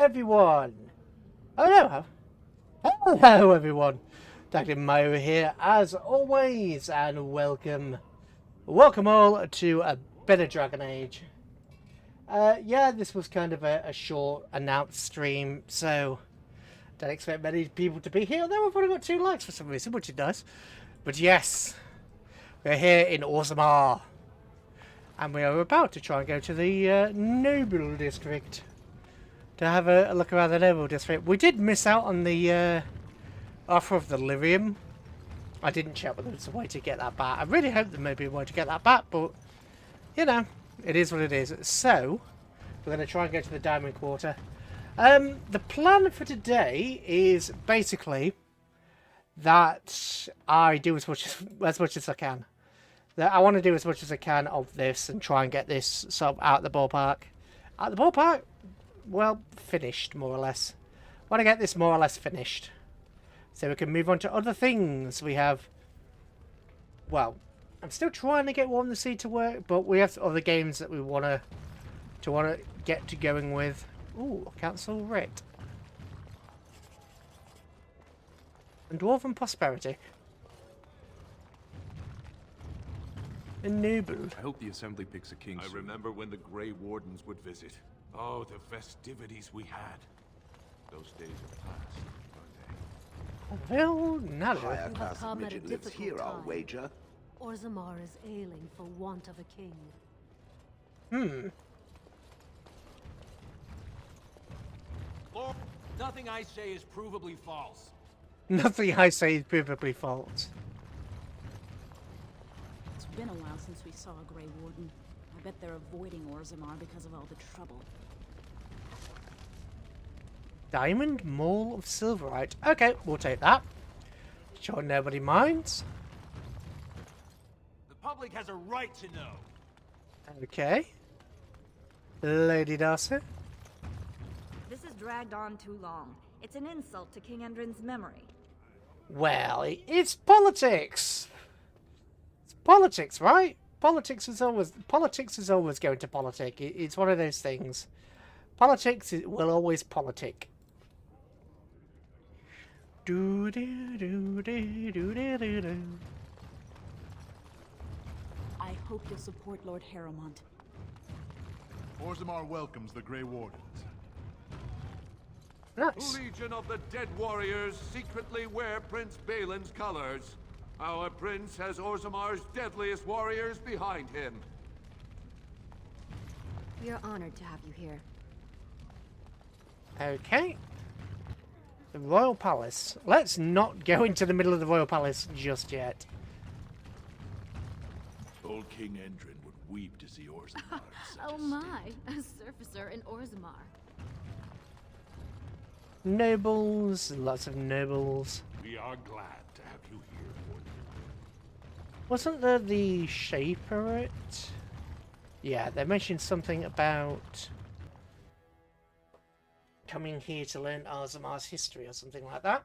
everyone. Oh no. Hello everyone. TigdamMiyu here as always, and welcome all to a bit of Dragon Age. Yeah, this was kind of a short announced stream, so don't expect many people to be here. Although we've only got 2 likes for some reason, which is nice. But yes, we're here in Orzammar, and we are about to try and go to the Noble District to have a look around the Noble District. We did miss out on the offer of the Lyrium. I didn't check whether there's a way to get that back. I really hope there may be a way to get that back, but you know, it is what it is. So we're going to try and go to the Diamond Quarter. The plan for today is basically that I do as much as I can. That I want to do as much as I can of this and try and get this sort of out the ballpark. Out the ballpark? Well, finished, more or less. I want to get this more or less finished, so we can move on to other things. We have, well, I'm still trying to get War on the Sea to work, but we have other games that we want to get to going with. Ooh, Council Writ. And Dwarven Prosperity. Ennobled. I hope the Assembly picks a king soon. I remember when the Grey Wardens would visit. Oh, the festivities we had. Those days are past, aren't they? Well, no. Higher You have class come at a midget lives difficult here, I'll time. wager. Orzammar is ailing for want of a king. Lord, nothing I say is provably false. Nothing I say is provably false. It's been a while since we saw a Grey Warden. I bet they're avoiding Orzammar because of all the trouble. Diamond Mall of Silverite. Okay, we'll take that. Sure nobody minds. The public has a right to know. Okay. Lady Darcy. This has dragged on too long. It's an insult to King Endrin's memory. Well, it's politics. It's politics, right? Politics is always going to politic. It's one of those things. Politics will always politic. Do do do do do do do do. I hope you'll support Lord Harrowmont. Orzammar welcomes the Grey Wardens. Nice. Legion of the Dead Warriors secretly wear Prince Balin's colors. Our prince has Orzammar's deadliest warriors behind him. We are honored to have you here. Okay. The Royal Palace. Let's not go into the middle of the Royal Palace just yet. Old King Endrin would weep to see Orzammar. Oh my, a surfacer in Orzammar. Nobles, lots of nobles. We are glad to have you here, Warden. Wasn't there the Shaper? Yeah, they mentioned something about coming here to learn Orzammar's history or something like that.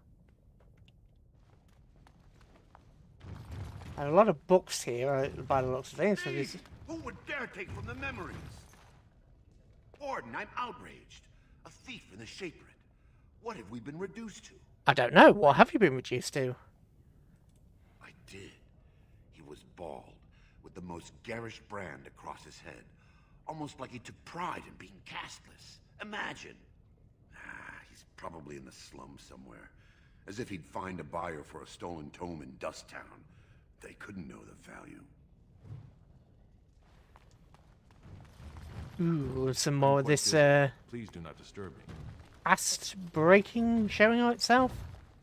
And a lot of books here by the looks of things. So this... Who would dare take from the memories? Warden, I'm outraged. A thief in the Shaperit. What have we been reduced to? I don't know. What have you been reduced to? I did. He was bald, with the most garish brand across his head. Almost like he took pride in being castless. Imagine. He's probably in the slums somewhere. As if he'd find a buyer for a stolen tome in Dust Town. They couldn't know the value. Ooh, some more of this Please do not disturb me. past breaking showing on itself.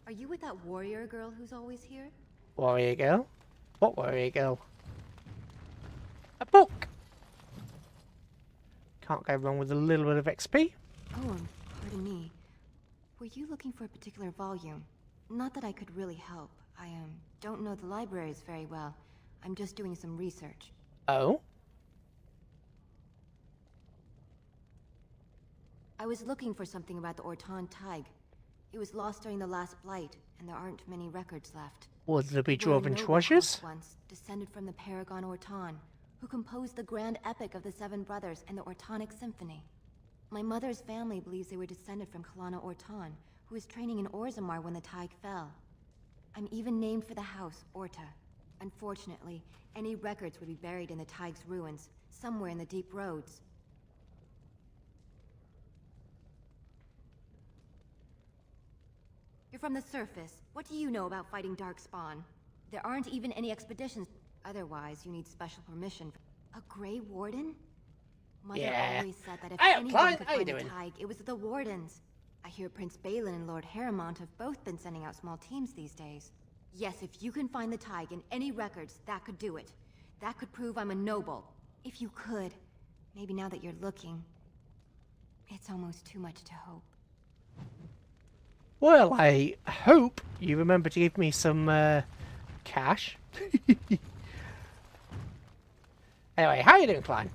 Are you with that warrior girl who's always here? Warrior girl? What warrior girl? A book! Can't go wrong with a little bit of XP. Oh, pardon me. Were you looking for a particular volume? Not that I could really help. I don't know the libraries very well. I'm just doing some research. Oh? I was looking for something about the Ortan Tig. It was lost during the last blight, and there aren't many records left. Would there be There were dwarven noble treasures? house once, descended from the Paragon Ortan, who composed the grand epic of the Seven Brothers and the Ortonic Symphony. My mother's family believes they were descended from Kalana Ortan, who was training in Orzammar when the Tig fell. I'm even named for the house, Orta. Unfortunately, any records would be buried in the Tig's ruins, somewhere in the deep roads. You're from the surface. What do you know about fighting Darkspawn? There aren't even any expeditions. Otherwise, you need special permission. A Grey Warden? Mother always said that if anyone Clive, could how you find a doing? Tig, it was the Wardens. I hear Prince Balin and Lord Harrimont have both been sending out small teams these days. Yes, if you can find the Tig in any records, that could do it. That could prove I'm a noble. If you could. Maybe now that you're looking, it's almost too much to hope. Well, I hope you remember to give me some cash. Anyway, how you doing, Klein?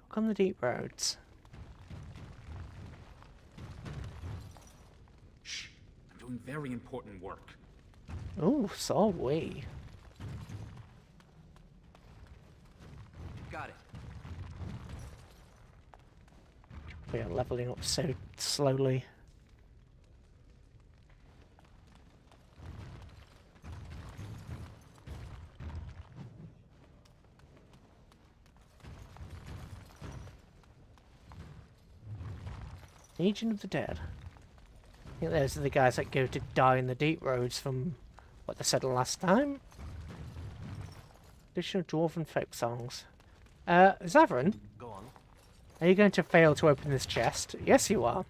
Book on the deep roads. Shh. I'm doing very important work. Oh, so are we. Got it. We are leveling up so slowly. Legion of the Dead. I think those are the guys that go to die in the deep roads from what they said last time. Additional dwarven folk songs. Zavrin, Go on. are you going to fail to open this chest? Yes, you are.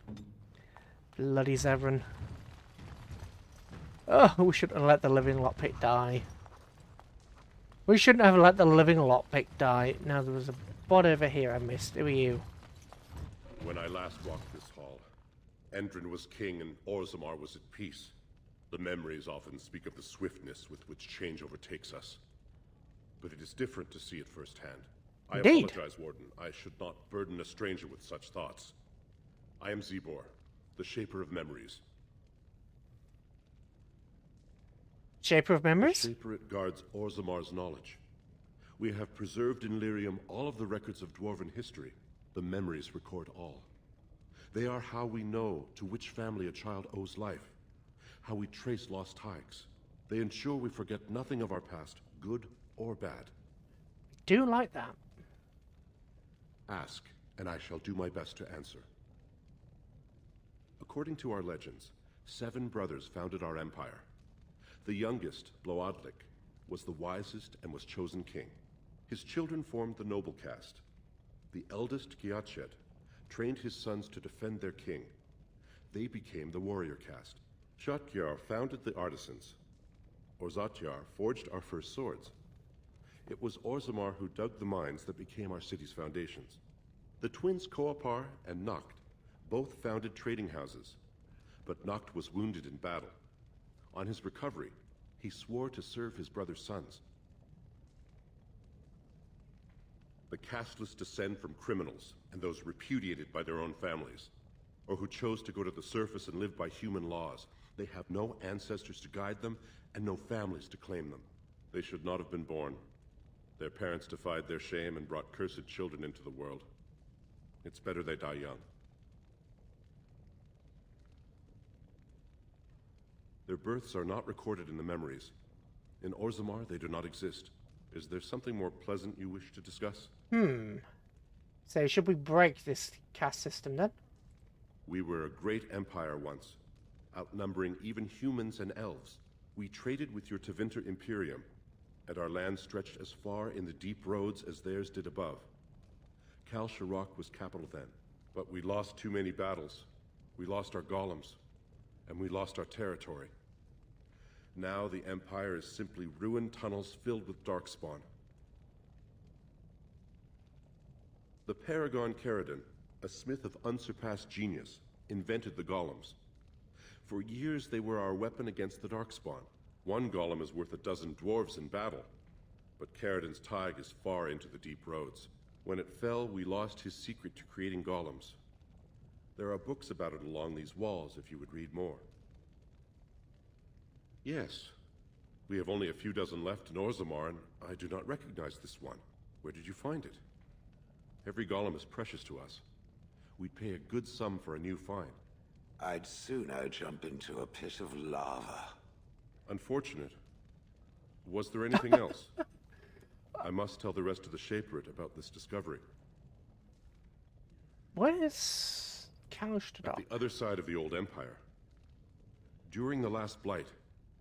Bloody Zavrin. Oh, we shouldn't have let the living lockpick die. We shouldn't have let the living lockpick die. Now, there was a bot over here I missed. Who are you? When I last walked this hall, Endrin was king and Orzammar was at peace. The memories often speak of the swiftness with which change overtakes us. But it is different to see it firsthand. I Indeed. apologize, Warden. I should not burden a stranger with such thoughts. I am Zebor, the Shaper of Memories. Shaper of The Memories? Shaper it guards Orzammar's knowledge. We have preserved in Lyrium all of the records of Dwarven history. The memories record all. They are how we know to which family a child owes life, how we trace lost Tigs. They ensure we forget nothing of our past, good or bad. Do like that. Ask, and I shall do my best to answer. According to our legends, 7 brothers founded our empire. The youngest, Bloadlik, was the wisest and was chosen king. His children formed the noble caste. The eldest, Giachet, trained his sons to defend their king. They became the warrior caste. Shotgyar founded the artisans. Orzatyar forged our first swords. It was Orzammar who dug the mines that became our city's foundations. The twins Koapar and Noct both founded trading houses, but Noct was wounded in battle. On his recovery, he swore to serve his brother's sons. The casteless descend from criminals and those repudiated by their own families, or who chose to go to the surface and live by human laws. They have no ancestors to guide them and no families to claim them. They should not have been born. Their parents defied their shame and brought cursed children into the world. It's better they die young. Their births are not recorded in the memories. In Orzammar, they do not exist. Is there something more pleasant you wish to discuss? So should we break this caste system then? We were a great empire once, outnumbering even humans and elves. We traded with your Tevinter Imperium, and our land stretched as far in the deep roads as theirs did above. Kal Sharok was capital then, but we lost too many battles. We lost our golems, and we lost our territory. Now the Empire is simply ruined tunnels filled with darkspawn. The Paragon Caridon, a smith of unsurpassed genius, invented the golems. For years they were our weapon against the darkspawn. One golem is worth 12 dwarves in battle, but Caridon's Tig is far into the deep roads. When it fell, we lost his secret to creating golems. There are books about it along these walls if you would read more. Yes. We have only a few dozen left in Orzammar, and I do not recognize this one. Where did you find it? Every golem is precious to us. we'd pay a good sum for a new find. I'd sooner jump into a pit of lava. Unfortunate. Was there anything else? I must tell the rest of the Shaperate about this discovery. Where's Kalstrad? At the other side of the old empire. During the last blight,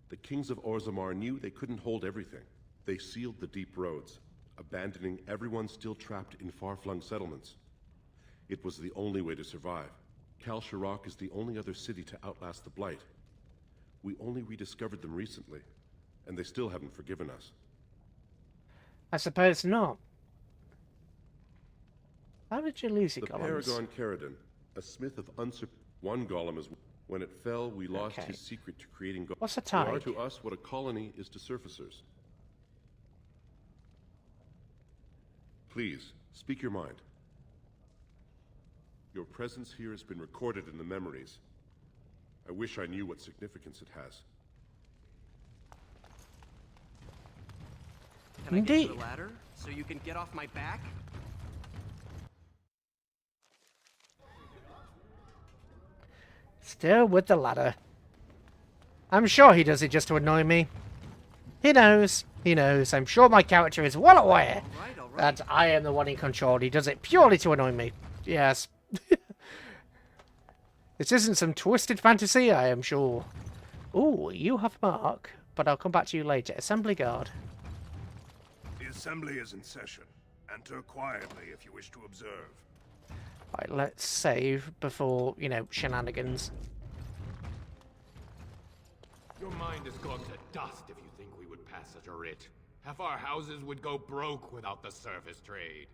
the kings of Orzammar knew they couldn't hold everything. They sealed the deep roads, abandoning everyone still trapped in far-flung settlements. It was the only way to survive. Kalstrad is the only other city to outlast the blight. We only rediscovered them recently, and they still haven't forgiven us. I suppose not. How did you lose your The golems? Paragon Caradon, a smith of one golem is. When it fell, we lost his secret to creating golems. What's a They are tide? to us what a colony is to surfacers. Please, speak your mind. Your presence here has been recorded in the memories. I wish I knew what significance it has. Can I get you Indeed. a ladder so you can get off my back? Still with the ladder. I'm sure he does it just to annoy me. He knows. He knows. I'm sure my character is well aware All right. that I am the one in control. He does it purely to annoy me. Yes. This isn't some twisted fantasy, I am sure. Ooh, you have Mark, but I'll come back to you later. Assembly Guard. The assembly is in session. Enter quietly if you wish to observe. Right, let's save before, you know, shenanigans. Your mind has gone to dust if you think we would pass such a writ. Half our houses would go broke without the service trade.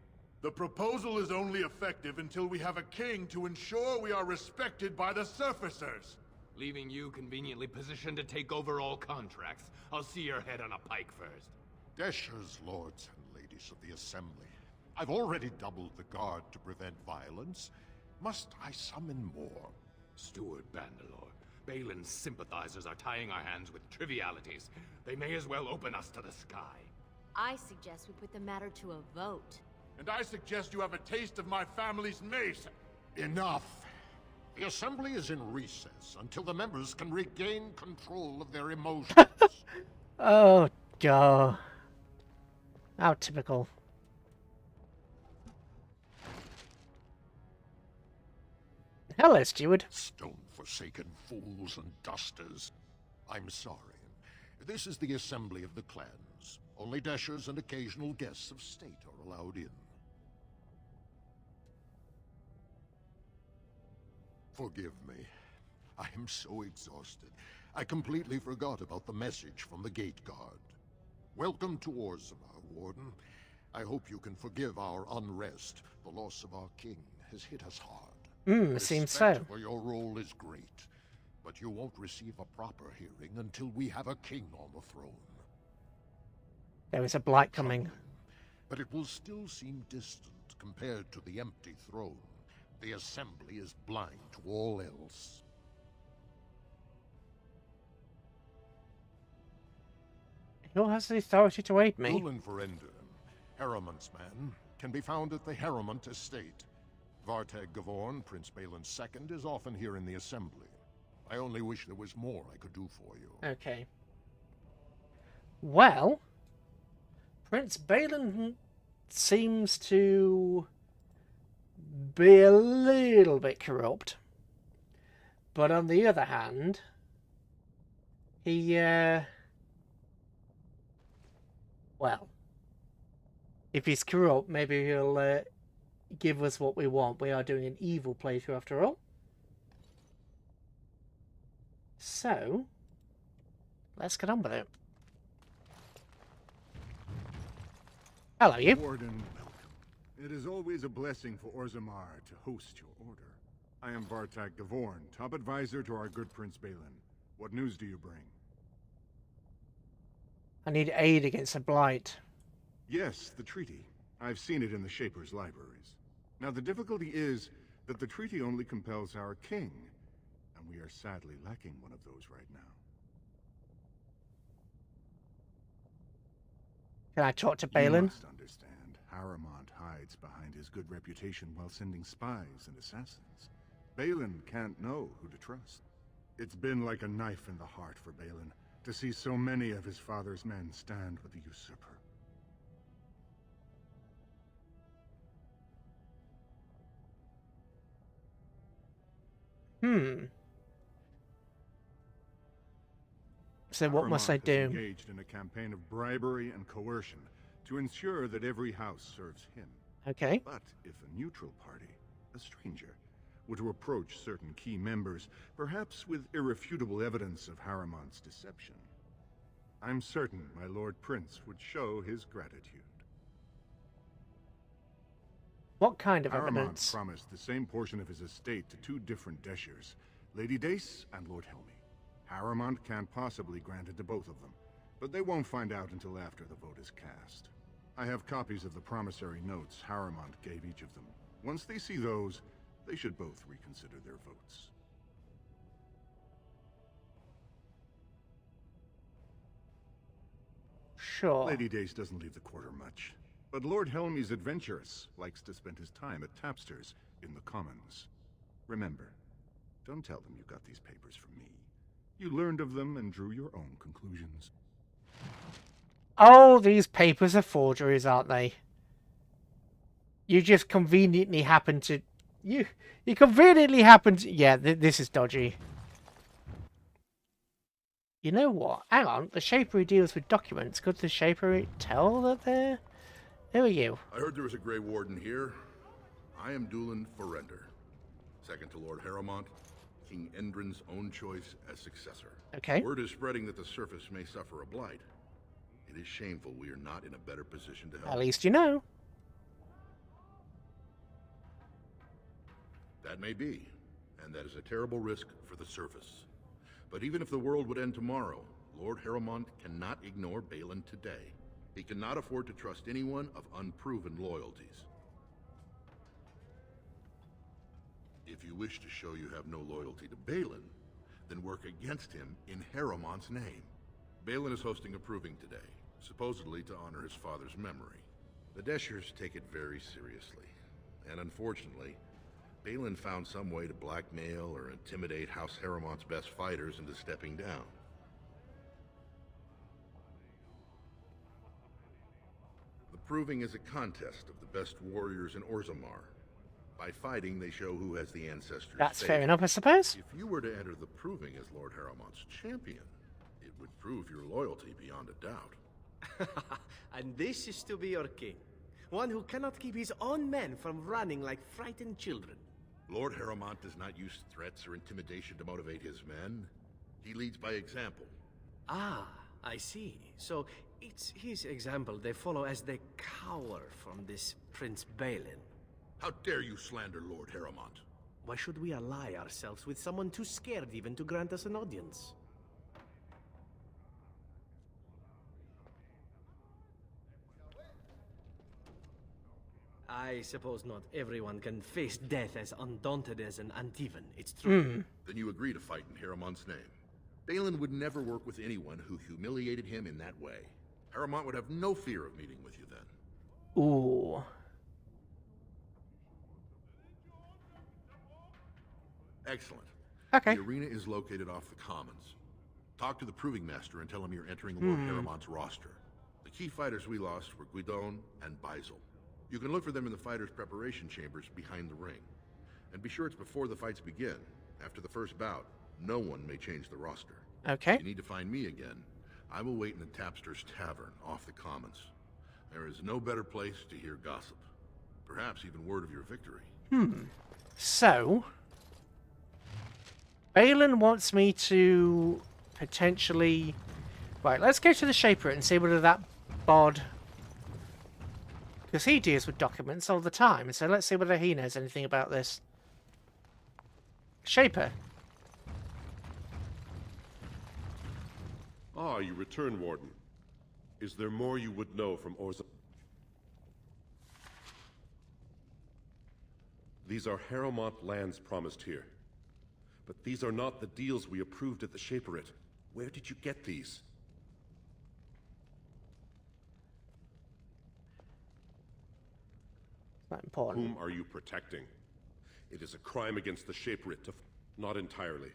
The proposal is only effective until we have a king to ensure we are respected by the surfacers. Leaving you conveniently positioned to take over all contracts. I'll see your head on a pike first. Desher's lords and ladies of the assembly. I've already doubled the guard to prevent violence. Must I summon more? Steward Bandalore, Balin's sympathizers are tying our hands with trivialities. They may as well open us to the sky. I suggest we put the matter to a vote. And I suggest you have a taste of my family's mace. Enough. The assembly is in recess until the members can regain control of their emotions. Oh, God. How typical. Hello, steward. Stone-forsaken fools and dusters. I'm sorry. This is the assembly of the clans. Only Deshers and occasional guests of state are allowed in. Forgive me. I am so exhausted. I completely forgot about the message from the gate guard. Welcome to Orzammar, Warden. I hope you can forgive our unrest. The loss of our king has hit us hard. It seems so. Respect for your role is great, but you won't receive a proper hearing until we have a king on the throne. There is a blight coming. But it will still seem distant compared to the empty throne. The assembly is blind to all else. Who has the authority to aid me? Ulan Verender, Harriman's man, can be found at the Harrimont estate. Vartag Gavorn, Prince Balin's II, is often here in the assembly. I only wish there was more I could do for you. Okay. Well, Prince Balin seems to be a little bit corrupt. But on the other hand, he, well, if he's corrupt, maybe he'll give us what we want. We are doing an evil playthrough after all. So, let's get on with it. Hello, you. Warden, welcome. It is always a blessing for Orzammar to host your order. I am Vartag Gavorn, top advisor to our good Prince Balin. What news do you bring? I need aid against a blight. Yes, the treaty. I've seen it in the Shaper's libraries. Now, the difficulty is that the treaty only compels our king, and we are sadly lacking one of those right now. Can I talk to You Balin? must understand. Haremont hides behind his good reputation while sending spies and assassins. Balin can't know who to trust. It's been like a knife in the heart for Balin to see so many of his father's men stand with the usurper. So what must I Haremont do? is engaged in a campaign of bribery and coercion to ensure that every house serves him. Okay. But if a neutral party, a stranger, were to approach certain key members, perhaps with irrefutable evidence of Haremont's deception, I'm certain my Lord Prince would show his gratitude. What kind of Haremont evidence? promised the same portion of his estate to two different Deshers, Lady Dace and Lord Helmy. Haremont can't possibly grant it to both of them, but they won't find out until after the vote is cast. I have copies of the promissory notes Haremont gave each of them. Once they see those, they should both reconsider their votes. Sure. Lady Dace doesn't leave the quarter much, but Lord Helmy's adventurous, likes to spend his time at tapsters in the Commons. Remember, don't tell them you got these papers from me. You learned of them and drew your own conclusions. Oh, these papers are forgeries, aren't they? You just conveniently happen to... You conveniently happen to... Yeah, this is dodgy. You know what? Hang on. The Shapery deals with documents. Could the Shapery tell that they're... Who are you? I heard there was a Grey Warden here. I am Dulan Forrender, second to Lord Haremont, King Endrin's own choice as successor. Okay. Word is spreading that the surface may suffer a blight. It is shameful we are not in a better position to help. At least you know. That may be, and that is a terrible risk for the surface. But even if the world would end tomorrow, Lord Haremont cannot ignore Balin today. He cannot afford to trust anyone of unproven loyalties. If you wish to show you have no loyalty to Balin, then work against him in Haremont's name. Balin is hosting a proving today, supposedly to honor his father's memory. The Deshers take it very seriously, and unfortunately, Balin found some way to blackmail or intimidate House Haremont's best fighters into stepping down. The proving is a contest of the best warriors in Orzammar. By fighting, they show who has the ancestors. That's fair enough, I suppose. If you were to enter the proving as Lord Haremont's champion, it would prove your loyalty beyond a doubt. And this is to be your king. One who cannot keep his own men from running like frightened children. Lord Haremont does not use threats or intimidation to motivate his men. He leads by example. Ah, I see. So it's his example they follow as they cower from this Prince Balin. How dare you slander Lord Haremont? Why should we ally ourselves with someone too scared even to grant us an audience? I suppose not everyone can face death as undaunted as an Antivan, it's true. Then you agree to fight in Haremont's name. Balin would never work with anyone who humiliated him in that way. Haremont would have no fear of meeting with you then. Ooh. Excellent. Okay. The arena is located off the Commons. Talk to the Proving Master and tell him you're entering Lord Haremont's roster. The key fighters we lost were Guidon and Baisel. You can look for them in the fighters' preparation chambers behind the ring. And be sure it's before the fights begin. After the first bout, no one may change the roster. Okay. If you need to find me again, I will wait in the Tapster's Tavern off the Commons. There is no better place to hear gossip. Perhaps even word of your victory. So, Balin wants me to potentially... Right, let's go to the Shaper and see whether that bod... Because he deals with documents all the time, so let's see whether he knows anything about this. Shaper. Ah, you return, Warden. Is there more you would know from Orzammar? These are Haremont lands promised here. But these are not the deals we approved at the Shaperate. Where did you get these? Not important. Whom are you protecting? It is a crime against the Shaperit to... Not entirely.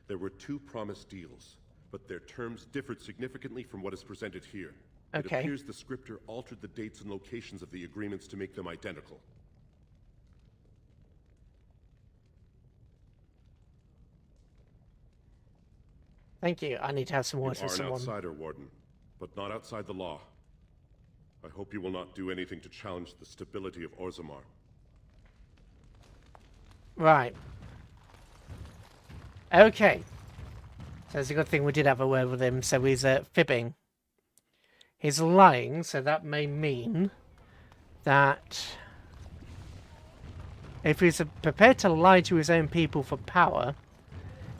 There were 2 promised deals, but their terms differed significantly from what is presented here. Okay. It appears the scripter altered the dates and locations of the agreements to make them identical. Thank you. I need to have some words You with are an someone. outsider, Warden, but not outside the law. I hope you will not do anything to challenge the stability of Orzammar. Right. Okay. So it's a good thing we did have a word with him, so he's fibbing. He's lying, so that may mean that if he's prepared to lie to his own people for power,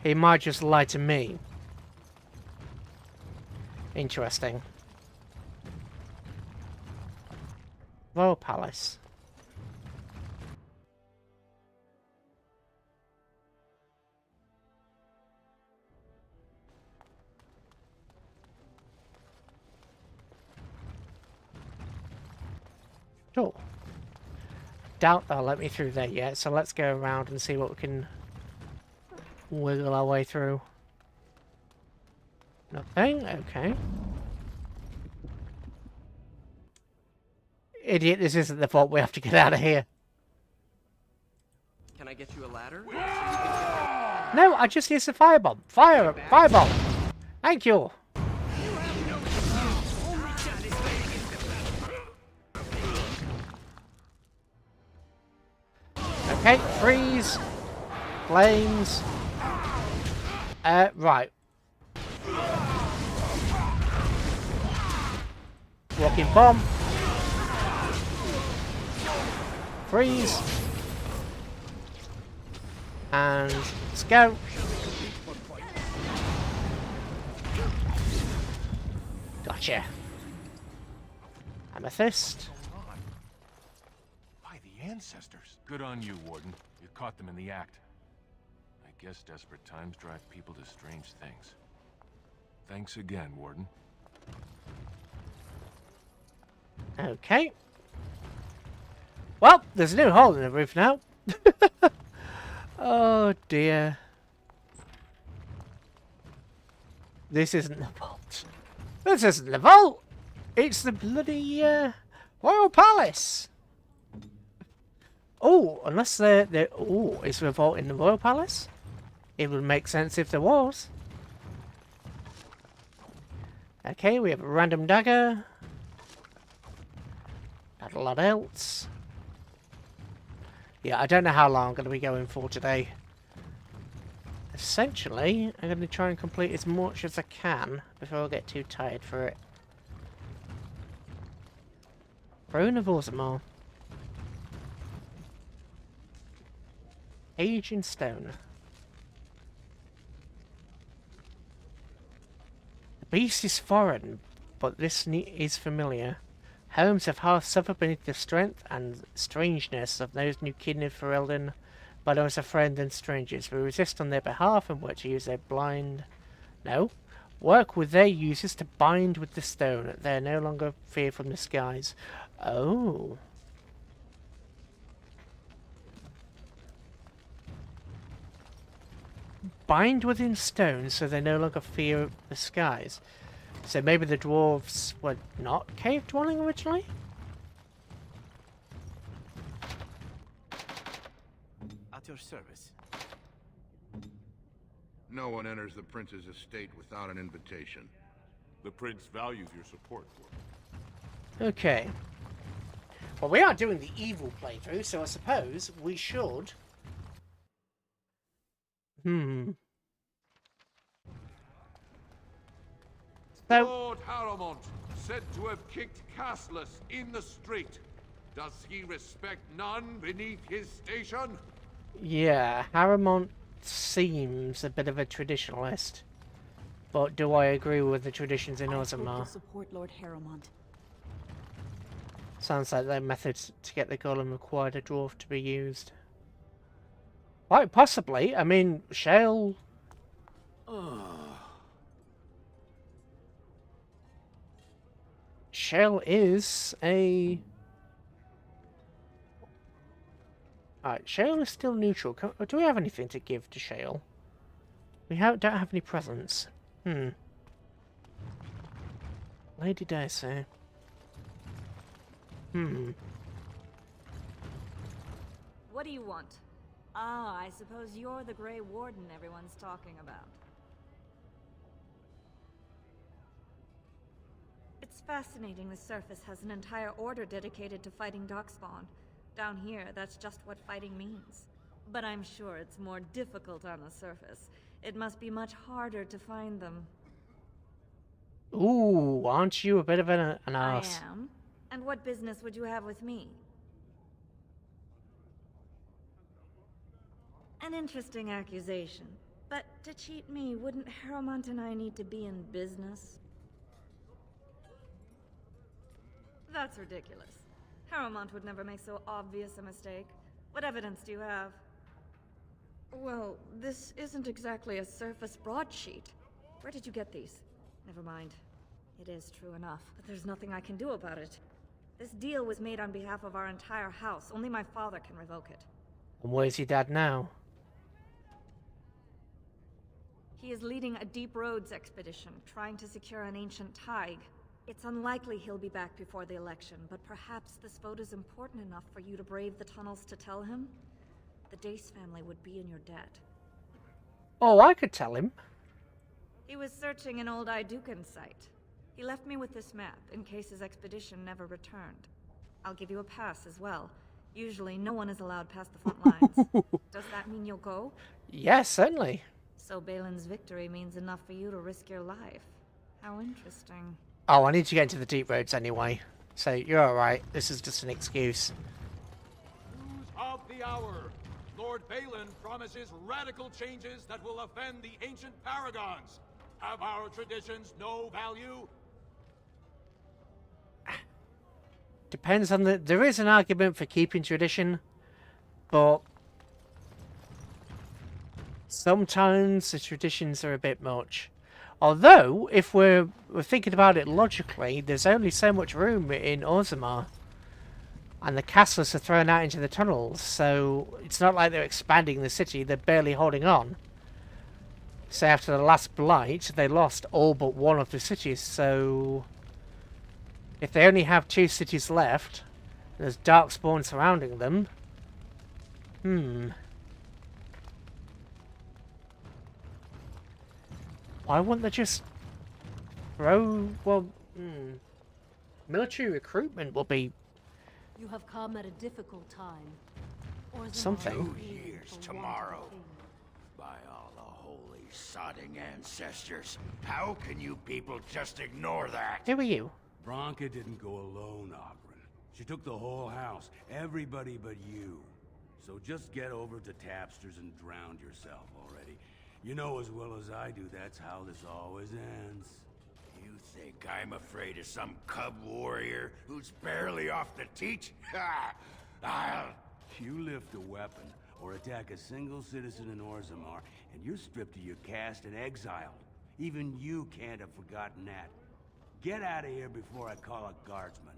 he might just lie to me. Interesting. Royal Palace. Sure. Doubt they'll let me through there yet, so let's go around and see what we can wiggle our way through. Nothing? Okay. Idiot, this isn't the fault. We have to get out of here. Can I get you a ladder? No, I just used a firebomb. Firebomb. Thank you. Okay, freeze. Flames. Right. Rocking bomb. Freeze. And let's go. Gotcha. Amethyst. By the ancestors. Good on you, Warden. You caught them in the act. I guess desperate times drive people to strange things. Thanks again, Warden. Okay. Well, there's a new hole in the roof now. Oh dear. This isn't the vault. This isn't the vault. It's the bloody Royal Palace. Oh, unless they're oh, is there a vault in the Royal Palace? It would make sense if there was. Okay, we have a random dagger. Not a lot else. Yeah, I don't know how long I'm going to be going for today. Essentially, I'm going to try and complete as much as I can before I get too tired for it. Throne of Orzammar. Age in stone. The beast is foreign, but this is familiar. Homes have half suffered beneath the strength and strangeness of those new kin of Ferelden, but as a friend and strangers. We resist on their behalf and work to use their work with their users to bind with the stone. They are no longer feared from the skies. Oh. Bind within stone so they no longer fear the skies. So maybe the dwarves were not cave dwelling originally? At your service. No one enters the prince's estate without an invitation. The prince values your support. Okay. Well, we are doing the evil playthrough, so I suppose we should... So, Lord Harrowmont, said to have kicked Castless in the street. Does he respect none beneath his station? yeah, Harrowmont seems a bit of a traditionalist. But do I agree with the traditions in Orzammar? Support Lord Harrowmont. Sounds like their methods to get the golem required a dwarf to be used. Quite possibly. I mean, Shale... Shale is a Alright, Shale is still neutral. Do we have anything to give to Shale? We don't have any presents. Lady Daisy. What do you want? Ah, I suppose you're the Grey Warden everyone's talking about. It's fascinating the surface has an entire order dedicated to fighting Darkspawn. Down here, that's just what fighting means. But I'm sure it's more difficult on the surface. It must be much harder to find them. Ooh, aren't you a bit of an ass? I am? And what business would you have with me? An interesting accusation. But to cheat me, wouldn't Harrowmont and I need to be in business? That's ridiculous. Harrowmont would never make so obvious a mistake. What evidence do you have? Well, this isn't exactly a surface broadsheet. Where did you get these? Never mind. It is true enough, but there's nothing I can do about it. This deal was made on behalf of our entire house. Only my father can revoke it. And where's your dad now? He is leading a Deep Roads expedition, trying to secure an ancient Tig. It's unlikely he'll be back before the election, but perhaps this vote is important enough for you to brave the tunnels to tell him? The Dace family would be in your debt. Oh, I could tell him. He was searching an old Idukan site. He left me with this map, in case his expedition never returned. I'll give you a pass as well. Usually no one is allowed past the front lines. Does that mean you'll go? Yes, certainly. So Balin's victory means enough for you to risk your life. How interesting. Oh, I need to get into the Deep Roads anyway. So, you're alright. This is just an excuse. News of the hour. Lord Balin promises radical changes that will offend the ancient paragons. Have our traditions no value? Depends on the... There is an argument for keeping tradition, but sometimes the traditions are a bit much. Although, if we're thinking about it logically, there's only so much room in Orzammar. And the castles are thrown out into the tunnels, so it's not like they're expanding the city, they're barely holding on. So after the last blight, they lost all but one of the cities, so if they only have 2 cities left, there's Darkspawn surrounding them. Why wouldn't they just throw... Well, military recruitment will be... You have come at a difficult time. something. 2 years tomorrow. By all the holy sodding ancestors. How can you people just ignore that? Who are you? Branka didn't go alone, Ogren. She took the whole house, everybody but you. So just get over to Tapster's and drown yourself already. You know as well as I do that's how this always ends. You think I'm afraid of some cub warrior who's barely off the teach? Ha! I'll... You lift a weapon or attack a single citizen in Orzammar, and you're stripped of your caste and exiled. Even you can't have forgotten that. Get out of here before I call a guardsman.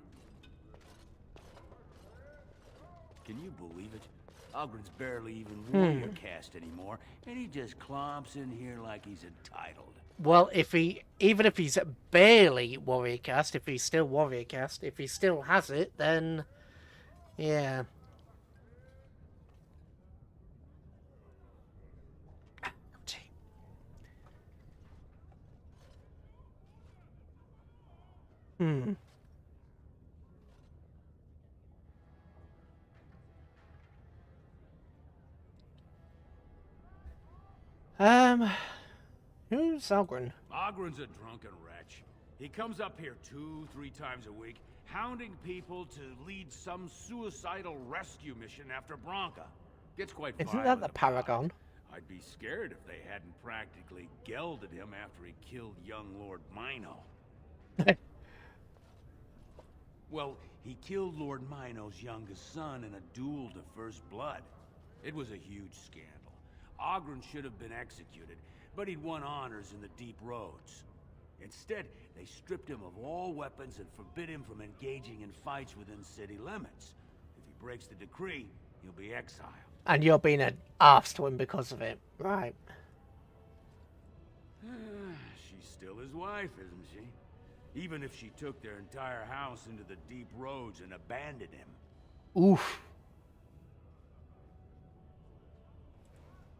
Can you believe it? Ogren's barely even warrior caste anymore, and he just clomps in here like he's entitled. Well, even if he's barely warrior cast, if he's still warrior cast, if he still has it, then yeah. Who's Ogren? Ogren's a drunken wretch. He comes up here 2-3 times a week, hounding people to lead some suicidal rescue mission after Branka. Gets quite violent. Isn't that the Paragon? I'd be scared if they hadn't practically gelded him after he killed young Lord Mino. Well, he killed Lord Mino's youngest son in a duel to first blood. It was a huge scandal. Ogren should have been executed, but he'd won honors in the Deep Roads. Instead, they stripped him of all weapons and forbid him from engaging in fights within city limits. If he breaks the decree, he'll be exiled. And you're being an arse to him because of it. Right. She's still his wife, isn't she? Even if she took their entire house into the deep roads and abandoned him. Oof.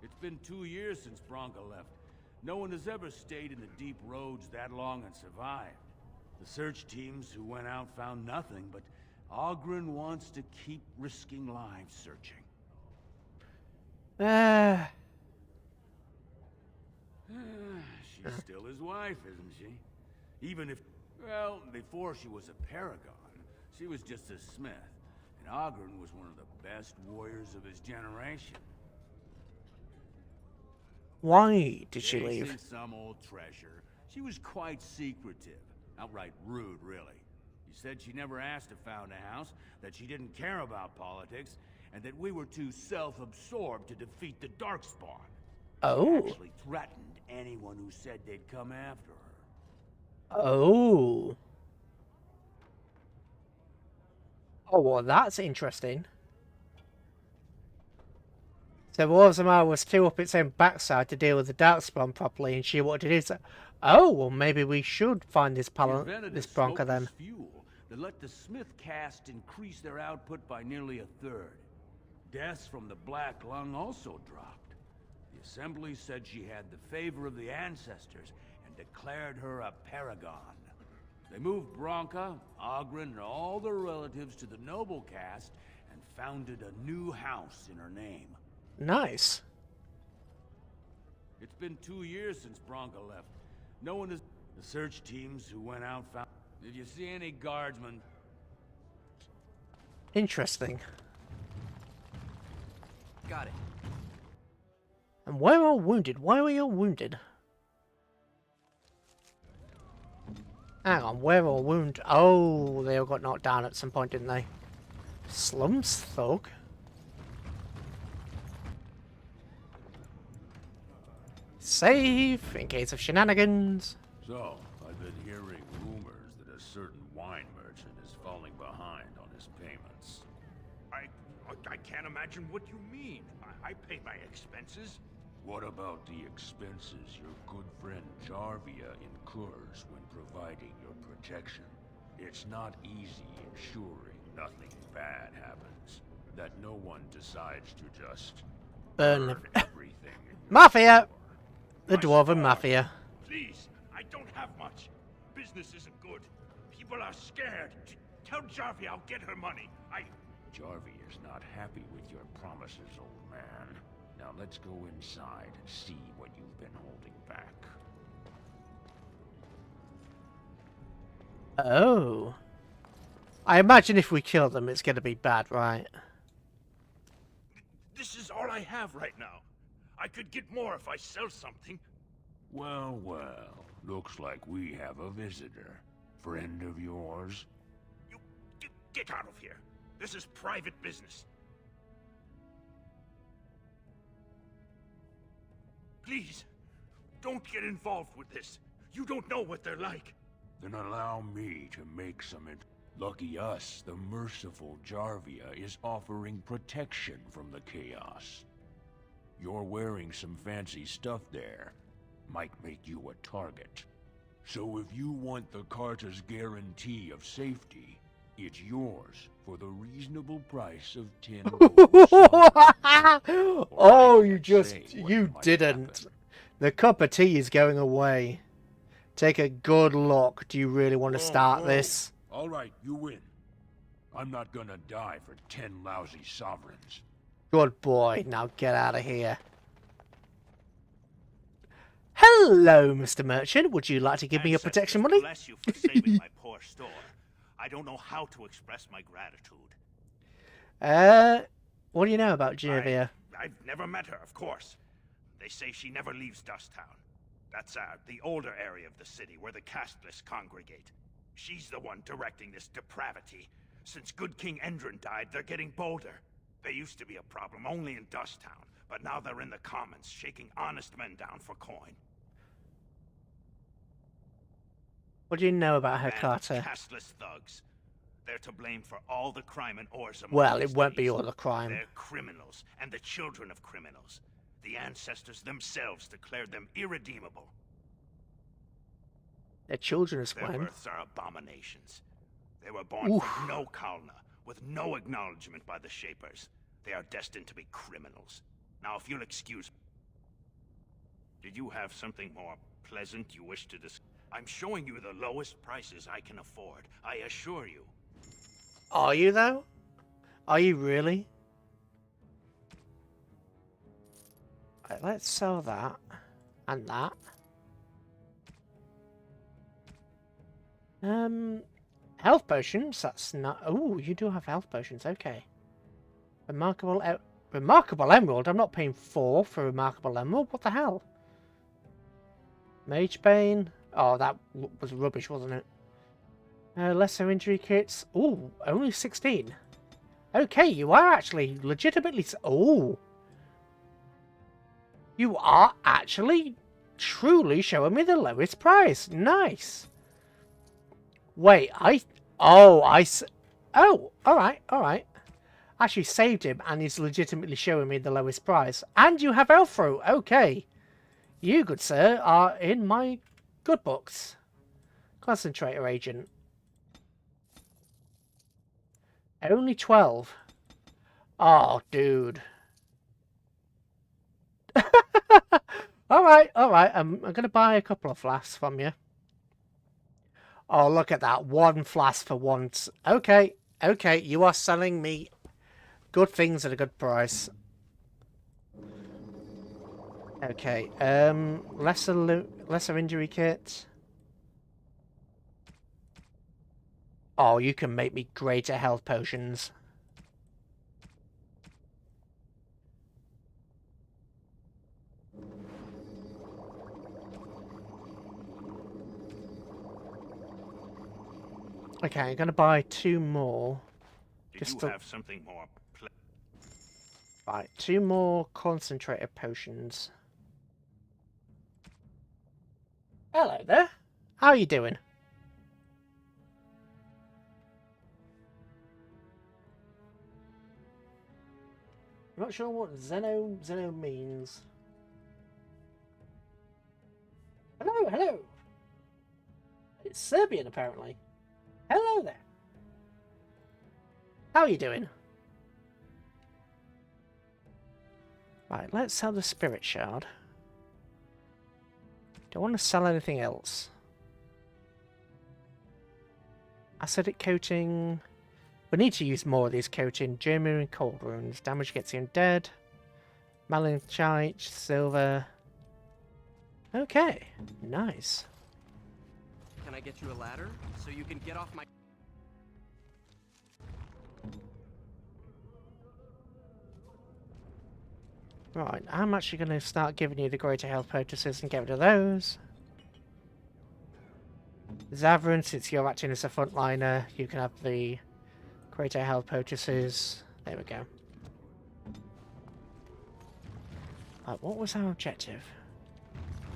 It's been 2 years since Bronca left. No one has ever stayed in the deep roads that long and survived. The search teams who went out found nothing, but Oghren wants to keep risking lives searching. She's still his wife, isn't she? Even if, well, before she was a paragon, she was just a smith. And Oghren was one of the best warriors of his generation. Why did she Chasing leave? some old treasure. She was quite secretive. Outright rude, really. She said she never asked to found a house, that she didn't care about politics, and that we were too self-absorbed to defeat the Darkspawn. Oh. She actually threatened anyone who said they'd come after her. Oh. Oh, well, that's interesting. So Orzammar was too up its own backside to deal with the Darkspawn properly, and she wanted to do so. Oh, well, maybe we should find this Bronca then. Fuel that let the Smith caste increase their output by nearly a third. Deaths from the Black Lung also dropped. The Assembly said she had the favor of the ancestors and declared her a paragon. They moved Bronca, Oghren, and all their relatives to the noble caste and founded a new house in her name. Nice. It's been 2 years since Bronca left. No one has... The search teams who went out found... Did you see any guardsmen? Interesting. Got it. And why are you all wounded? Why were you all wounded? Hang on, where all wounded? Oh, they all got knocked down at some point, didn't they? Slums thug. Save in case of shenanigans. So, I've been hearing rumors that a certain wine merchant is falling behind on his payments. I can't imagine what you mean. I pay my expenses. What about the expenses your good friend Jarvia incurs when providing your protection? It's not easy ensuring nothing bad happens, that no one decides to just burn everything. Mafia! The Dwarven Mafia. Please, I don't have much. Business isn't good. People are scared. Tell Jarvia I'll get her money. Jarvia's not happy with your promises, old man. Now let's go inside and see what you've been holding back. Oh. I imagine if we kill them, it's going to be bad, right? This is all I have right now. I could get more if I sell something. Well, well. Looks like we have a visitor. Friend of yours? You get out of here. This is private business. Please, don't get involved with this. You don't know what they're like. Then allow me to make some Lucky us, the merciful Jarvia is offering protection from the chaos. You're wearing some fancy stuff there. Might make you a target. So if you want the Carta's guarantee of safety, it's yours for the reasonable price of 10 gold silver. Oh, you didn't. The cup of tea is going away. Take a good look. Do you really want to start this? All right, you win. I'm not gonna die for 10 lousy sovereigns. Good boy. Now get out of here. Hello, Mr. Merchant. Would you like to give me your protection money? Bless you for saving my poor store. I don't know how to express my gratitude. What do you know about Jarvia? I've never met her, of course. They say she never leaves Dusttown. That's the older area of the city where the casteless congregate. She's the one directing this depravity. Since good King Endrin died, they're getting bolder. They used to be a problem only in Dusttown, but now they're in the commons, shaking honest men down for coin. What do you know about her, And Carter? casteless thugs. They're to blame for all the crime in Orzammar. Well, it these won't be days. all the crime. They're criminals, and the children of criminals. The ancestors themselves declared them irredeemable. Their children is Their when. births are abominations. They were born from no Kalna, with no acknowledgement by the Shapers. They are destined to be criminals. Now, if you'll excuse... Did you have something more pleasant you wish to discuss? I'm showing you the lowest prices I can afford, I assure you. Are you, though? Are you really? Right, let's sell that. And that. Health potions, that's not... Oh, you do have health potions, okay. Remarkable Emerald? I'm not paying 4 for Remarkable Emerald, what the hell? Mage Bane? Oh, that was rubbish, wasn't it? Lesser injury kits. Oh, only 16. Okay, you are actually legitimately... Oh! You are actually truly showing me the lowest price. Nice! Wait, Oh, alright, alright. Actually saved him and he's legitimately showing me the lowest price. And you have Elfro, okay. You, good sir, are in my good books. Concentrator agent. Only 12. Oh, dude. Alright, alright. I'm going to buy a couple of flasks from you. Oh, look at that. 1 flask for once. Okay, okay. You are selling me good things at a good price. Okay, lesser injury kit. Oh, you can make me greater health potions. Okay, I'm gonna buy 2 more. Did you have something more? Right, 2 more concentrated potions. Hello there. How are you doing? I'm not sure what Zeno means. Hello, hello. It's Serbian apparently. Hello there. How are you doing? Right, let's sell the spirit shard. Don't want to sell anything else. Acidic coating. We need to use more of these coating. German and cold runes. Damage gets you undead. Malachite, silver. Okay, nice. Can I get you a ladder so you can get off my... Right, I'm actually going to start giving you the greater health poultices and get rid of those. Zavrin, since you're acting as a frontliner, you can have the greater health poultices. There we go. Right, what was our objective?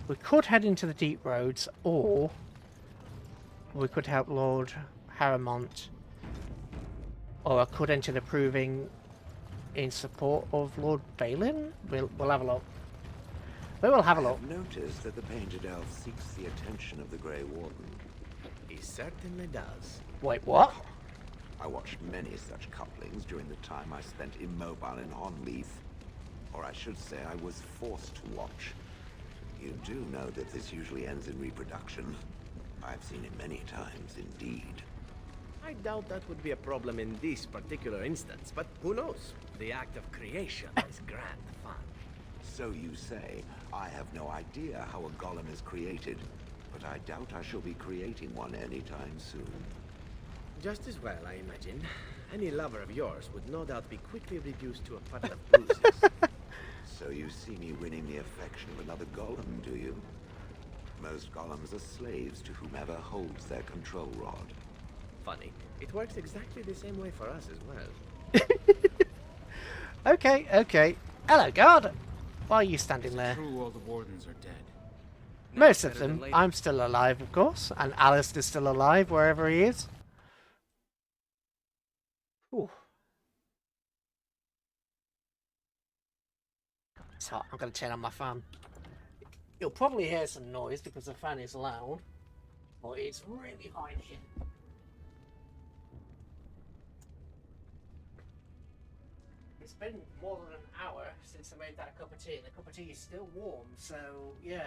We could head into the deep roads, or we could help Lord Haramont, or I could enter the proving in support of Lord Balin. We'll have a look. We will have a look. I've noticed that the painted elf seeks the attention of the Grey Warden. He certainly does. Wait, what? I watched many such couplings during the time I spent immobile in Onleaf. Or I should say I was forced to watch. You do know that this usually ends in reproduction. I've seen it many times, indeed. I doubt that would be a problem in this particular instance, but who knows? The act of creation is grand fun. So you say. I have no idea how a golem is created, but I doubt I shall be creating one anytime soon. Just as well, I imagine. Any lover of yours would no doubt be quickly reduced to a puddle of bruises. So you see me winning the affection of another golem, do you? Most golems are slaves to whomever holds their control rod. Funny. It works exactly the same way for us as well. Okay, okay. Hello, guard. Why are you standing there? True, all the wardens are dead. Most of them. I'm still alive, of course. And Alistair's still alive, wherever he is. Ooh. It's hot. I'm going to turn on my fan. You'll probably hear some noise because the fan is loud, but it's really hot in here. It's been more than an hour since I made that cup of tea, and the cup of tea is still warm, so yeah.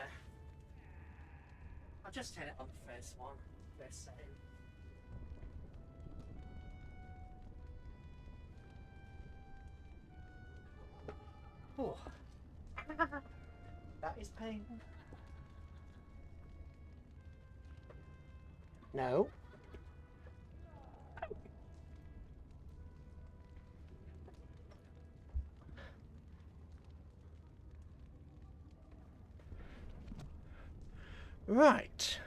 I'll just turn it on the first one, first setting. Oh. That is pain. No. Right.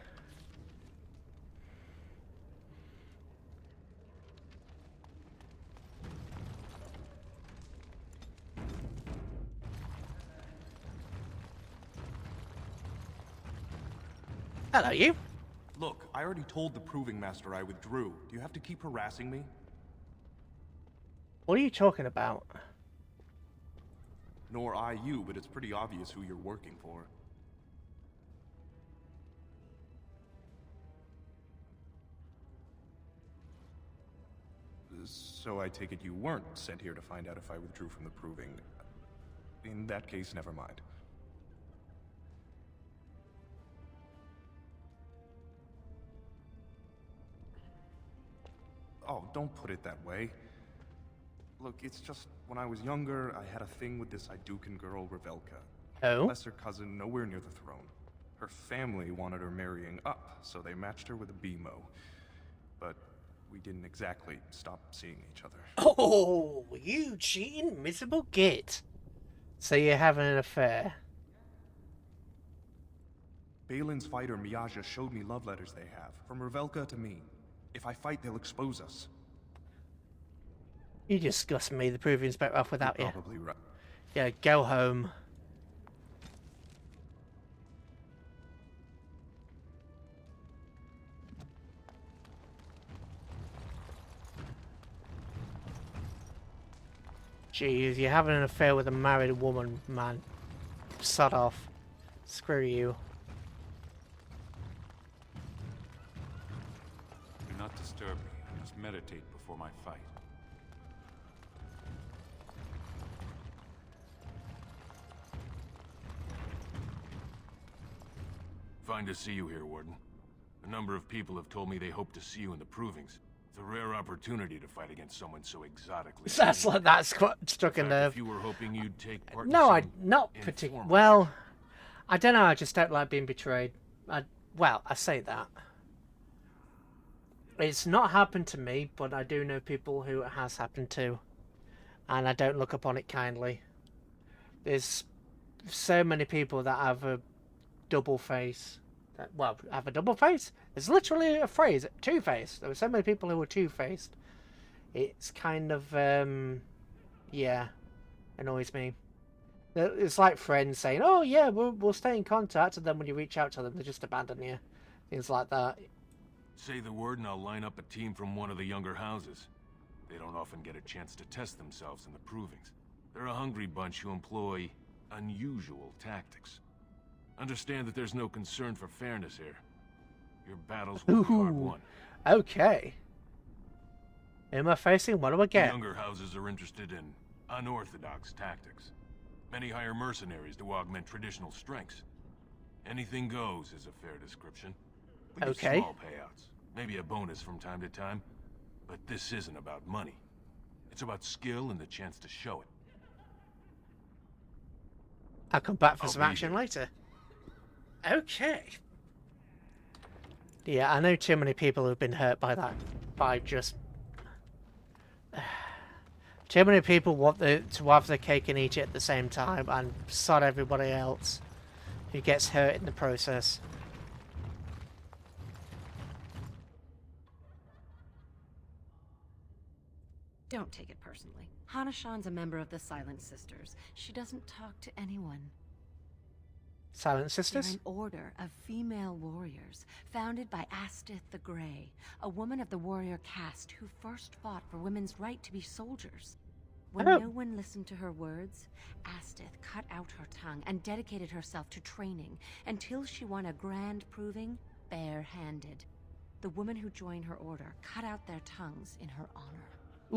Hello, you. Look, I already told the Proving Master I withdrew. Do you have to keep harassing me? What are you talking about? Nor I you, but it's pretty obvious who you're working for. So I take it you weren't sent here to find out if I withdrew from the Proving. In that case, never mind. Oh, don't put it that way. Look, it's just, when I was younger, I had a thing with this Idukan girl, Revelka. Oh? Lesser cousin, nowhere near the throne. Her family wanted her marrying up, so they matched her with a BMO. But we didn't exactly stop seeing each other. Oh, you cheating, miserable git. So you're having an affair? Balin's fighter, Mage, showed me love letters they have, from Revelka to me. If I fight, they'll expose us. You disgust me, the Proving's better off without you. You're probably right. Yeah, go home. Jeez, you're having an affair with a married woman, man. Sod off. Screw you. Do not disturb me. I must meditate before my fight. Fine to see you here, Warden. A number of people have told me they hope to see you in the Provings. It's a rare opportunity to fight against someone so exotically. That's quite struck a nerve. If you were hoping you'd take part No, in I not particularly. Well, I don't know. I just don't like being betrayed. Well, I say that. It's not happened to me, but I do know people who it has happened to, and I don't look upon it kindly. There's so many people that have a double face. Well, have a double face? It's literally a phrase, two-faced. There were so many people who were two-faced. It's kind of, yeah, annoys me. It's like friends saying, oh yeah, we'll stay in contact, and then when you reach out to them, they just abandon you. Things like that. Say the word and I'll line up a team from one of the younger houses. They don't often get a chance to test themselves in the Provings. They're a hungry bunch who employ unusual tactics. Understand that there's no concern for fairness here. Your battles will be hard won. Okay. Who am I facing? What do I get? The younger houses are interested in unorthodox tactics. Many hire mercenaries to augment traditional strengths. Anything goes is a fair description. We give small payouts, maybe a bonus from time to time, but this isn't about money. It's about skill and the chance to show it. I'll come back for some action later. Okay. Yeah, I know too many people who've been hurt by that. By just... Too many people want to have their cake and eat it at the same time and sod everybody else who gets hurt in the process. Don't take it personally. Hana-shan's a member of the Silent Sisters. She doesn't talk to anyone. Silent They're Sisters? an order of female warriors founded by Astith the Grey, a woman of the warrior caste who first fought for women's right to be soldiers. When Oh. no one listened to her words, Astith cut out her tongue and dedicated herself to training until she won a grand proving bare-handed. The women who joined her order cut out their tongues in her honor.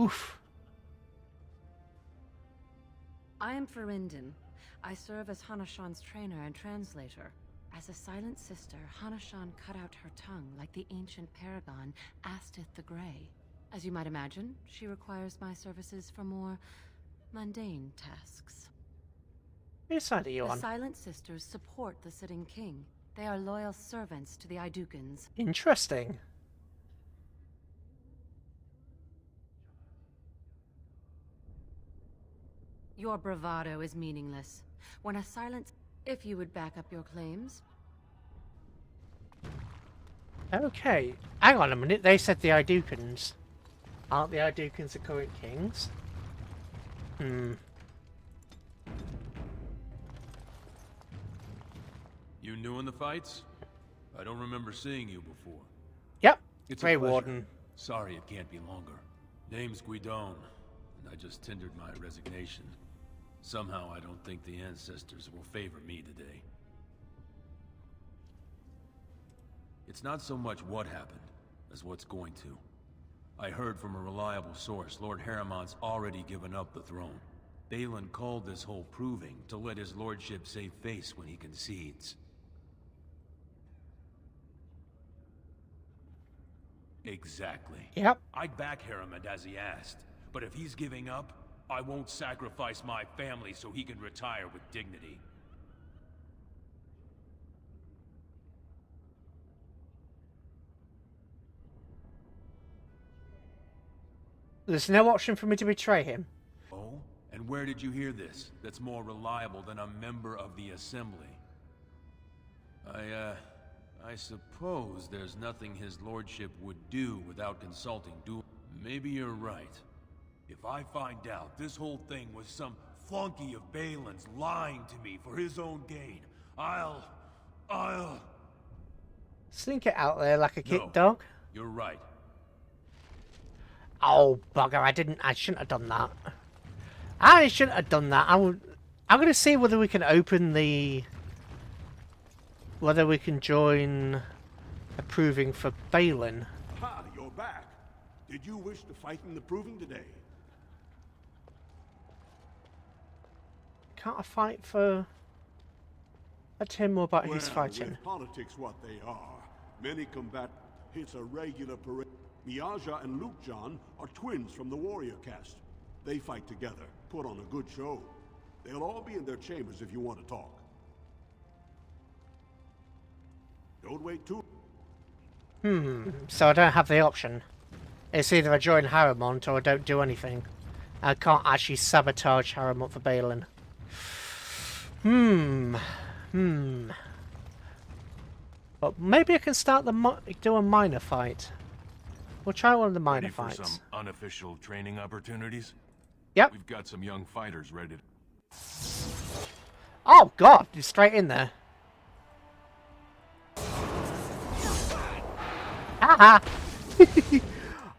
Oof. I am Ferinden. I serve as Hanashan's trainer and translator. As a silent sister, Hanashan cut out her tongue like the ancient paragon Astith the Grey. As you might imagine, she requires my services for more mundane tasks. Whose side are you The on? Silent Sisters support the sitting king. They are loyal servants to the Idukans. Interesting. Your bravado is meaningless. When a silent... If you would back up your claims. Okay. Hang on a minute. They said the Idukans. Aren't the Idukans the current kings? Hmm. You new in the fights? I don't remember seeing you before. Yep. It's Grey a pleasure. Warden. Sorry it can't be longer. Name's Guidon, and I just tendered my resignation. Somehow I don't think the ancestors will favor me today. It's not so much what happened, as what's going to. I heard from a reliable source Lord Harriman's already given up the throne. Balin called this whole proving to let his lordship save face when he concedes. Exactly. Yep. I'd back Harriman as he asked, but if he's giving up, I won't sacrifice my family so he can retire with dignity. There's no option for me to betray him. Oh? And where did you hear this? That's more reliable than a member of the Assembly. I suppose there's nothing his lordship would do without consulting dual... Maybe you're right. If I find out this whole thing was some flunky of Balin's lying to me for his own gain, I'll... Sneak it out there like a kid No, dog. You're right. Oh, bugger. I shouldn't have done that. I shouldn't have done that. I'm going to see whether we can open the... Whether we can join approving for Balin. Ha, you're back. Did you wish to fight in the proving today? Can't I fight for... Let's hear more about his Well, fighting. with politics what they are, many combat... It's a regular parade. Miaja and Lukejan are twins from the warrior caste. They fight together, put on a good show. They'll all be in their chambers if you want to talk. Don't wait too... So I don't have the option. It's either I join Harrimont or I don't do anything. I can't actually sabotage Harrimont for Balin. But maybe I can start do a minor fight. We'll try one of the minor Ready for fights. some unofficial training opportunities? Yep. We've got some young fighters ready to... Oh god, you're straight in there. Haha!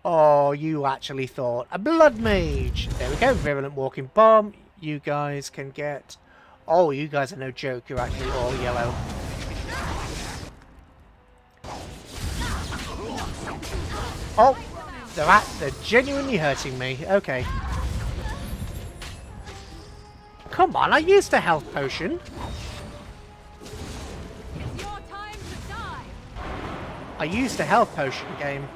Oh, you actually thought. A blood mage! There we go, virulent walking bomb. You guys can get... Oh, you guys are no joke, you're actually all yellow. Oh! They're genuinely hurting me. Okay. Come on, I used a health potion. It's your time to die. I used a health potion, game.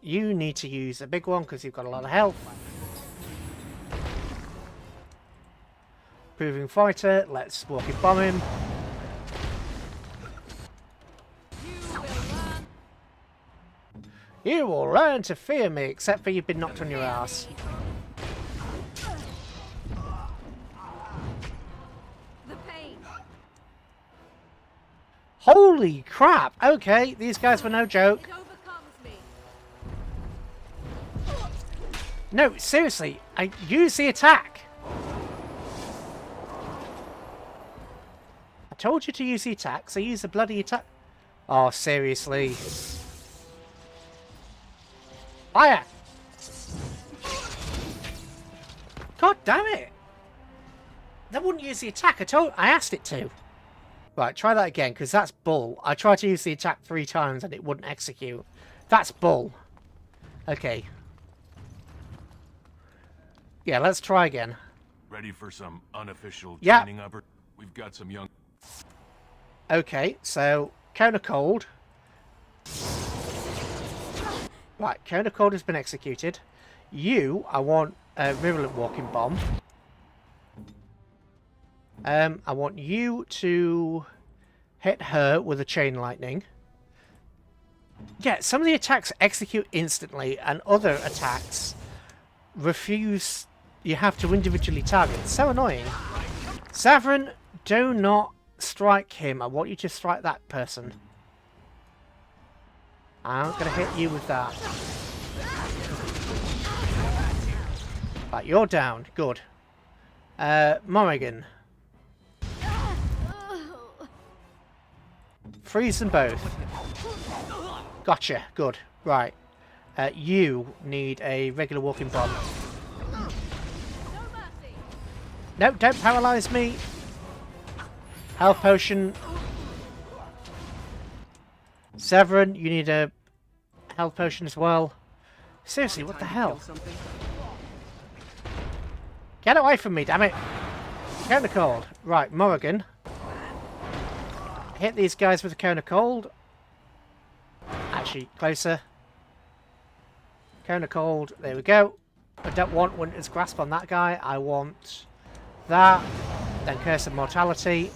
You need to use a big one because you've got a lot of health. Proving fighter, let's walking bomb him. You will learn to fear me, except for you've been knocked on your ass. The pain. Holy crap! Okay, these guys were no joke. It overcomes me. No, seriously, I use the attack. told you to use the attack, so use the bloody attack. Oh, seriously. Fire! God damn it! That wouldn't use the attack. I asked it to. Right, try that again, because that's bull. I tried to use the attack 3 times and it wouldn't execute. That's bull. Okay. Yeah, let's try again. Ready for some unofficial Yeah. training upper? We've got some young... Okay, so Counter Cold. Right, Counter Cold has been executed. You, I want a Virulent Walking Bomb. I want you to hit her with a Chain Lightning. Yeah, some of the attacks execute instantly, and other attacks refuse. You have to individually target. It's so annoying. Savrin, do not strike him. I want you to strike that person. I'm going to hit you with that. Right, you're down. Good. Morrigan. Freeze them both. Gotcha. Good. Right. You need a regular walking bomb. No, don't paralyze me. Health potion. Severin, you need a health potion as well. Seriously, what the hell? Get away from me, damn it. Counter Cold. Right, Morrigan. Hit these guys with a Counter Cold. Actually, closer. Counter Cold. There we go. I don't want Winter's Grasp on that guy. I want that. Then Curse of Mortality.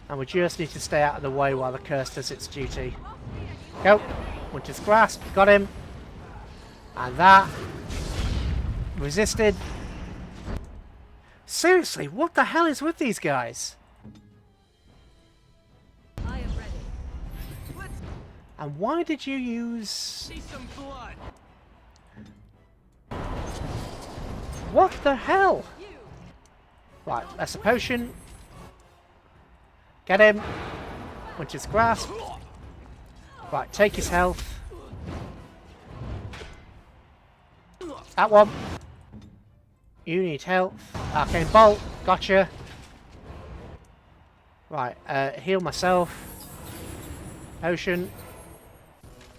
And we just need to stay out of the way while the curse does its duty. Go. Winter's Grasp. Got him. And that. Resisted. Seriously, what the hell is with these guys? I am ready. And why did you use... See some blood. What the hell? Right, that's a potion. Get him. Winter's Grasp. Right, take his health. That one. You need health. Arcane Bolt. Gotcha. Right, heal myself. Potion.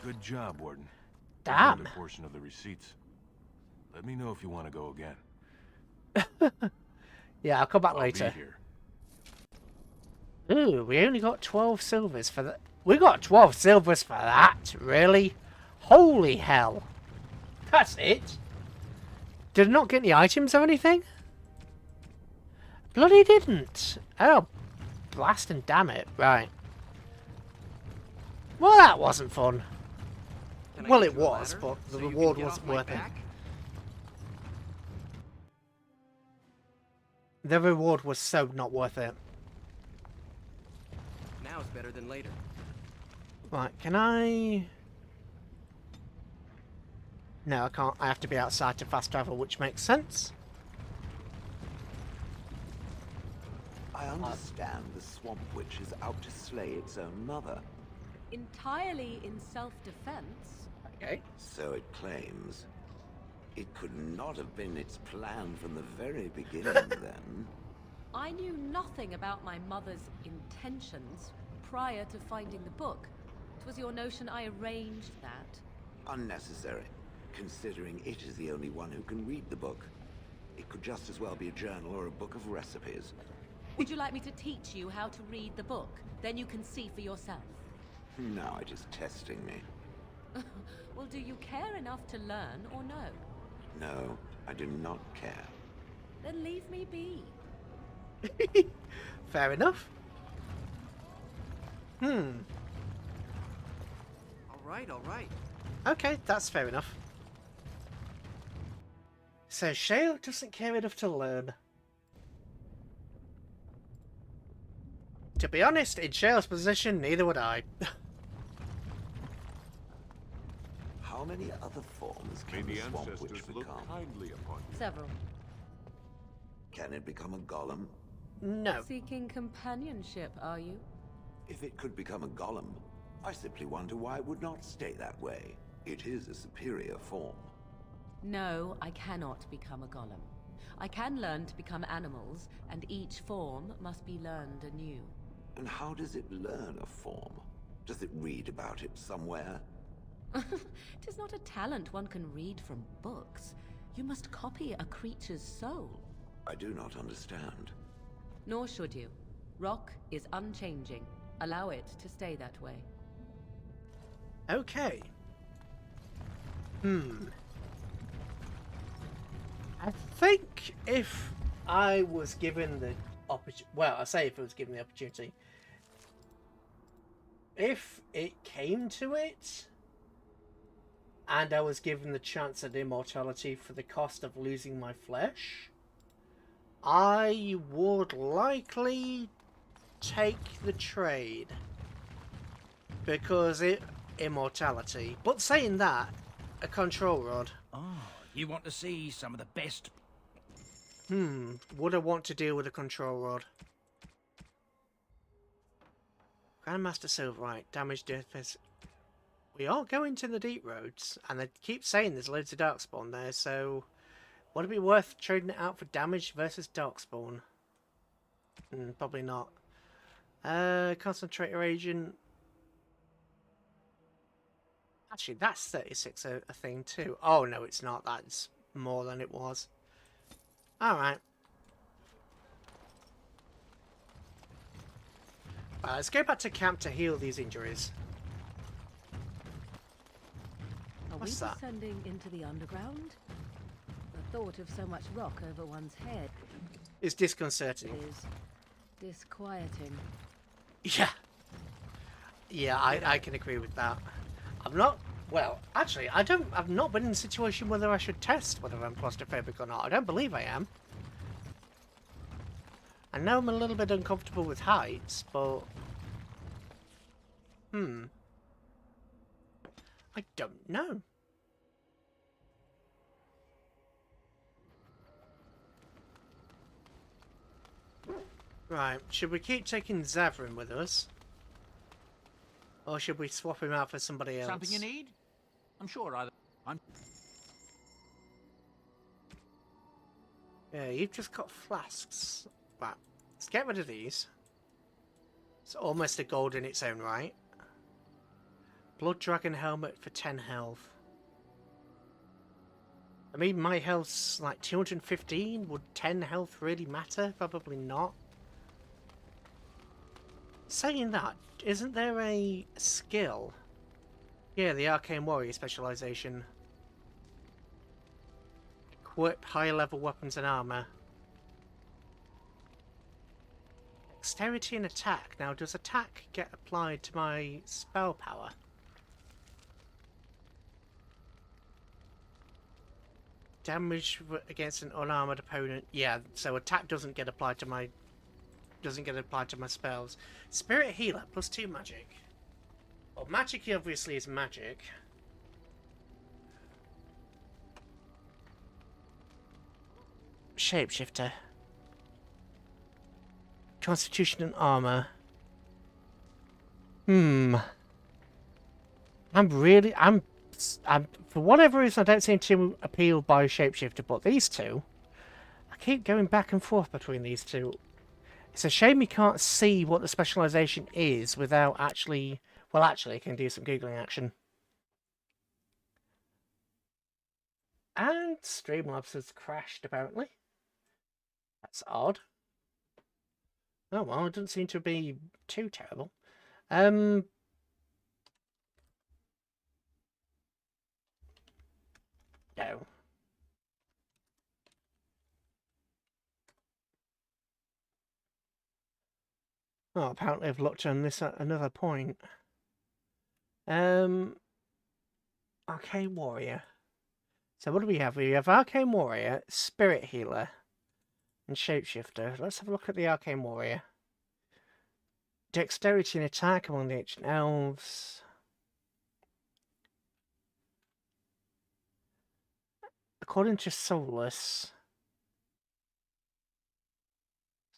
Good job, Warden. Damn. A portion of the receipts. Let me know if you want to go again. Yeah, I'll come back I'll later. be here. Ooh, we only got 12 silvers for that. We got 12 silvers for that? Really? Holy hell. That's it? Did it not get any items or anything? Bloody didn't. Oh, blast and damn it. Right. Well, that wasn't fun. Well, it was, but the reward wasn't worth it. The reward was so not worth it. Now is better than later. Right, can I... No, I can't. I have to be outside to fast travel, which makes sense. I understand the Swamp Witch is out to slay its own mother. Entirely in self-defense. Okay. So it claims. It could not have been its plan from the very beginning, then. I knew nothing about my mother's intentions prior to finding the book. It was your notion I arranged that. Unnecessary, considering it is the only one who can read the book. It could just as well be a journal or a book of recipes. Would you like me to teach you how to read the book? Then you can see for yourself. Now it is testing me. Well, do you care enough to learn or no? No, I do not care. Then leave me be. Fair enough. All right, all right. Okay, that's fair enough. So Shale doesn't care enough to learn. To be honest, in Shale's position, neither would I. How many other forms can the Swamp Witch become? Kindly upon you. Several. Can it become a golem? No. Seeking companionship, are you? If it could become a golem, I simply wonder why it would not stay that way. It is a superior form. No, I cannot become a golem. I can learn to become animals, and each form must be learned anew. And how does it learn a form? Does it read about it somewhere? 'Tis not a talent one can read from books. You must copy a creature's soul. I do not understand. Nor should you. Rock is unchanging. Allow it to stay that way. Okay. I think if I was given the opportunity, well, I say if I was given the opportunity, if it came to it, and I was given the chance at immortality for the cost of losing my flesh, I would likely take the trade. Because immortality. But saying that, a control rod. Oh, you want to see some of the best? Would I want to deal with a control rod? Grandmaster Silverite, damage death. We are going to the deep roads, and they keep saying there's loads of darkspawn there, so would it be worth trading it out for damage versus darkspawn? Probably not. Concentrator agent. Actually, that's 36 a thing too. Oh no, it's not. That's more than it was. Alright. Let's go back to camp to heal these injuries. Are What's we that? descending into the underground? The thought of so much rock over one's head It's disconcerting. is disquieting. Yeah. Yeah, I can agree with that. I'm not... Well, actually, I've not been in a situation whether I should test whether I'm claustrophobic or not. I don't believe I am. I know I'm a little bit uncomfortable with heights, but... I don't know. Right, should we keep taking Zavrin with us? Or should we swap him out for somebody else? Something you need? I'm sure I'm... Yeah, you've just got flasks. Right, let's get rid of these. It's almost a gold in its own right. Blood Dragon Helmet for 10 health. I mean, my health's like 215. Would 10 health really matter? Probably not. Saying that, isn't there a skill? Yeah, the Arcane Warrior specialization. Equip higher level weapons and armor. Dexterity and attack. Now, does attack get applied to my spell power? Damage against an unarmored opponent. Yeah, so attack doesn't get applied to my spells. Spirit Healer +2 magic. Well, magic obviously is magic. Shapeshifter. Constitution and armor. I'm for whatever reason I don't seem to appeal by Shapeshifter, but these two, I keep going back and forth between these two. It's a shame you can't see what the specialization is without actually... Well, actually, I can do some Googling action. And Streamlabs has crashed, apparently. That's odd. Oh, well, it doesn't seem to be too terrible. No. Oh, apparently I've looked on this at another point. Arcane Warrior. So what do we have? We have Arcane Warrior, Spirit Healer, and Shapeshifter. Let's have a look at the Arcane Warrior. Dexterity and attack among the ancient elves. According to Solus,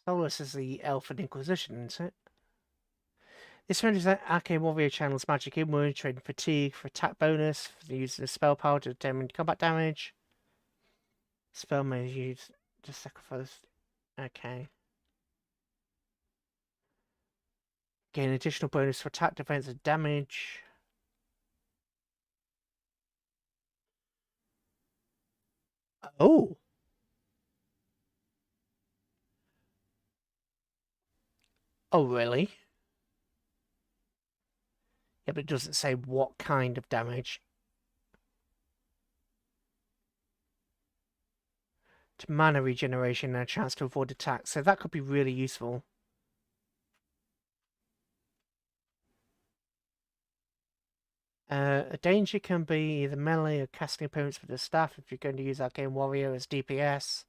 Solus is the Elfin Inquisition, isn't it? This renders Arcane Warrior channels magic inward, trading fatigue for attack bonus, for using a spell power to determine combat damage. Spell may use to sacrifice. Okay. Gain additional bonus for attack, defense, and damage. Oh! Oh, really? Yeah, but it doesn't say what kind of damage. To mana regeneration and a chance to avoid attacks, so that could be really useful. A danger can be either melee or casting opponents with the staff if you're going to use Arcane Warrior as DPS.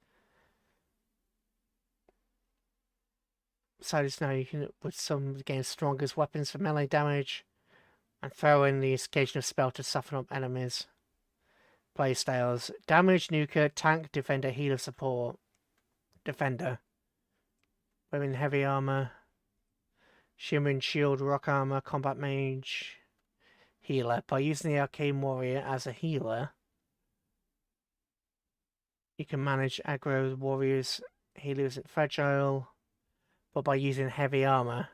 So now you can, with some, gain strongest weapons for melee damage, and throw in the occasional spell to soften up enemies. Playstyles: damage, nuker, tank, defender, healer, support. Defender. Wearing heavy armor. Shimmering shield, rock armor, combat mage. Healer. By using the Arcane Warrior as a healer, you can manage aggro warriors, healers at fragile, but by using heavy armor.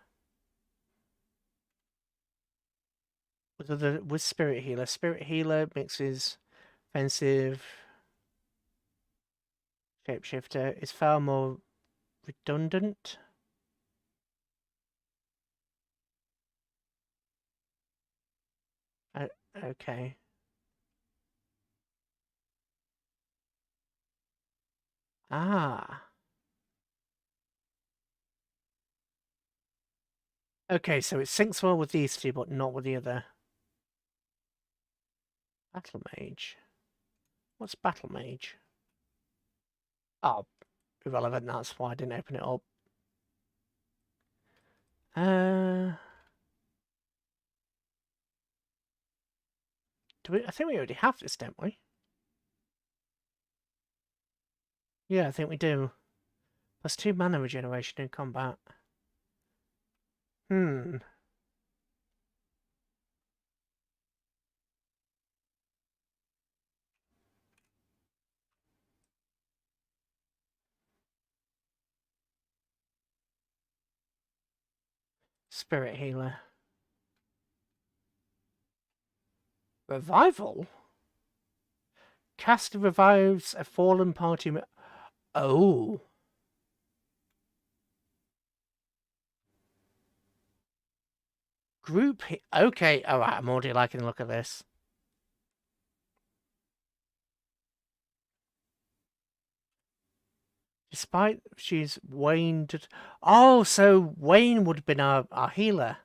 With Spirit Healer mixes offensive, shapeshifter is far more redundant. Okay. Ah. Okay, so it syncs well with these two, but not with the other. Battle Mage. What's Battle Mage? Oh, irrelevant, that's why I didn't open it up. I think we already have this, don't we? Yeah, I think we do. Plus 2 mana regeneration in combat. Spirit Healer. Revival? Cast revives a fallen party. Oh. Group. Okay, alright, I'm already liking the look of this. Despite she's Wayne. Oh, so Wayne would have been our healer.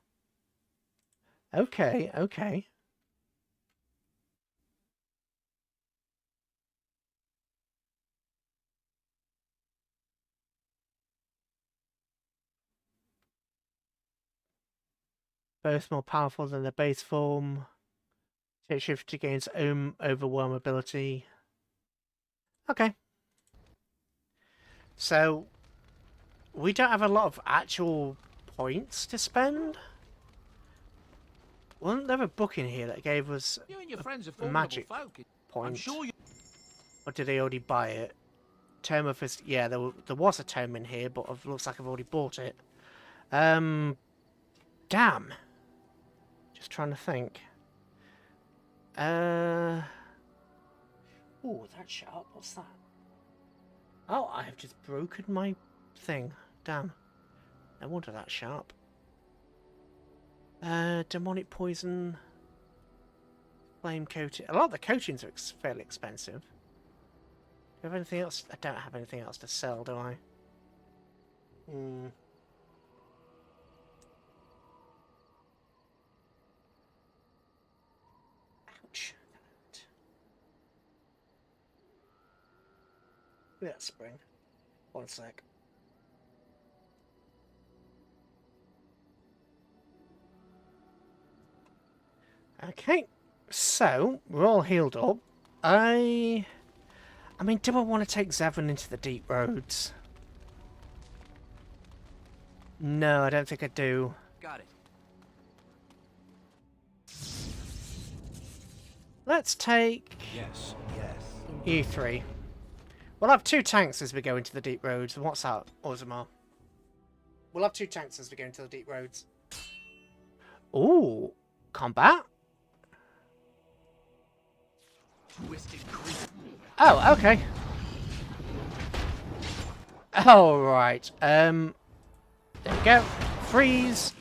Okay, okay. Both more powerful than the base form. Shift gains overwhelm ability. Okay. So, we don't have a lot of actual points to spend. Wasn't there a book in here that gave us a magic point? Or did I already buy it? Tome of Fist. Yeah, there was a tome in here, but it looks like I've already bought it. Damn. Just trying to think. Oh, that's sharp. What's that? Oh, I have just broken my thing. Damn. No wonder that's sharp. Demonic poison. Flame coating. A lot of the coatings are fairly expensive. Do I have anything else? I don't have anything else to sell, do I? Ouch. Look at that spring. One sec. Okay, so we're all healed up. I mean, do I want to take Zevon into the deep roads? No, I don't think I do. Got it. Let's take Yes. E3. We'll have 2 tanks as we go into the deep roads. What's that, Orzammar? We'll have 2 tanks as we go into the deep roads. Ooh, combat? Oh, okay. Oh, right. There we go. Freeze.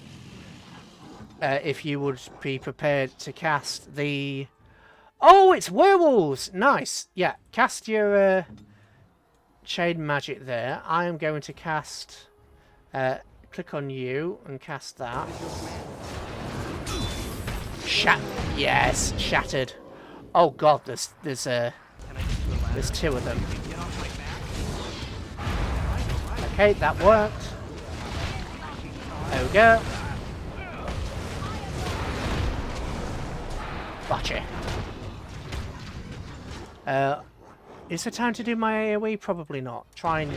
If you would be prepared to cast the... Oh, it's werewolves! Nice. Yeah, cast your chain magic there. I am going to cast... click on you and cast that. Yes, shattered. Oh god, there's 2 of them. Okay, that worked. There we go. Gotcha. Is it time to do my AoE? Probably not. Try and...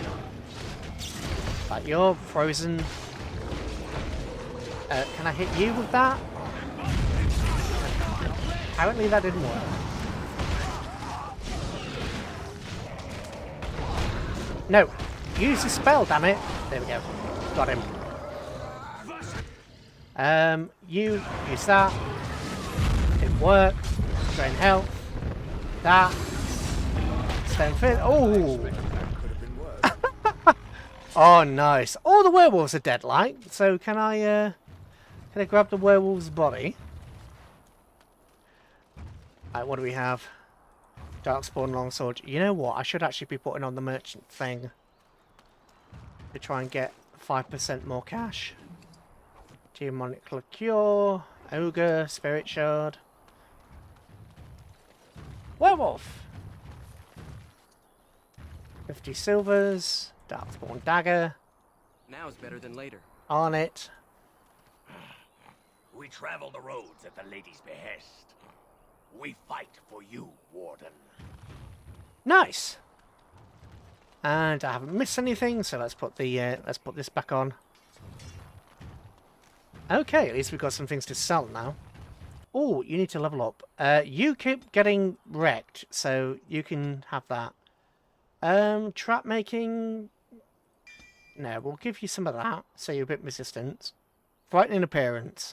Like, you're frozen. Can I hit you with that? Apparently that didn't work. No! Use the spell, damn it! There we go. Got him. You use that. Didn't work. Drain health. That. Stone fit. Oh! Oh, nice. All the werewolves are dead, like. So can I grab the werewolf's body? Right, what do we have? Darkspawn longsword. You know what? I should actually be putting on the merchant thing to try and get 5% more cash. Demonic liqueur, ogre, spirit shard, werewolf. 50 silvers, Darkspawn dagger. Now is better than later. On it. We travel the roads at the lady's behest. We fight for you, Warden. Nice. And I haven't missed anything, so let's put this back on. Okay, at least we've got some things to sell now. Oh, you need to level up. You keep getting wrecked, so you can have that. Trap making. No, we'll give you some of that, so you're a bit resistant. Frightening appearance.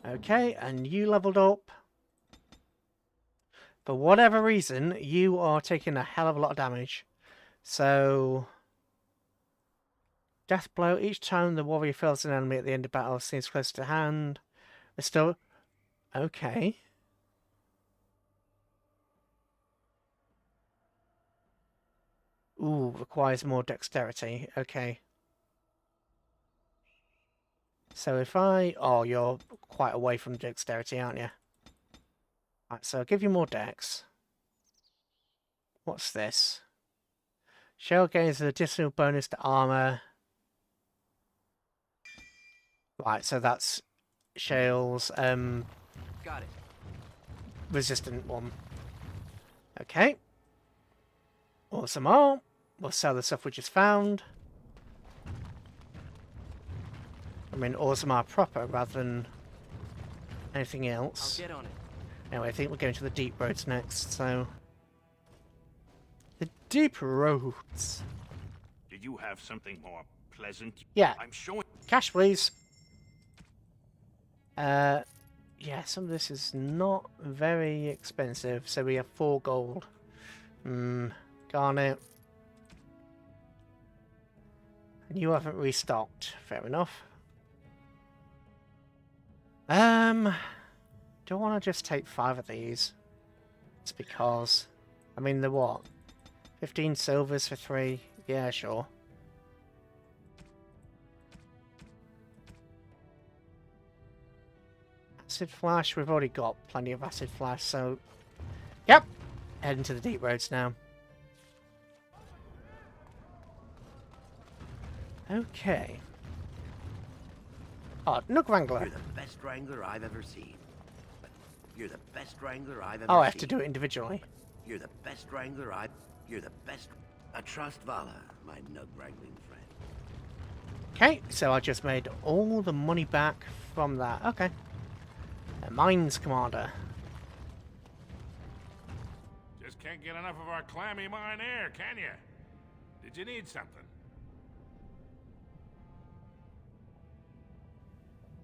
Okay, and you leveled up. For whatever reason, you are taking a hell of a lot of damage. So, death blow. Each time the warrior fails an enemy at the end of battle, seems close to hand. Restore. Okay. Ooh, requires more dexterity. Okay. So if I... Oh, you're quite away from dexterity, aren't you? Right, so I'll give you more dex. What's this? Shell gains an additional bonus to armor. Right, so that's Shale's Got it. resistant one. Okay. Orzammar. We'll sell the stuff we just found. I mean Orzammar proper rather than anything else. I'll get on it. Anyway, I think we're going to the deep roads next, so... The deep roads. Did you have something more pleasant? Yeah. I'm showing... Cash, please. Yeah, some of this is not very expensive, so we have 4 gold. Garnet. And you haven't restocked. Fair enough. Do I want to just take 5 of these? It's because... I mean, they're what? 15 silvers for 3? Yeah, sure. Acid Flash, we've already got plenty of Acid Flash, so... Yep! Heading to the deep roads now. Okay. Oh, Nook Wrangler. You're the best wrangler I've ever seen. You're the best wrangler I've ever seen. Oh, I have to do it individually. You're the best wrangler You're the best... I trust Vala, my Nook wrangling friend. Okay, so I just made all the money back from that. Okay. Mines Commander. Just can't get enough of our clammy mine air, can you? Did you need something?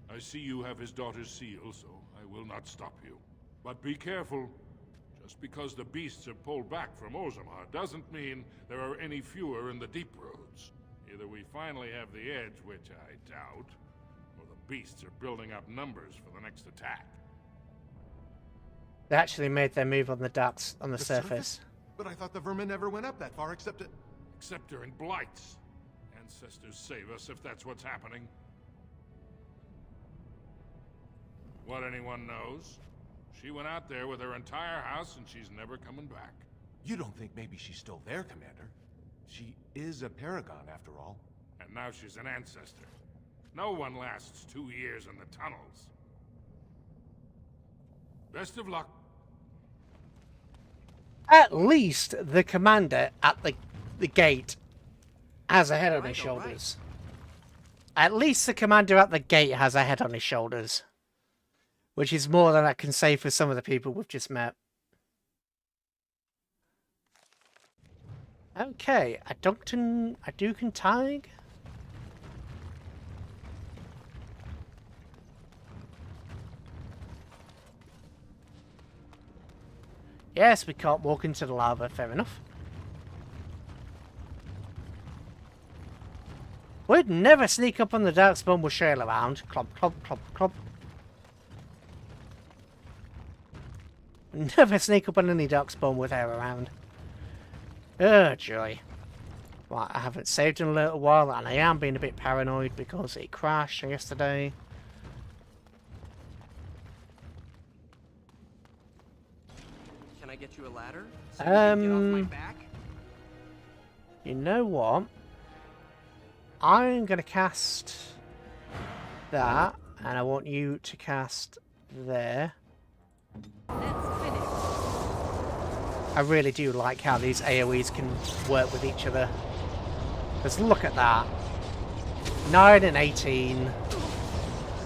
I see you have his daughter's seal, so I will not stop you. But be careful. Just because the beasts have pulled back from Orzammar doesn't mean there are any fewer in the deep roads. Either we finally have the edge, which I doubt, or the beasts are building up numbers for the next attack. They actually made their move on the ducks on the surface. But I thought the vermin never went up that far, except during blights. Ancestors save us if that's what's happening. What anyone knows? She went out there with her entire house and she's never coming back. You don't think maybe she's still there, Commander? She is a paragon, after all. And now she's an ancestor. No one lasts 2 years in the tunnels. Best of luck. At least the commander at the gate has a head on his shoulders. At least the commander at the gate has a head on his shoulders. Which is more than I can say for some of the people we've just met. Okay, a Dukan Tig. Yes, we can't walk into the lava, fair enough. We'd never sneak up on the Darkspawn with Shale around. Clomp, clomp, clomp, clomp. Never sneak up on any Darkspawn with her around. Oh, joy. Right, I haven't saved in a little while, and I am being a bit paranoid because it crashed yesterday. Can I get you a ladder? So you can get off my back? You know what? I'm going to cast that, and I want you to cast there. I really do like how these AoEs can work with each other. Because look at that. 9 and 18.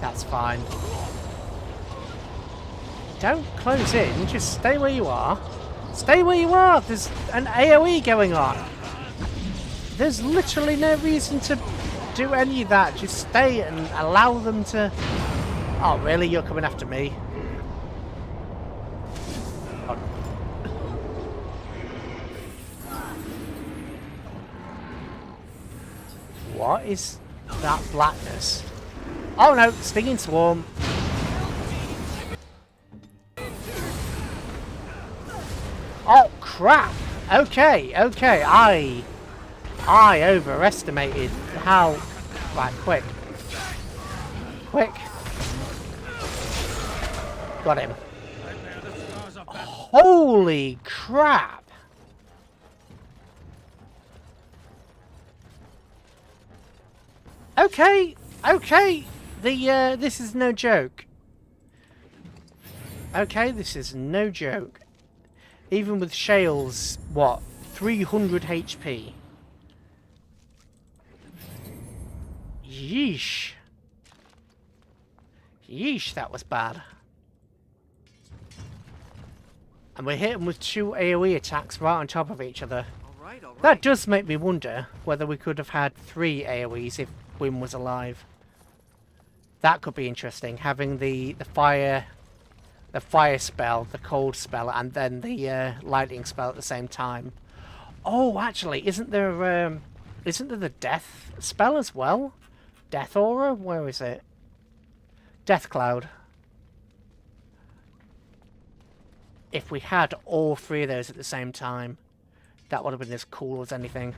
That's fine. Don't close in, just stay where you are. Stay where you are! There's an AoE going on. There's literally no reason to do any of that. Just stay and allow them to... Oh, really? You're coming after me? What is that blackness? Oh no, stinging swarm. Oh crap! Okay, okay, I overestimated how... Right, quick. Quick. Got him. Holy crap! Okay, okay. This is no joke. Okay, this is no joke. Even with Shale's, what, 300 HP. Yeesh. Yeesh, that was bad. And we hit him with 2 AoE attacks right on top of each other. All right. That does make me wonder whether we could have had 3 AoEs if Wim was alive. That could be interesting, having the fire spell, the cold spell, and then the lightning spell at the same time. Oh, actually, isn't there the death spell as well? Death aura? Where is it? Death cloud. If we had all 3 of those at the same time, that would have been as cool as anything.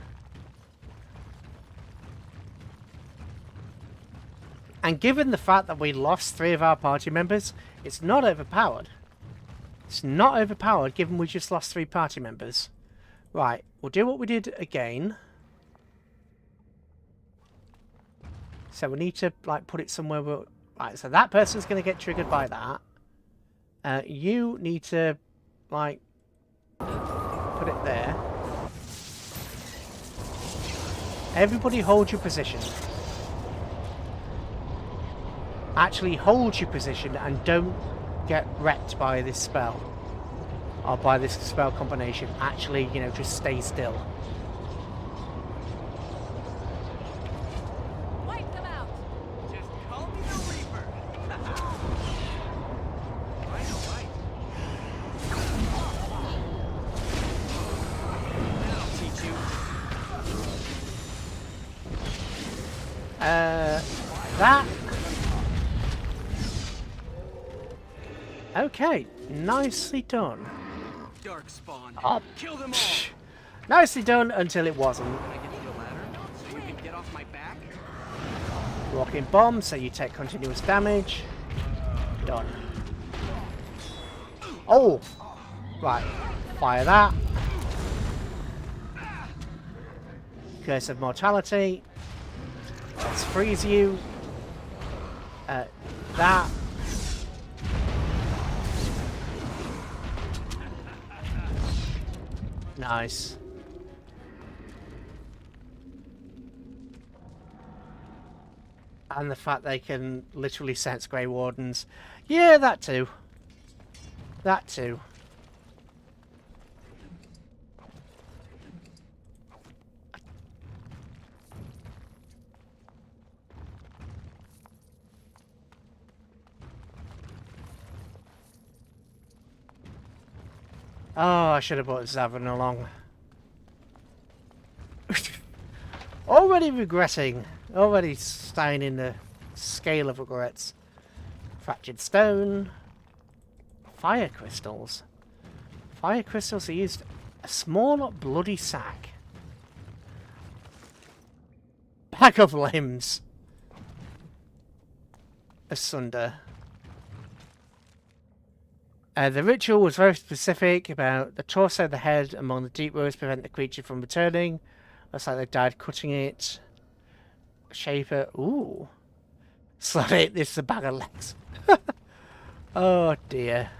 And given the fact that we lost 3 of our party members, it's not overpowered. It's not overpowered given we just lost 3 party members. Right, we'll do what we did again. So we need to like put it somewhere where... Right, so that person's going to get triggered by that. You need to like put it there. Everybody hold your position. actually hold your position and don't get wrecked by this spell. Or by this spell combination. Actually, you know, just stay still. Wipe them out. Just call me the Reaper. Right, right. I'll teach you. That. Okay, nicely done. Dark spawn. Oh, Kill them all. nicely done until it wasn't. Can I get you a ladder so you can get off my back? Rocking bomb, so you take continuous damage. Done. Oh! Right. Fire that. Curse of Mortality. Let's freeze you. That. Nice. And the fact they can literally sense Grey Wardens. Yeah, that too. That too. Oh, I should have brought Zavin along. Already regretting. Already staying in the scale of regrets. Fractured stone. Fire crystals. Fire crystals are used. A small bloody sack. Pack of limbs. Asunder. The ritual was very specific about the torso, the head among the deep rows prevent the creature from returning. Looks like they died cutting it. Shaper. Ooh. Slut it. This is a bag of legs. Oh dear.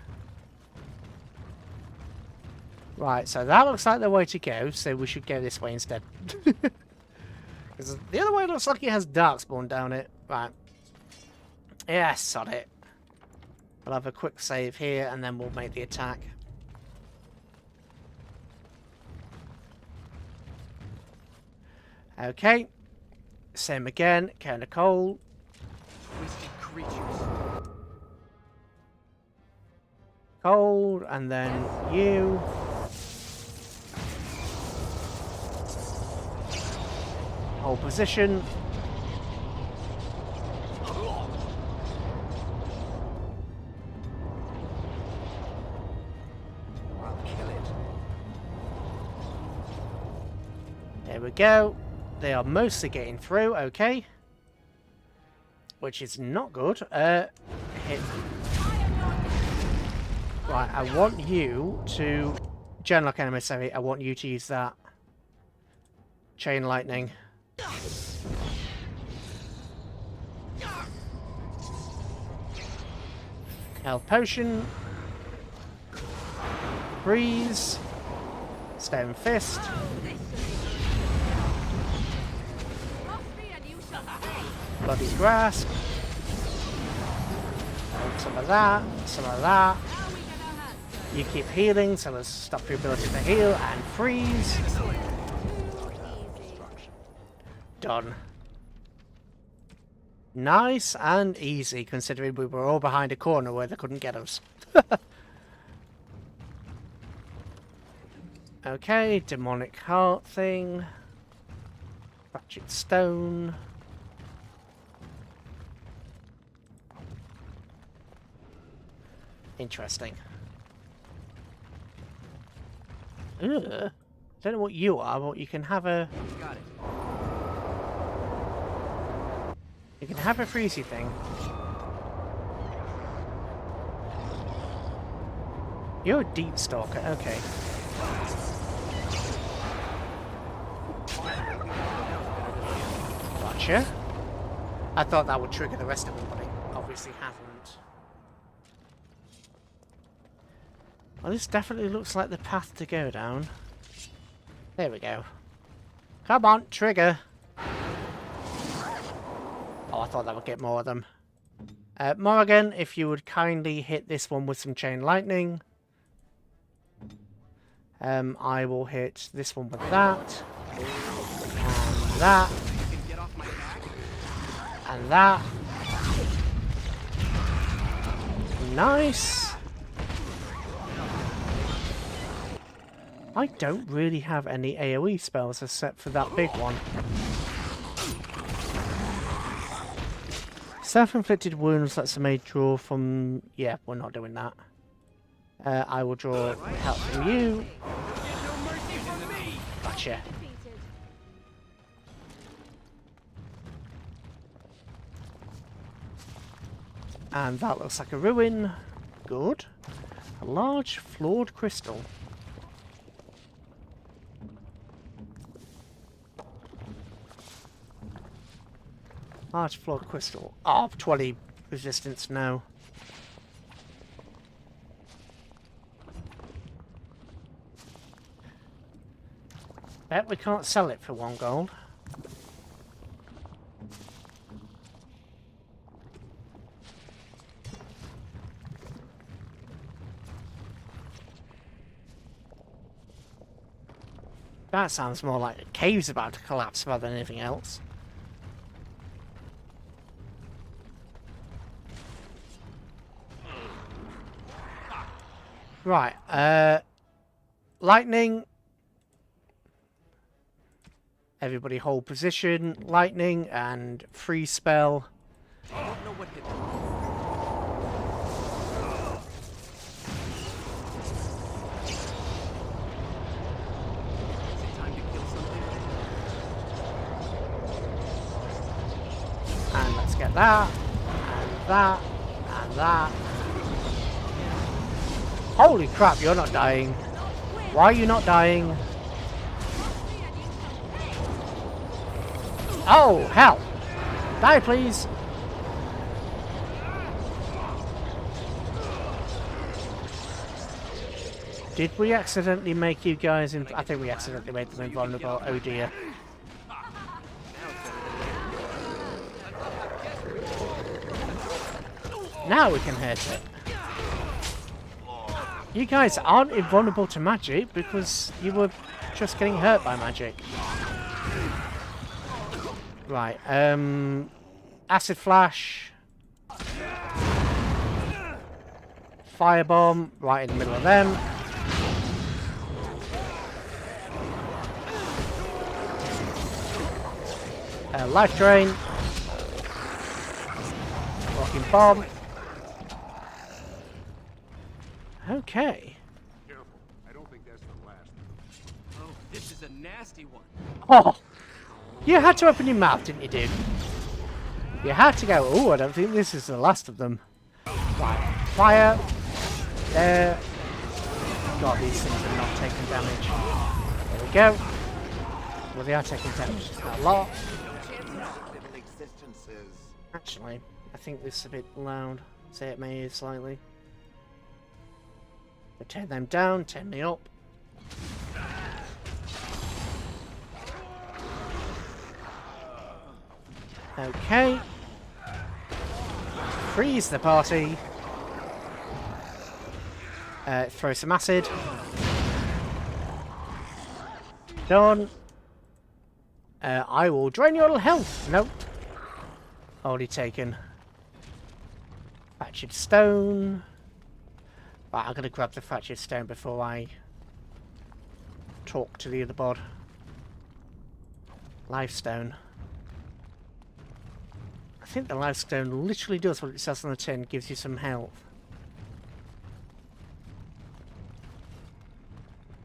Right, so that looks like the way to go, so we should go this way instead. Because the other way looks like it has darkspawn down it. Right. Yeah, sod it. We'll have a quick save here and then we'll make the attack. Okay. Same again. Kind of cold. Twisted creatures. Cold, and then you. Hold position. There we go. They are mostly getting through, okay. Which is not good. Hit. Right, I want you to... Genlock emissary, I want you to use that. Chain lightning. Health potion. Breeze. Stone fist. Bloody grasp. Some of that. Some of that. You keep healing, so let's stop your ability to heal and freeze. Done. Nice and easy, considering we were all behind a corner where they couldn't get us. Okay, demonic heart thing. Fractured stone. Interesting. Ugh. Don't know what you are, but you can have a... Got it. You can have a freezy thing. You're a deep stalker, okay. Gotcha. I thought that would trigger the rest of them, but it obviously hasn't. Well, this definitely looks like the path to go down. There we go. Come on, trigger! Oh, I thought that would get more of them. Morgan, if you would kindly hit this one with some chain lightning. I will hit this one with that. And that. And that. Nice. I don't really have any AoE spells except for that big one. Self-inflicted wounds lets the mage draw from... Yeah, we're not doing that. I will draw help from you. Gotcha. And that looks like a ruin. Good. A large flawed crystal. Large flawed crystal. Oh, 20 resistance, no. Bet we can't sell it for 1 gold. That sounds more like a cave's about to collapse rather than anything else. Right, lightning. Everybody hold position, lightning, and free spell. I don't know what hit me. Is it time to kill something? And let's get that, and that, and that. Holy crap, you're not dying. Why are you not dying? Oh, hell. Die, please. Did we accidentally make you guys... I think we accidentally made them invulnerable. Oh, dear. Now we can hit it. You guys aren't invulnerable to magic because you were just getting hurt by magic. Right, acid flash. Firebomb right in the middle of them. Life drain. Rocking bomb. Okay. Careful. I don't think that's the last. Oh, this is a nasty one. Oh! You had to open your mouth, didn't you, dude? You had to go, oh, I don't think this is the last of them. Right. Fire. There. God, these things are not taking damage. There we go. Well, they are taking damage. Not a lot. Actually, I think this is a bit loud. Say it may slightly. But turn them down, turn me up. Okay. Freeze the party. Throw some acid. Done. I will drain your health. Nope. Already taken. Fractured stone. Right, I'm going to grab the fractured stone before I talk to the other bod. Life stone. I think the life stone literally does what it says on the tin, gives you some health.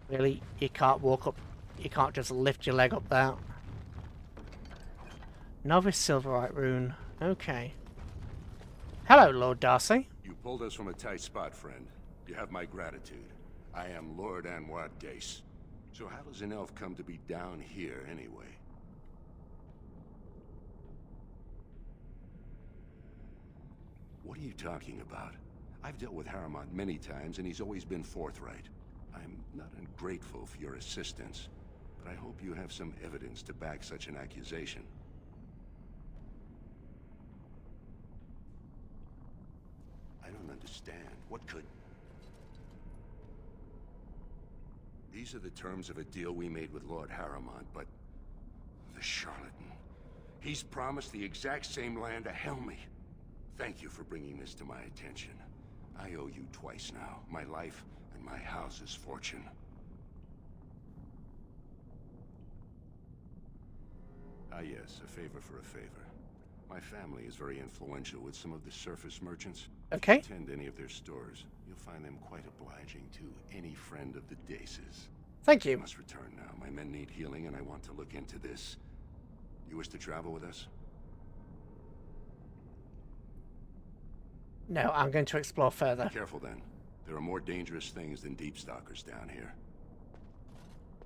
Really? You can't walk up, you can't just lift your leg up that. Novice Silverite rune. Okay. Hello, Lord Darcy. You pulled us from a tight spot, friend. You have my gratitude. I am Lord Anwar Dace. So how does an elf come to be down here anyway? What are you talking about? I've dealt with Harrowmont many times, and he's always been forthright. I'm not ungrateful for your assistance, but I hope you have some evidence to back such an accusation. understand. What could... These are the terms of a deal we made with Lord Harrowmont, but... the charlatan. He's promised the exact same land to Helmy. Thank you for bringing this to my attention. I owe you twice now. My life and my house's fortune. Ah yes, a favor for a favor. My family is very influential with some of the surface merchants. Okay. If you attend any of their stores, you'll find them quite obliging to any friend of the Daces. Thank you. I must return now. My men need healing and I want to look into this. You wish to travel with us? No, I'm going to explore further. Be careful then. There are more dangerous things than deep stalkers down here.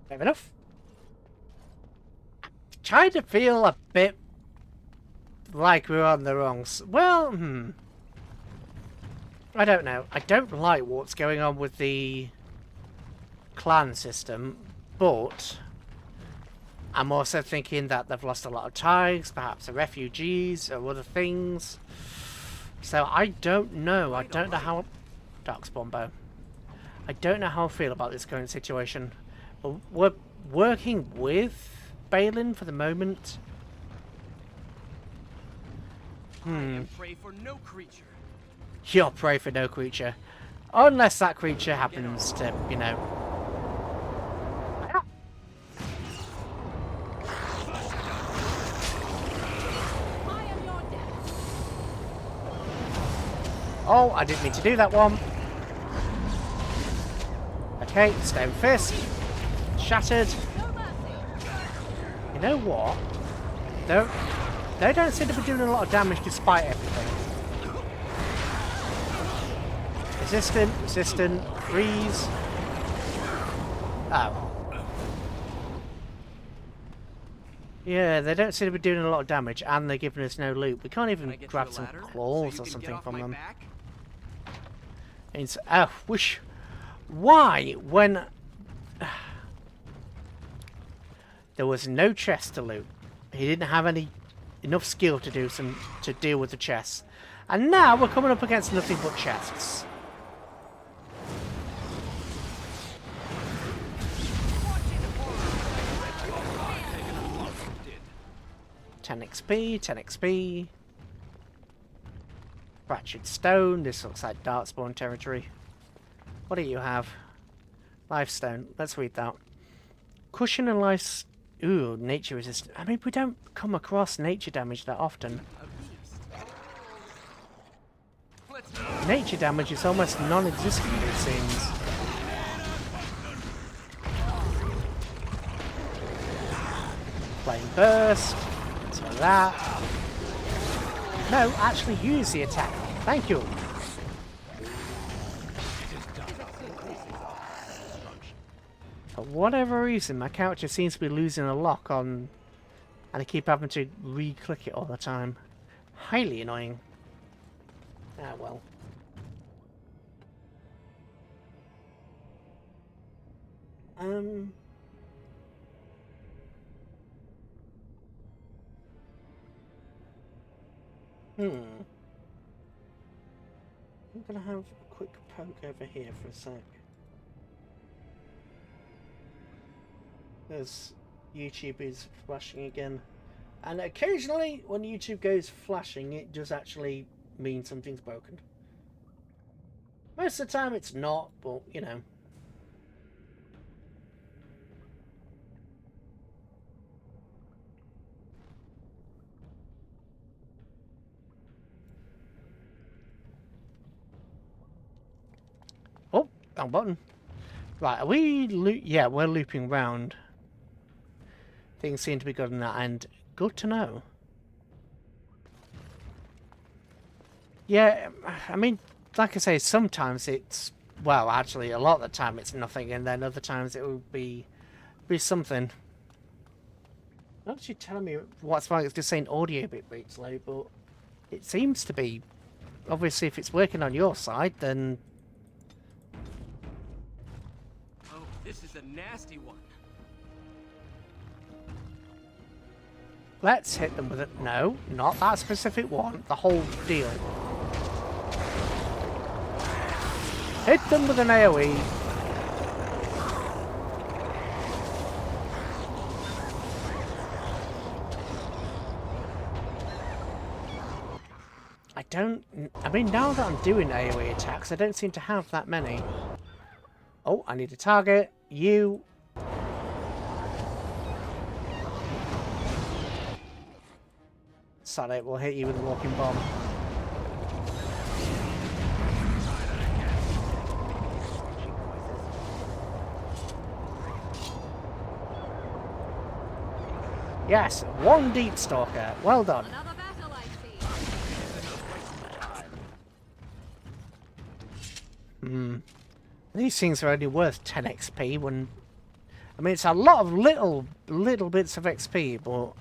Fair enough. Trying to feel a bit like we're on the wrong well, I don't know. I don't like what's going on with the clan system, but I'm also thinking that they've lost a lot of ties, perhaps the refugees or other things. So I don't know. I don't know how... Darkspawn bow. I don't know how I feel about this current situation. But we're working with Balin for the moment. I am prey for no creature. You're prey for no creature. Unless that creature happens to, you know... Oh, I didn't mean to do that one. Okay, Stone Fist. Shattered. You know what? They don't seem to be doing a lot of damage despite everything. Resistant, freeze. Oh. Yeah, they don't seem to be doing a lot of damage, and they're giving us no loot. We can't even grab some claws or something from them. It's, why, when there was no chest to loot, he didn't have enough skill to deal with the chests, and now we're coming up against nothing but chests. $10 XP. Fractured stone. This looks like Darkspawn territory. What do you have? Lifestone. Let's read that. Cushion and life. Ooh, nature resistant. I mean, we don't come across nature damage that often. Nature damage is almost non-existent, it seems. Flame burst. So that. No, actually use the attack. Thank you. For whatever reason, my character seems to be losing a lock on, and I keep having to re-click it all the time. Highly annoying. Ah, well. I'm gonna have a quick poke over here for a sec. There's YouTube is flashing again. And occasionally when YouTube goes flashing, it does actually mean something's broken. Most of the time it's not, but you know. Oh, wrong button. Right, are we yeah, we're looping round. Things seem to be good on that end. Good to know. Yeah, I mean, like I say, sometimes it's, well, actually, a lot of the time it's nothing, and then other times it will be something. Not actually telling me what's wrong, it's just saying audio bit rate's low, but it seems to be. Obviously, if it's working on your side, then... Oh, this is a nasty one. Let's hit them with it. No, not that specific one. The whole deal. Hit them with an AoE. I mean, now that I'm doing AoE attacks, I don't seem to have that many. Oh, I need a target. You. Sorry, we'll hit you with a walking bomb. Yes, one Deep Stalker. Well done. These things are only worth 10 XP when... I mean, it's a lot of little bits of XP, but...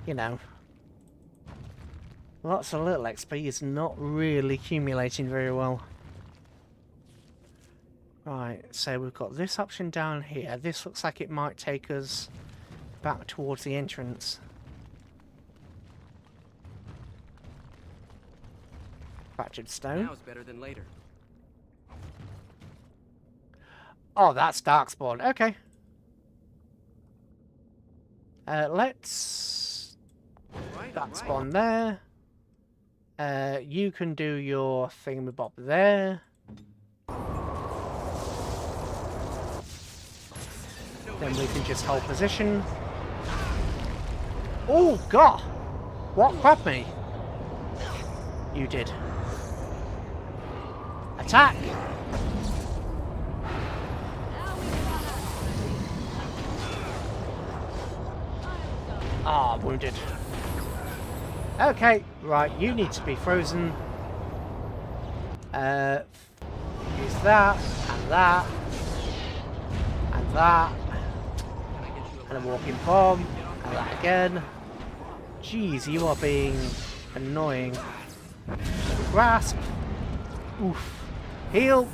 You know... Lots of little XP is not really accumulating very well. Right, so we've got this option down here. This looks like it might take us back towards the entrance. Fractured stone. Now is better than later. Oh, that's Darkspawn. Okay. Let's... Darkspawn there. You can do your thingamabob there. Then we can just hold position. Oh, God! What grabbed me? You did. Attack! Ah, wounded. Okay, right, you need to be frozen. Use that, and that, and that, and a walking bomb, and that again. Jeez, you are being annoying. Grasp. Oof. Heal.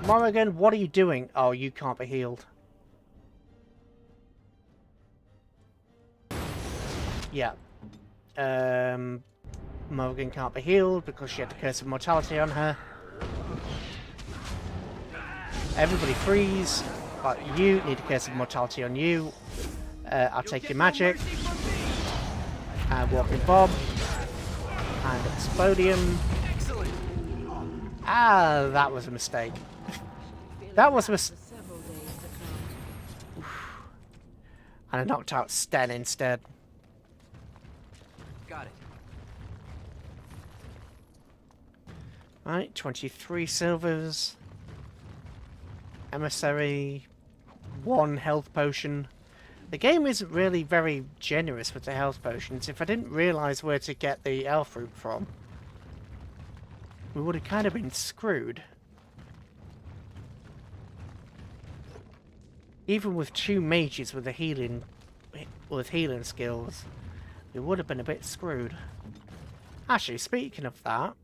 Morrigan, what are you doing? Oh, you can't be healed. Yeah. Morrigan can't be healed because she had the Curse of Mortality on her. Everybody freeze. But you need a Curse of Mortality on you. I'll take your magic. And Walking Bomb. And Explodium. Ah, that was a mistake. That was a mistake. And I knocked out Sten instead. Got it. Right, 23 silvers. Emissary. 1 health potion. The game isn't really very generous with the health potions. If I didn't realise where to get the elf root from, we would have kind of been screwed. Even with 2 mages with healing skills, we would have been a bit screwed. Actually, speaking of that,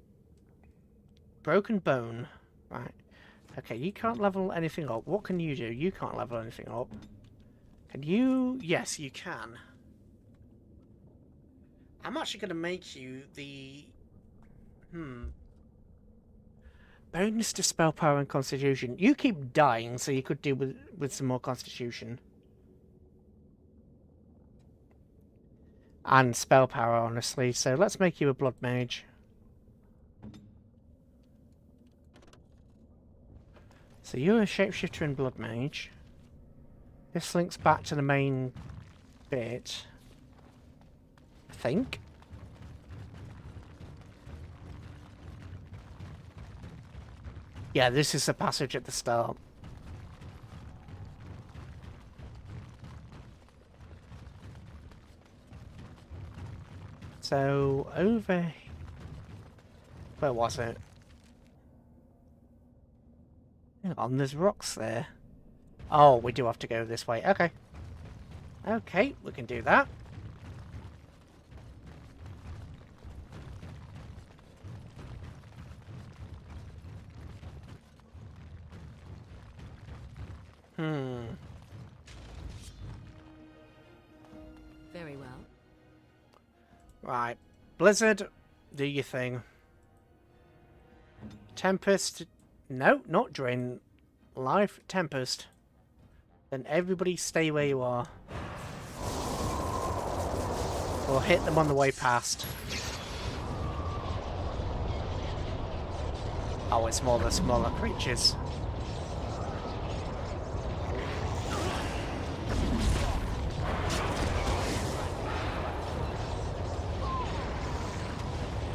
broken bone. Right. Okay, you can't level anything up. What can you do? You can't level anything up. Can you? Yes, you can. I'm actually going to make you the... bonus to spell power and constitution. You keep dying, so you could do with some more constitution. And spell power, honestly. So let's make you a blood mage. So you're a shapeshifter and blood mage. This links back to the main bit, I think. Yeah, this is the passage at the start. So, over... Where was it? Hang on, there's rocks there. Oh, we do have to go this way. Okay. Okay, we can do that. Very well. Right. Blizzard, do your thing. Tempest. No, not drain life. Tempest. Then everybody stay where you are. Or hit them on the way past. Oh, it's more the smaller creatures.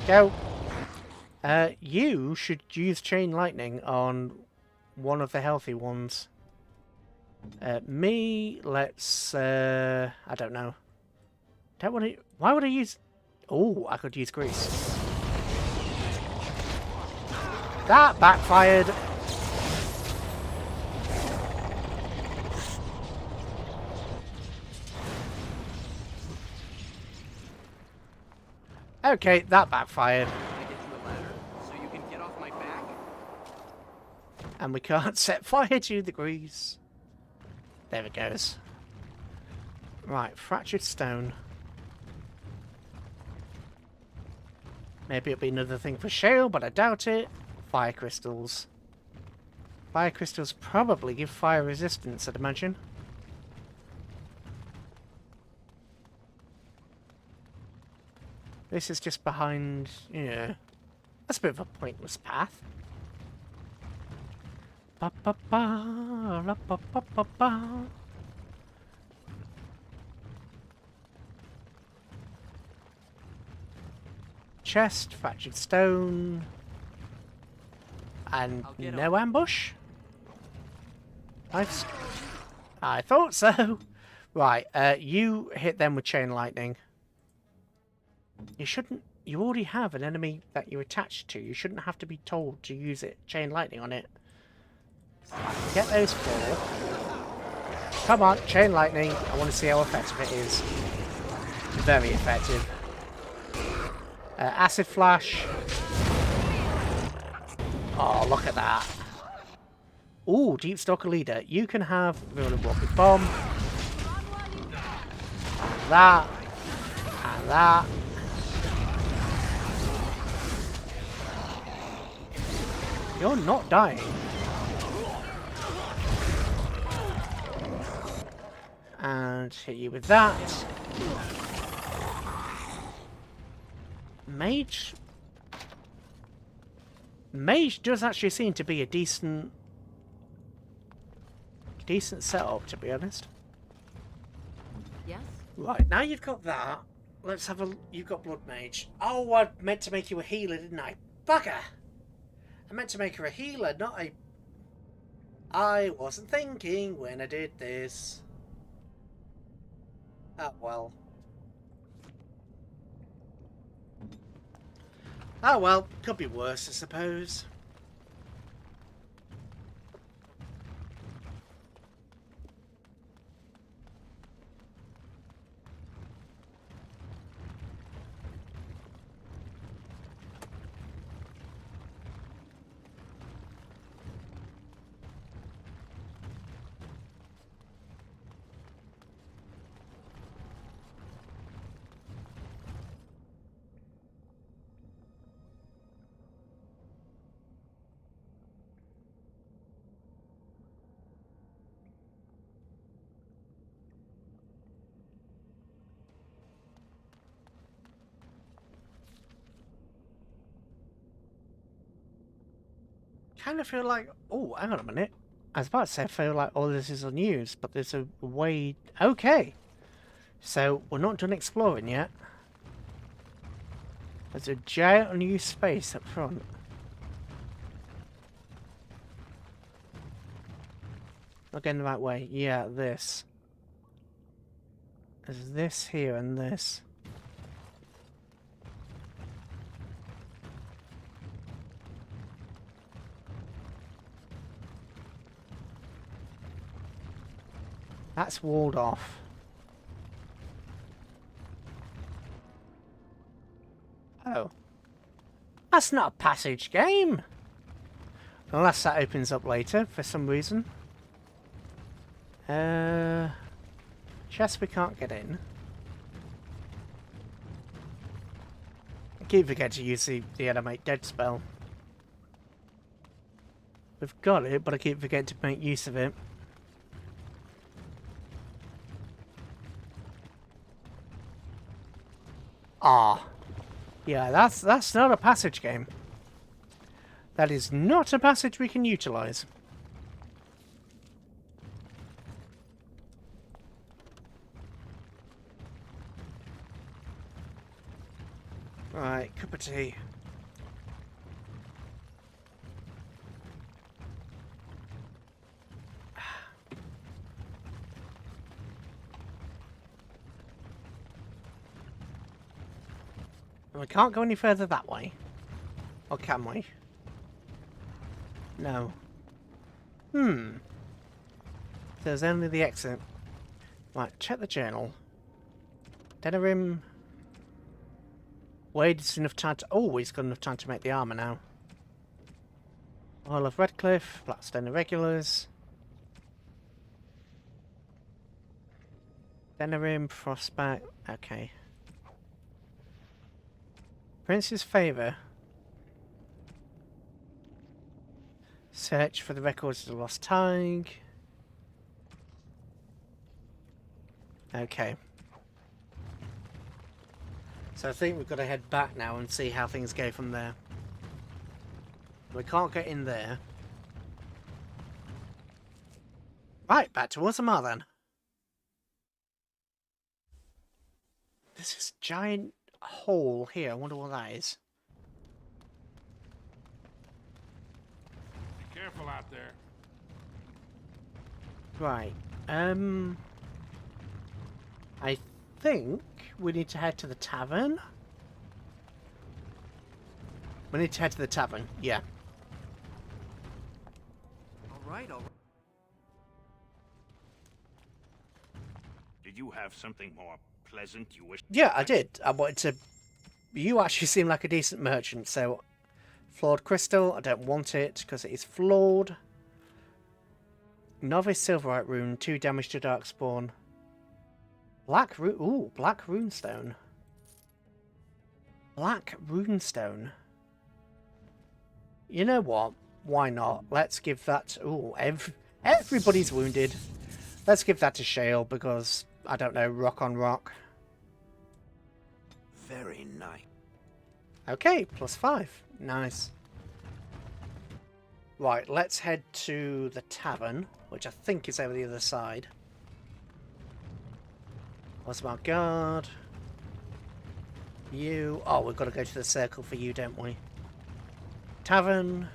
Go. You should use Chain Lightning on one of the healthy ones. Me, let's... I don't know. Don't want to... Why would I use... Oh, I could use Grease. That backfired. Okay, that backfired. And we can't set fire to the grease. There it goes. Right, fractured stone. Maybe it'll be another thing for shale, but I doubt it. Fire crystals. Fire crystals probably give fire resistance, I'd imagine. This is just behind... Yeah. That's a bit of a pointless path. Ba ba ba, la ba ba ba ba. Chest, fractured stone, and no ambush. I thought so. Right, you hit them with chain lightning. You shouldn't. You already have an enemy that you're attached to. You shouldn't have to be told to use it. Chain lightning on it. Get those 4. Come on, chain lightning. I want to see how effective it is. Very effective. Acid flash. Oh, look at that. Ooh, Deep Stalker Leader. You can have Virulent Rocket Bomb. And that. And that. You're not dying. And hit you with that. Mage does actually seem to be a decent setup, to be honest. Yes? Right, now you've got that. Let's have a... You've got Blood Mage. Oh, I meant to make you a healer, didn't I? Bugger! I meant to make her a healer, not a... I wasn't thinking when I did this. Oh, well. Oh, well. Could be worse, I suppose. Kind of feel like... Oh, hang on a minute. I was about to say I feel like all this is unused, but there's a way... Okay. So, we're not done exploring yet. There's a giant unused space up front. Not getting the right way. Yeah, this. There's this here and this. That's walled off. Oh. That's not a passage game. Unless that opens up later for some reason. Chest we can't get in. I keep forgetting to use the animate dead spell. We've got it, but I keep forgetting to make use of it. Ah. Yeah, that's not a passage game. That is not a passage we can utilize. Right, cup of tea. We can't go any further that way. Or can we? No. There's only the exit. Right, check the journal. Denerim. Wade's enough time to... Oh, he's got enough time to make the armour now. All of Redcliffe. Blackstone Irregulars. Denerim, Frostback. Okay. Prince's Favour. Search for the records of the Lost Tig. Okay. So I think we've got to head back now and see how things go from there. We can't get in there. Right, back to Orzammar then. This is giant hole here. I wonder what that is. Be careful out there. Right. I think we need to head to the tavern. We need to head to the tavern. Yeah. All right. Did you have something more pleasant you wish? Yeah, I did. I wanted to... You actually seem like a decent merchant, so... Flawed crystal, I don't want it, because it is flawed. Novice Silverite rune, 2 damage to Darkspawn. Black rune... Ooh, black runestone. Black runestone. You know what? Why not? Let's give that... Ooh, everybody's wounded. Let's give that to Shale, because, I don't know, rock on rock. Very nice. Okay, +5. Nice. Right, let's head to the tavern, which I think is over the other side. Orzammar guard. You... Oh, we've got to go to the circle for you, don't we? Tavern.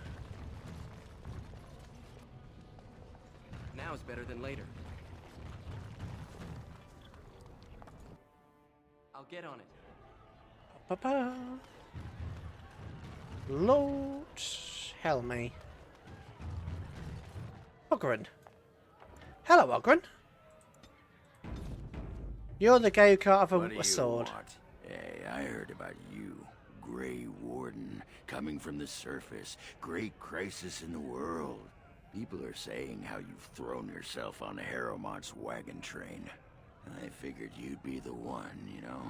Now is better than later. I'll get on it. Pa-pa. Lord Helmy. Ogren. Hello, Ogren. You're the guy who can't have a sword. Hey, I heard about you. Grey Warden, coming from the surface. Great crisis in the world. People are saying how you've thrown yourself on Harrowmont's wagon train. I figured you'd be the one, you know,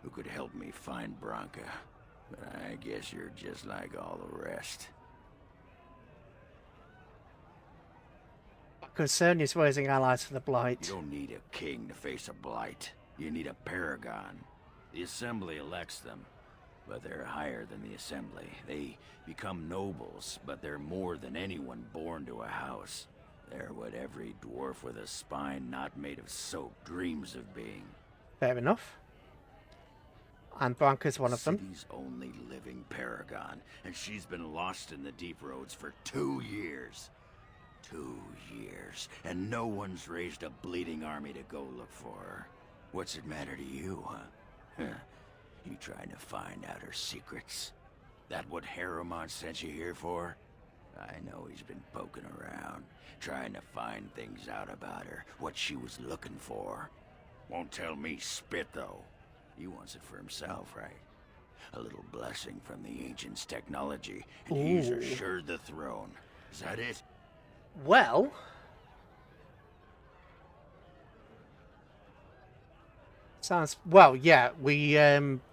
who could help me find Branka. But I guess you're just like all the rest. Concern is raising allies for the Blight. You don't need a king to face a Blight. You need a paragon. The Assembly elects them, but they're higher than the Assembly. They become nobles, but they're more than anyone born to a house. They're what every dwarf with a spine not made of soap dreams of being. Fair enough. And Branka's one of them. City's only living paragon, and she's been lost in the deep roads for 2 years. 2 years, and no one's raised a bleeding army to go look for her. What's it matter to you, huh? You trying to find out her secrets? That what Harrowmont sent you here for? I know he's been poking around, trying to find things out about her, what she was looking for. Won't tell me spit, though. He wants it for himself, right? A little blessing from the Ancients' technology, and he's assured the throne. Is that it? Well... Sounds... Well, yeah, we,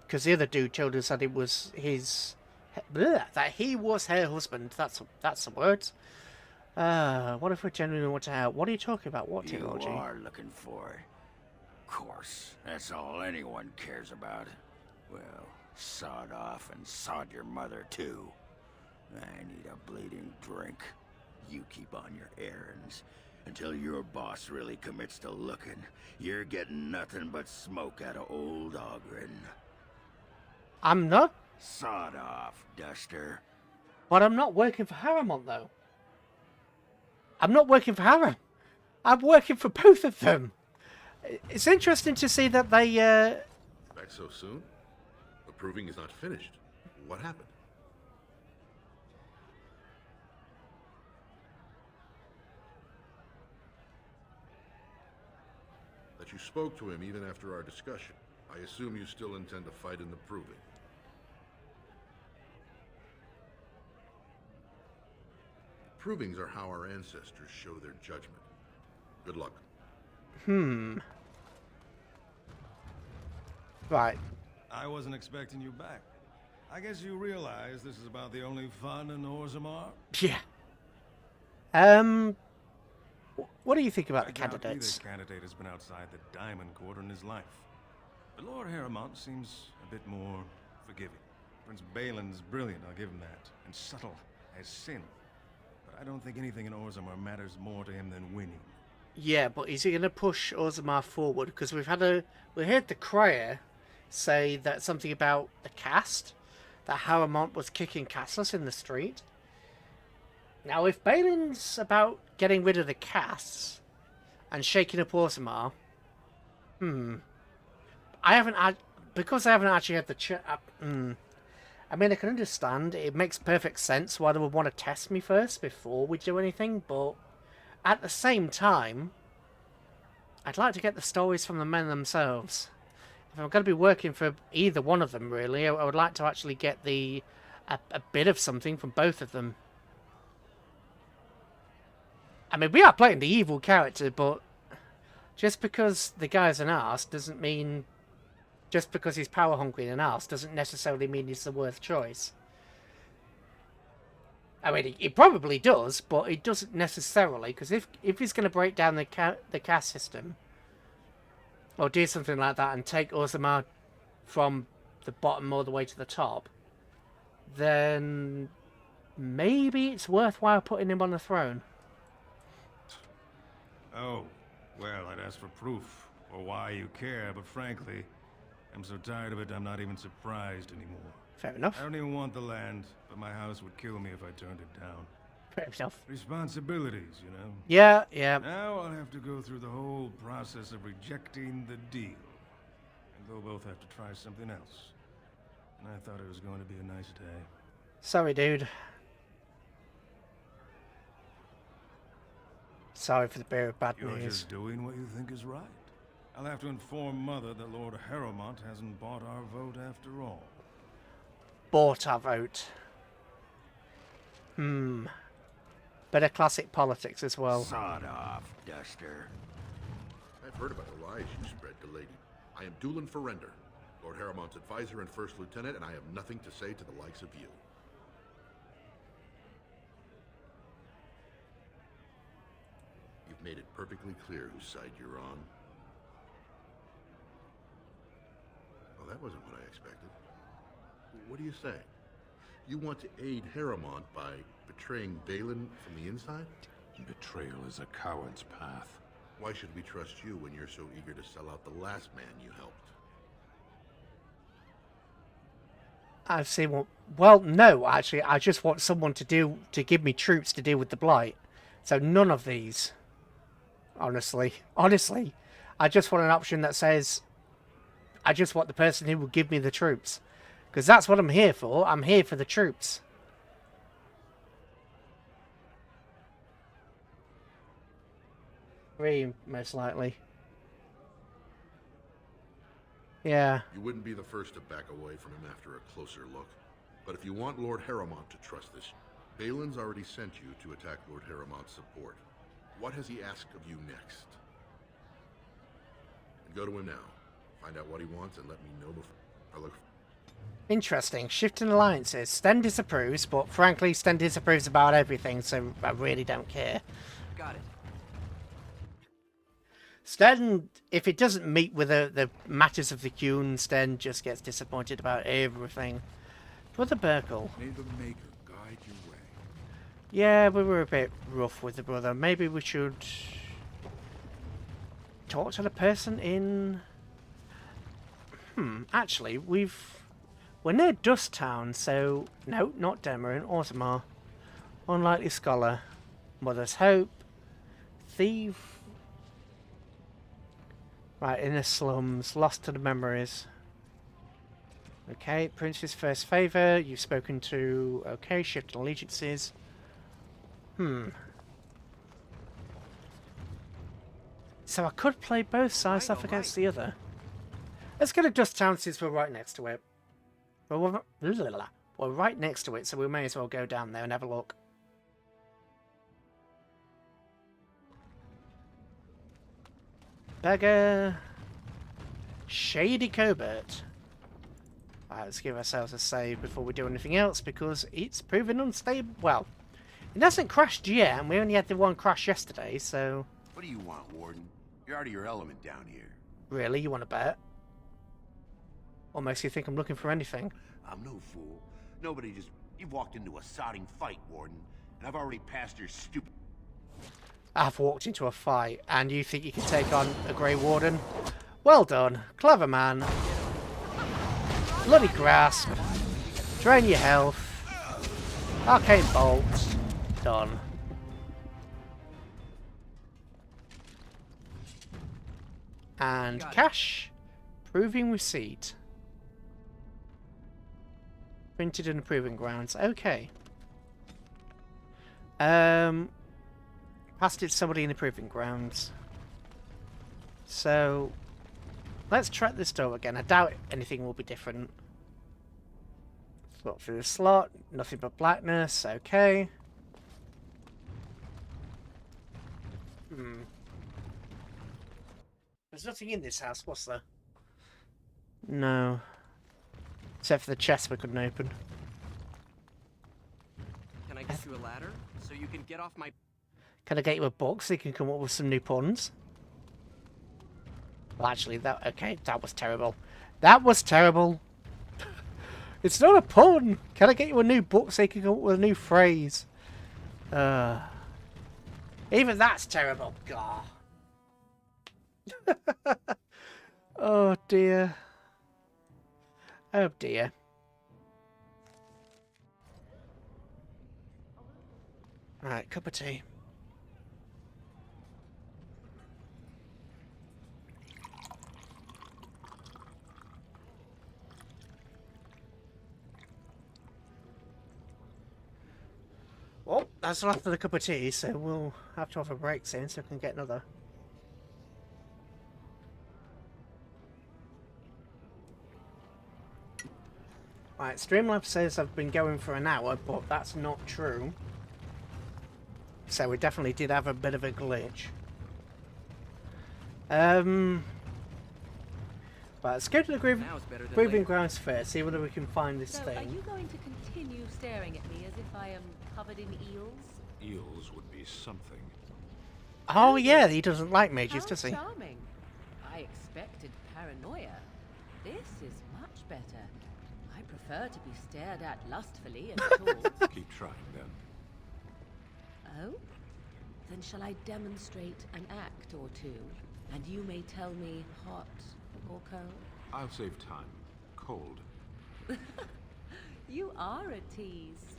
because the other dude told us that it was his... that he was her husband. That's the word. What if we genuinely want to help? What are you talking about? What technology? You are looking for. Of course, that's all anyone cares about. Well, sod off and sod your mother too. I need a bleeding drink. You keep on your errands. Until your boss really commits to looking, you're getting nothing but smoke out of old Ogren. I'm not. Sod off, Duster. But I'm not working for Haramont, though. I'm not working for Haram. I'm working for both of them. It's interesting to see that they, Back so soon? The proving is not finished. What happened? That you spoke to him even after our discussion. I assume you still intend to fight in the proving. Provings are how our ancestors show their judgment. Good luck. Right. I wasn't expecting you back. I guess you realize this is about the only fun in Orzammar? Yeah. What do you think about the candidates? Neither candidate has been outside the Diamond Court in his life. But Lord Haramont seems a bit more forgiving. Prince Balin's brilliant, I'll give him that, and subtle as sin. But I don't think anything in Orzammar matters more to him than winning. Yeah, but is he going to push Orzammar forward? Because we heard the crier say that something about the cast, that Haramont was kicking castless in the street. Now, if Balin's about getting rid of the casts and shaking up Orzammar, I haven't actually had the I mean, I can understand. It makes perfect sense why they would want to test me first before we do anything, but at the same time, I'd like to get the stories from the men themselves. If I'm going to be working for either one of them, really, I would like to actually get a bit of something from both of them. I mean, we are playing the evil character, but just because the guy's an arse doesn't mean... Just because he's power-hungry and an arse doesn't necessarily mean he's the worst choice. I mean, he probably does, but it doesn't necessarily, because if he's going to break down the caste system, or do something like that and take Orzammar from the bottom all the way to the top, then maybe it's worthwhile putting him on the throne. Oh, well, I'd ask for proof, or why you care, but frankly, I'm so tired of it I'm not even surprised anymore. Fair enough. I don't even want the land, but my house would kill me if I turned it down. Fair enough. Responsibilities, you know? Yeah, yeah. Now I'll have to go through the whole process of rejecting the deal. And they'll both have to try something else. And I thought it was going to be a nice day. Sorry, dude. Sorry for the bearer of bad You're news. just doing what you think is right. I'll have to inform Mother that Lord Haramont hasn't bought our vote after all. Bought our vote. Bit of classic politics as well. Sod off, Duster. I've heard about the lies you spread to Lady. I am Doolin Ferrender, Lord Haramont's advisor and first lieutenant, and I have nothing to say to the likes of you. You've made it perfectly clear whose side you're on. Well, that wasn't what I expected. What do you say? You want to aid Haramont by betraying Balin from the inside? Betrayal is a coward's path. Why should we trust you when you're so eager to sell out the last man you helped? I've seen what... Well, no, actually, I just want someone to give me troops to deal with the Blight. So none of these. Honestly, I just want an option that says, I just want the person who will give me the troops. Because that's what I'm here for. I'm here for the troops. Three, most likely. Yeah. You wouldn't be the first to back away from him after a closer look. But if you want Lord Haramont to trust this, Balin's already sent you to attack Lord Haramont's support. What has he asked of you next? And go to him now. Find out what he wants and let me know before I look. Interesting. Shifting alliances. Sten disapproves, but frankly, Sten disapproves about everything, so I really don't care. Got it. Sten, if it doesn't meet with the matters of the Qun, Sten just gets disappointed about everything. Brother Burkle. May the Maker guide your way. Yeah, we were a bit rough with the brother. Maybe we should talk to the person in... actually, we're near Dust Town, so... No, not Demer, in Orzammar. Unlikely Scholar. Mother's Hope. Thief. Right, Inner Slums. Lost to the Memories. Okay, Prince's First Favour. You've spoken to... Okay, Shift Allegiances. So I could play both sides off against the other. Let's go to Dust Town since we're right next to it. Well, we're right next to it, so we may as well go down there and have a look. Beggar. Shady Covert. Right, let's give ourselves a save before we do anything else, because it's proven unstable. Well, it hasn't crashed yet, and we only had the one crash yesterday, so... What do you want, Warden? You're out of your element down here. Really? You want to bet? What makes you think I'm looking for anything? I'm no fool. Nobody just... You've walked into a sodding fight, Warden, and I've already passed your stupid... I've walked into a fight, and you think you can take on a Grey Warden? Well done. Clever man. Bloody Grasp. Drain your health. Arcane Bolt. Done. And cash. Proving receipt. Printed in the proving grounds. Okay. Passed it to somebody in the proving grounds. So, let's track this door again. I doubt anything will be different. Look through the slot. Nothing but blackness. Okay. There's nothing in this house, was there? No. Except for the chest we couldn't open. Can I get you a ladder so you can get off my... Can I get you a book so you can come up with some new puns? Well, actually, that was terrible. That was terrible. It's not a pun. Can I get you a new book so you can come up with a new phrase? Even that's terrible. Gah. Oh dear. Oh dear. Right, cup of tea. Well, that's the last of the cup of tea, so we'll have to have a break soon so we can get another. Right, Streamlabs says I've been going for an hour, but that's not true. So we definitely did have a bit of a glitch. But let's go to the Proving Grounds first, see whether we can find this thing. Are you going to continue staring at me as if I am covered in eels? Eels would be something. Oh yeah, he doesn't like mages, does he? Charming. I expected paranoia. This is much better. I prefer to be stared at lustfully and tall. Keep trying then. Oh? Then shall I demonstrate an act or two, and you may tell me hot or cold? I'll save time. Cold. You are a tease.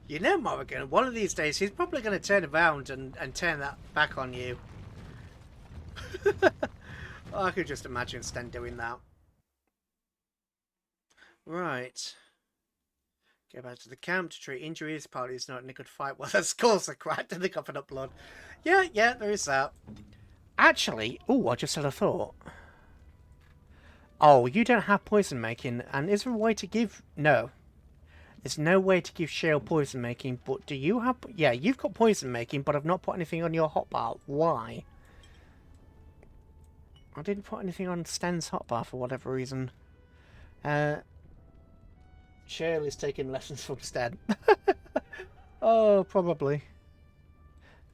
You know, Morrigan, one of these days he's probably going to turn around and turn that back on you. I could just imagine Sten doing that. Right. Go back to the camp to treat injuries. Party's not in a good fight. Well, their skulls are cracked and they're coughing up blood. Yeah, there is that. Actually, I just had a thought. Oh, you don't have poison making, and is there a way to give... No. There's no way to give Shale poison making, but do you have... Yeah, you've got poison making, but I've not put anything on your hotbar. Why? I didn't put anything on Sten's hotbar for whatever reason. Shirley's taking lessons from Sten. Oh, probably.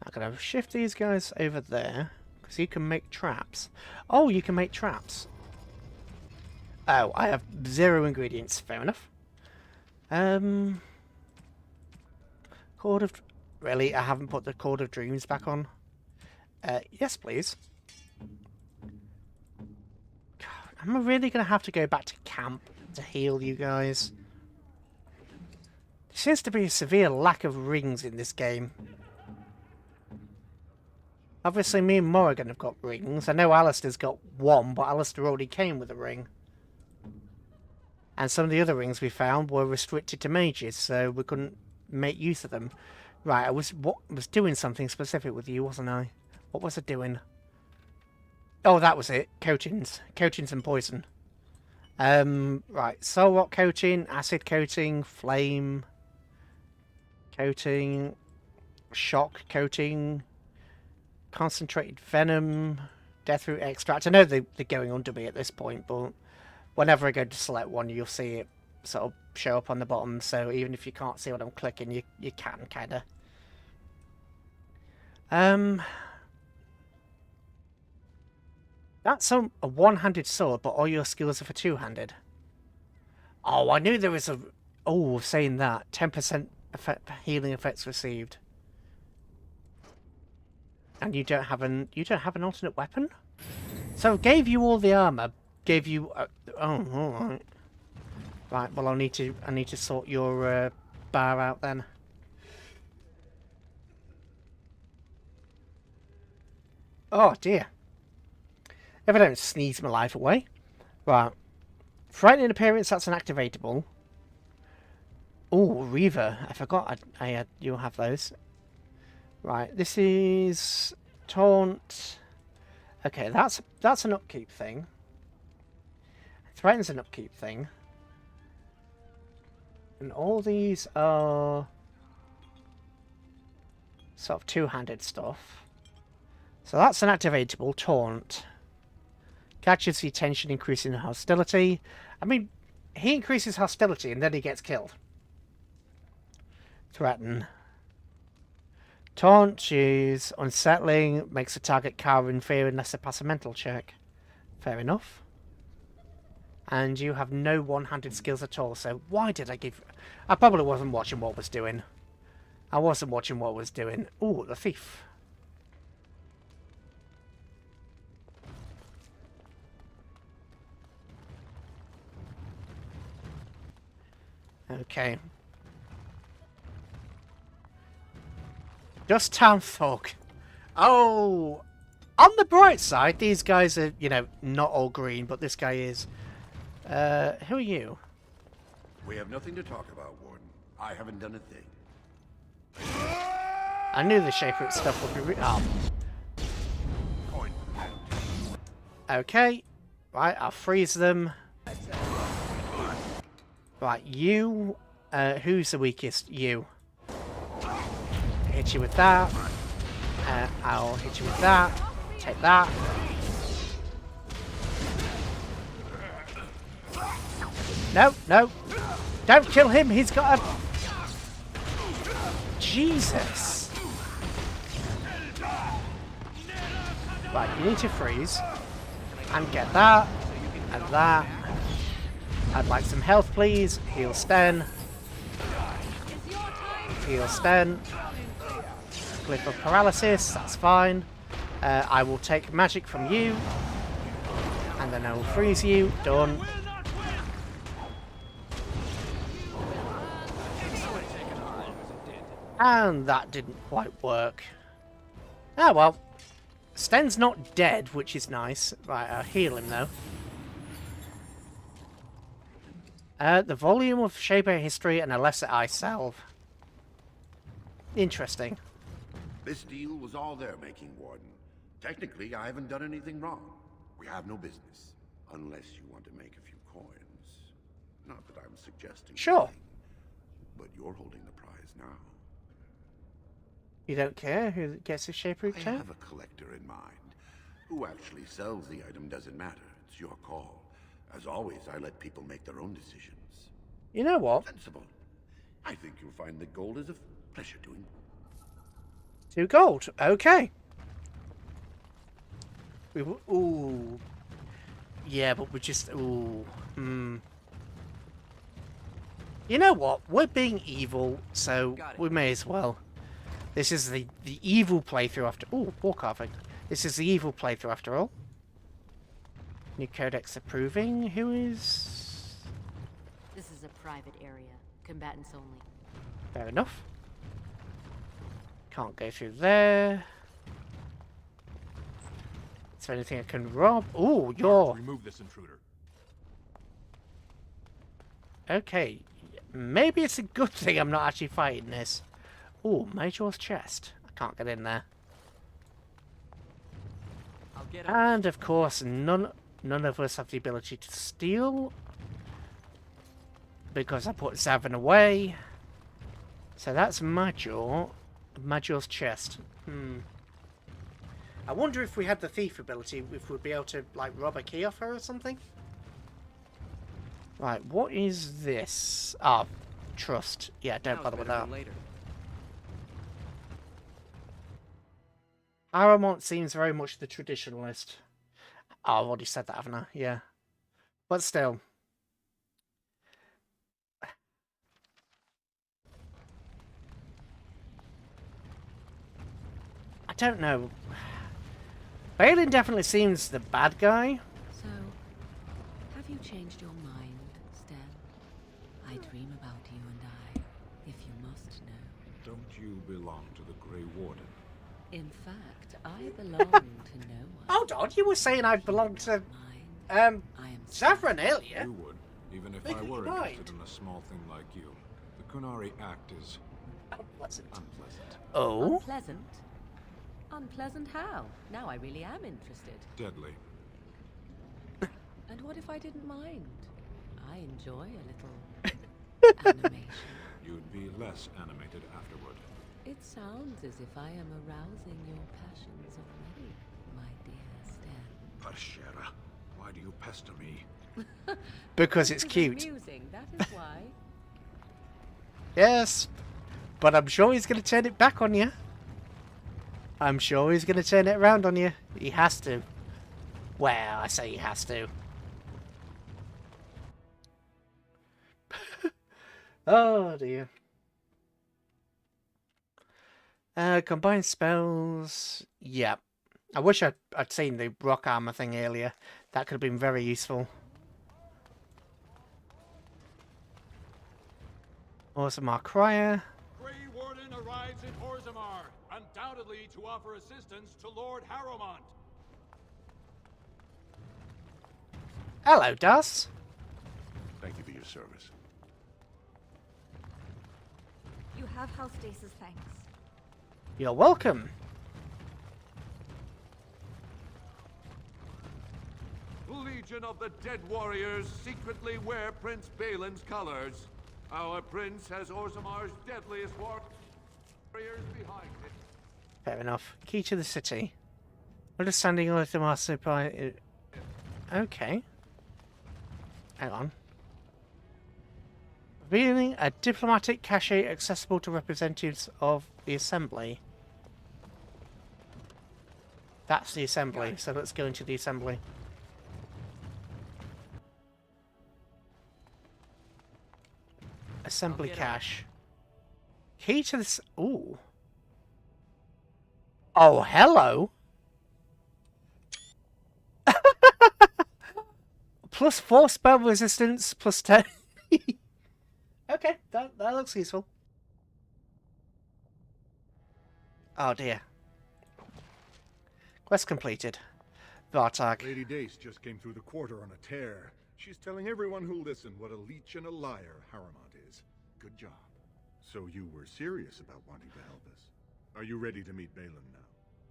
I'm going to shift these guys over there, because you can make traps. Oh, you can make traps. Oh, I have 0 ingredients. Fair enough. Cord of... Really? I haven't put the Cord of Dreams back on? Yes, please. God, I'm really going to have to go back to camp to heal you guys. There seems to be a severe lack of rings in this game. Obviously, me and Morrigan have got rings. I know Alistair's got 1, but Alistair already came with a ring. And some of the other rings we found were restricted to mages, so we couldn't make use of them. Right, I was doing something specific with you, wasn't I? What was I doing? Oh, that was it. Coatings. Coatings and poison. Right. Soul rock coating, acid coating, flame coating, shock coating, concentrated venom, deathroot extract. I know they're going under me at this point, but whenever I go to select one, you'll see it sort of show up on the bottom. So even if you can't see what I'm clicking, you can kind of. That's a one-handed sword, but all your skills are for two-handed. Oh, I knew there was a... Oh, saying that. 10% healing effects received. And you don't have an alternate weapon? So it gave you all the armor, gave you... oh, alright. Right, well I need to sort your bar out then. Oh dear. If I don't sneeze my life away. Right. Frightening appearance, that's an activatable. Oh, Reaver. I forgot I had you'll have those. Right, this is taunt. Okay, that's an upkeep thing. Threaten's an upkeep thing. And all these are sort of two-handed stuff. So that's an activatable, taunt. Catches the attention, increasing hostility. I mean, he increases hostility and then he gets killed. Threaten. Taunt is unsettling, makes the target cower in fear unless they pass a mental check. Fair enough. And you have no one-handed skills at all, so why did I give... I probably wasn't watching what was doing. I wasn't watching what was doing. Ooh, the thief. Okay. Dust Town Thug. Oh! On the bright side, these guys are, you know, not all green, but this guy is. Who are you? We have nothing to talk about, Warden. I haven't done a thing. I knew the Shaper stuff would be... Oh. Okay. Right, I'll freeze them. Right, you... who's the weakest? You. Hit you with that. I'll hit you with that. Take that. No, no. Don't kill him. He's got a... Jesus. Right, you need to freeze. And get that. And that. I'd like some health, please. Heal Sten. Heal Sten. Cliff of paralysis. That's fine. I will take magic from you. And then I will freeze you. Done. And that didn't quite work. Ah, well. Sten's not dead, which is nice. Right, I'll heal him, though. The volume of Shaper history and a lesser eye salve. Interesting. This deal was all their making, Warden. Technically, I haven't done anything wrong. We have no business. Unless you want to make a few coins. Not that I'm suggesting Sure. anything, but you're holding the prize now. You don't care who gets the Shaper I chain? have a collector in mind. Who actually sells the item doesn't matter. It's your call. As always, I let people make their own decisions. You know what? Sensible. I think you'll find the gold is a pleasure doing. 2 gold. Okay. Ooh. Yeah, but we're just... Ooh. You know what? We're being evil, so we may as well. This is the evil playthrough after... Ooh, wall carving. This is the evil playthrough after all. New codex approving. Who is... This is a private area. Combatants only. Fair enough. Can't go through there. Is there anything I can rob? Ooh, you're... Remove this intruder. Okay. Maybe it's a good thing I'm not actually fighting this. Ooh, Mage's chest. I can't get in there. And of course, none of us have the ability to steal. Because I put Zavin away. So that's Mage's chest. I wonder if we had the thief ability, if we'd be able to, like, rob a key off her or something. Right, what is this? Ah, trust. Yeah, don't bother with that. Aramont seems very much the traditionalist. Oh, I've already said that, haven't I? Yeah. But still. I don't know. Balin definitely seems the bad guy. So, have you changed your mind, Stan? I dream about you and I, if you must know. Don't you belong to the Grey Warden? In fact, I belong to no one. Hold on, you were saying I belong to Saffron earlier. You would, even if I were interested in a small thing like you. The Kunari Act is unpleasant. Oh? Unpleasant? Unpleasant how? Now I really am interested. Deadly. And what if I didn't mind? I enjoy a little animation. You'd be less animated afterward. It sounds as if I am arousing your passions already, my dear Stan. Parshera, why do you pester me? Because it's cute. Amusing, that is why. Yes, but I'm sure he's going to turn it back on you. I'm sure he's going to turn it around on you. He has to. Well, I say he has to. Oh dear. Combined spells. Yeah. I wish I'd seen the rock armor thing earlier. That could have been very useful. Orzammar Crier. Grey Warden arrives in Orzammar, undoubtedly to offer assistance to Lord Harrowmont. Hello, Das. Thank you for your service. You have House Dace's thanks. You're welcome. Legion of the Dead Warriors secretly wear Prince Balin's colors. Our prince has Orzammar's deadliest warriors behind him. Fair enough. Key to the city. Understanding Orzammar supply. Okay. Hang on. Revealing a diplomatic cache accessible to representatives of the Assembly. That's the Assembly, so let's go into the Assembly. Assembly cache. Key to this. Ooh. Oh, hello. Plus 4 spell resistance, plus 10. Okay, that looks useful. Oh dear. Quest completed. Vartag. Lady Dace just came through the quarter on a tear. She's telling everyone who'll listen what a leech and a liar Harrowmont is. Good job. So you were serious about wanting to help us. Are you ready to meet Balin now?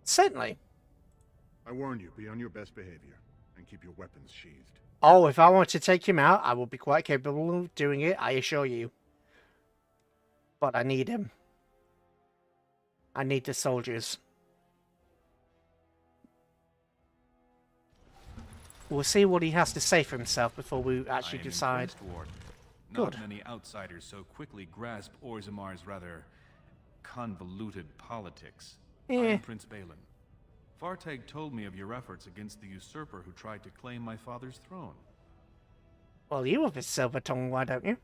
Certainly. I warn you, be on your best behavior, and keep your weapons sheathed. Oh, if I want to take him out, I will be quite capable of doing it, I assure you. But I need him. I need the soldiers. We'll see what he has to say for himself before we actually decide. Not many outsiders so quickly grasp Orzammar's rather convoluted politics. I am Prince Balin. Fartag told me of your efforts against the usurper who tried to claim my father's throne. Well, you have a silver tongue, why don't you?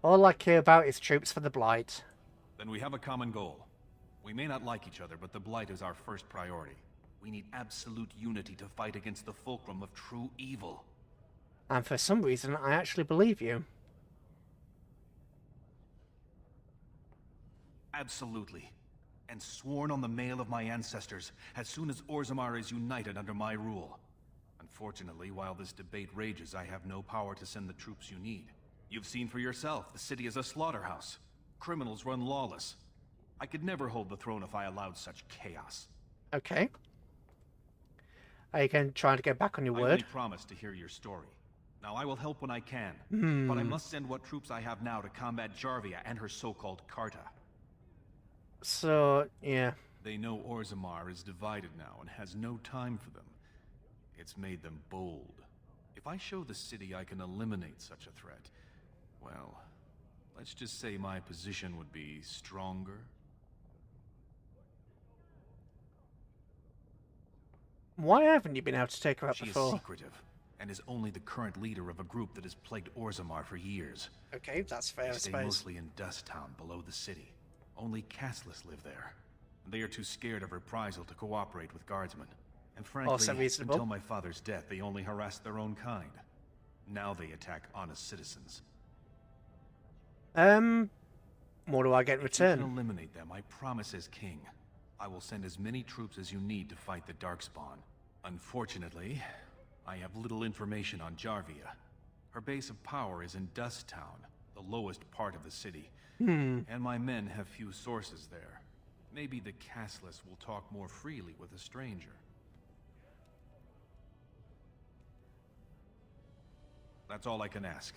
All I care about is troops for the Blight. Then we have a common goal. We may not like each other, but the Blight is our first priority. We need absolute unity to fight against the fulcrum of true evil. And for some reason, I actually believe you. Absolutely. And sworn on the mail of my ancestors, as soon as Orzammar is united under my rule. Unfortunately, while this debate rages, I have no power to send the troops you need. You've seen for yourself, the city is a slaughterhouse. Criminals run lawless. I could never hold the throne if I allowed such chaos. Okay. Are you going to try to get back on your word? I only promised to hear your story. Now I will help when I can, but I must send what troops I have now to combat Jarvia and her so-called Carta. So, yeah. They know Orzammar is divided now and has no time for them. It's made them bold. If I show the city I can eliminate such a threat, well, let's just say my position would be stronger. Why haven't you been able to take her out before? She is secretive, and is only the current leader of a group that has plagued Orzammar for years. Okay, that's fair, I They stay suppose. mostly in Dust Town, below the city. Only castless live there. They are too scared of reprisal to cooperate with guardsmen. And frankly, until my father's death, they only harassed their own kind. Now they attack honest citizens. What do I get in return? If you can eliminate them, I promise as king, I will send as many troops as you need to fight the Darkspawn. Unfortunately, I have little information on Jarvia. Her base of power is in Dust Town, the lowest part of the city. And my men have few sources there. Maybe the castless will talk more freely with a stranger. That's all I can ask.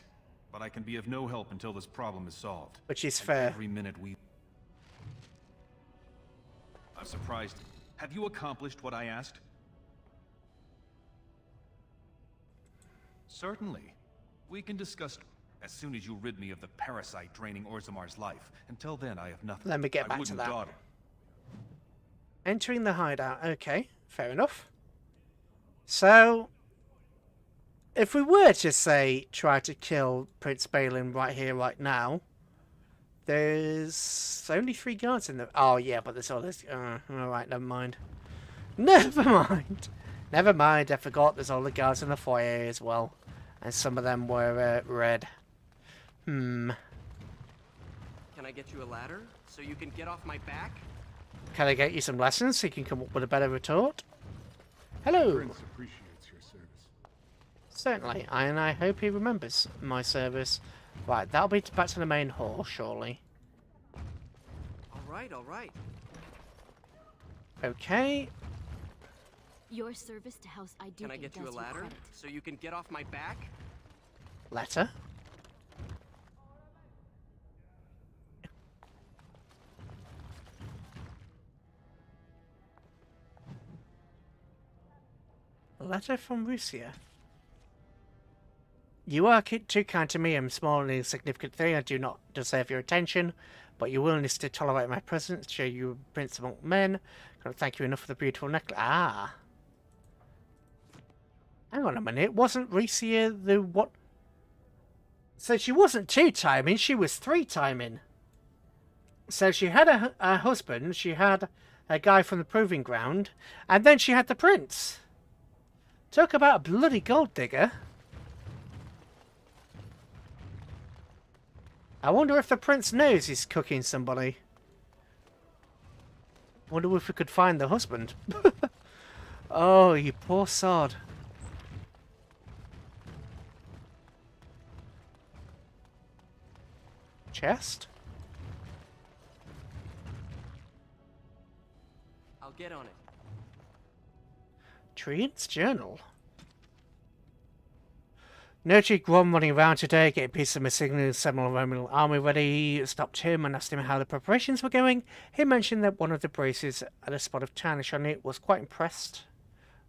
But I can be of no help until this problem is solved. Which is And fair. Every minute I'm surprised. Have you accomplished what I asked? Certainly. We can discuss as soon as you rid me of the parasite draining Orzammar's life. Until then, I have nothing. Let me get I back to wouldn't that. dawdle. Entering the hideout. Okay, fair enough. So, if we were to say try to kill Prince Balin right here, right now, there's only 3 guards in the. Oh yeah, but there's all this. All right, never mind. Never mind. Never mind. I forgot. There's all the guards in the foyer as well, and some of them were red. Can I get you a ladder so you can get off my back? Can I get you some lessons so you can come up with a better retort? Hello. Prince appreciates your service. Certainly, and I hope he remembers my service. Right, that'll be back to the main hall, surely. All right. Okay. Your service to House Iduki Can I get you a does ladder credit. so you can get off my back? Letter. A letter from Russia. You are too kind to me. I'm small and insignificant thing. I do not deserve your attention, but your willingness to tolerate my presence, show you a prince among men. Cannot thank you enough for the beautiful necklace. Ah. Hang on a minute. Wasn't Russia the what? So she wasn't 2-timing. She was 3-timing. So she had a husband. She had a guy from the proving ground, and then she had the prince. Talk about a bloody gold digger. I wonder if the prince knows he's cooking somebody. Wonder if we could find the husband. Oh, you poor sod. Chest? I'll get on it. Treant's journal. Noted Grom running around today, getting pieces of my signal, several Roman army ready. Stopped him and asked him how the preparations were going. He mentioned that one of the braces had a spot of tarnish on it. Was quite impressed.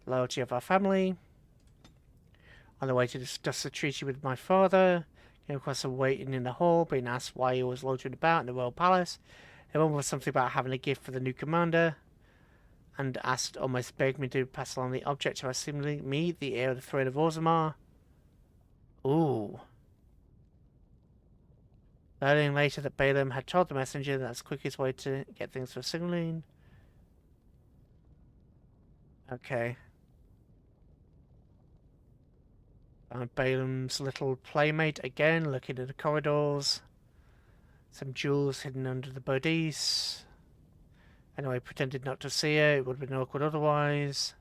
Loyalty of our family. On the way to discuss the treaty with my father, came across him waiting in the hall, being asked why he was loitering about in the royal palace. He was something about having a gift for the new commander, and asked, almost begged me to pass along the object to assuming me, the heir of the throne of Orzammar. Ooh. Learning later that Balaam had told the messenger that's the quickest way to get things for signaling. Okay. Found Balaam's little playmate again, looking at the corridors. Some jewels hidden under the bodice. Anyway, pretended not to see her. It would have been awkward otherwise.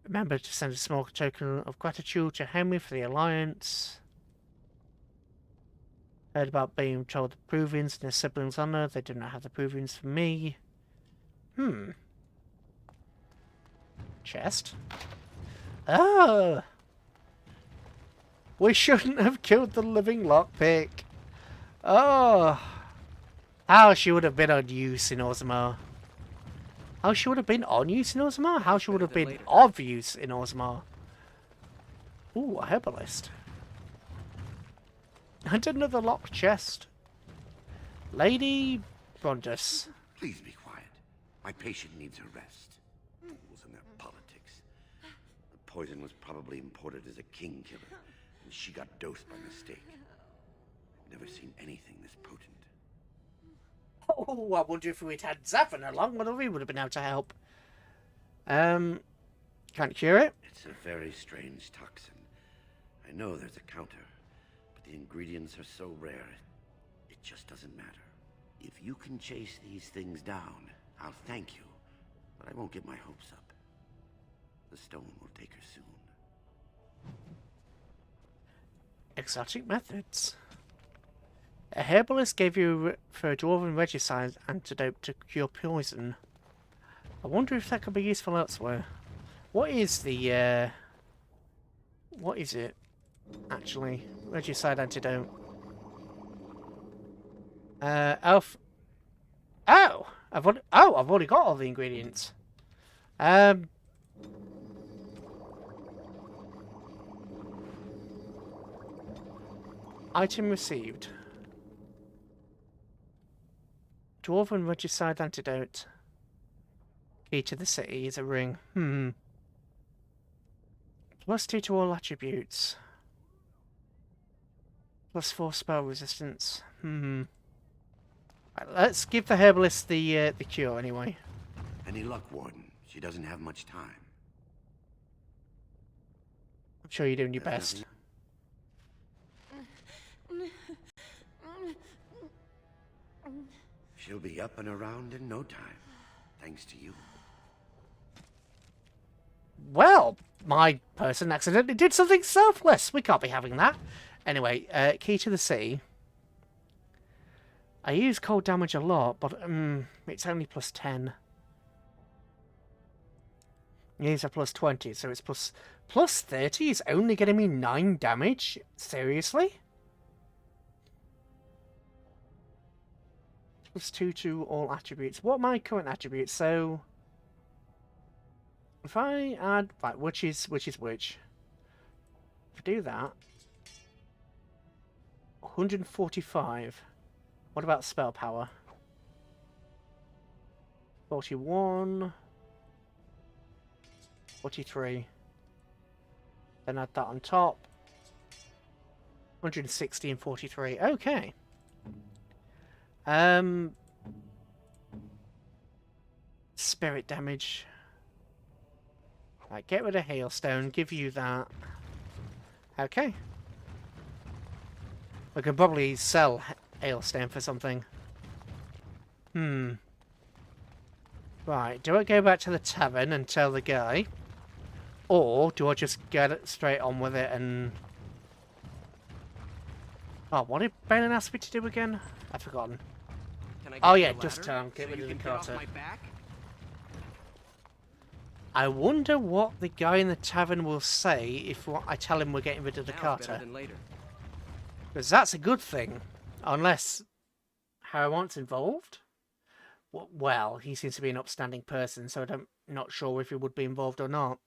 Remember to send a small token of gratitude to Henry for the alliance. Heard about being told the provings and his siblings' honour. They do not have the provings for me. Chest. Oh! We shouldn't have killed the living lockpick. Oh! How she would have been on use in Orzammar. How she would have been on use in Orzammar? How she would have been of use in Orzammar. Ooh, a herbalist. And another locked chest. Lady Brondus. Please be quiet. My patient needs a rest. Fools and their politics. The poison was probably imported as a king killer, and she got dosed by mistake. I've never seen anything this potent. Oh, I wonder if we'd had Zafin along, whether we would have been able to help. Can't cure it. It's a very strange toxin. I know there's a counter, but the ingredients are so rare, it just doesn't matter. If you can chase these things down, I'll thank you, but I won't get my hopes up. The stone will take her soon. Exotic methods. A herbalist gave you for a dwarven regicide antidote to cure poison. I wonder if that could be useful elsewhere. What is the, what is it, actually? Regicide antidote. Elf... Oh! I've already got all the ingredients. Item received. Dwarven regicide antidote. Key to the city is a ring. +2 to all attributes. +4 spell resistance. Right, let's give the herbalist the cure anyway. Any luck, Warden? She doesn't have much time. I'm sure you're doing your best. She'll be up and around in no time, thanks to you. Well, my person accidentally did something selfless. We can't be having that. Anyway, key to the city. I use cold damage a lot, but it's only +10. These are +20, so it's +30 is only getting me 9 damage? Seriously? +2 to all attributes. What are my current attributes? So if I add, right, which is which? If I do that, 145. What about spell power? 41. 43. Then add that on top. 160 and 43. Okay. Spirit damage. Right, get rid of Hailstone, give you that. Okay. We can probably sell Hailstone for something. Right, do I go back to the tavern and tell the guy? Or do I just get it straight on with it and... Oh, what did Balin ask me to do again? I've forgotten. Oh yeah, just get rid of the carter. I wonder what the guy in the tavern will say if I tell him we're getting rid of the carter. Because that's a good thing. Unless Haramant's involved? Well, he seems to be an upstanding person, so I'm not sure if he would be involved or not.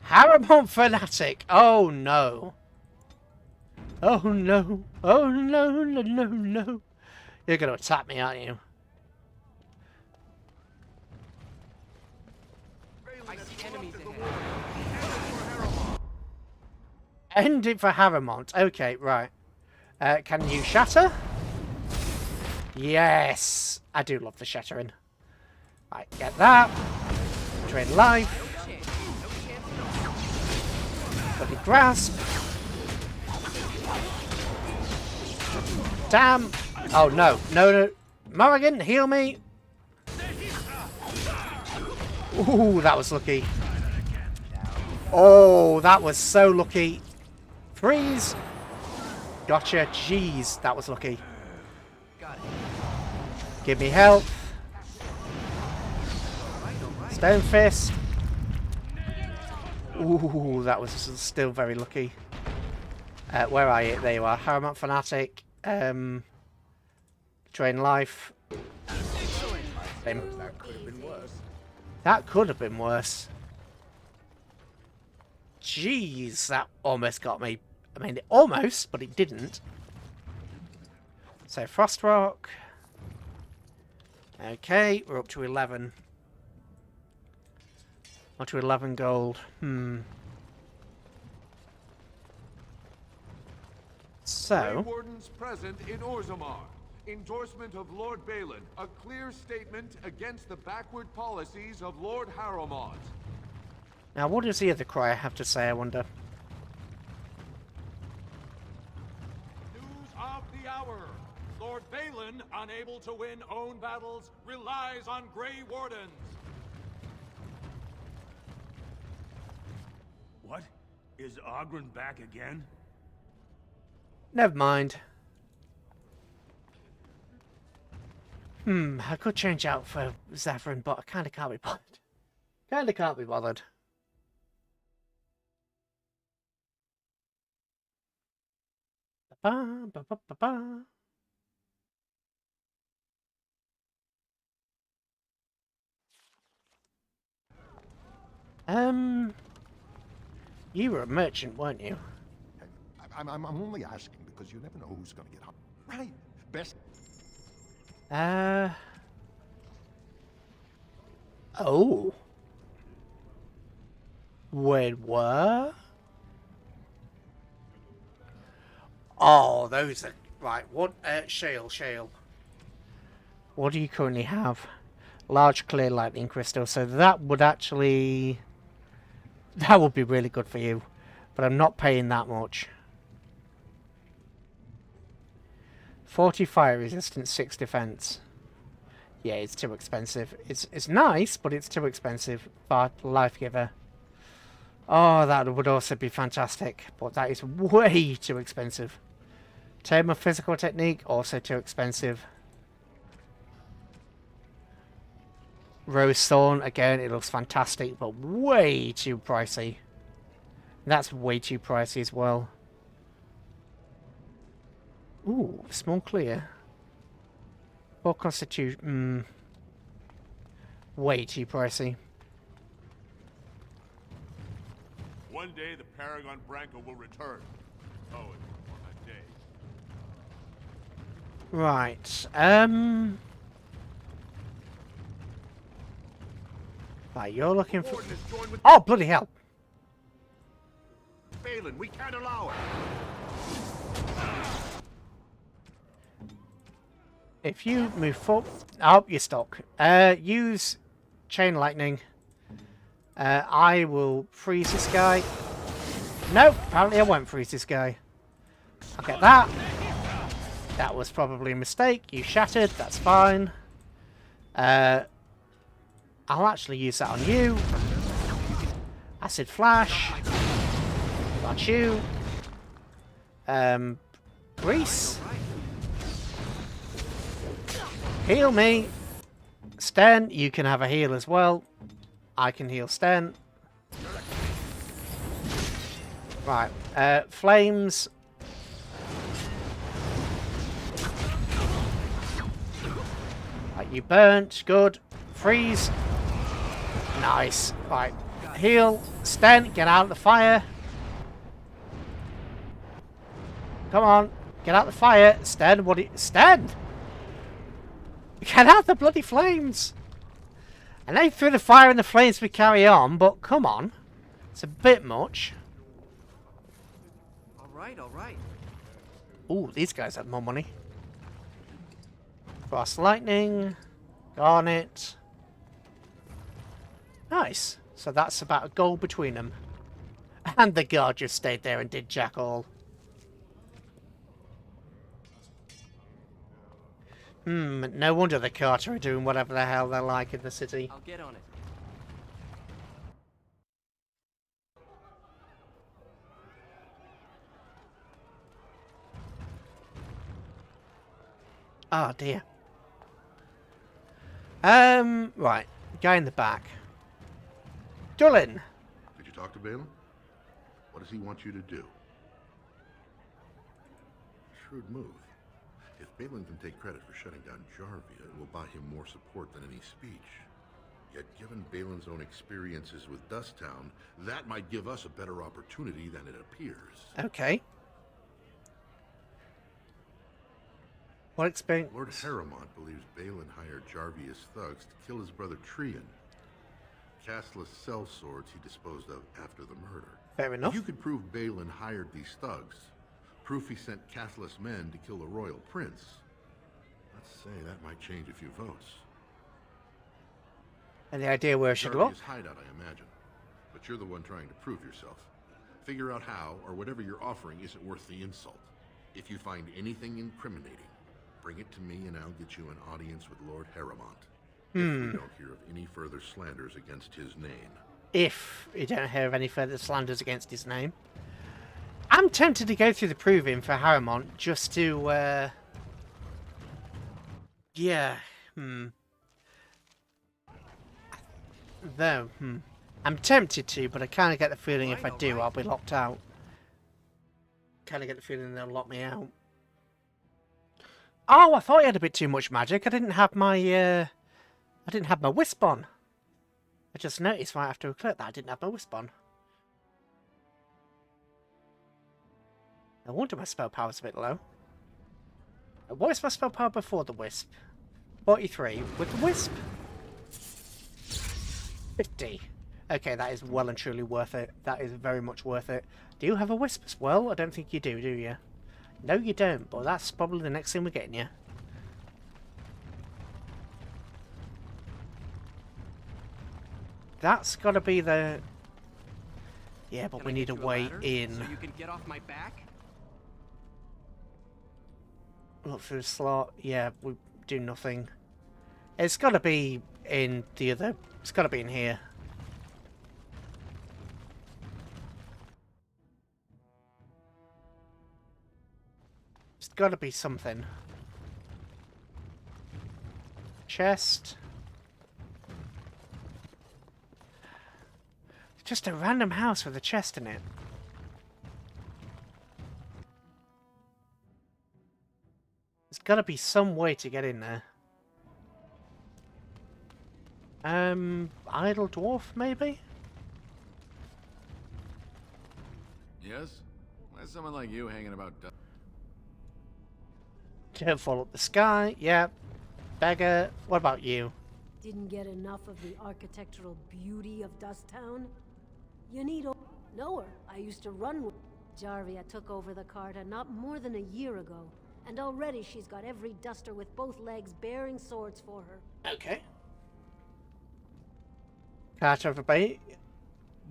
Haramont Fanatic. Oh no. Oh no. Oh no, no, no, no. You're going to attack me, aren't you? I see enemies ahead. End it for Haramont. Okay, right. Can you shatter? Yes. I do love the shattering. Right, get that. Drain life. Bloody grasp. Damn. Oh no. No, no. Morrigan, heal me. Ooh, that was lucky. Oh, that was so lucky. Freeze. Gotcha. Jeez, that was lucky. Give me health. Stone Fist. Ooh, that was still very lucky. Where are you? There you are. Haramont Fanatic. Drain life. That could have been worse. That could have been worse. Jeez, that almost got me. I mean, almost, but it didn't. So, Frost Rock. Okay, we're up to 11. Up to 11 gold. So. Grey Wardens present in Orzammar. Endorsement of Lord Balin. A clear statement against the backward policies of Lord Haramont. Now, what does the other crier have to say, I wonder? News of the hour. Lord Balin, unable to win own battles, relies on Grey Wardens. What? Is Ogren back again? Never mind. I could change out for Zephyrin, but I kind of can't be bothered. Kind of can't be bothered. Ba, ba, ba, ba, ba. You were a merchant, weren't you? I'm only asking because you never know who's going to get hurt. Right. Best. Oh. Wait, what? Oh, those are... Right, what... Shale. What do you currently have? Large clear lightning crystal. So that would actually... That would be really good for you. But I'm not paying that much. 40 fire resistance, 6 defense. Yeah, it's too expensive. It's nice, but it's too expensive. But Life Giver. Oh, that would also be fantastic. But that is way too expensive. Tome of Physical Technique, also too expensive. Rose Thorn, again, it looks fantastic, but way too pricey. That's way too pricey as well. Ooh, small clear. Or Constitution. Way too pricey. One day the Paragon Branco will return. Oh, and on that day. Right. Right, you're looking for... Oh, bloody hell! Balin, we can't allow it. If you move forward... Oh, you're stuck. Use Chain Lightning. I will freeze this guy. No, apparently I won't freeze this guy. I'll get that. That was probably a mistake. You shattered, that's fine. I'll actually use that on you. Acid Flash. Got you. Grease. Heal me. Sten, you can have a heal as well. I can heal Sten. Right. Flames. Right, you burnt. Good. Freeze. Nice. Right. Heal. Sten, get out of the fire. Come on. Get out of the fire. Sten, what do you... Sten! Get out the bloody flames! I know through the fire and the flames we carry on, but come on. It's a bit much. Alright, alright. Ooh, these guys have more money. Frost lightning. Garnet. Nice. So that's about a goal between them. And the guard just stayed there and did jack all. No wonder the Carter are doing whatever the hell they like in the city. I'll get on it. Oh dear. Right. Guy in the back. Dullin! Did you talk to Balin? What does he want you to do? Shrewd move. If Balin can take credit for shutting down Jarvia, it will buy him more support than any speech. Yet given Balin's own experiences with Dusttown, that might give us a better opportunity than it appears. Okay. What experience? Lord Harrowmont believes Balin hired Jarvia's thugs to kill his brother Trian. Castless cell swords he disposed of after the murder. Fair enough. If you could prove Balin hired these thugs, proof he sent castless men to kill the royal prince, let's say that might change a few votes. Any idea where I should look? Jarvia's hideout, I imagine. But you're the one trying to prove yourself. Figure out how, or whatever you're offering isn't worth the insult. If you find anything incriminating, bring it to me and I'll get you an audience with Lord Harrowmont. If we don't hear of any further slanders against his name. If you don't hear of any further slanders against his name. I'm tempted to go through the proving for Harrowmont just to, yeah, Though, I'm tempted to, but I kind of get the feeling if I do, I'll be locked out. Kind of get the feeling they'll lock me out. Oh, I thought I had a bit too much magic. I didn't have my wisp on. I just noticed right after we clicked that I didn't have my wisp on. No wonder my spell power's a bit low. What is my spell power before the wisp? 43. With the wisp? 50. Okay, that is well and truly worth it. That is very much worth it. Do you have a wisp as well? I don't think you do you? No, you don't, but that's probably the next thing we're getting you. That's got to be the... Yeah, but we need a way in. So you can get off my back? Look through the slot. Yeah, we do nothing. It's got to be in the other... It's got to be in here. It's got to be something. Chest. Just a random house with a chest in it. There's got to be some way to get in there. Idle dwarf, maybe? Yes? Why's someone like you hanging about? Don't fall up the sky. Yeah. Beggar. What about you? Didn't get enough of the architectural beauty of Dusttown? You need to know her. I used to run with Jarvia took over the Carta not more than a year ago, and already she's got every duster with both legs bearing swords for her. Okay. Carta of a Bay.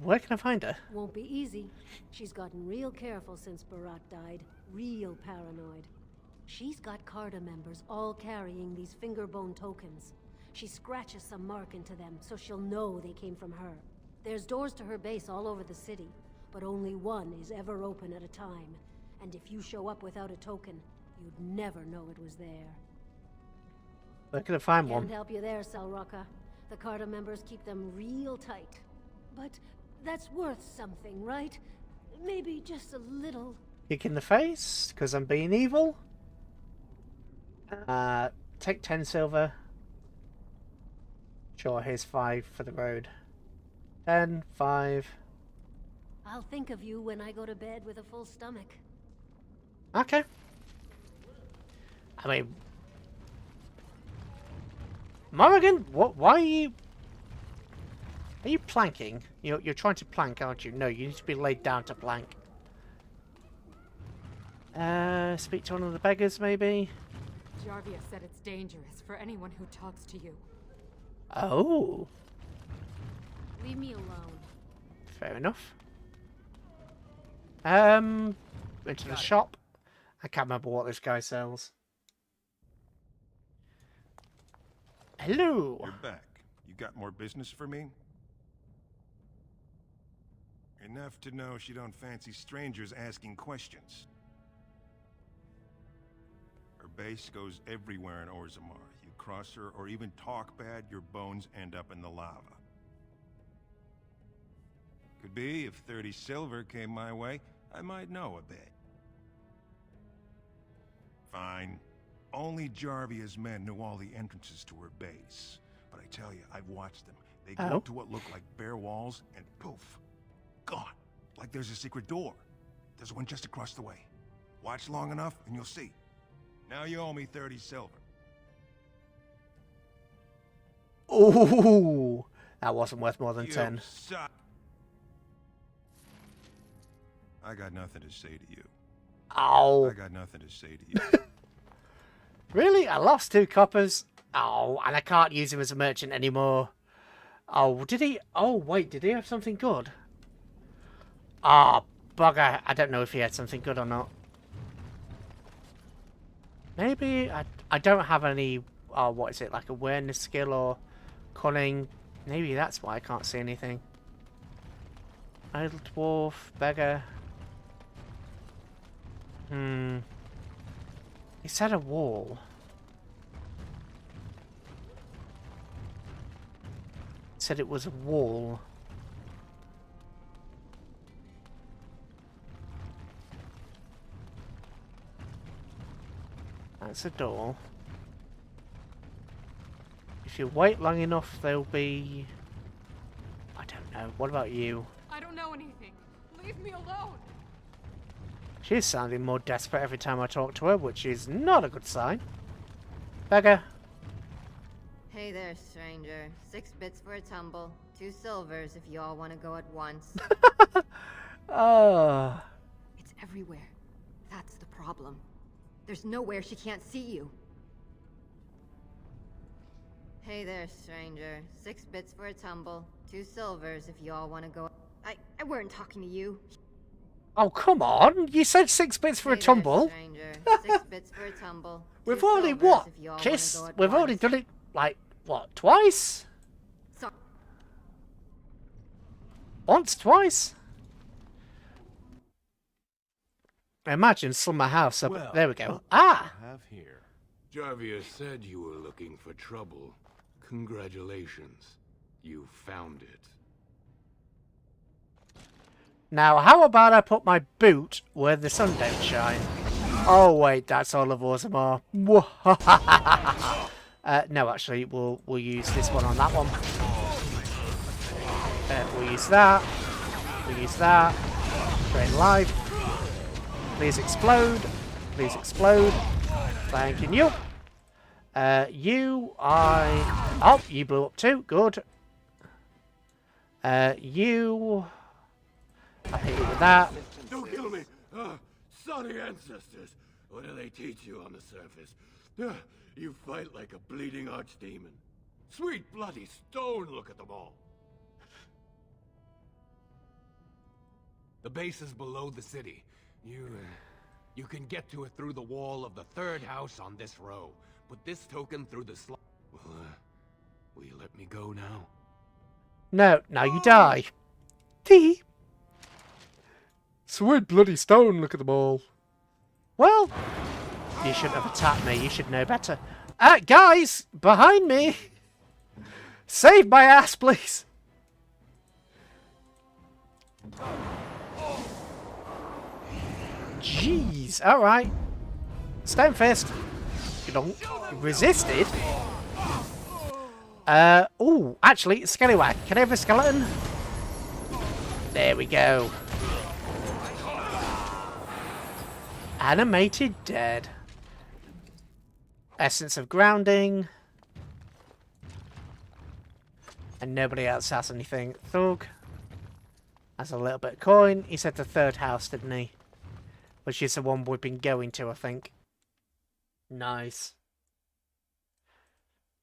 Where can I find her? Won't be easy. She's gotten real careful since Barat died. Real paranoid. She's got Carta members all carrying these fingerbone tokens. She scratches some mark into them so she'll know they came from her. There's doors to her base all over the city, but only one is ever open at a time. And if you show up without a token, you'd never know it was there. Where can I find one? Can't help you there, Salraka. The Carta members keep them real tight. But that's worth something, right? Maybe just a little. Kick in the face, because I'm being evil. Take 10 silver. Sure, here's 5 for the road. 10, 5. I'll think of you when I go to bed with a full stomach. Okay. I mean, Morrigan, what? Why are you? Are you planking? You're trying to plank, aren't you? No, you need to be laid down to plank. Speak to one of the beggars, maybe. Jarvia said it's dangerous for anyone who talks to you. Oh. Leave me alone. Fair enough. Into the shop. I can't remember what this guy sells. Hello. You're back. You got more business for me? Enough to know she don't fancy strangers asking questions. Her base goes everywhere in Orzammar. You cross her or even talk bad, your bones end up in the lava. Could be if 30 silver came my way, I might know a bit. Fine. Only Jarvia's men knew all the entrances to her base. But I tell you, I've watched them. They go up to what look like bare walls, and poof, gone. Like there's a secret door. There's one just across the way. Watch long enough, and you'll see. Now you owe me 30 silver. Ooh, that wasn't worth more than 10. I got nothing to say to you. Oh. I got nothing to say to you. Really? I lost 2 coppers? Oh, and I can't use him as a merchant anymore. Oh, did he? Oh, wait, did he have something good? Ah, oh, bugger. I don't know if he had something good or not. Maybe I don't have any, what is it, like awareness skill or cunning. Maybe that's why I can't see anything. Idle dwarf, beggar. He said a wall. He said it was a wall. That's a door. If you wait long enough, there'll be... I don't know. What about you? I don't know anything. Leave me alone. She's sounding more desperate every time I talk to her, which is not a good sign. Beggar. Hey there, stranger. 6 bits for a tumble. 2 silvers if you all want to go at once. Oh. It's everywhere. That's the problem. There's nowhere she can't see you. Hey there, stranger. 6 bits for a tumble. 2 silvers if you all want to go... I weren't talking to you. Oh, come on! You said 6 bits for a tumble. There, 6 bits for a tumble. We've already, what? Kissed? We've already done it, like, what, twice? Once, twice? Imagine summer house up. Well, there we go. Ah! Have here. Jarvia said you were looking for trouble. Congratulations. You found it. Now, how about I put my boot where the sun don't shine? Oh, wait, that's all of Orzammar. No, actually, we'll use this one on that one. We'll use that. We'll use that. Drain life. Please explode. Please explode. Thanking you. Oh, you blew up too. Good. You... I'll hit you with that. Don't kill me! Sunny ancestors! What do they teach you on the surface? You fight like a bleeding archdemon. Sweet bloody stone, look at them all! The base is below the city. You can get to it through the wall of the 3rd house on this row. Put this token through the slot. Will you let me go now? No, now you die. Tee. Sweet bloody stone, look at them all. Well, you shouldn't have attacked me. You should know better. Guys, behind me. Save my ass, please. Jeez, alright. Stone fist. You resisted? Oh, actually, Scallywag. Can I have a skeleton? There we go. Animated dead. Essence of grounding. And nobody else has anything. Thug has a little bit of coin. He said the third house, didn't he? Which is the one we've been going to, I think. Nice.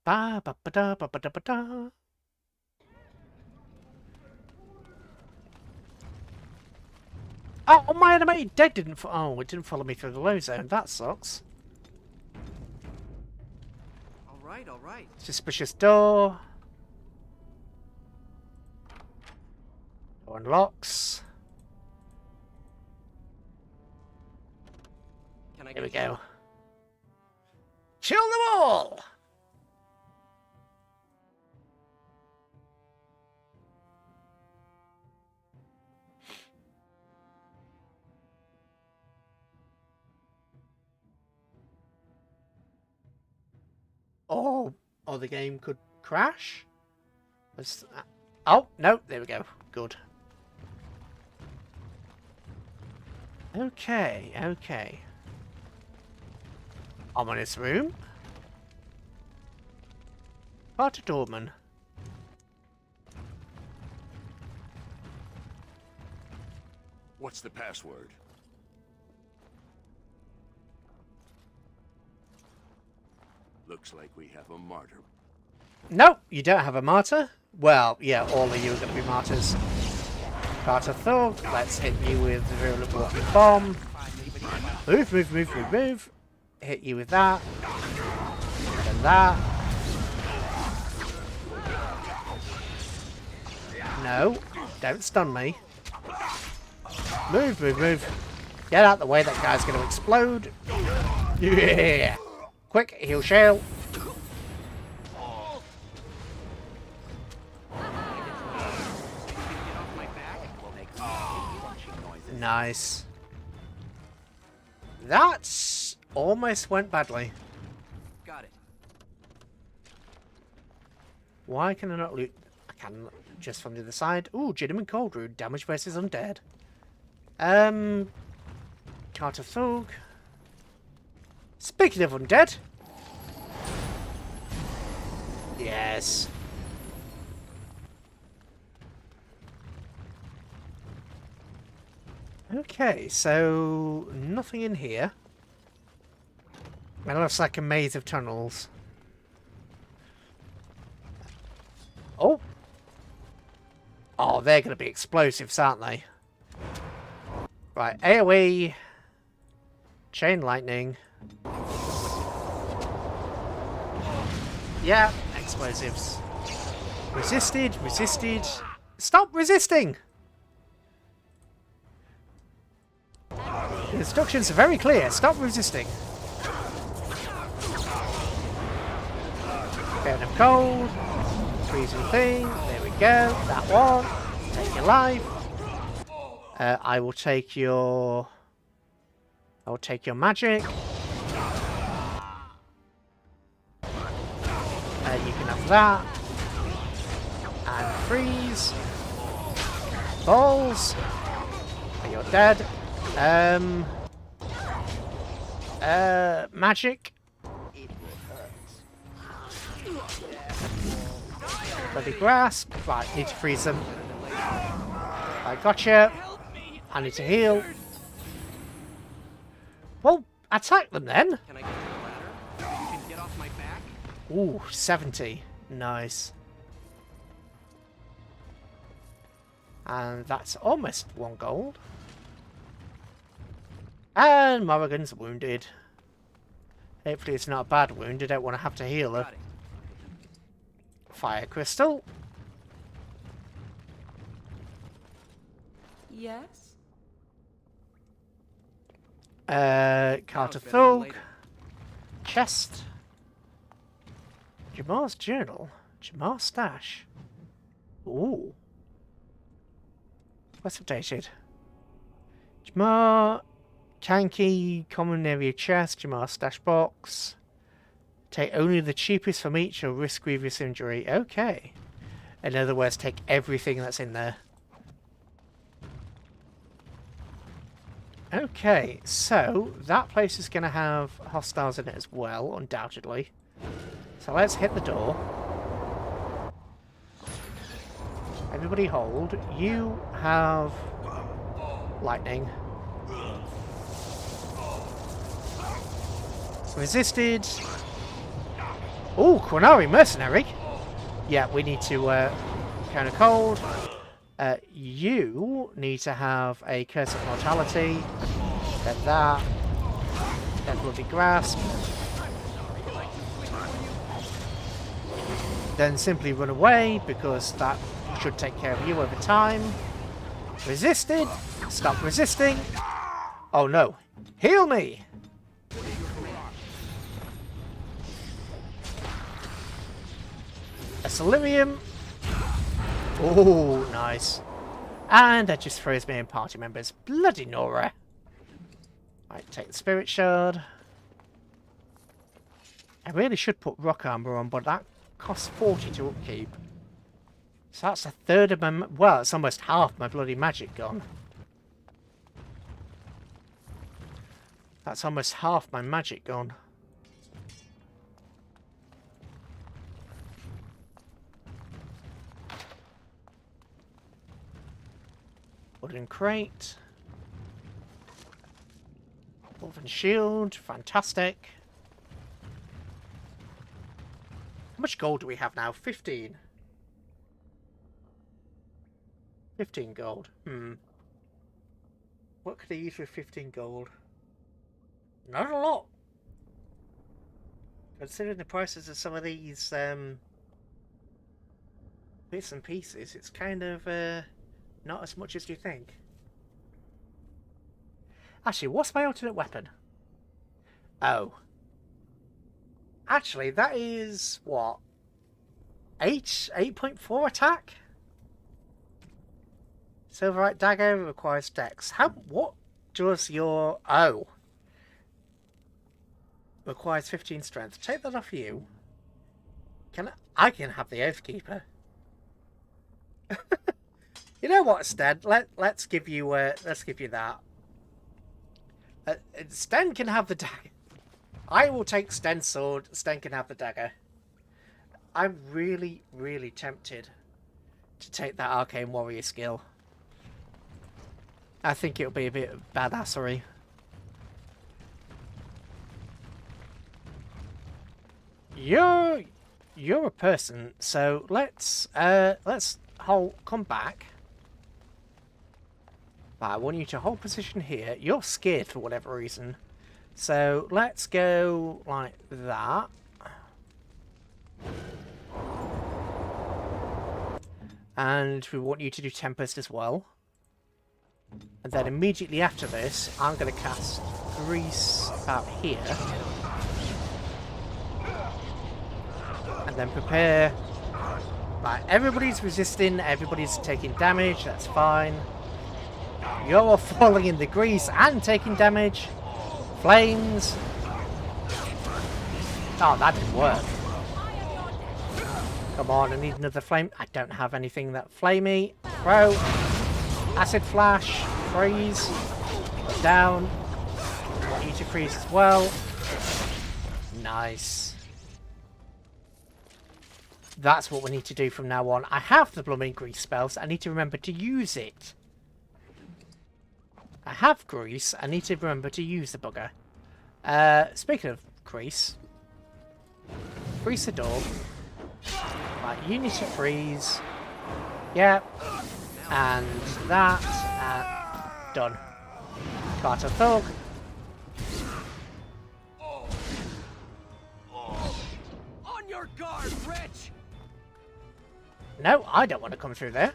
Ba ba ba da ba ba da ba da. Oh, my animated dead didn't. Oh, it didn't follow me through the low zone. That sucks. All right, all right. Suspicious door. Door unlocks. Here we go. Chill them all! Or the game could crash? Oh, no, there we go. Good. Okay, okay. Ominous room. Carter Dorman. What's the password? Looks like we have a martyr. No, you don't have a martyr. Well, yeah, all of you are going to be martyrs. Carter Thug, let's hit you with the virulent walking bomb. Move, move, move, move, move. Hit you with that. And that. No, don't stun me. Move, move, move. Get out the way, that guy's going to explode. Yeah. Quick, heal shell. Nice. That's almost went badly. Got it. Why can I not loot? I can just from the other side. Ooh, Genuine Cold Root. Damage versus undead. Carter Thug. Speaking of undead. Yes. Okay, so nothing in here. It looks like a maze of tunnels. Oh! Oh, they're going to be explosives, aren't they? Right, AoE. Chain lightning. Yeah, explosives. Resisted, resisted. Stop resisting! The instructions are very clear. Stop resisting. Getting them cold. Freezing thing. There we go. That one. Take your life. I will take your magic. You can have that. And freeze. Balls. You're dead. Magic. Bloody grasp. Right, need to freeze them. I gotcha. I need to heal. Well, attack them then. Can I get to the ladder? You can get off my back? Ooh, 70. Nice. And that's almost 1 gold. And Morrigan's wounded. Hopefully it's not a bad wound. I don't want to have to heal her. Fire crystal. Yes? Carter Thug. Chest. Jamar's journal. Jamar's stash. Ooh. What's updated? Jamar. Tanky. Common area chest. Jamar's stash box. Take only the cheapest from each or risk grievous injury. Okay. In other words, take everything that's in there. Okay, so that place is going to have hostiles in it as well, undoubtedly. So let's hit the door. Everybody hold. You have lightning. Resisted. Oh, Quinari Mercenary. Yeah, we need to counter cold. You need to have a Curse of Mortality. Then that. Then Bloody Grasp. Then simply run away, because that should take care of you over time. Resisted. Stop resisting. Oh no. Heal me! A Solarium. Oh, nice. And that just throws me in party members. Bloody Nora. Right, take the Spirit Shard. I really should put Rock Armor on, but that costs 40 to upkeep. So that's a third of my... Well, it's almost half my bloody magic gone. That's almost half my magic gone. Wooden Crate. Wolven Shield. Fantastic. How much gold do we have now? 15. 15 gold. What could I use with 15 gold? Not a lot. Considering the prices of some of these bits and pieces, it's kind of not as much as you think. Actually, what's my alternate weapon? Oh. Actually, that is, what? 8.4 attack? Silverite Dagger requires Dex. What does your... Oh. Requires 15 strength. Take that off you. I can have the Oathkeeper. You know what, Sten? Let's give you that. Sten can have the dagger. I will take Sten's sword. Sten can have the dagger. I'm really, really tempted to take that Arcane Warrior skill. I think it'll be a bit of badassery. You're a person, so let's come back. But I want you to hold position here. You're scared for whatever reason. So let's go like that. And we want you to do Tempest as well. And then immediately after this, I'm going to cast Grease about here. And then prepare. Right, everybody's resisting, everybody's taking damage, that's fine. You're all falling in the grease and taking damage. Flames. Oh, that didn't work. Come on, I need another flame. I don't have anything that flamey. Throw. Acid Flash. Freeze. Down. I want you to freeze as well. Nice. That's what we need to do from now on. I have the blooming grease spells. I need to remember to use it. I have grease. I need to remember to use the bugger. Speaking of grease. Grease the dog. Right, you need to freeze. Yep. And that. Done. Carter Thug. On your guard, Rich! No, I don't want to come through there.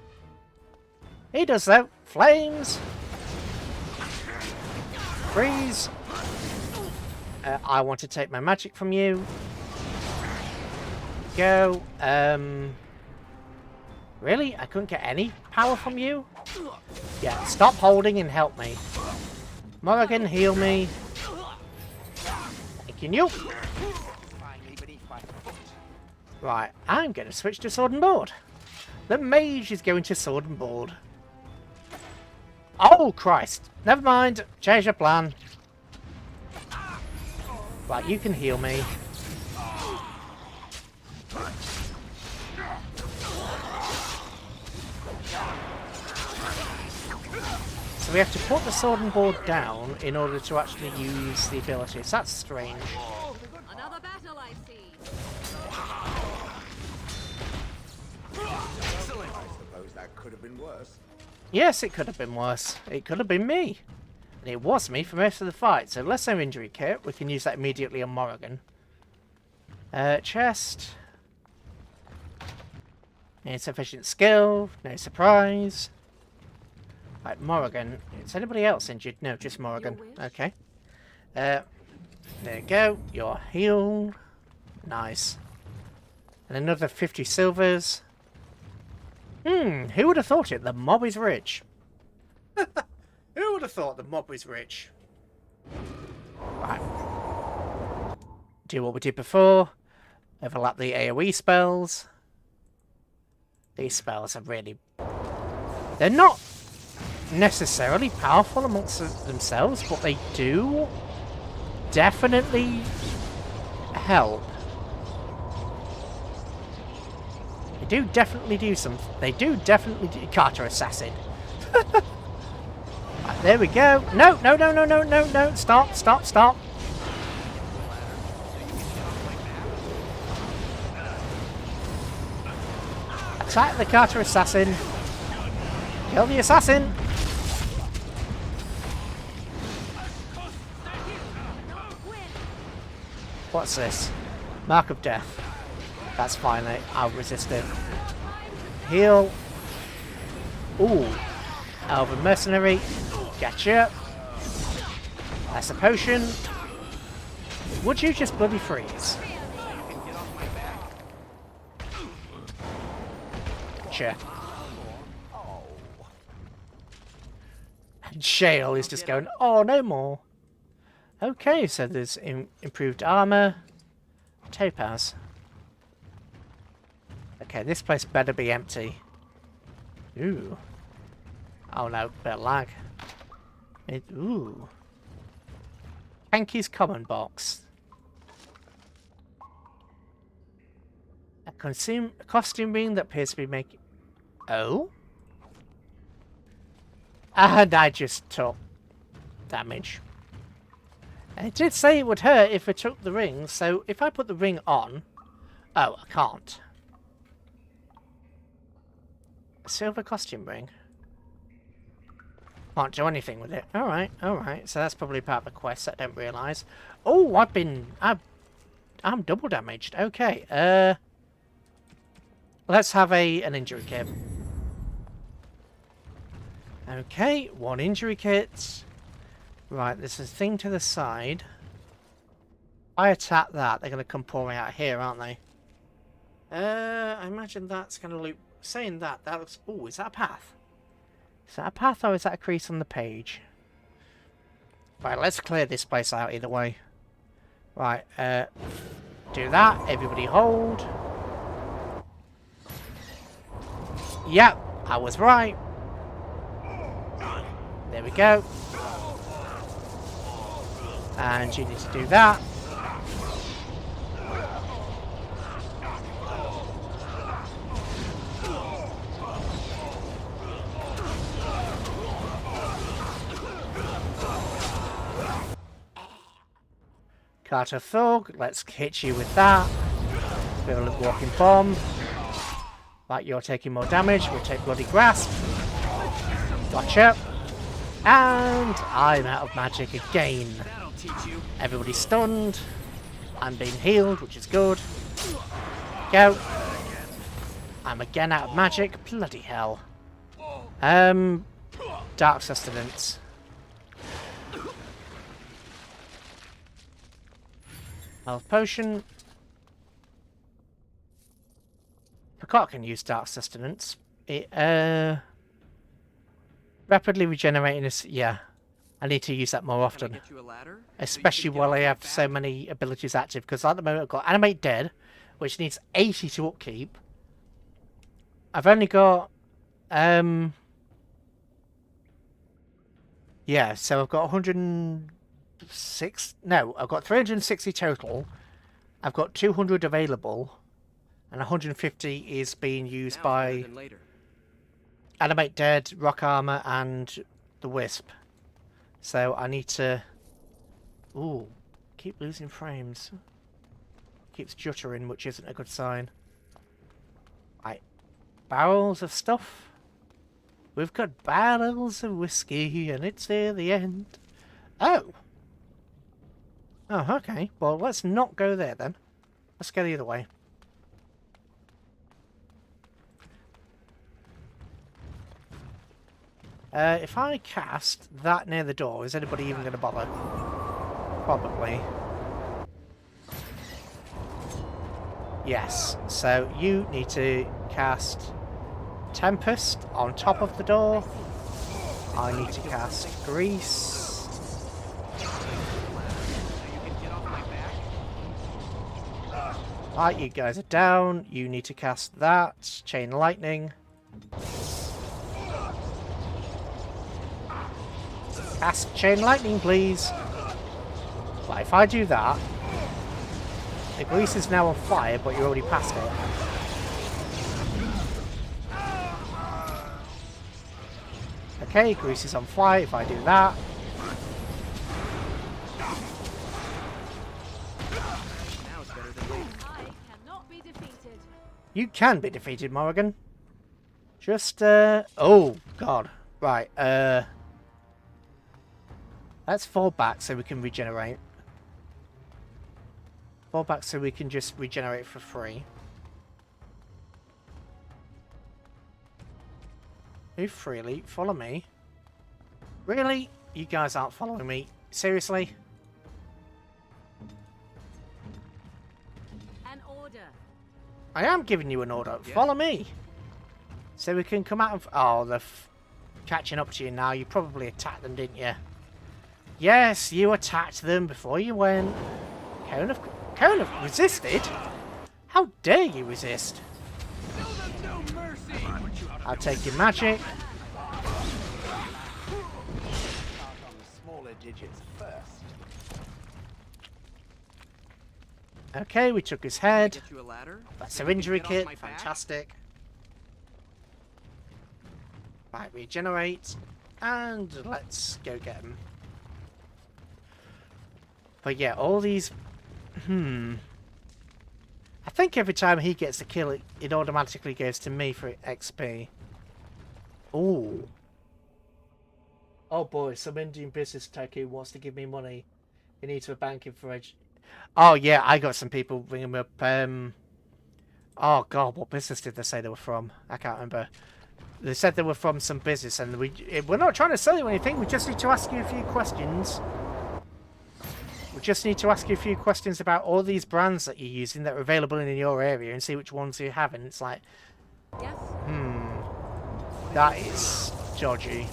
He does though. Flames. Freeze. I want to take my magic from you. Go. Really? I couldn't get any power from you? Yeah, stop holding and help me. Morrigan, heal me. Thank you. Right, I'm going to switch to sword and board. The mage is going to sword and board. Oh, Christ. Never mind. Change your plan. Right, you can heal me. So we have to put the sword and board down in order to actually use the abilities. That's strange. Another battle, I see. Excellent. I suppose that could have been worse. Yes, it could have been worse. It could have been me. And it was me for most of the fight. So let's say injury kit. We can use that immediately on Morrigan. Chest. Insufficient skill. No surprise. Right, Morrigan. Is anybody else injured? No, just Morrigan. Okay. There you go. You're healed. Nice. And another 50 silvers. Who would have thought it? The mob is rich. Who would have thought the mob was rich? Right. Do what we did before. Overlap the AoE spells. These spells are really... They're not necessarily powerful amongst themselves, but they do definitely help. They do definitely do some... They do definitely do... Carter Assassin. Right, there we go. No, no, no, no, no, no, no. Stop, stop, stop. Attack the Carter Assassin. Kill the assassin. What's this? Mark of Death. That's fine, I'll resist it. Heal. Ooh. Elven Mercenary. Gotcha. That's a potion. Would you just bloody freeze? Gotcha. And Shale is just going, oh, no more. Okay, so there's improved armor. Topaz. Okay, this place better be empty. Ooh. Oh no, bit of lag. Ooh. Hanky's common box. A costume ring that appears to be making... Oh? And I just took damage. And it did say it would hurt if I took the ring, so if I put the ring on... Oh, I can't. A silver costume ring. Can't do anything with it. Alright, alright. So that's probably part of the quest that I don't realise. Oh, I'm double damaged. Okay, let's have an injury kit. Okay, one injury kit. Right, there's a thing to the side. I attack that, they're going to come pouring out here, aren't they? I imagine that's going to loop... Saying that, that looks... Oh, is that a path? Is that a path or is that a crease on the page? Right, let's clear this place out either way. Right, do that. Everybody hold. Yep, I was right. There we go. And you need to do that. Carter Thug, let's hit you with that. Bit of a walking bomb. Right, you're taking more damage. We'll take Bloody Grasp. Gotcha. And I'm out of magic again. Everybody's stunned. I'm being healed, which is good. Go. I'm again out of magic. Bloody hell. Dark Sustenance. Health potion. Picard can use Dark Sustenance. It, rapidly regenerating is... Yeah. I need to use that more often. Especially while I have so many abilities active. Because at the moment I've got Animate Dead, which needs 80 to upkeep. I've only got... yeah, so I've got 106... No, I've got 360 total. I've got 200 available. And 150 is being used by Animate Dead, Rock Armor, and the Wisp. So I need to... Ooh, keep losing frames. Keeps juttering, which isn't a good sign. Right, barrels of stuff. We've got barrels of whiskey, and it's near the end. Oh! Oh, okay. Well, let's not go there then. Let's go the other way. If I cast that near the door, is anybody even going to bother? Probably. Yes, so you need to cast Tempest on top of the door. I need to cast Grease. Right, you guys are down. You need to cast that. Chain Lightning. Cast Chain Lightning, please. Right, if I do that, the Grease is now on fire, but you're already past it. Okay, Grease is on fire if I do that. You can be defeated, Morrigan. Just, oh, God. Right, let's fall back so we can regenerate. Fall back so we can just regenerate for free. Move freely. Follow me. Really? You guys aren't following me. Seriously? An order. I am giving you an order. Yeah. Follow me. So we can come out of... Oh, they're catching up to you now. You probably attacked them, didn't you? Yes, you attacked them before you went. Cone of resisted? How dare you resist? I'll take your magic. Okay, we took his head. That's our injury kit. Fantastic. Right, regenerate. And let's go get him. But yeah, all these... I think every time he gets a kill, it automatically goes to me for XP. Ooh. Oh boy, some Indian business tycoon wants to give me money. He needs a banking for edge. Oh yeah, I got some people ringing me up. Oh god, what business did they say they were from? I can't remember. They said they were from some business, and we're not trying to sell you anything. We just need to ask you a few questions. We just need to ask you a few questions about all these brands that you're using that are available in your area and see which ones you have. And it's like, that is dodgy.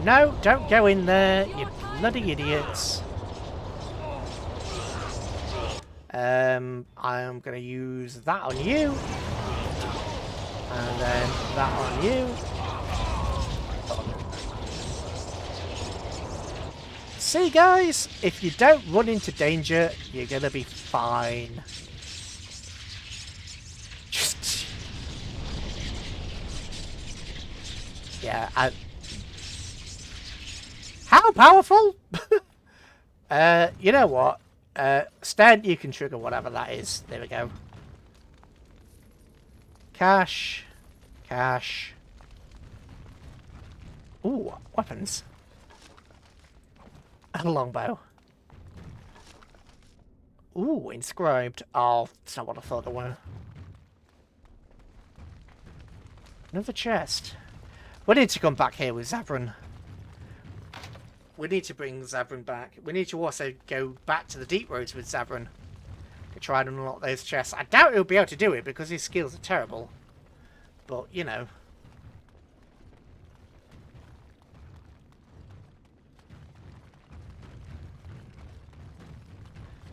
No, don't go in there, you bloody idiots. I am going to use that on you. And then that on you. See guys, if you don't run into danger, you're gonna be fine. Just... yeah, how powerful? You know what? Stan, you can trigger whatever that is. There we go. Cash. Cash. Ooh, weapons. A longbow. Ooh, inscribed. Oh, that's not what I thought they were. Another chest. We need to come back here with Zabran. We need to bring Zabran back. We need to also go back to the deep roads with Zabran to try and unlock those chests. I doubt he'll be able to do it because his skills are terrible. But, you know.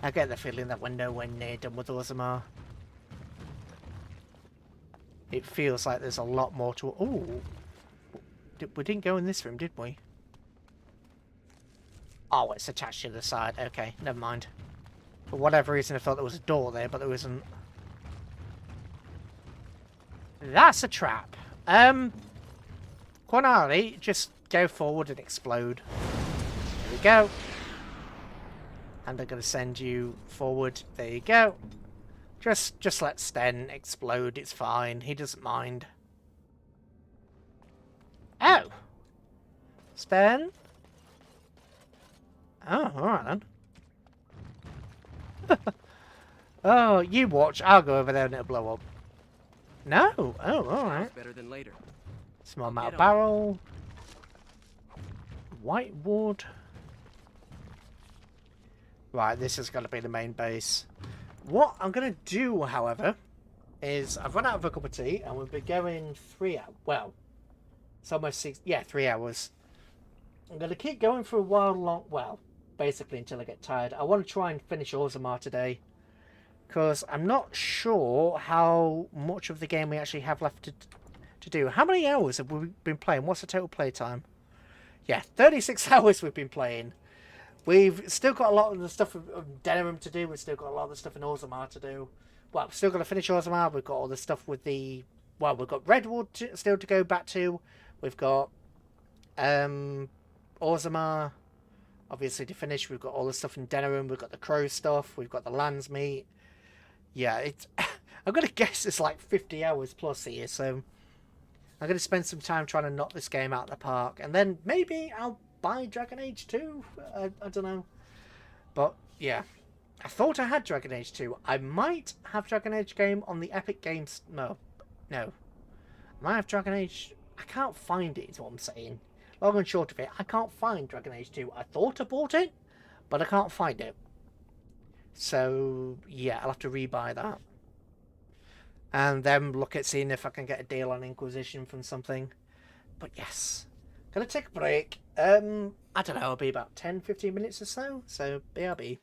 I get the feeling that we're nowhere near done with Orzammar. It feels like there's a lot more to... Ooh! We didn't go in this room, did we? Oh, it's attached to the side. Okay, never mind. For whatever reason, I thought there was a door there, but there isn't. That's a trap. Quite honestly, just go forward and explode. There we go. And I'm going to send you forward. There you go. Just let Sten explode. It's fine. He doesn't mind. Oh. Sten? Oh, alright then. Oh, you watch. I'll go over there and it'll blow up. No? Oh, alright. Better than later. Small metal barrel. White wood. Right, this is going to be the main base. What I'm going to do, however, is I've run out of a cup of tea and we've been going 3 hours. Well, it's almost 6. Yeah, 3 hours. I'm going to keep going for a while long. Well, basically until I get tired. I want to try and finish Orzammar today. Because I'm not sure how much of the game we actually have left to do. How many hours have we been playing? What's the total play time? Yeah, 36 hours we've been playing. We've still got a lot of the stuff of Denerim to do. We've still got a lot of the stuff in Orzammar to do. Well, we've still got to finish Orzammar. We've got all the stuff with the... Well, we've got Redwood still to go back to. We've got Orzammar, obviously, to finish. We've got all the stuff in Denerim. We've got the Crow stuff. We've got the Lands meet. Yeah, it's... I'm going to guess it's like 50 hours plus here, so... I'm going to spend some time trying to knock this game out of the park. And then maybe I'll buy Dragon Age 2? I don't know. But, yeah. I thought I had Dragon Age 2. I might have Dragon Age game on the Epic Games... No. I might have Dragon Age... I can't find it, is what I'm saying. Long and short of it, I can't find Dragon Age 2. I thought I bought it, but I can't find it. So, yeah, I'll have to rebuy that. And then look at seeing if I can get a deal on Inquisition from something. But yes. Gonna take a break. I don't know, it'll be about 10-15 minutes or so. So, BRB.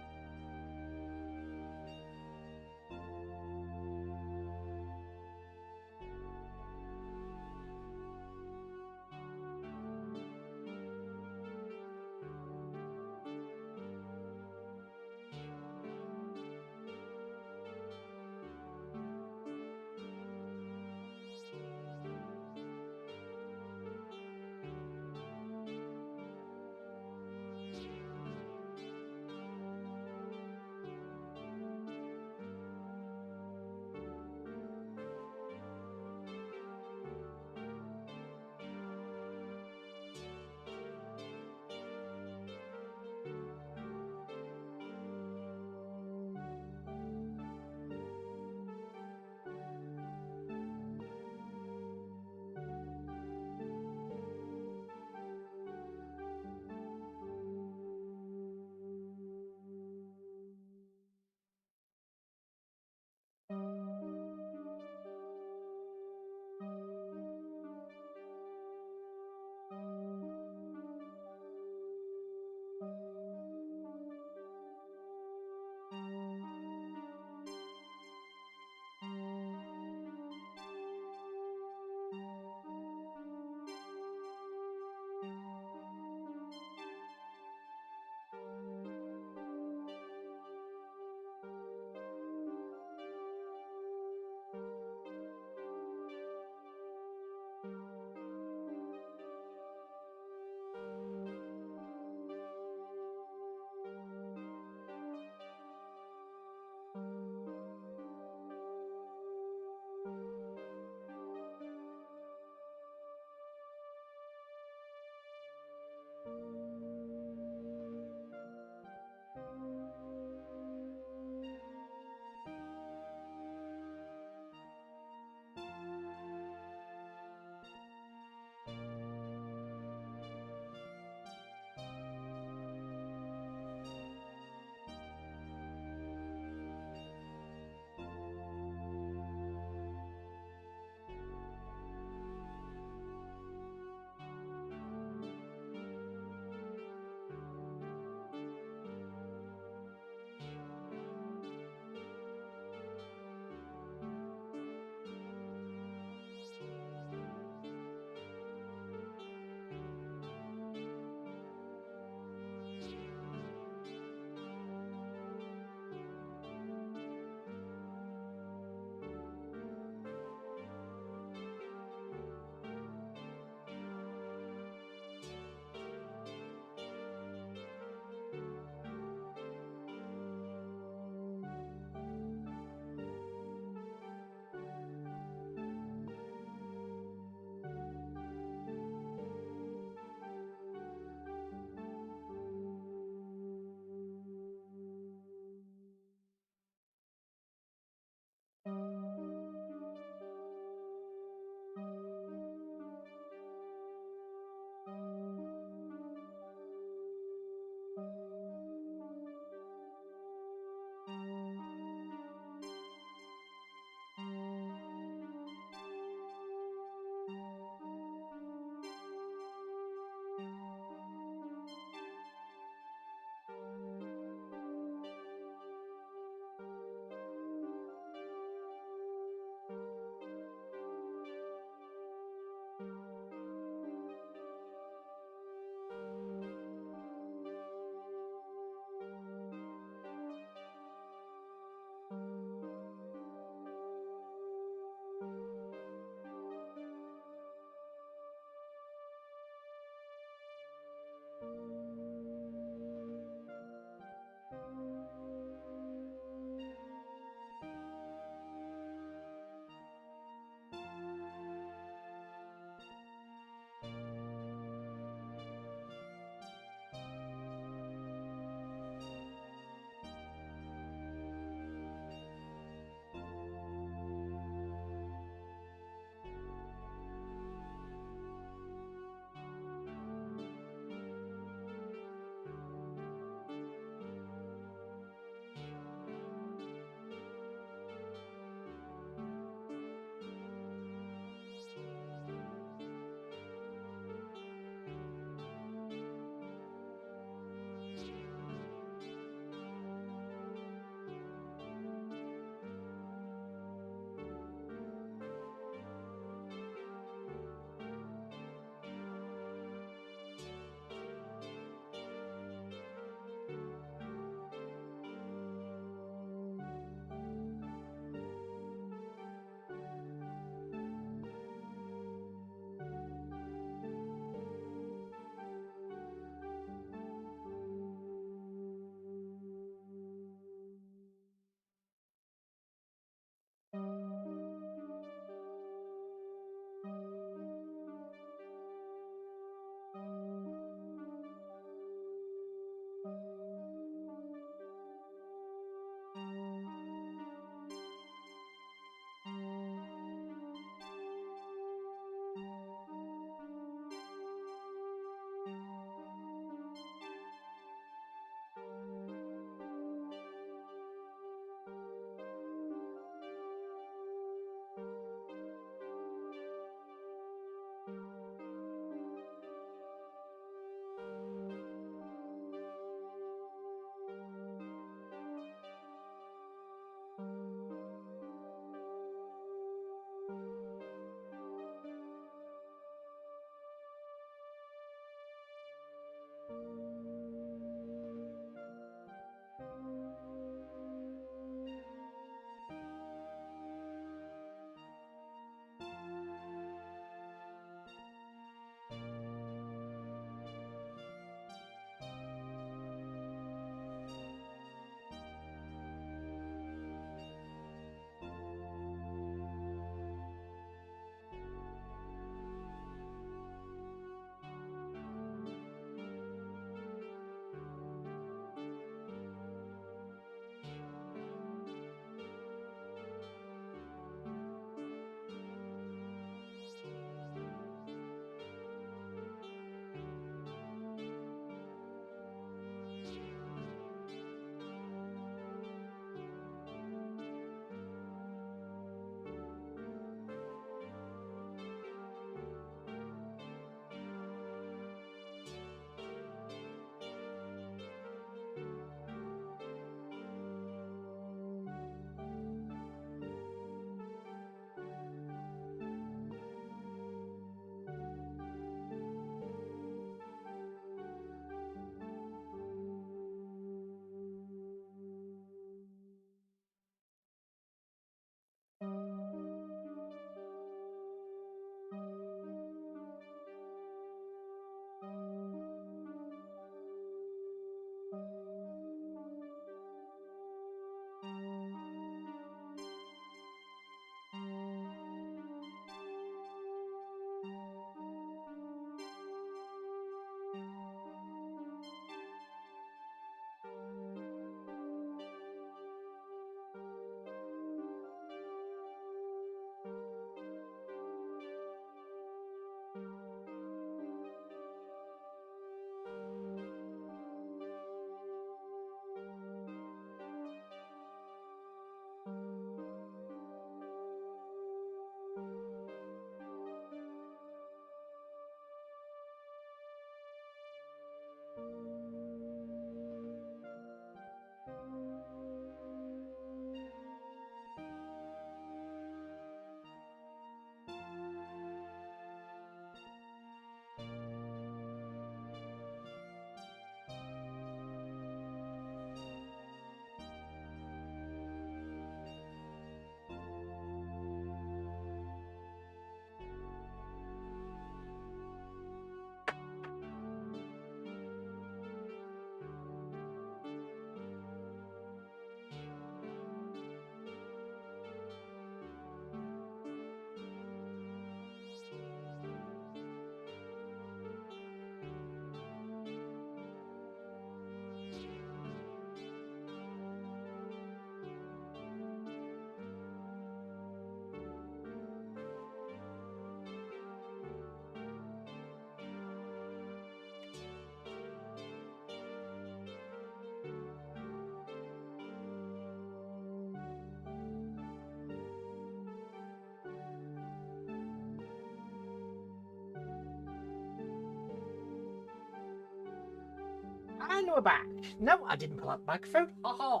And we're back. No, I didn't pull out the microphone. Haha.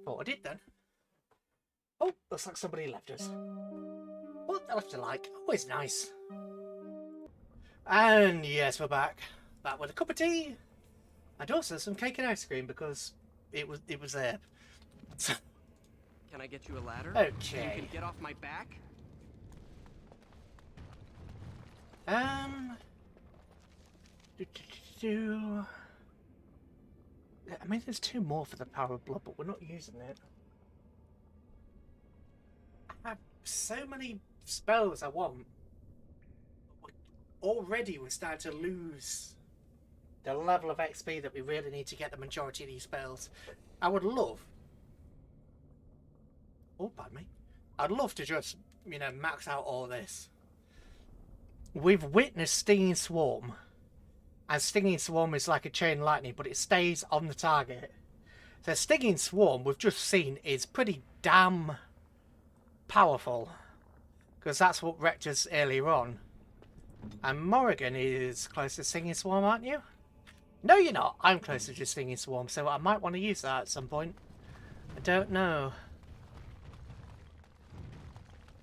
Thought I did then. Oh, looks like somebody left us. Well, they left a like. Always nice. And yes, we're back. Back with a cup of tea. And also some cake and ice cream because it was there. Can I get you a ladder? Okay. So you can get off my back? I mean, there's 2 more for the power of blood, but we're not using it. I have so many spells I want. Already we're starting to lose the level of XP that we really need to get the majority of these spells. I would love... Oh, pardon me. I'd love to just, you know, max out all this. We've witnessed Stinging Swarm. And Stinging Swarm is like a chain lightning, but it stays on the target. So Stinging Swarm, we've just seen, is pretty damn powerful. Because that's what wrecked us earlier on. And Morrigan is close to Stinging Swarm, aren't you? No, you're not. I'm closer to Stinging Swarm, so I might want to use that at some point. I don't know.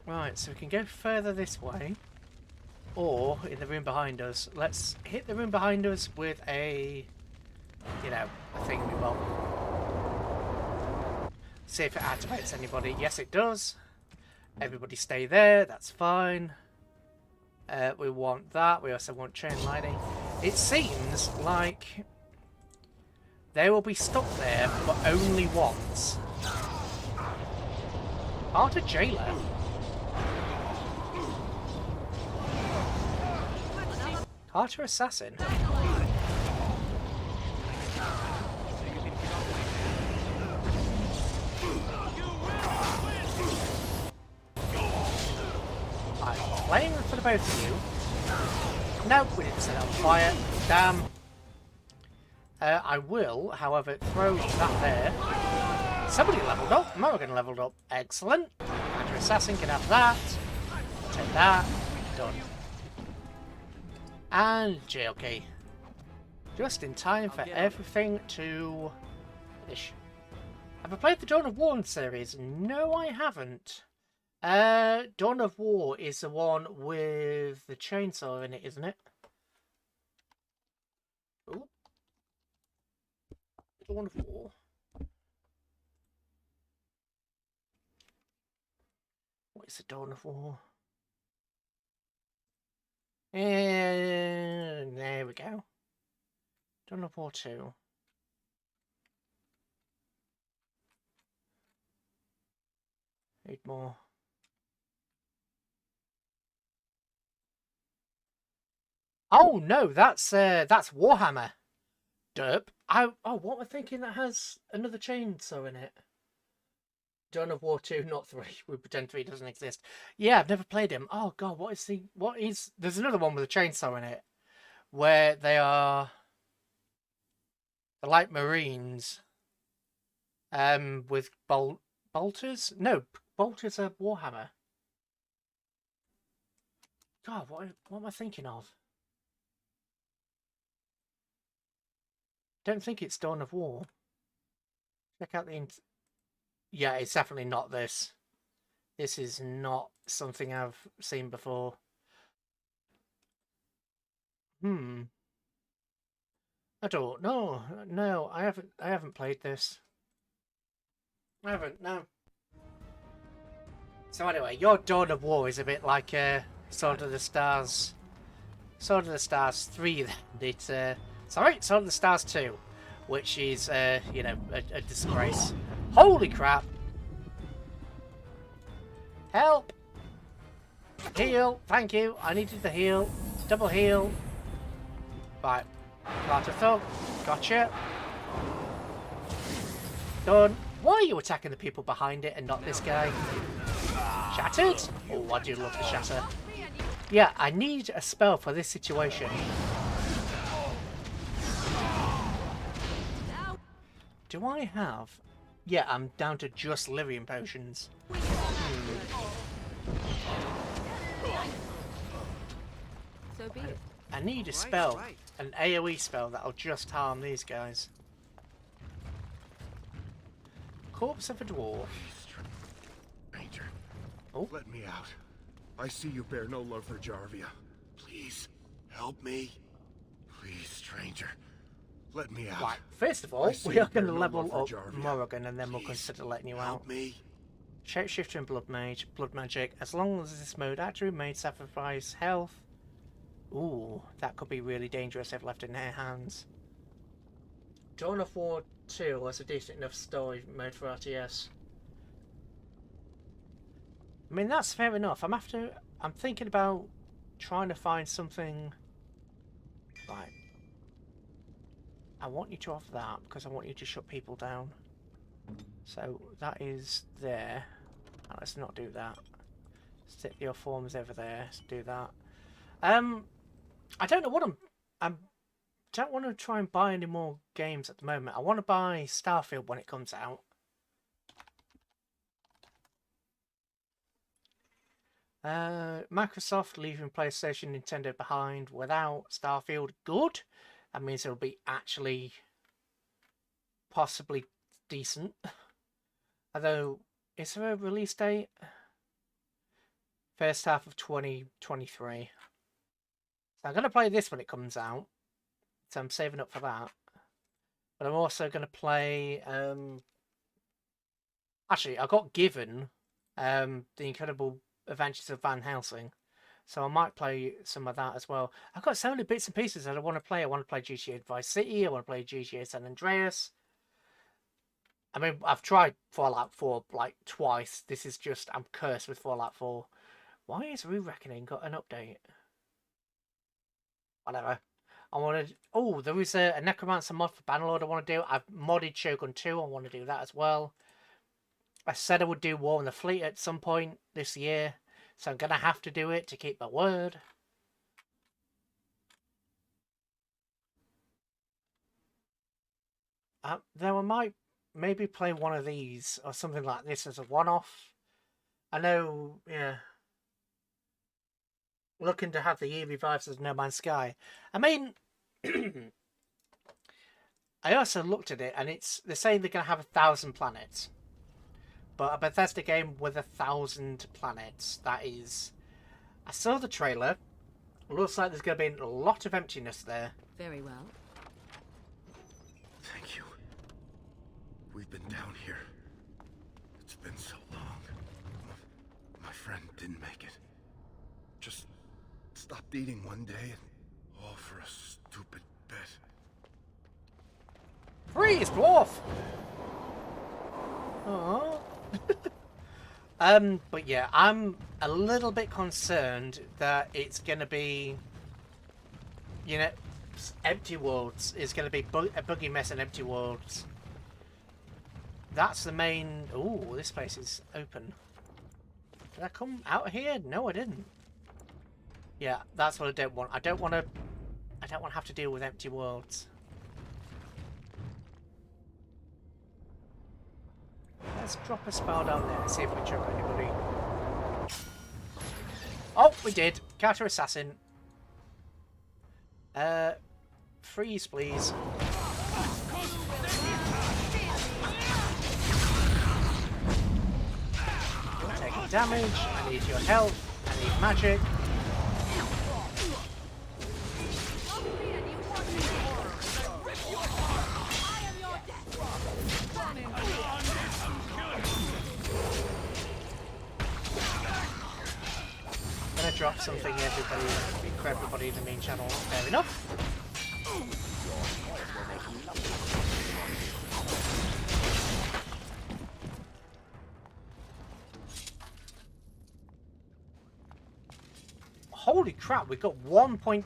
Right, so we can go further this way. Or in the room behind us. Let's hit the room behind us with a, you know, a thingamabobber. See if it activates anybody. Yes, it does. Everybody stay there. That's fine. We want that. We also want chain lightning. It seems like they will be stuck there, but only once. Art of Jailer. Carter Assassin. I'm playing for the both of you. No, we didn't set it on fire. Damn. I will, however, throw that there. Somebody leveled up. Morrigan leveled up. Excellent. Carter Assassin can have that. Take that. Done. And JLK. Just in time for everything to finish. Have I played the Dawn of War series? No, I haven't. Dawn of War is the one with the chainsaw in it, isn't it? Ooh. Dawn of War. What is the Dawn of War? And there we go. Dawn of War 2. Need more. Oh no, that's Warhammer. Derp. Oh, what am I thinking? That has another chainsaw in it. Dawn of War 2, not 3. We pretend 3 doesn't exist. Yeah, I've never played him. Oh god, what is there's another one with a chainsaw in it. Where they are the light marines. With bolters? No, bolters are Warhammer. God, what am I thinking of? Don't think it's Dawn of War. Check out the... Yeah, it's definitely not this. This is not something I've seen before. I don't know. No, I haven't played this. I haven't, no. So anyway, your Dawn of War is a bit like Sword of the Stars. Sword of the Stars 3 then. It's sorry, Sword of the Stars 2. Which is you know, a disgrace. Holy crap! Help! Heal, thank you. I needed the heal. Double heal. Right. Plant a thug. Gotcha. Done. Why are you attacking the people behind it and not this guy? Shattered? Oh, I do love the shatter. Yeah, I need a spell for this situation. Do I have... Yeah, I'm down to just Lyrium potions. So be it. I need a spell, an AoE spell that'll just harm these guys. Corpse of a dwarf. Ranger, oh, let me out. I see you bear no love for Jarvia. Please, help me. Please, stranger, let me out. Right, first of all, we are going to level up Morrigan and then we'll consider letting you out. Help me. Shapeshifter and Blood Mage, Blood Magic. As long as this mode actually made sacrifice health. Ooh, that could be really dangerous if left in their hands. Dawn of War 2 was a decent enough story mode for RTS. I mean, that's fair enough. I'm thinking about trying to find something. Right. I want you to have that because I want you to shut people down. So that is there. Oh, let's not do that. Stick your forms over there. Let's do that. I don't know what I don't want to try and buy any more games at the moment. I want to buy Starfield when it comes out. Microsoft leaving PlayStation, Nintendo behind without Starfield. Good. That means it'll be actually possibly decent. Although, is there a release date? First half of 2023. So I'm going to play this when it comes out. So I'm saving up for that. But I'm also going to play... Actually, I got given The Incredible Adventures of Van Helsing. So I might play some of that as well. I've got so many bits and pieces that I want to play. I want to play GTA Vice City. I want to play GTA San Andreas. I mean, I've tried Fallout 4 like twice. This is just... I'm cursed with Fallout 4. Why has Re-Reckoning got an update? Whatever. I want to... Oh, there is a Necromancer mod for Bannerlord I want to do. I've modded Shogun 2. I want to do that as well. I said I would do War in the Fleet at some point this year. So I'm going to have to do it to keep my word. Then I might maybe play one of these or something like this as a one-off. I know, yeah. Looking to have the eerie vibes of No Man's Sky. I mean, I also looked at it and they're saying they're going to have 1,000 planets. But a Bethesda game with 1,000 planets, that is... I saw the trailer. Looks like there's going to be a lot of emptiness there. Very well. Thank you. We've been down here. It's been so long. My friend didn't make it. Just stopped eating one day and all for a stupid bet. Freeze, dwarf! Aww. But yeah, I'm a little bit concerned that it's going to be, you know, Empty Worlds is going to be a buggy mess in Empty Worlds. That's the main... Ooh, this place is open. Did I come out of here? No, I didn't. Yeah, that's what I don't want. I don't want to have to deal with Empty Worlds. Let's drop a spell down there and see if we choke anybody. Oh, we did. Counter Assassin. freeze, please. You're taking damage. I need your health. I need magic. I'm gonna drop something for everybody in the main channel. Fair enough. Holy crap, we got 1 point...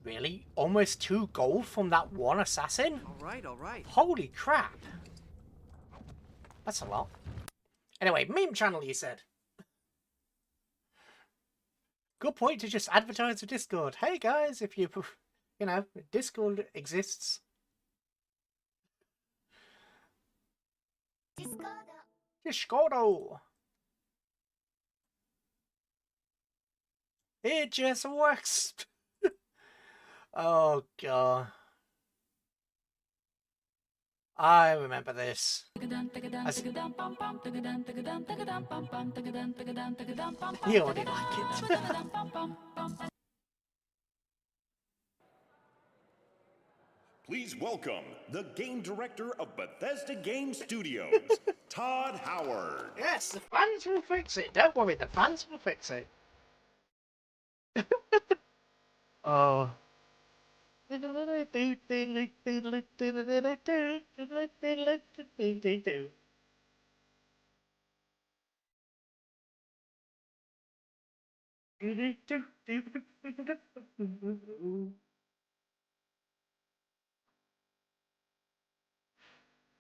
Really? Almost 2 gold from that one assassin? Alright. Holy crap. That's a lot. Anyway, meme channel, you said. Good point to just advertise the Discord. Hey guys, if you know, Discord exists. Discordo. It just works. Oh god. I remember this. You already like it. Please welcome the game director of Bethesda Game Studios, Todd Howard. Yes, the fans will fix it. Don't worry, the fans will fix it. Oh.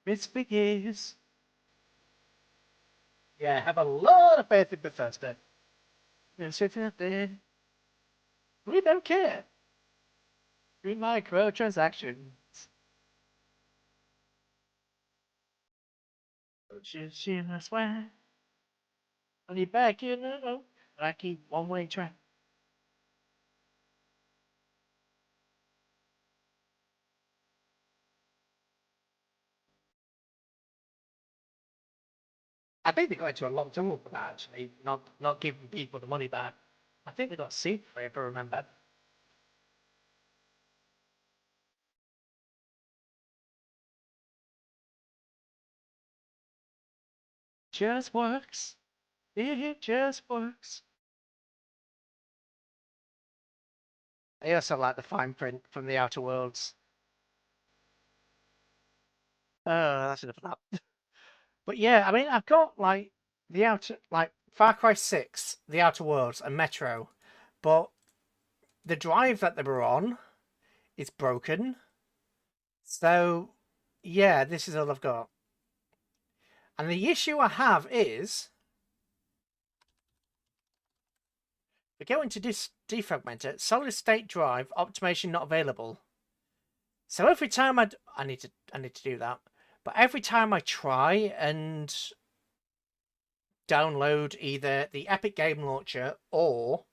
Miss Piggies. Yeah, have a lot of faith in Bethesda. We don't care. We microtransactions. I swear. I'll be back, you know. I keep one-way track. I think they got into a lot of trouble for that, actually. Not giving people the money back. I think they got sued for it, if I remember. Just works. It just works. I also like the fine print from the Outer Worlds. Oh, that's enough of that. But yeah, I mean, I've got like Far Cry 6, The Outer Worlds, and Metro, but the drive that they were on is broken. So yeah, this is all I've got. And the issue I have is, we go into defragmenter, solid state drive, optimization not available. So every time I need to do that. But every time I try and download either the Epic Game Launcher or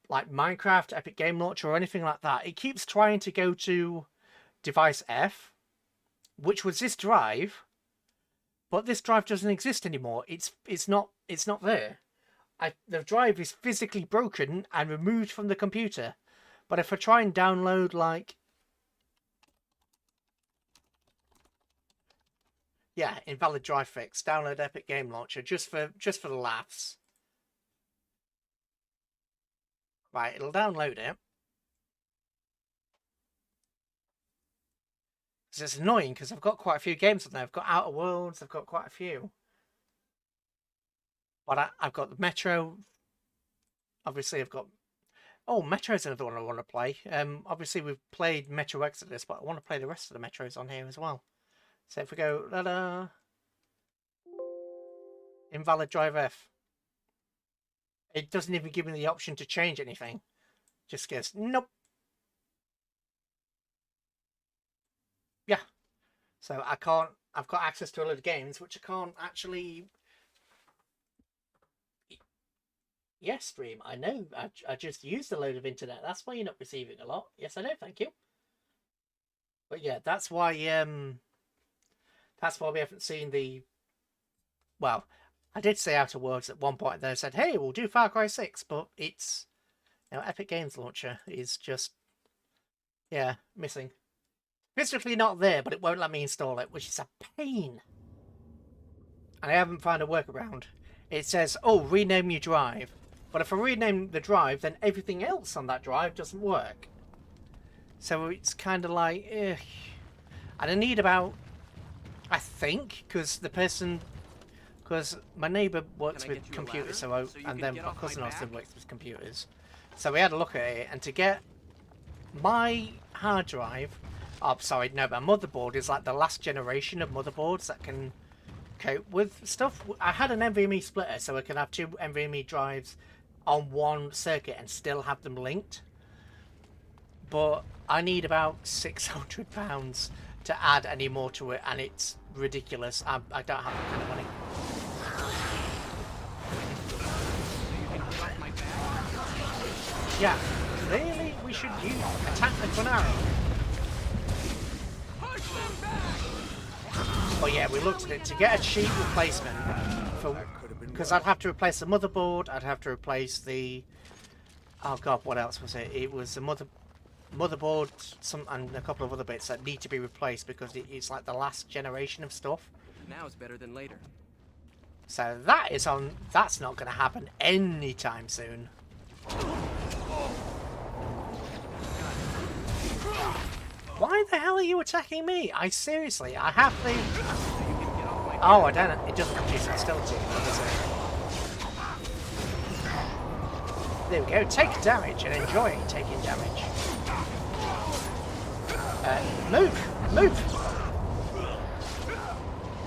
like Minecraft, Epic Game Launcher, or anything like that, it keeps trying to go to device F, which was this drive, but this drive doesn't exist anymore. It's not there. The drive is physically broken and removed from the computer. But if I try and download like, yeah, invalid drive fix, download Epic Game Launcher just for the laughs. Right, it'll download it. It's annoying because I've got quite a few games on there. I've got Outer Worlds, I've got quite a few. But I've got the Metro. Obviously, I've got... Oh, Metro's another one I want to play. Obviously, we've played Metro Exodus, but I want to play the rest of the Metros on here as well. So if we go... Ta-da! Invalid drive F. It doesn't even give me the option to change anything. Just goes, nope. Yeah. So I can't... I've got access to a load of games, which I can't actually... Yes, stream. I know. I just used a load of internet. That's why you're not receiving a lot. Yes, I know. Thank you. But yeah, that's why we haven't seen the. Well, I did say Outer Worlds at one point. And then I said, "Hey, we'll do Far Cry 6," but it's Epic Games Launcher is just missing. Physically not there, but it won't let me install it, which is a pain. And I haven't found a workaround. It says, "Oh, rename your drive," but if I rename the drive, then everything else on that drive doesn't work. So it's kind of like, ugh. And I need about, I think, because my neighbour works with computers, and then my cousin also works with computers. So we had a look at it, and to get my hard drive, my motherboard is like the last generation of motherboards that can cope with stuff. I had an NVMe splitter, so I can have 2 NVMe drives on one circuit and still have them linked. But I need about £600 to add any more to it, and it's ridiculous. I don't have that kind of money. Yeah, clearly we should attack the Quinaro. But yeah, we looked at it to get a cheap replacement because I'd have to replace the motherboard, I'd have to replace the what else was it? It was the motherboard, and a couple of other bits that need to be replaced because it's like the last generation of stuff. Now it's better than later. So that's not going to happen anytime soon. Why the hell are you attacking me? I have the... Oh, I don't know. It doesn't reduce hostility, does it? There we go. Take damage and enjoy taking damage. Move!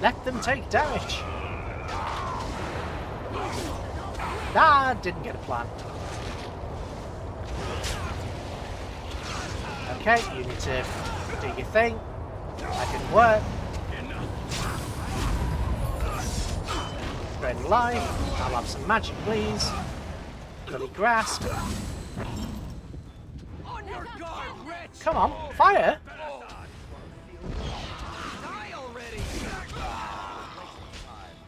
Let them take damage. Didn't get a plan. Okay, you need to do your thing. That didn't work. Spread life. I'll have some magic, please. Bloody grasp. Come on, fire!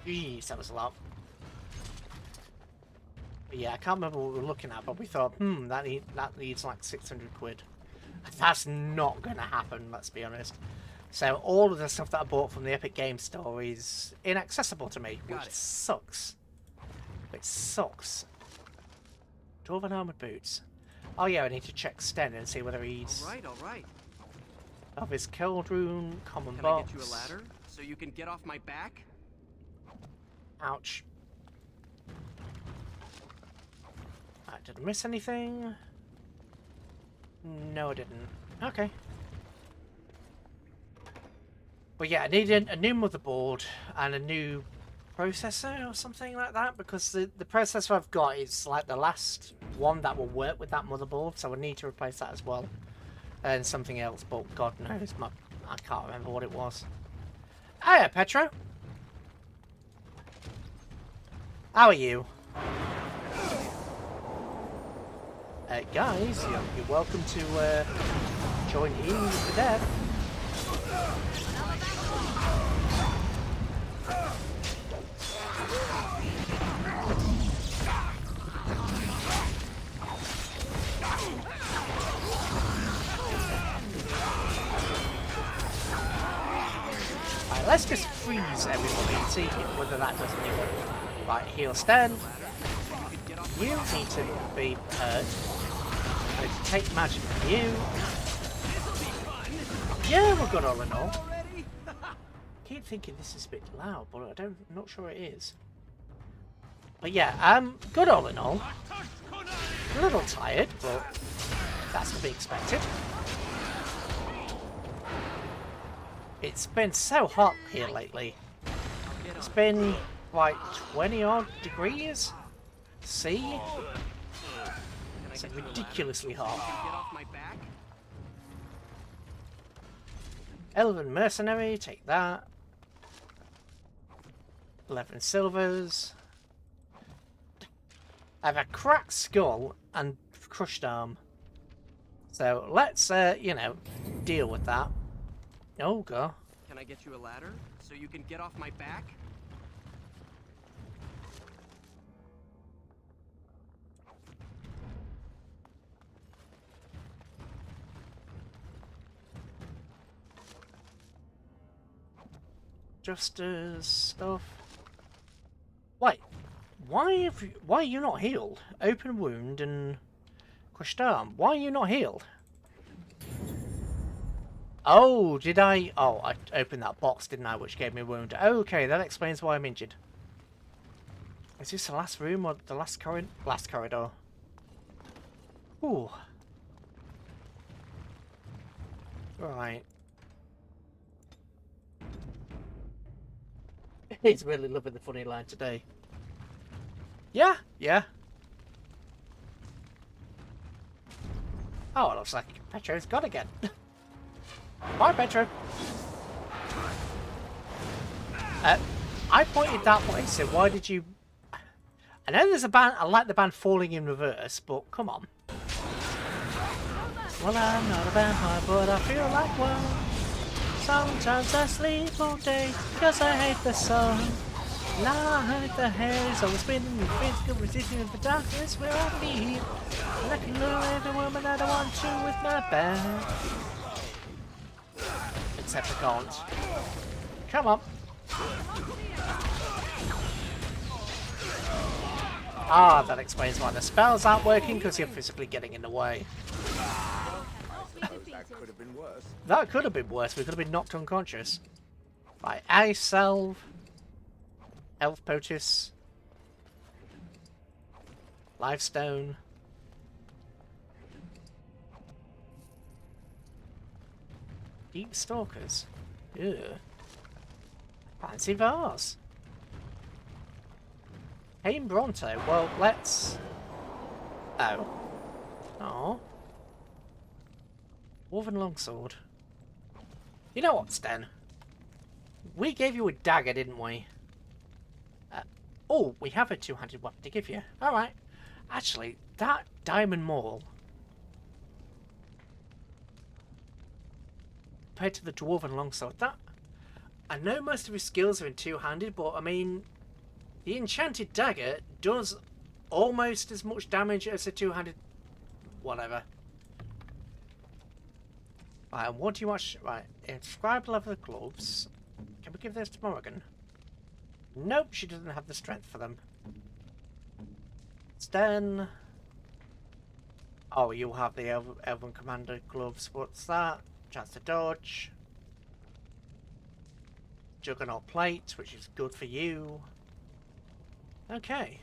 Jeez, that was a lot. But yeah, I can't remember what we were looking at, but we thought, that needs like 600 quid. That's not going to happen, let's be honest. So all of the stuff that I bought from the Epic Games Store is inaccessible to me, which sucks. It sucks. Dwarven armored boots. Oh yeah, I need to check Sten and see whether he's... Alright. Of his cold rune, common Can box. I get you a ladder so you can get off my back? Ouch. Did I miss anything? No, I didn't. Okay. But yeah, I need a new motherboard and a new processor or something like that, because the processor I've got is like the last one that will work with that motherboard, so I need to replace that as well. And something else, but God knows, I can't remember what it was. Hiya, Petro! How are you? Guys, you're welcome to join in with the death. Alright, let's just freeze everybody and see whether that does any good. Right, heal Sten. You need to be hurt. I need to take magic from you. Yeah, we're good all in all. I keep thinking this is a bit loud, but I'm not sure it is. But yeah, good all in all. A little tired, but that's to be expected. It's been so hot here lately. It's been like 20 odd degrees. See? It's ridiculously hot. Elven Mercenary, take that. 11 silvers. I have a cracked skull and crushed arm. So let's, you know, deal with that. Oh, God. Can I get you a ladder so you can get off my back? Justice stuff. Wait, why are you not healed? Open wound and crushed arm. Why are you not healed? Oh, did I? Oh, I opened that box, didn't I? Which gave me a wound. Okay, that explains why I'm injured. Is this the last room or the last corridor? Last corridor. Ooh. Right. He's really loving the funny line today. Yeah, yeah. Oh, it looks like Petro's gone again. Bye, Petro. I pointed that way, so why did you... I know there's a band, I like the band Falling in Reverse, but come on. Well, I'm not a vampire, but I feel like one. Sometimes I sleep all day, cause I hate the sun. Like the hair is always spinning, physical resisting the darkness where I feel. And I can lure every woman that I want to with my back. Except I can't. Come on. Ah, that explains why the spells aren't working, because you're physically getting in the way. That could have been worse. That could have been worse. We could have been knocked unconscious. Right, Ice Salve. Health Potus. Lifestone. Deep Stalkers. Ew. Fancy vase. Hey, Bronto. Well, let's... Oh. Oh. Woven Longsword. You know what, Sten? We gave you a dagger, didn't we? Oh, we have a two-handed weapon to give you. Alright. Actually, that Diamond Maul... compared to the Dwarven Longsword, that... I know most of his skills are in two-handed, but I mean... the Enchanted Dagger does almost as much damage as a two-handed... whatever. Right, and what do you watch? Right, inscribed leather gloves. Can we give those to Morrigan? Nope, she doesn't have the strength for them. Sten. Oh, you'll have the Elven Commander gloves. What's that? Chance to dodge. Juggernaut plate, which is good for you. Okay.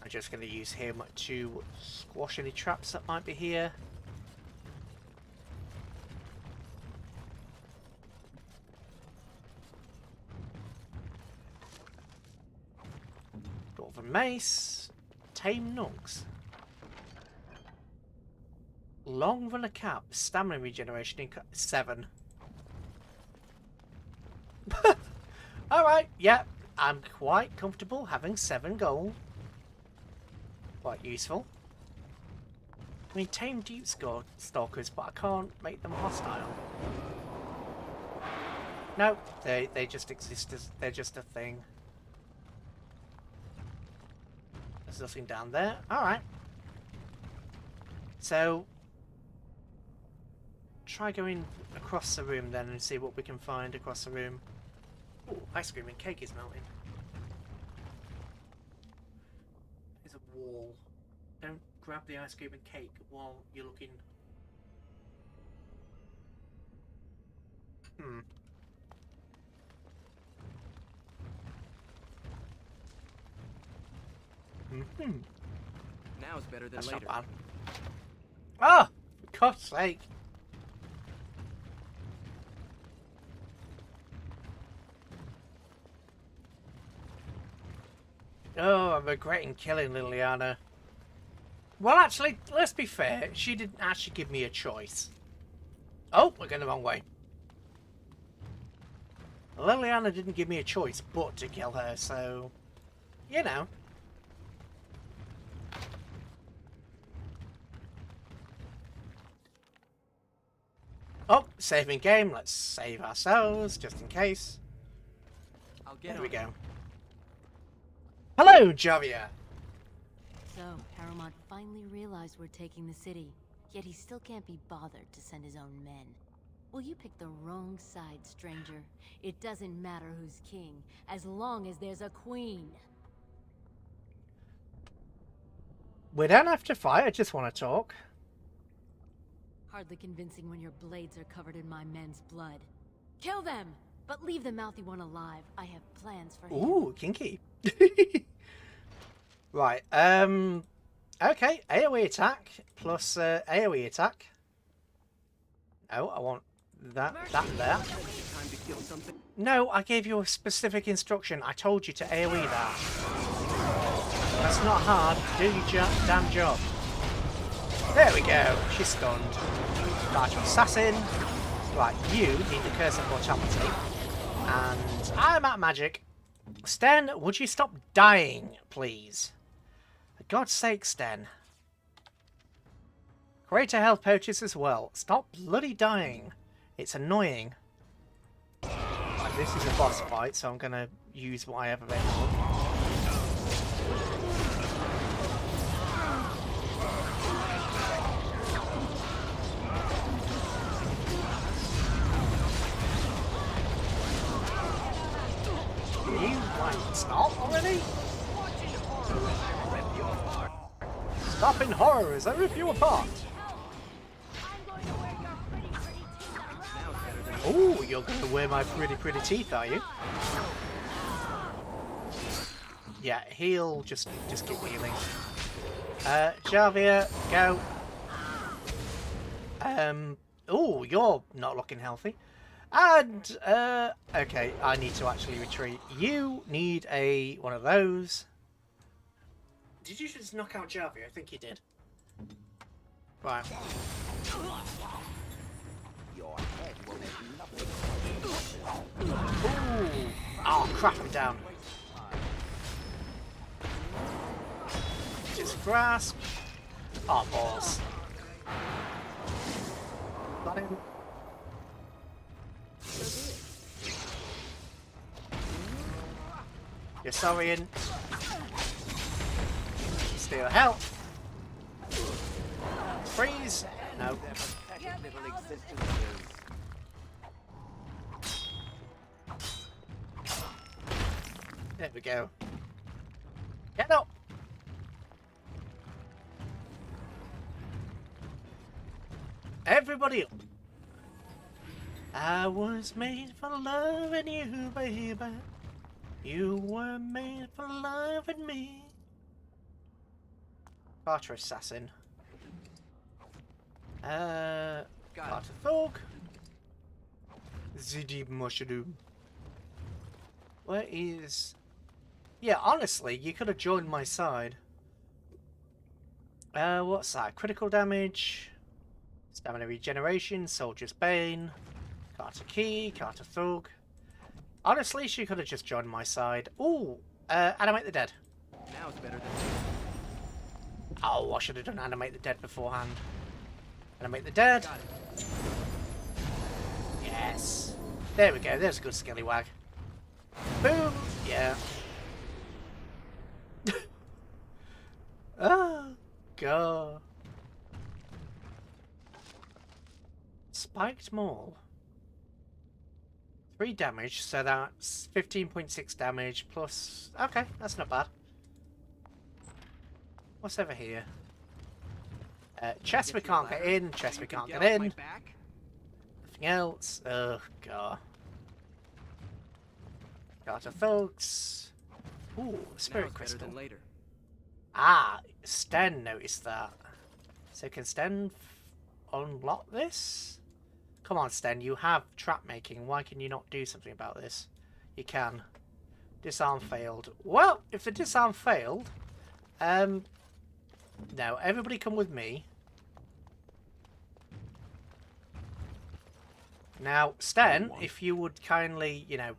I'm just going to use him to squash any traps that might be here. Dwarven Mace. Tame Nugs. Long Runner Cap. Stamina regeneration in 7. Alright, yeah. I'm quite comfortable having 7 gold. Quite useful. I mean, tame deep stalkers, but I can't make them hostile. No, they just exist as they're just a thing. There's nothing down there. All right. So try going across the room then and see what we can find across the room. Ooh, ice cream and cake is melting. There's a wall. Don't grab the ice cream and cake while you're looking. Now's better than That's later. not bad. Ah! For God's sake. Oh, I'm regretting killing Liliana. Well, actually, let's be fair. She didn't actually give me a choice. Oh, we're going the wrong way. Liliana didn't give me a choice but to kill her, so... you know. Oh, saving game. Let's save ourselves, just in case. There we go. Hello, Javia! So, Paramount finally realized we're taking the city, yet he still can't be bothered to send his own men. Well, you picked the wrong side, stranger. It doesn't matter who's king, as long as there's a queen. We don't have to fight, I just want to talk. Hardly convincing when your blades are covered in my men's blood. Kill them! But leave the mouthy one alive. I have plans for him. Ooh, kinky. Right, okay, AoE attack plus AoE attack. No, I want that there. No, I gave you a specific instruction. I told you to AoE that. That's not hard. Do your damn job. There we go. She's stunned. Large assassin. Right, you need the curse of mortality. And I'm at magic. Sten, would you stop dying, please? For God's sake, Sten. Greater health potions as well. Stop bloody dying. It's annoying. Right, this is a boss fight, so I'm going to use what I have available. You like stop already? Stop in horror as I rip you apart. Oh, you're going to wear my pretty teeth, are you? Yeah, heal. Just keep healing. Javia, go. Oh, you're not looking healthy. And okay, I need to actually retreat. You need one of those. Did you just knock out Javia? I think you did. Right. Ooh. Oh crap, I'm down. Just grasp. Oh, balls. Got him. You're sorry, steal health. Freeze. No. There we go. Get up. Everybody up. I was made for loving you, baby. You were made for loving me. Barter assassin. Barter thug. Zidi mushroom. Where is... Yeah, honestly, you could have joined my side. What's that? Critical damage. Stamina regeneration. Soldier's Bane. Carter Key. Carter Thug. Honestly, she could have just joined my side. Ooh, Animate the Dead. Now it's better than... Oh, I should have done Animate the Dead beforehand. Animate the Dead. Yes. There we go. There's a good skillywag. Boom. Yeah. Oh, God. Spiked Maul. 3 damage, so that's 15.6 damage plus... Okay, that's not bad. What's over here? Chest we can't get in, chest we can't get in. Nothing else. Oh, God. Carter Thugs. Ooh, Spirit Crystal. Ah, Sten noticed that. So can Sten unlock this? Come on, Sten, you have trap making. Why can you not do something about this? You can. Disarm failed. Well, if the disarm failed... no, everybody come with me. Now, Sten, if you would kindly, you know...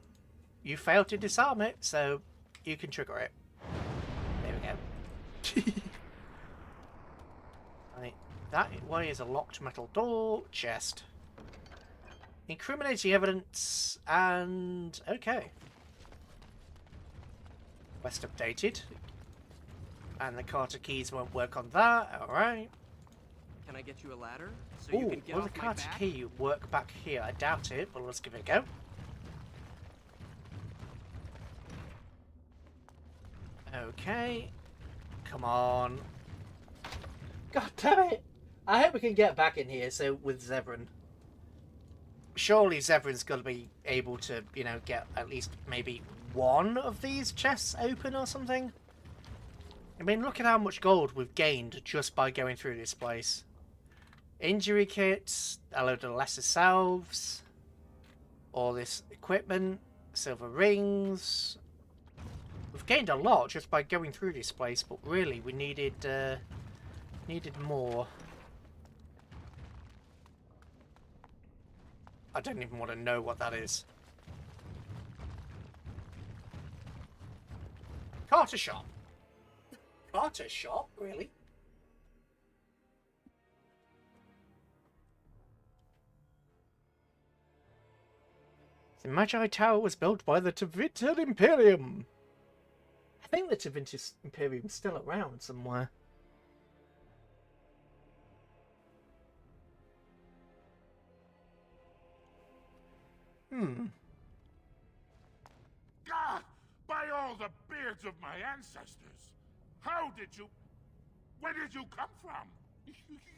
You failed to disarm it, so you can trigger it. There we go. Right, that way is a locked metal door. Chest. Incriminating evidence and... okay. Quest updated. And the Carter keys won't work on that. Alright. Can I get you a ladder so you Ooh, can get will the off my Carter back? key work back here? I doubt it, but let's give it a go. Okay. Come on. God damn it! I hope we can get back in here, so with Zevran. Surely Zevran's got to be able to, you know, get at least maybe one of these chests open or something. I mean, look at how much gold we've gained just by going through this place. Injury kits, a load of lesser salves, all this equipment, silver rings. We've gained a lot just by going through this place, but really we needed more. I don't even want to know what that is. Carter shop. Carter shop? Really? The Magi Tower was built by the Tevinter Imperium. I think the Tevinter Imperium's still around somewhere. God, by all the beards of my ancestors! How did you... Where did you come from?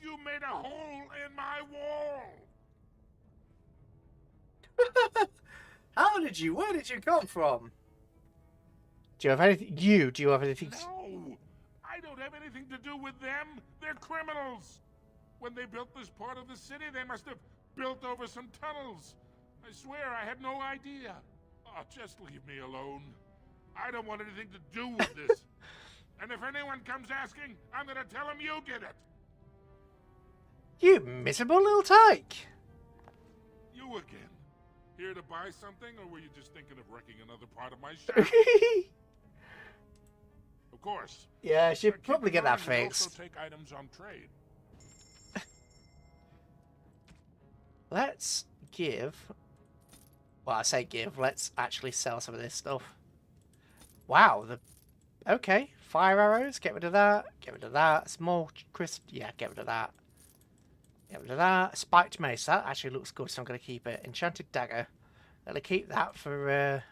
You made a hole in my wall! Where did you come from? Do you have anything? Do you have anything? No! I don't have anything to do with them! They're criminals! When they built this part of the city, they must have built over some tunnels. I swear I had no idea. Oh, just leave me alone. I don't want anything to do with this. And if anyone comes asking, I'm gonna tell them you did it. You miserable little tyke. You again. Here to buy something, or were you just thinking of wrecking another part of my shop? Of course. Yeah, I should probably get that Also fixed. take items on trade. Let's give... Well, I say give. Let's actually sell some of this stuff. Wow. Okay. Fire arrows. Get rid of that. Get rid of that. Small crisp. Yeah, get rid of that. Get rid of that. Spiked mace. That actually looks good, so I'm going to keep it. Enchanted dagger. Let me keep that for...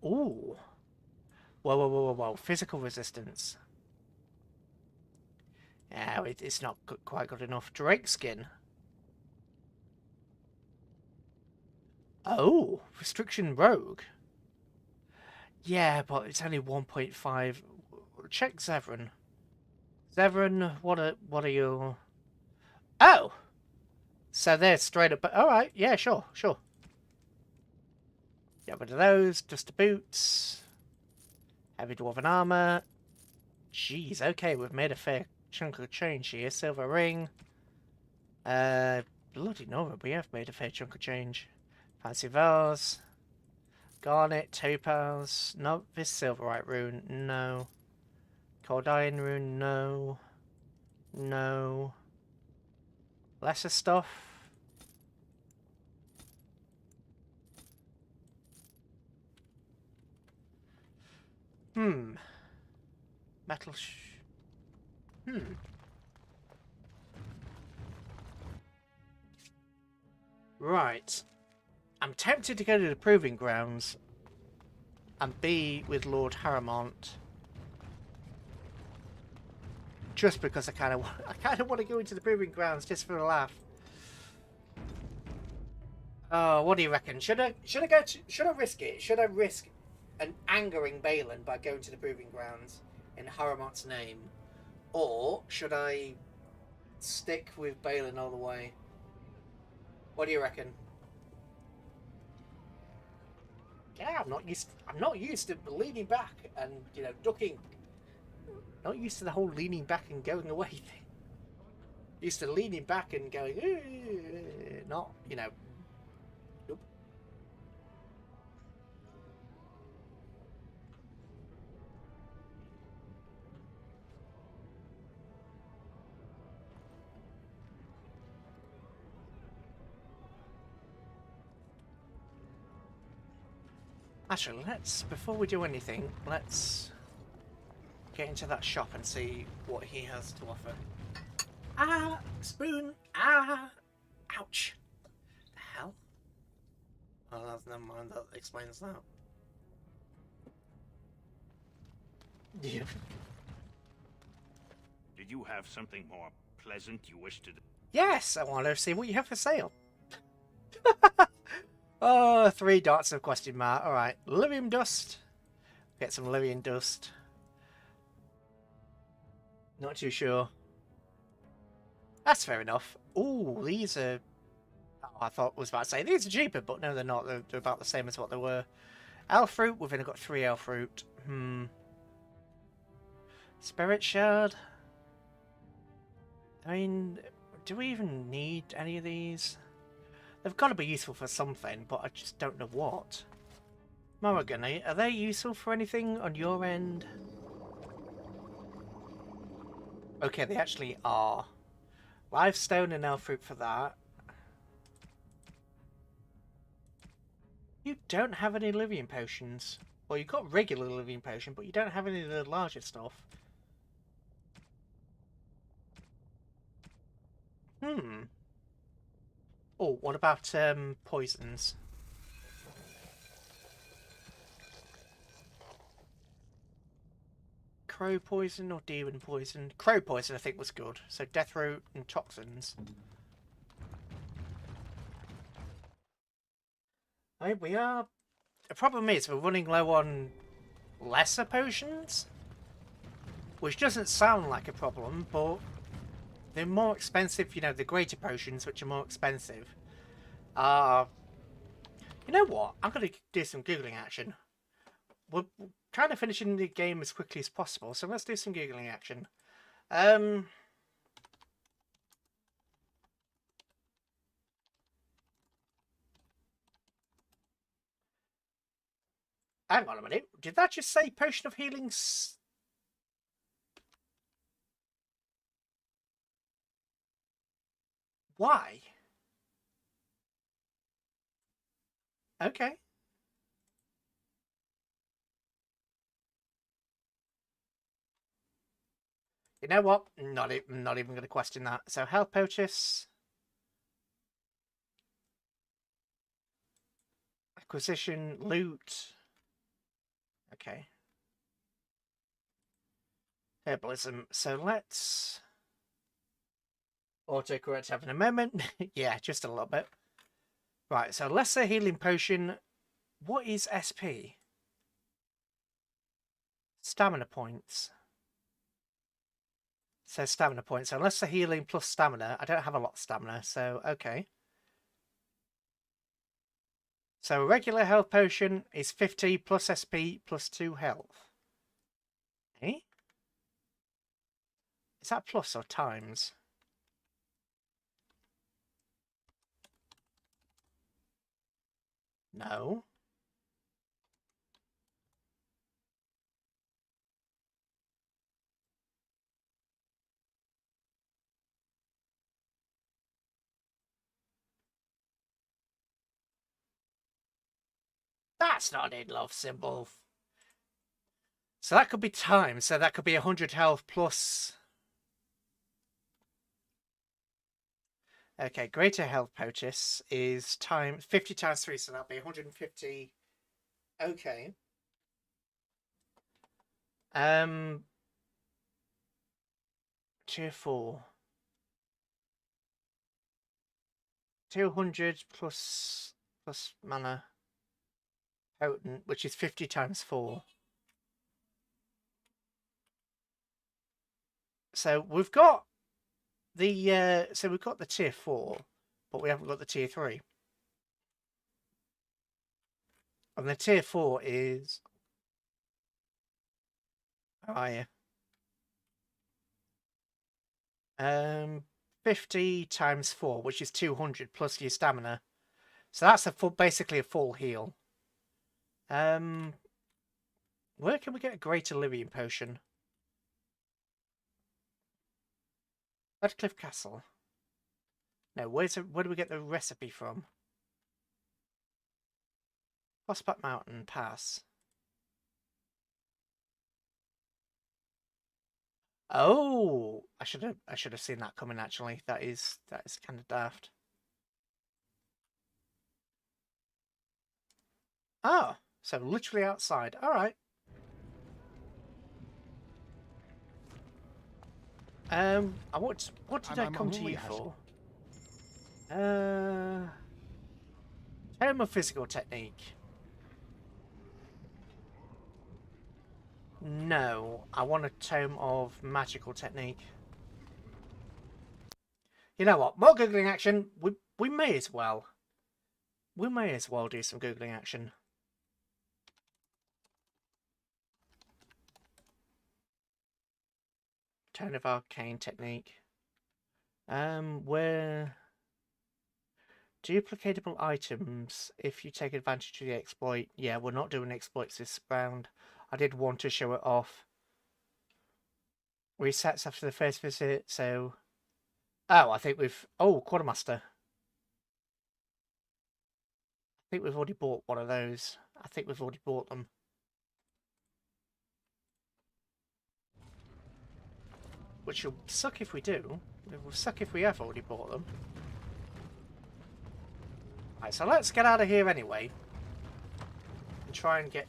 Ooh. Whoa, whoa, whoa, whoa, whoa. Physical resistance. Yeah, it's not quite good enough. Drake skin. Oh, restriction rogue. Yeah, but it's only 1.5. Check Zevran. Zevran, what are you? Oh, so they're straight up. All right, yeah, sure. Get rid of those. Just the boots. Heavy dwarven armor. Jeez, okay, we've made a fair chunk of change here. Silver ring. Bloody no, we have made a fair chunk of change. Fancy vase. Garnet, topaz. No, this silverite rune, no. Cold iron rune, no. No. Lesser stuff. Metal Right. I'm tempted to go to the Proving Grounds and be with Lord Haramont. Just because I kind of want to go into the Proving Grounds just for a laugh. Oh, what do you reckon? Should I risk it? Should I risk an angering Balin by going to the Proving Grounds in Haramont's name, or should I stick with Balin all the way? What do you reckon? Yeah, I'm not used to leaning back and, you know, ducking. Not used to the whole leaning back and going away thing. Used to leaning back and going, not, you know. Nope. Actually, before we do anything, let's get into that shop and see what he has to offer. Ah! Spoon! Ah! Ouch! The hell? Oh, never mind, that explains that. Yeah. Did you have something more pleasant you wish to do? Yes, I want to see what you have for sale. Oh, 3 dots of question mark. Alright, Lyrium dust. Get some Lyrium dust. Not too sure. That's fair enough. Ooh, these are... Oh, I thought was about to say these are cheaper, but no, they're not. They're about the same as what they were. Elf fruit. We've only got 3 elf fruit. Spirit shard. I mean, do we even need any of these? They've got to be useful for something, but I just don't know what. Morrigan, are they useful for anything on your end? Okay, they actually are. Live stone and elf fruit for that. You don't have any Lyrium potions. Well, you've got regular Lyrium potion, but you don't have any of the larger stuff. Oh, what about poisons? Crow poison or demon poison? Crow poison I think was good. So death root and toxins. I mean, we are... The problem is we're running low on lesser potions. Which doesn't sound like a problem, but they're more expensive, you know, the greater potions, which are more expensive. You know what? I'm going to do some Googling action. We're kind of finishing the game as quickly as possible, so let's do some Googling action. Hang on a minute. Did that just say potion of healing? Why? Okay. You know what? Not even going to question that. So health purchase, acquisition, loot. Okay. Herbalism. So let's autocorrect having a moment. Yeah, just a little bit. Right. So lesser healing potion. What is SP? Stamina points. So stamina points. So lesser healing plus stamina. I don't have a lot of stamina, so okay. So a regular health potion is 50 plus SP plus 2 health. Eh? Is that plus or times? No. That's not an in-love symbol. So that could be times. So that could be 100 health plus... Okay, greater health purchase is 50 times 3, so that'll be 150. Okay. Tier 4. 200 plus mana. Potent, which is 50 times 4. So we've got the tier 4, but we haven't got the tier 3. And the tier 4 is... How are you? 50 times 4, which is 200 plus your stamina. So that's basically a full heal. Where can we get a greater Lyrium potion? Redcliffe Castle. No, where do we get the recipe from? Frostback Mountain Pass. Oh, I should have seen that coming. Actually, that is kind of daft. Oh, so literally outside. All right. What did I come to you for? Tome of Physical Technique. No, I want a Tome of Magical Technique. You know what? More Googling action. We may as well. We may as well do some Googling action. Tone of Arcane Technique. Where duplicatable items if you take advantage of the exploit. Yeah, we're not doing exploits this round. I did want to show it off. Resets after the first visit, so... Oh, I think we've... Oh, Quartermaster. I think we've already bought one of those. I think we've already bought them. Which will suck if we do. It will suck if we have already bought them. Right, so let's get out of here anyway. And try and get...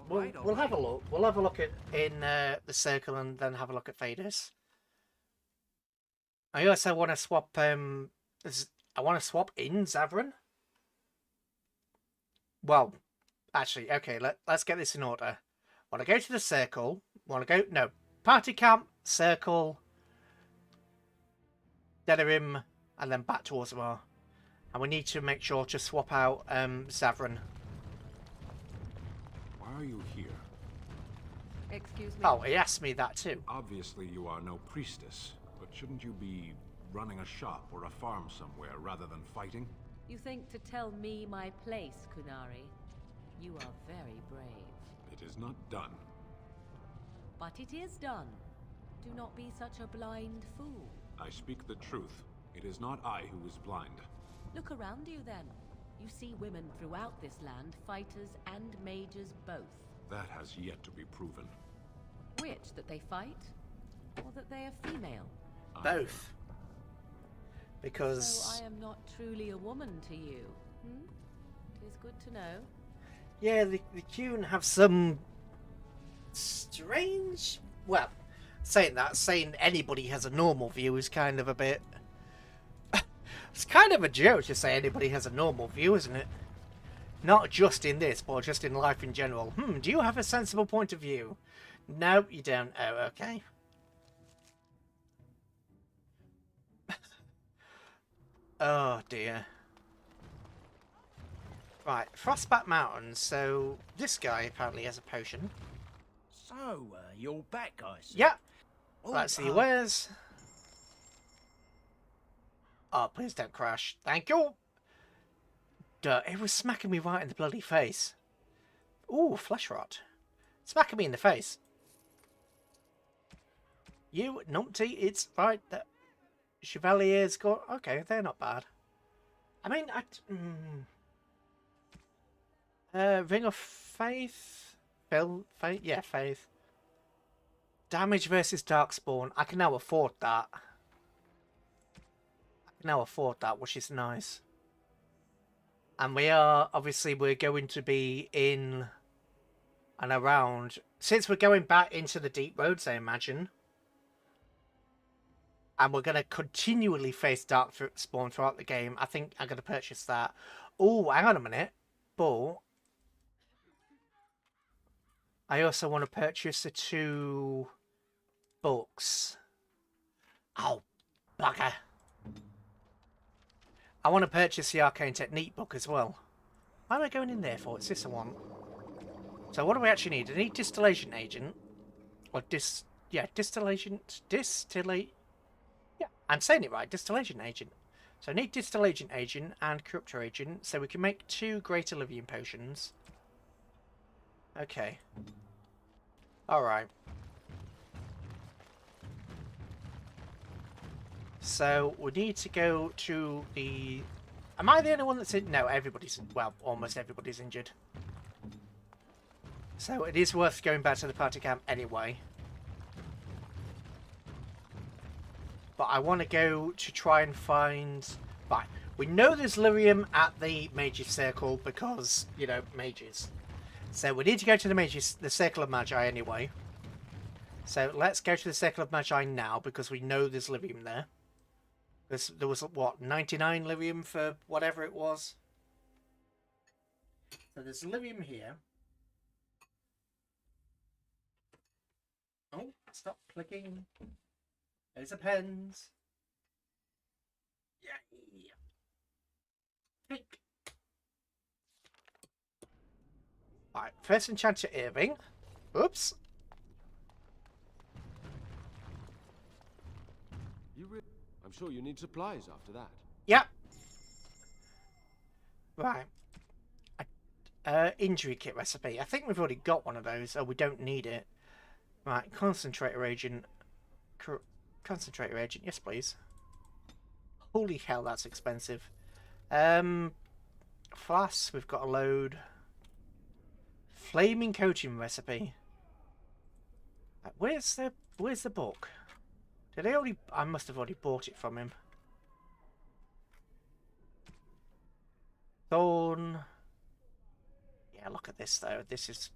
We'll have a look. We'll have a look in the circle and then have a look at Faders. I also want to swap... I want to swap in Zavran. Well, actually, okay, let's get this in order. Want to go to the circle. Want to go... No. Party camp, circle, Denerim, and then back to Orzammar. And we need to make sure to swap out Zavran. Why are you here? Excuse me? Oh, he asked me that too. Obviously you are no priestess, but shouldn't you be running a shop or a farm somewhere rather than fighting? You think to tell me my place, Kunari? You are very brave. It is not done. But it is done. Do not be such a blind fool. I speak the truth. It is not I who is blind. Look around you then. You see women throughout this land, fighters and mages both. That has yet to be proven. Which, that they fight, or that they are female? Both. Because... So I am not truly a woman to you, hmm? It is good to know. Yeah, the Qun have some... strange... Well, saying anybody has a normal view is kind of a bit... It's kind of a joke to say anybody has a normal view, isn't it? Not just in this, but just in life in general. Do you have a sensible point of view? No, you don't. Oh, okay. Oh, dear. Right, Frostback Mountains. So, this guy apparently has a potion. So, you're back, I see. Yeah. Oh, Let's see where's... Oh, please don't crash. Thank you. Duh, it was smacking me right in the bloody face. Ooh, flesh rot. Smacking me in the face. You, numpty, it's right that Chevalier's got... Okay, they're not bad. I mean, Ring of Faith? Faith? Yeah, Faith. Damage versus Darkspawn. I can now afford that. Which is nice. And we're going to be in and around, since we're going back into the deep roads, I imagine. And we're going to continually face Darkspawn throughout the game. I think I'm going to purchase that. Oh, hang on a minute. But I also want to purchase the 2 books. Oh, bugger. I want to purchase the Arcane Technique book as well. Why am I going in there for? It's this I want. So what do we actually need? I need Distillation Agent. Or Distillation... Yeah, I'm saying it right. Distillation Agent. So I need Distillation Agent and Corruptor Agent. So we can make 2 Great Illuvium Potions. Okay. Alright. So we need to go to the Am I the only one that's in? No, everybody's... Well, almost everybody's injured. So it is worth going back to the party camp anyway. But I want to go to try and find... Right, we know there's lyrium at the Mage's Circle because, you know, mages. So we need to go to the Circle of Magi anyway. So let's go to the Circle of Magi now because we know there's lyrium there. There was, what, 99 lyrium for whatever it was? So there's lyrium here. Oh, stop clicking. There's a pens. Yay! Take. Alright, first enchant your earring. Oops. I'm sure you need supplies after that. Yep. Right. Injury kit recipe. I think we've already got one of those, so we don't need it. Right, concentrator agent. Concentrator agent, yes please. Holy hell, that's expensive. Flasks, we've got a load. Flaming coaching recipe. Where's the book? Did I already? I must have already bought it from him. Thorn. Yeah, look at this though. This is,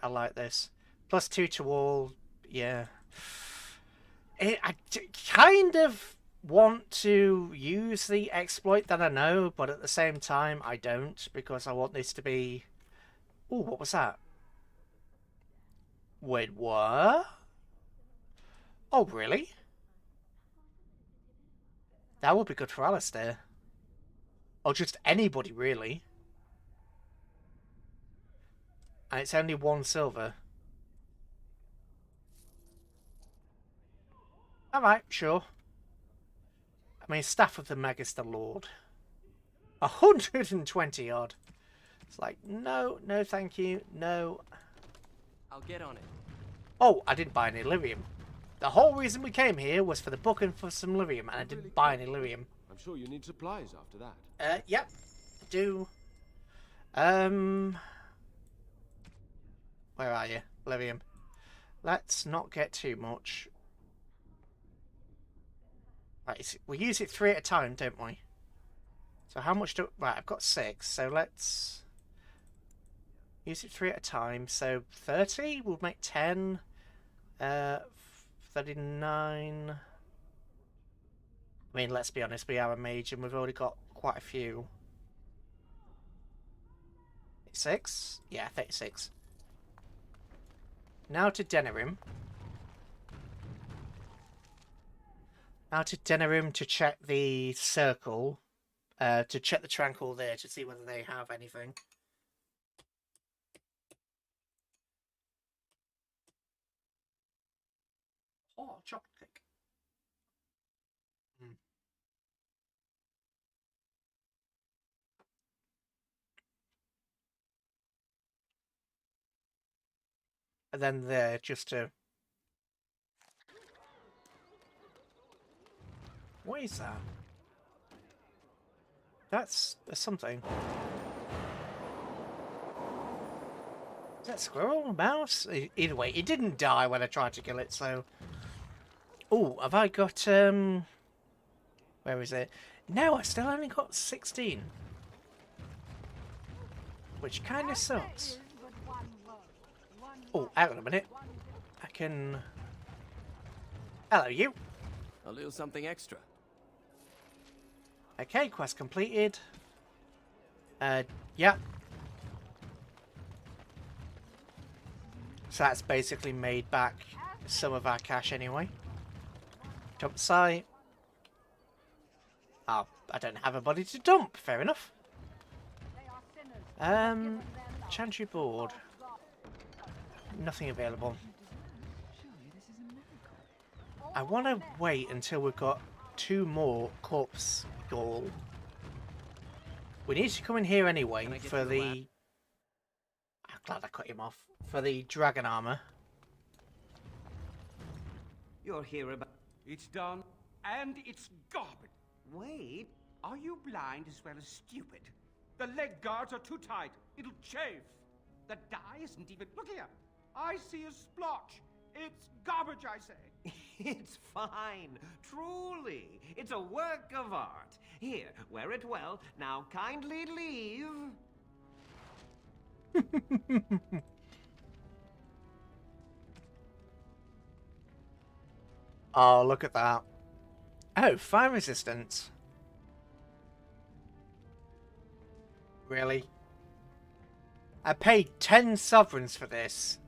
I like this. +2 to all. Yeah. I kind of want to use the exploit that I know, but at the same time I don't, because I want this to be... Oh, what was that? Wait, what? Oh, really? That would be good for Alistair. Or just anybody, really. And it's only 1 silver. Alright, sure. I mean, Staff of the Magister Lord. 120 odd. It's like, no, no thank you, no. I'll get on it. Oh, I didn't buy any lyrium. The whole reason we came here was for the book and for some lyrium, and I didn't buy any lyrium. I'm sure you need supplies after that. Yep, I do. Where are you? Lyrium. Let's not get too much. Right, we use it 3 at a time, don't we? So how much do... Right, I've got 6, so let's... use it 3 at a time. So 30 will make 10. 39. I mean, let's be honest, we are a mage and we've already got quite a few. 36? Yeah, 36. Now to Denerim. Now to Denerim to check the circle. To check the tranquil there to see whether they have anything. Oh, chocolate cake. Mm. And then there, just to... What is that? That's something. Is that a squirrel? A mouse? Either way, it didn't die when I tried to kill it, so... Oh, have I got, where is it? No, I still only got 16. Which kind of sucks. Oh, hang on a minute. I can... Hello, you. A little something extra. Okay, quest completed. Yeah. So that's basically made back some of our cash anyway. Dump site. Oh, I don't have a body to dump. Fair enough. Chantry board. Nothing available. I want to wait until we've got 2 more corpse gall. We need to come in here anyway for the... I'm glad I cut him off. For the dragon armor. You're here about... It's done, and it's garbage. Wait, Are you blind as well as stupid? The leg guards are too tight. It'll chafe. The dye isn't even... Look here. I see a splotch. It's garbage, I say. It's fine. Truly. It's a work of art. Here, wear it well. Now kindly leave. Oh, look at that. Oh, fire resistance. Really? I paid 10 sovereigns for this.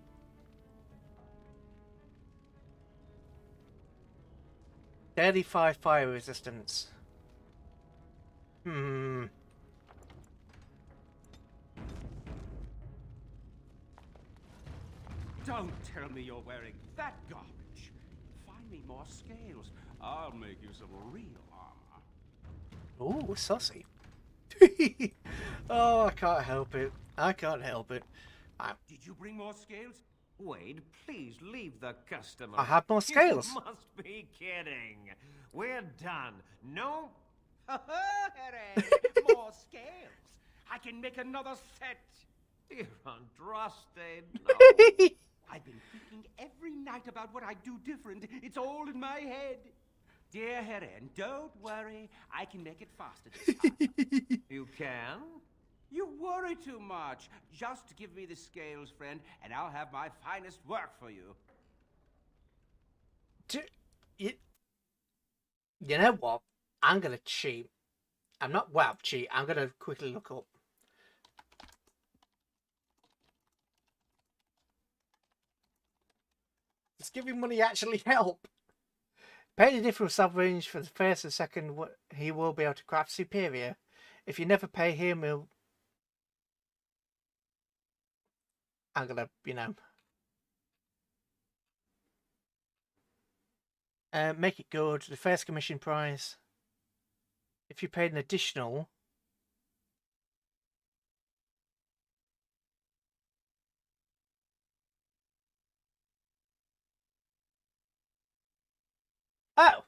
$35 fire resistance. Don't tell me you're wearing that garbage. Find me more scales. I'll make you some real armor. Ooh, saucy. Oh, I can't help it. I can't help it. Did you bring more scales? Wade, please leave the customer. I have more scales. You must be kidding. We're done. No. More scales. I can make another set. Dear Andraste, no. I've been thinking every night about what I'd do different. It's all in my head. Dear Heren, don't worry. I can make it faster this time. You can? You worry too much. Just give me the scales, friend, and I'll have my finest work for you. You know what? I'm going to cheat. I'm not, well, cheat. I'm going to quickly look up. Does giving money actually help? Pay the different sovereigns for the first and second, he will be able to craft superior. If you never pay him, he'll... I'm gonna, you know... make it good. The first commission price. If you paid an additional... Oh!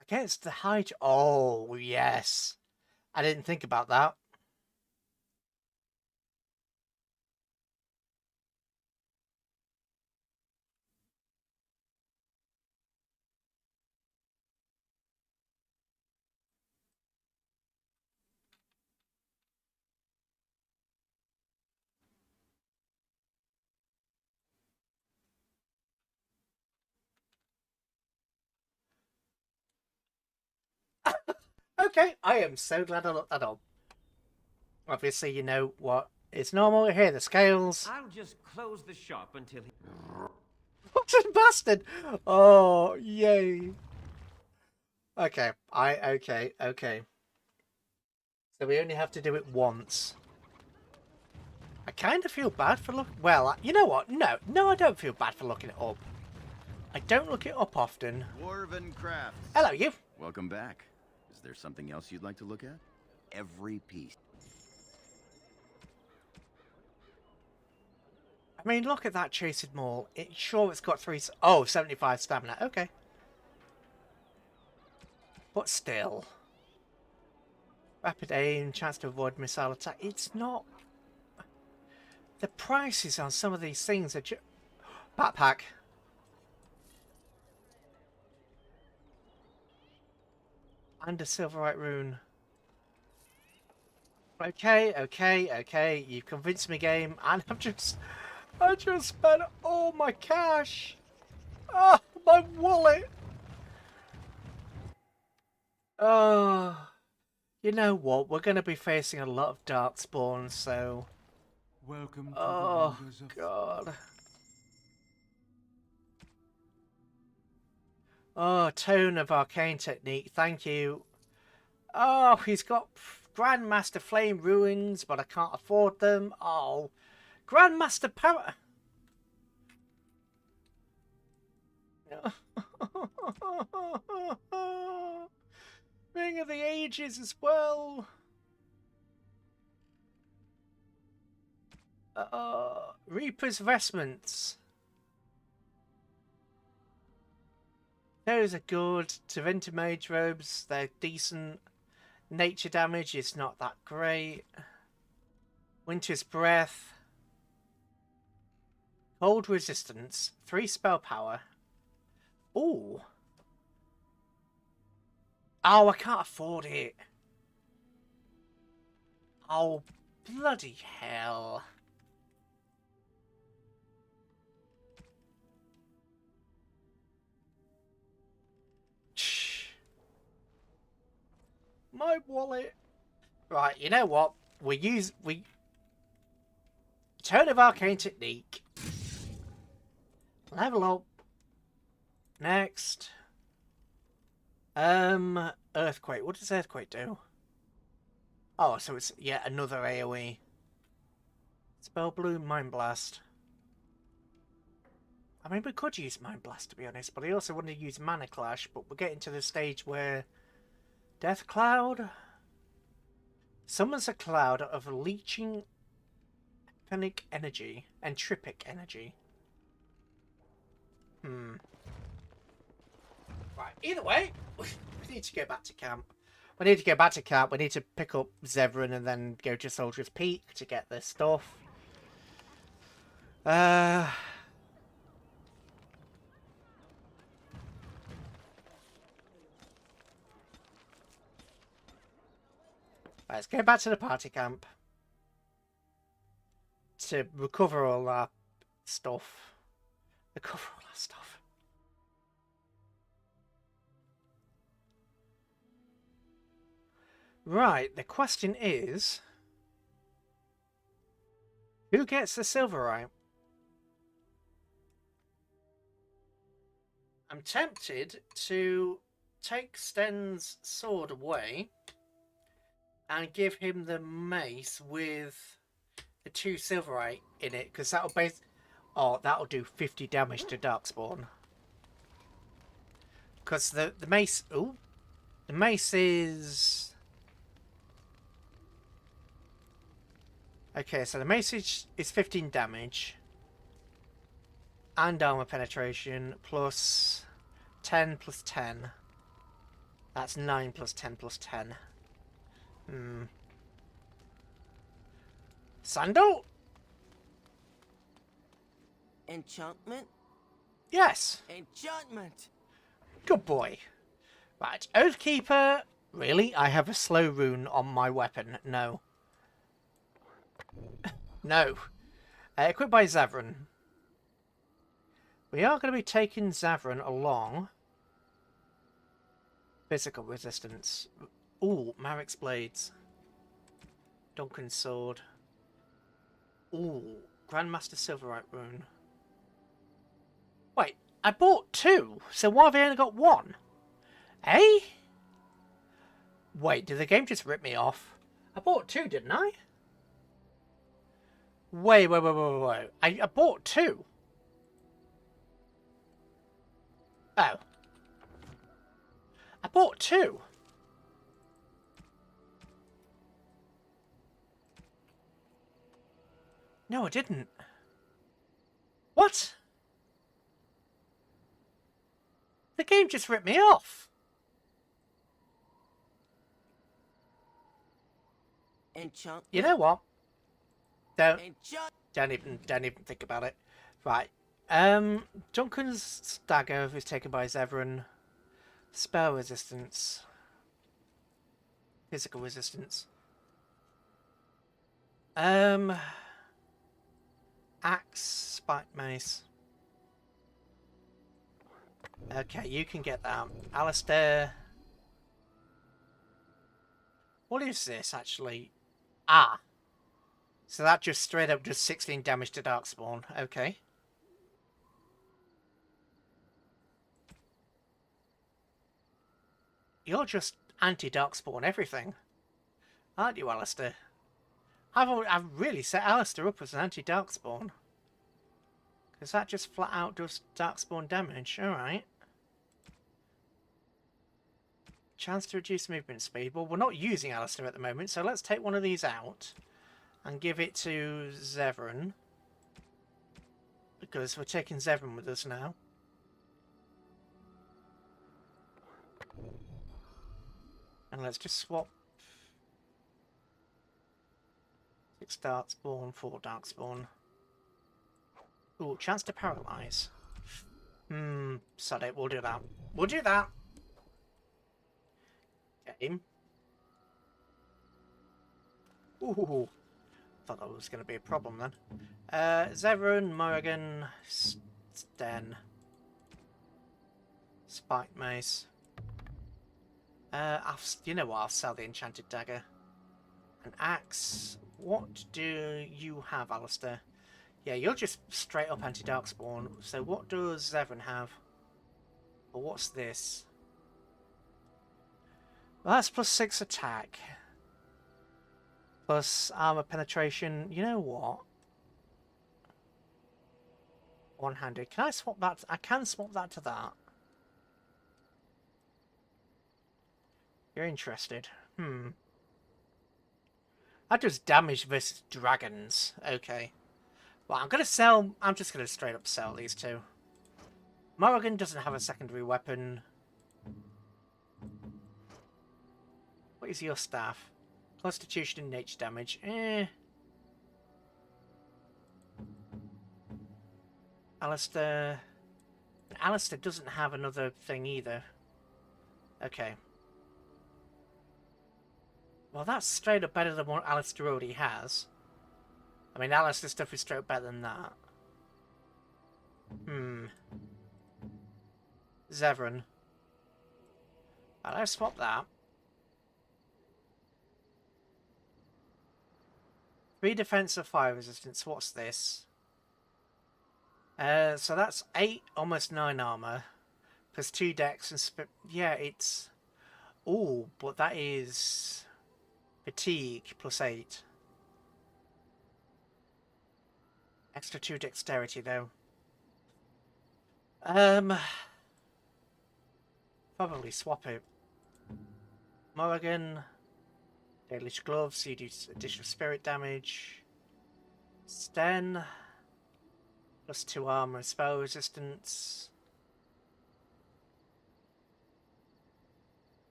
Against the height. Oh, yes. I didn't think about that. Okay, I am so glad I looked that up. Obviously, you know what? It's normal here, the scales. I'll just close the shop until he... What a bastard! Oh, yay. Okay, okay. So we only have to do it once. I kind of feel bad for look. Well, you know what? No, I don't feel bad for looking it up. I don't look it up often. Dwarven Crafts. Hello, you. Welcome back. Is there something else you'd like to look at? Every piece. I mean, look at that Chased Maul. It's got 75 stamina. Okay. But still. Rapid aim, chance to avoid missile attack. It's not... The prices on some of these things are just... Backpack. And a Silverite rune. Okay. You've convinced me, game. And I just spent all my cash. Oh, my wallet. Oh, you know what? We're going to be facing a lot of dark spawns, so... Welcome to the wonders of... God. Oh, Tone of Arcane Technique, thank you. Oh, he's got Grandmaster Flame Ruins, but I can't afford them. Oh, Grandmaster Power... Ring of the Ages as well. Reaper's vestments. Those are good. Tevinter mage robes, they're decent. Nature damage is not that great. Winter's breath. Cold resistance. 3 spell power. Ooh. Oh, I can't afford it. Oh, bloody hell. My wallet. Right, you know what? We Turn of Arcane Technique. Level up. Next. Earthquake. What does Earthquake do? Oh, so it's yet another AoE. Spell Bloom, Mind Blast. I mean, we could use Mind Blast, to be honest, but I also want to use Mana Clash, but we're getting to the stage where Death Cloud summons a cloud of leeching Entropic energy. Right, either way, we need to go back to camp. We need to pick up Zevran and then go to Soldier's Peak to get this stuff. Let's go back to the party camp to recover all our stuff. Right, the question is, who gets the silverite? I'm tempted to take Sten's sword away and give him the mace with the 2 silverite in it, because that'll that'll do 50 damage to Darkspawn. Because the mace, the mace is, okay, so the mace is 15 damage and armor penetration plus 10 plus 10. That's 9 plus 10 plus 10. Sandal? Enchantment? Yes. Enchantment! Good boy. Right, Oathkeeper. Really? I have a slow rune on my weapon. No. No. Equipped by Zavran. We are going to be taking Zavran along. Physical resistance. Ooh, Marek's Blades. Duncan's Sword. Ooh, Grandmaster Silverite Rune. Wait, I bought 2, so why have I only got 1? Eh? Wait, did the game just rip me off? I bought 2, didn't I? Wait. I bought 2. Oh. I bought 2. No, I didn't. What? The game just ripped me off. Enchantment. You know what? Don't even think about it. Right. Duncan's Stagger is taken by Zevran. Spell resistance. Physical resistance. Axe, Spike Mace. Okay, you can get that. Alistair. What is this, actually? Ah. So that just straight up does 16 damage to Darkspawn. Okay. You're just anti-Darkspawn everything, aren't you, Alistair? I've really set Alistair up as an anti-Darkspawn. Because that just flat out does Darkspawn damage. Alright. Chance to reduce movement speed. Well, we're not using Alistair at the moment, so let's take one of these out. and give it to Zevran. Because we're taking Zevran with us now. And let's just swap 6 Darkspawn, 4 Darkspawn. Ooh, chance to paralyze. Sod it, we'll do that. We'll do that. Game. Ooh, thought that was going to be a problem then. Zevran, Morrigan, Sten, Spike Mace. You know what? I'll sell the Enchanted Dagger. An axe. What do you have, Alistair? Yeah, you're just straight up anti-Darkspawn. So what does Zevran have? Or what's this? Well, that's +6 attack. Plus armor penetration. You know what? One-handed. Can I swap that? I can swap that to that. You're interested. That does damage versus dragons. Okay. Well, I'm just gonna straight up sell these two. Morrigan doesn't have a secondary weapon. What is your staff? Constitution and nature damage. Alistair doesn't have another thing either. Okay. Well, that's straight up better than what Alistair already has. I mean, Alistair's stuff is straight up better than that. Zevran. Let's swap that. 3 defense of 5 resistance. What's this? So that's 8, almost 9 armor. Plus 2 dex and yeah, it's... Ooh, but that is... Fatigue plus 8. Extra 2 dexterity though. Probably swap it. Morrigan. Deadlish gloves, you do additional spirit damage. Sten. Plus 2 armor and spell resistance.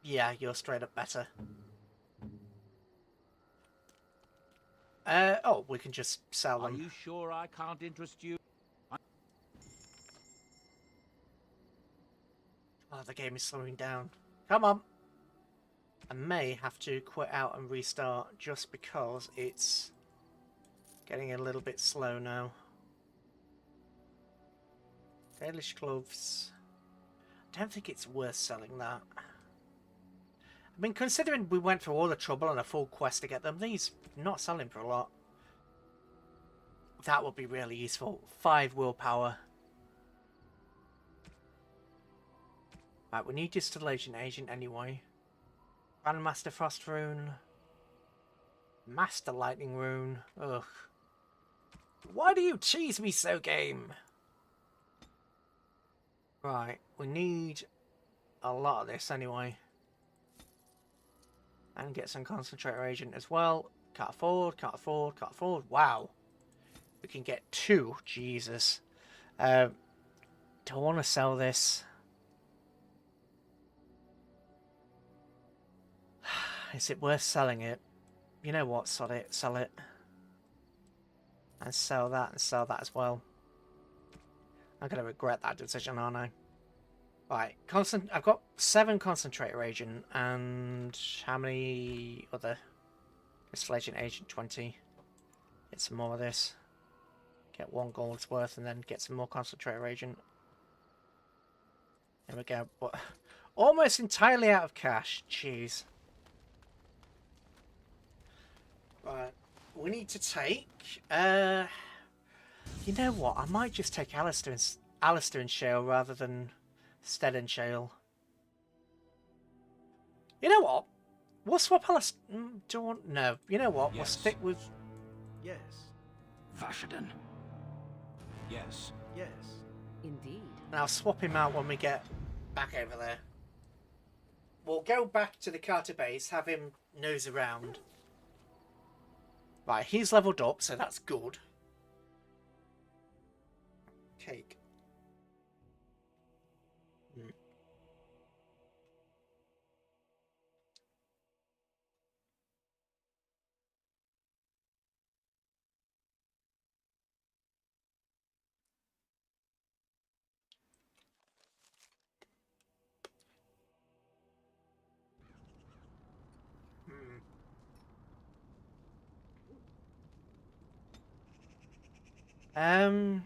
Yeah, you're straight up better. Oh, we can just sell them. Are you sure I can't interest you? Oh, the game is slowing down. Come on. I may have to quit out and restart just because it's getting a little bit slow now. Deadlish gloves. I don't think it's worth selling that. I mean, considering we went through all the trouble and a full quest to get them, these not selling for a lot. That would be really useful. 5 willpower. Right, we need Distillation Agent anyway. Grandmaster Frost Rune. Master Lightning Rune. Ugh. Why do you tease me so, game? Right, we need a lot of this anyway. And get some Concentrator Agent as well. Can't afford, can't afford, can't afford. Wow. We can get 2. Jesus. Do I want to sell this? Is it worth selling it? You know what, sod it, sell it. And sell that as well. I'm going to regret that decision, aren't I? Right, I've got 7 Concentrator Agent and how many other? Distillation Agent 20. Get some more of this. Get 1 gold's worth and then get some more Concentrator Agent. There we go. But almost entirely out of cash. Jeez. Right, we need to take... you know what? I might just take Alistair and Shale rather than Stead and Shale. You know what? We'll swap Alistair... do you want... No. You know what? Yes. We'll stick with... Yes. Vashaden. Yes. Yes. Indeed. And I'll swap him out when we get back over there. We'll go back to the Carter base, have him nose around. Right, he's leveled up, so that's good. Cake. Um.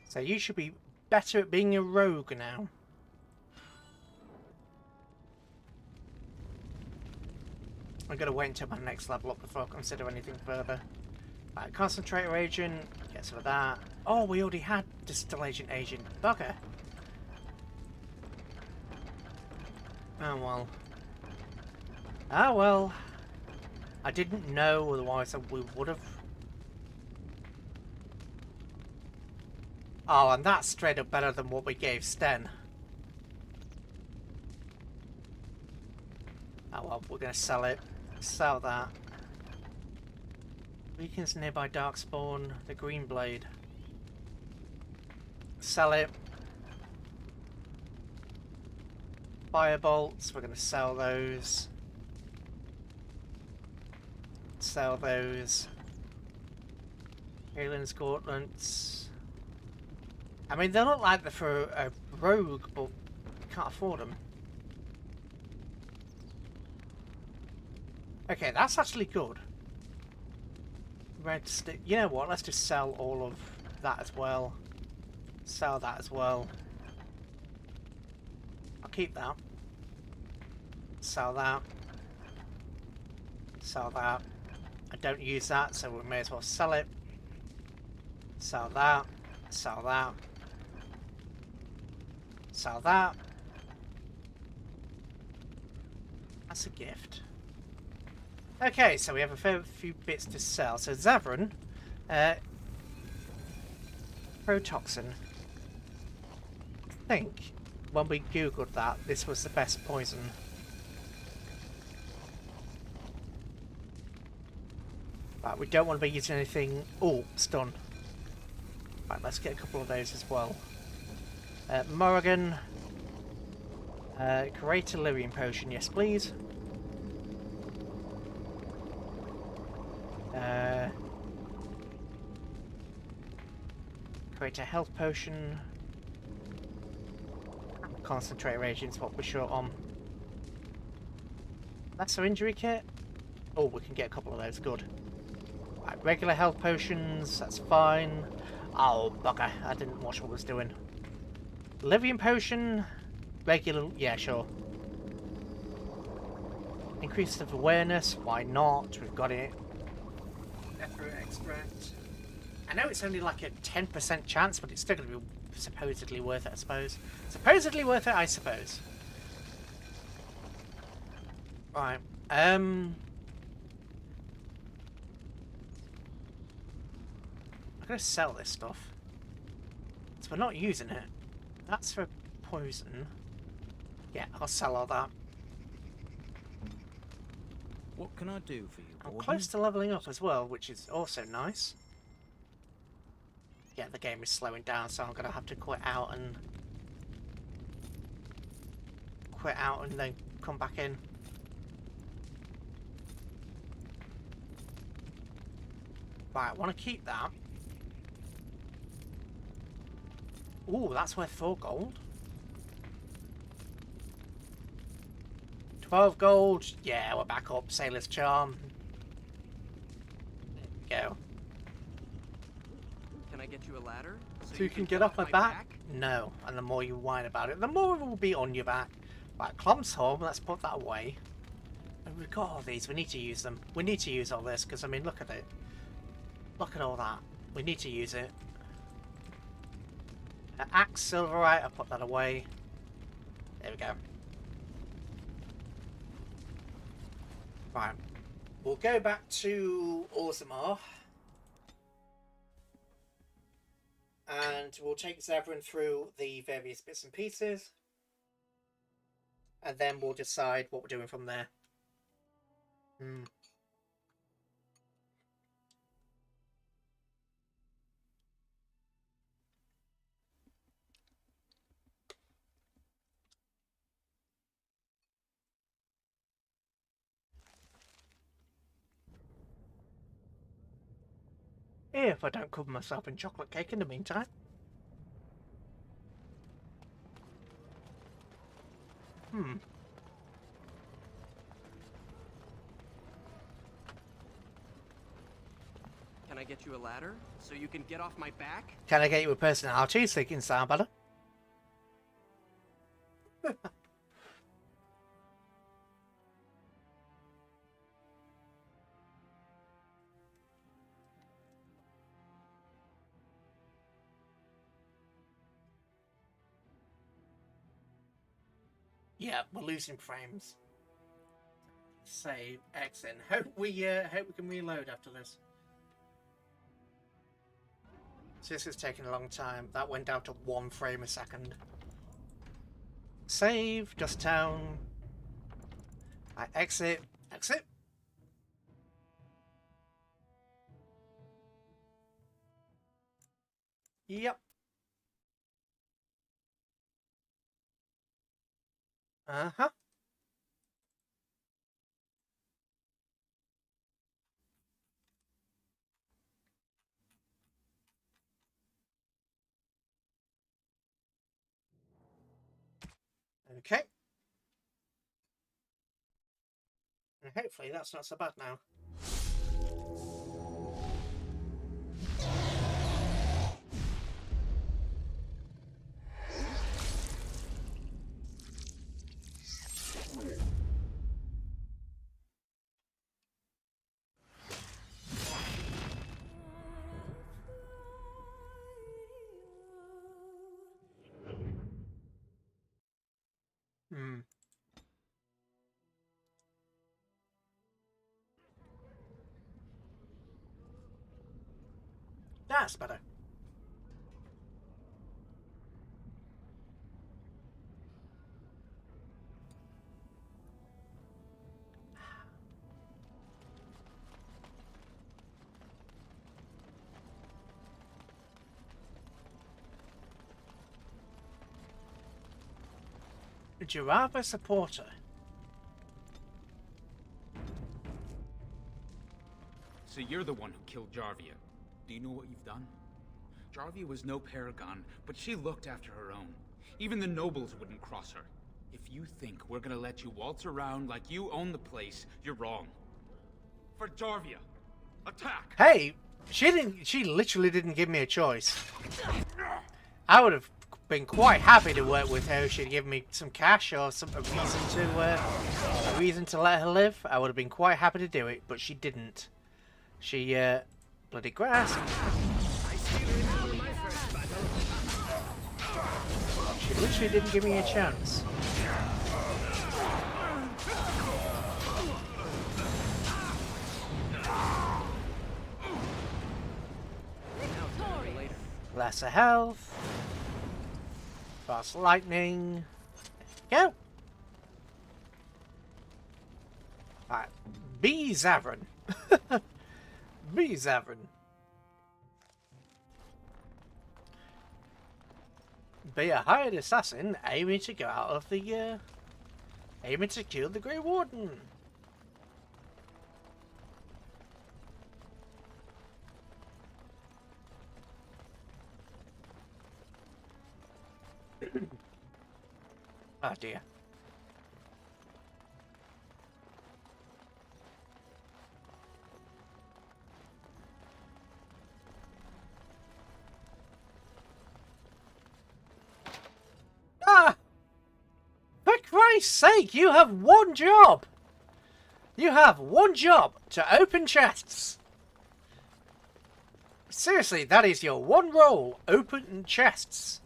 So you should be better at being a rogue now. I'm going to wait until my next level up before I consider anything further. Right, concentrator agent, get some of that. Oh, we already had distillation agent. Bugger. Oh well. Ah well. I didn't know, otherwise we would have. Oh, and that's straight up better than what we gave Sten. Oh well, we're going to sell it. Sell that. Weakens nearby Darkspawn, the Green Blade. Sell it. Firebolts, we're going to sell those. Sell those. Alien's Gauntlets. I mean, they look like they're for a rogue, but we can't afford them. Okay, that's actually good. Red stick. You know what? Let's just sell all of that as well. Sell that as well. I'll keep that. Sell that. Sell that. I don't use that, so we may as well sell it. Sell that. Sell that. Sell that. That's a gift. Okay, so we have a fair few bits to sell. So Zavran, Protoxin. I think when we googled that, this was the best poison. Right, we don't want to be using anything. Oh, stun. Right, let's get a couple of those as well. Morrigan, create a Lyrium potion, yes please. Create a health potion. Concentrator agent's what we're short on. Lesser injury kit. Oh, we can get a couple of those. Good. Right, regular health potions. That's fine. Oh, bugger. I didn't watch what I was doing. Lyrium potion. Regular. Yeah, sure. Increase of awareness. Why not? We've got it. Pepper extract. I know it's only like a 10% chance, but it's still going to be supposedly worth it, I suppose. Supposedly worth it, I suppose. Right. I'm going to sell this stuff. So we're not using it. That's for poison. Yeah, I'll sell all that. What can I do for you, I'm Gordon? close to leveling up as well, which is also nice. Yeah, the game is slowing down, so I'm going to have to quit out and then come back in. Right, I want to keep that. Ooh, that's worth 4 gold. 12 gold. Yeah, we're back up. Sailor's Charm. There we go. Can I get you a ladder? So you can get off my back? No. And the more you whine about it, the more it will be on your back. Right, Clump's home. Let's put that away. And we've got all these. We need to use them. We need to use all this because, I mean, look at it. Look at all that. We need to use it. Axe Silverite. I'll put that away. There we go. Right. We'll go back to Orzammar. And we'll take Zevran through the various bits and pieces. And then we'll decide what we're doing from there. If I don't cover myself in chocolate cake in the meantime. Can I get you a ladder so you can get off my back? Can I get you a personality so you can sound better? Yeah, we're losing frames. Save, exit. Hope we can reload after this. So this is taking a long time. That went down to 1 frame a second. Save, just town. I exit, exit. Yep. Uh-huh. Okay. And hopefully that's not so bad now. That's better. Giraffe supporter. So you're the one who killed Jarvia. Do you know what you've done? Jarvia was no paragon, but she looked after her own. Even the nobles wouldn't cross her. If you think we're gonna let you waltz around like you own the place, you're wrong. For Jarvia, attack! Hey, she literally didn't give me a choice. I would have been quite happy to work with her if she'd given me some cash or a reason to let her live. I would have been quite happy to do it, but she didn't. She bloody grass. She literally didn't give me a chance. Lesser health. Fast lightning. Go. Alright. Be Zavran. Be Zavran. Be a hired assassin aiming to go out of the aiming to kill the Grey Warden. Oh dear. Ah! For Christ's sake, you have one job! You have one job to open chests. Seriously, that is your one role. Open chests.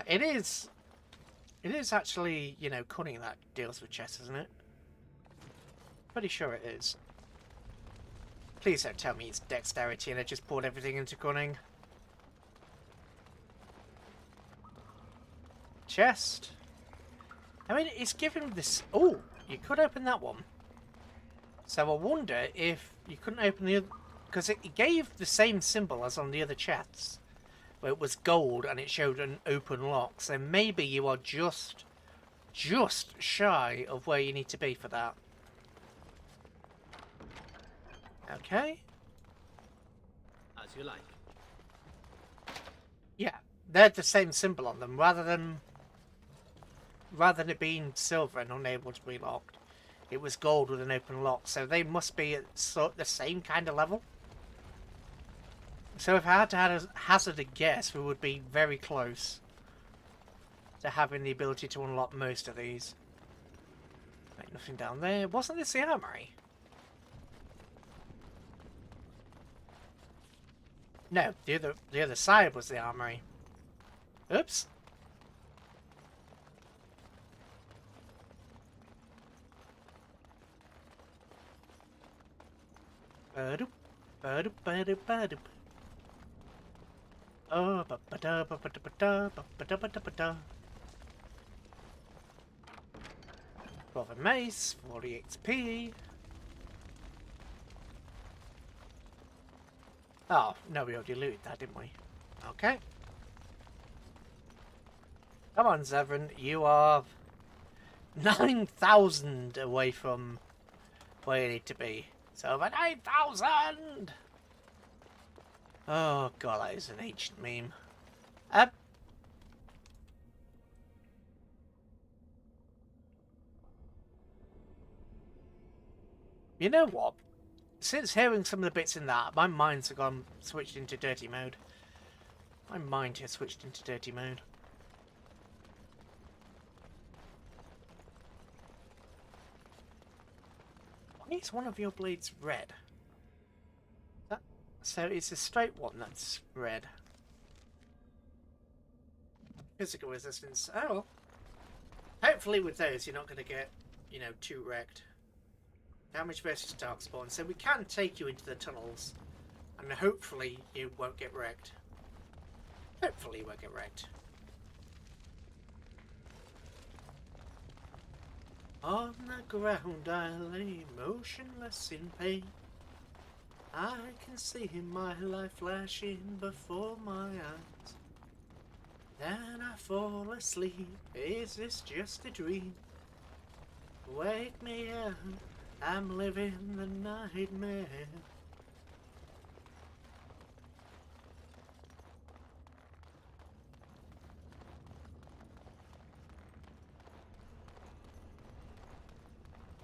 it is actually, you know, cunning that deals with chess, isn't it? Pretty sure it is. Please don't tell me it's dexterity and I just poured everything into cunning. Chest. I mean, it's giving this... Oh, you could open that one. So I wonder if you couldn't open the other... Because it gave the same symbol as on the other chests. Where it was gold and it showed an open lock. So maybe you are just shy of where you need to be for that. Okay. As you like. Yeah, they're the same symbol on them, rather than it being silver and unable to be locked. It was gold with an open lock, so they must be at the same kind of level. So if I had to hazard a guess, we would be very close to having the ability to unlock most of these. Right, nothing down there. Wasn't this the armory? No, the other side was the armory. Oops. Ba-doop, ba-doop, ba-doop, ba-doop. Oh, ba-ba-da, ba-ba-da, ba-ba-da, ba-ba-da. 12 a mace, 40 XP. Oh, no, we already looted that, didn't we? Okay. Come on, Zevran, you are 9,000 away from where you need to be. It's over 9,000! Oh, God, that is an ancient meme. You know what? Since hearing some of the bits in that, my mind's gone switched into dirty mode. My mind has switched into dirty mode. Why is one of your blades red? So it's a straight one that's red. Physical resistance. Oh well. Hopefully with those you're not going to get, you know, too wrecked. Damage versus darkspawn. So we can take you into the tunnels. And hopefully you won't get wrecked. Hopefully you won't get wrecked. On the ground I lay motionless in pain. I can see my life flashing before my eyes. Then I fall asleep. Is this just a dream? Wake me up. I'm living the nightmare.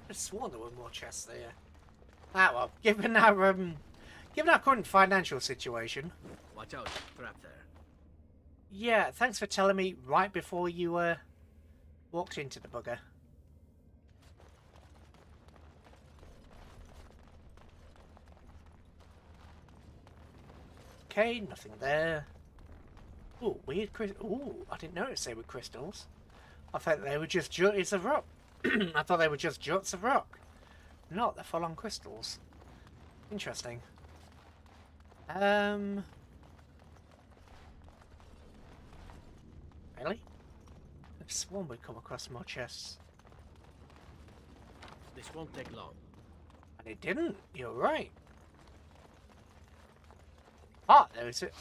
I sworn there were more chests there. Ah well, given our current financial situation. Watch out, trap there. Yeah, thanks for telling me right before you walked into the bugger. Okay, nothing there. Ooh, weird crystal. Ooh, I didn't notice they were crystals. I thought they were just juts of rock. I thought they were just juts of rock. No, they're full-on crystals. Interesting. Really? I've sworn we'd come across more chests. This won't take long. And it didn't. You're right. Ah, there is it.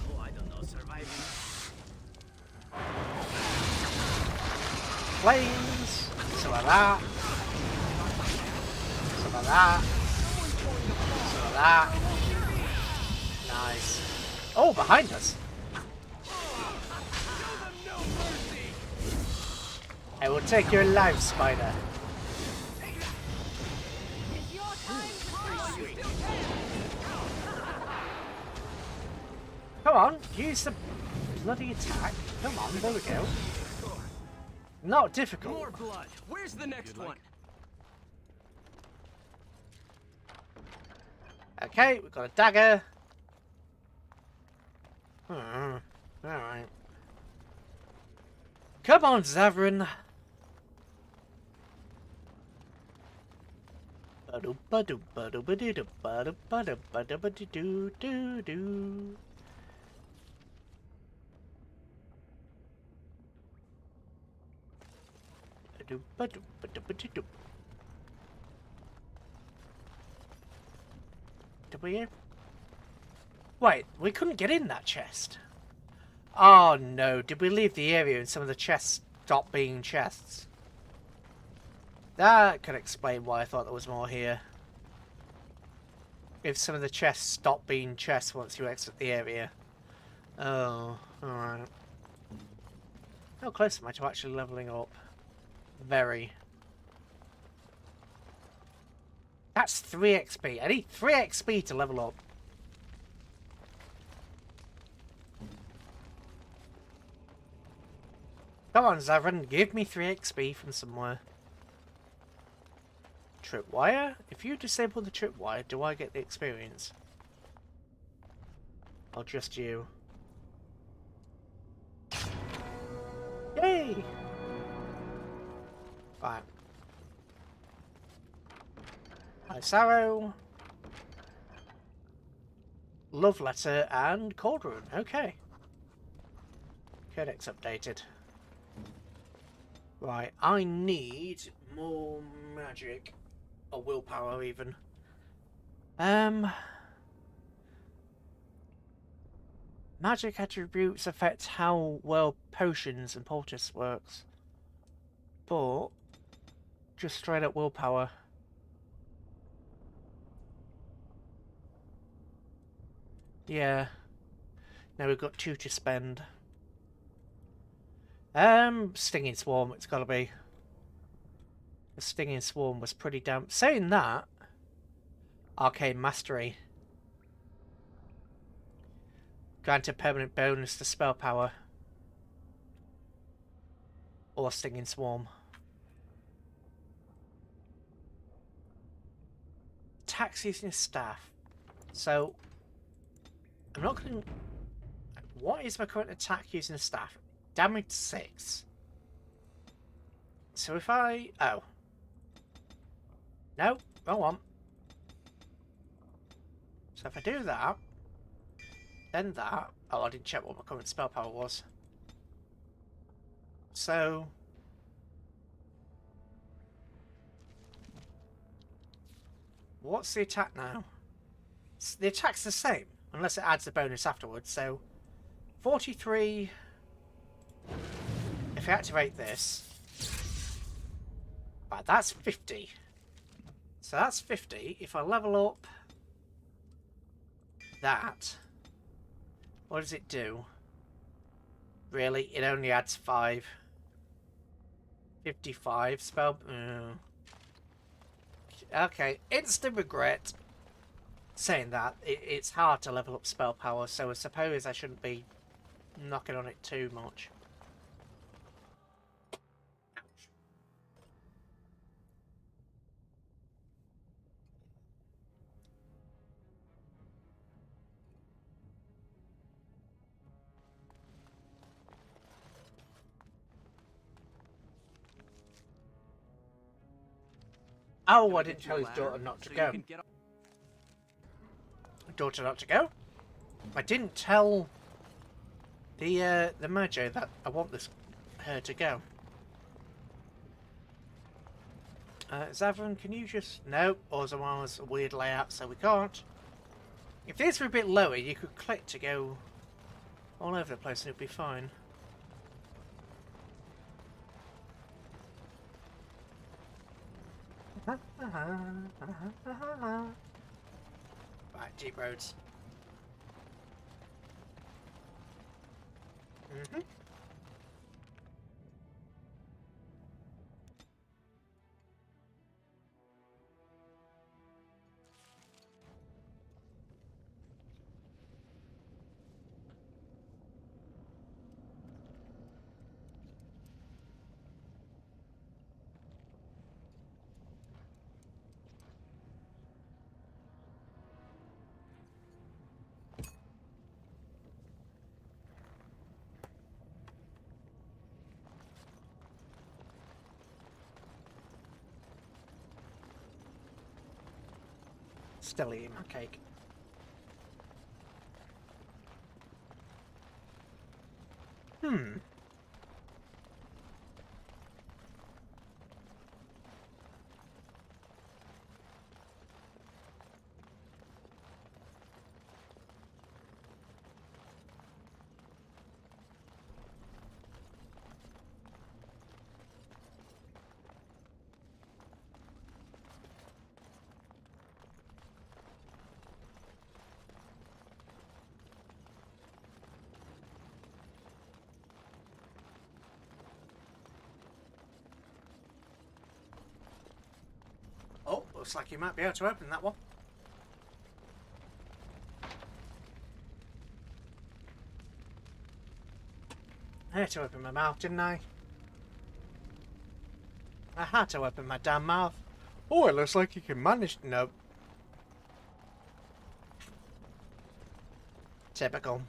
Oh, I don't know, surviving. Flames. Some of that. Some of that. Some of that. Nice. Oh, behind us. I will take your life, spider. Come on, use the bloody attack. Come on, there we go. Not difficult. More blood. Where's the next one? Okay, we've got a dagger. Hmm. Alright. Come on, Zavrin. Wait, we couldn't get in that chest. Oh no, did we leave the area and some of the chests stopped being chests? That could explain why I thought there was more here. If some of the chests stop being chests once you exit the area. Oh, alright. How close am I to actually leveling up? Very. That's 3 XP. I need 3 XP to level up. Come on, Zavrin, give me 3 XP from somewhere. Tripwire? If you disable the tripwire, do I get the experience? Or just you? Yay! Right. Ice Arrow. Love Letter and Cauldron. Okay. Codex updated. Right, I need more magic. Or willpower, even. Magic attributes affect how well potions and poultice works. But just straight up willpower. Yeah. Now we've got 2 to spend. Stinging Swarm, it's gotta be. The Stinging Swarm was pretty damn... Saying that, Arcane Mastery. Grant a permanent bonus to spell power. Or Stinging Swarm. Attacks using a staff. So, I'm not going to... What is my current attack using a staff? Damage 6. So if I... Oh. No, wrong one. So if I do that, then that... Oh, I didn't check what my current spell power was. So... What's the attack now? The attack's the same, unless it adds a bonus afterwards, so... 43... If I activate this... Right, that's 50. So that's 50. If I level up... that... What does it do? Really? It only adds 5. 55 spell... Okay, instant regret. Saying that, it's hard to level up spell power, so I suppose I shouldn't be knocking on it too much. Oh, I didn't tell his daughter not to go. Daughter not to go? I didn't tell the Mage that I want her to go. Zavrin, can you just... No, Orzammar's a weird layout, so we can't. If these were a bit lower, you could click to go all over the place and it'd be fine. Right, deep roads. Still eating my cake. Oh, looks like you might be able to open that one. I had to open my mouth, didn't I? I had to open my damn mouth. Oh, it looks like you can manage. No. Typical.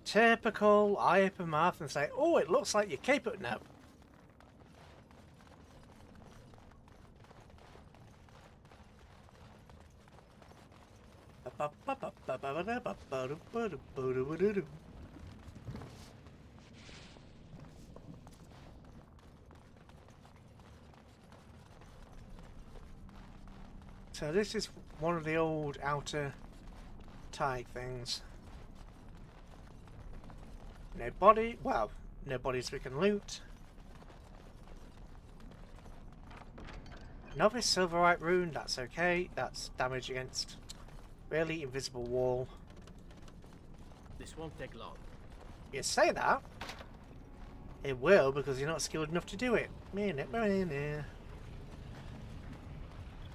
Typical. I open my mouth and say, oh, it looks like you're capable. No. So this is one of the old outer tie things. No body, well, no bodies we can loot. Novice Silverite rune, that's okay. That's damage against really invisible wall. This won't take long. You say that. It will, because you're not skilled enough to do it.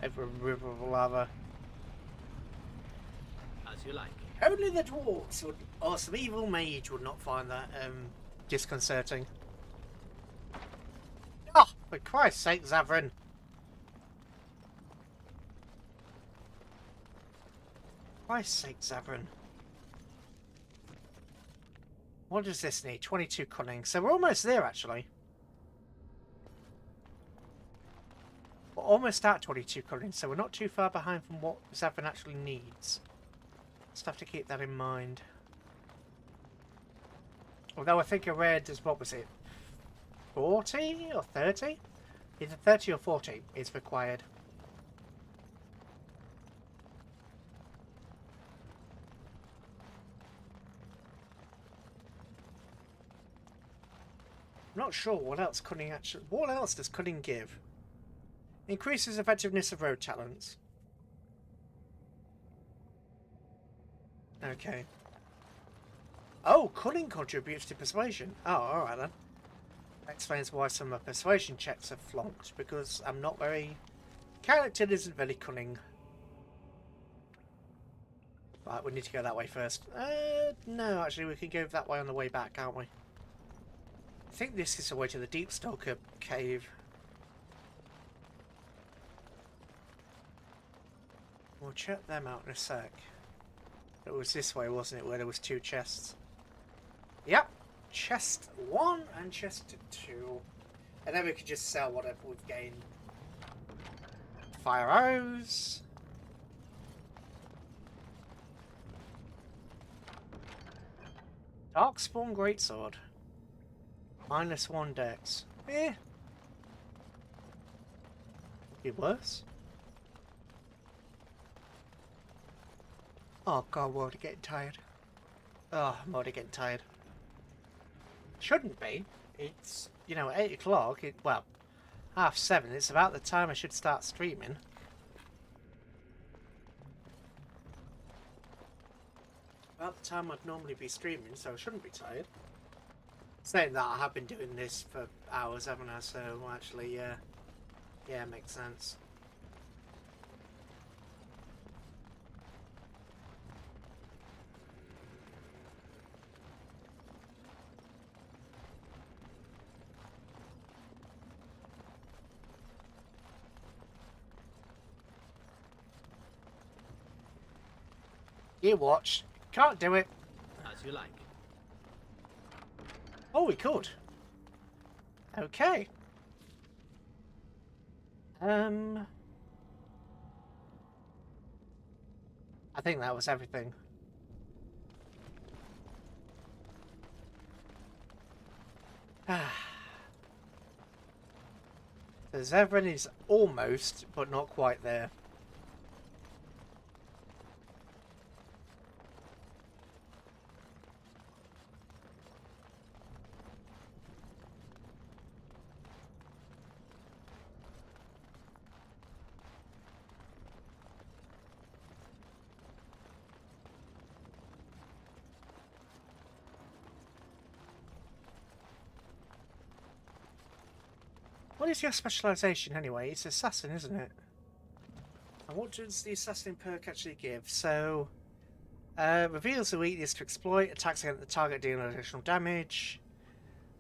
Over a river of lava. As you like. Only the dwarves would, or some evil mage would not find that disconcerting. Oh, for Christ's sake, Zavrin. Christ's sake, Zavrin. What does this need? 22 cunning. So we're almost there, actually. We're almost at 22 cunning, so we're not too far behind from what Zavrin actually needs. Just have to keep that in mind. Although I think I read as, what was it, 40 or 30? Either 30 or 40 is required. I'm not sure what else cunning actually. What else does cunning give? Increases effectiveness of road talents. Okay. Oh, cunning contributes to persuasion. Oh, alright then. That explains why some of my persuasion checks are flunked, because I'm not very... Character isn't very cunning. Right, we need to go that way first. No, actually we can go that way on the way back, can't we? I think this is the way to the Deep Stalker cave. We'll check them out in a sec. It was this way, wasn't it, where there was 2 chests? Yep. Chest 1 and chest 2. And then we could just sell whatever we've gained. Fire arrows. Darkspawn Greatsword. -1 dex. Eh. Be worse. Oh god, I'm already getting tired. Oh, I'm already getting tired. Shouldn't be. It's, you know, 8 o'clock. Well, 7:30. It's about the time I should start streaming. About the time I'd normally be streaming, so I shouldn't be tired. Saying that, I have been doing this for hours, haven't I? So, actually, yeah, it makes sense. You watch. Can't do it. As you like. Oh, we could. Okay. I think that was everything. The Zevran is almost, but not quite there. What is your specialisation anyway? It's assassin, isn't it? And what does the assassin perk actually give? So, reveals the weakness to exploit, attacks against the target dealing additional damage.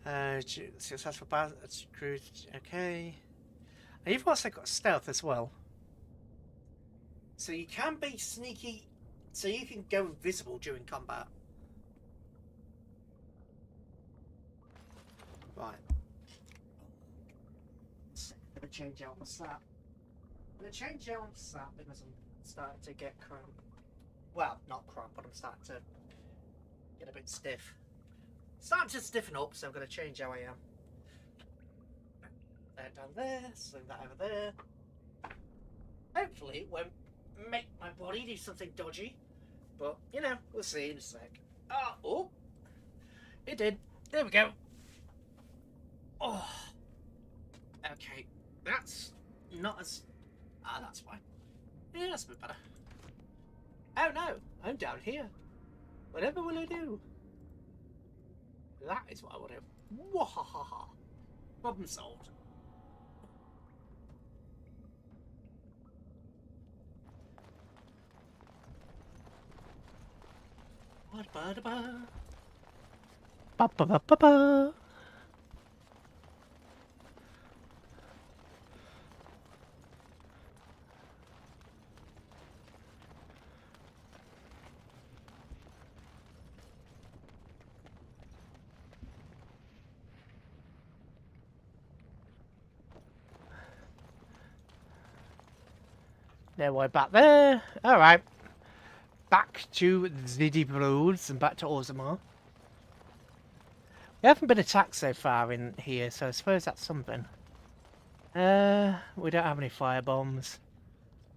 Successful battle, okay. And you've also got stealth as well. So you can be sneaky, so you can go invisible during combat. Right. I'm going to change out my sap. I'm going to change out my sap because I'm starting to get cramp. Well, not cramp, but I'm starting to get a bit stiff. Starting to stiffen up, so I'm going to change how I am. That down there, swing that over there. Hopefully it won't make my body do something dodgy. But, you know, we'll see in a sec. Oh! It did. There we go. Oh! Okay. That's not as... that's fine. Yeah, that's a bit better. Oh no! I'm down here. Whatever will I do? That is what I want to do. Wahahaha. Problem solved. Ba-ba-da-ba. Ba-ba-ba-ba-ba. There we're back there. Alright. Back to the deep roads and back to Orzammar. We haven't been attacked so far in here, so I suppose that's something. We don't have any firebombs.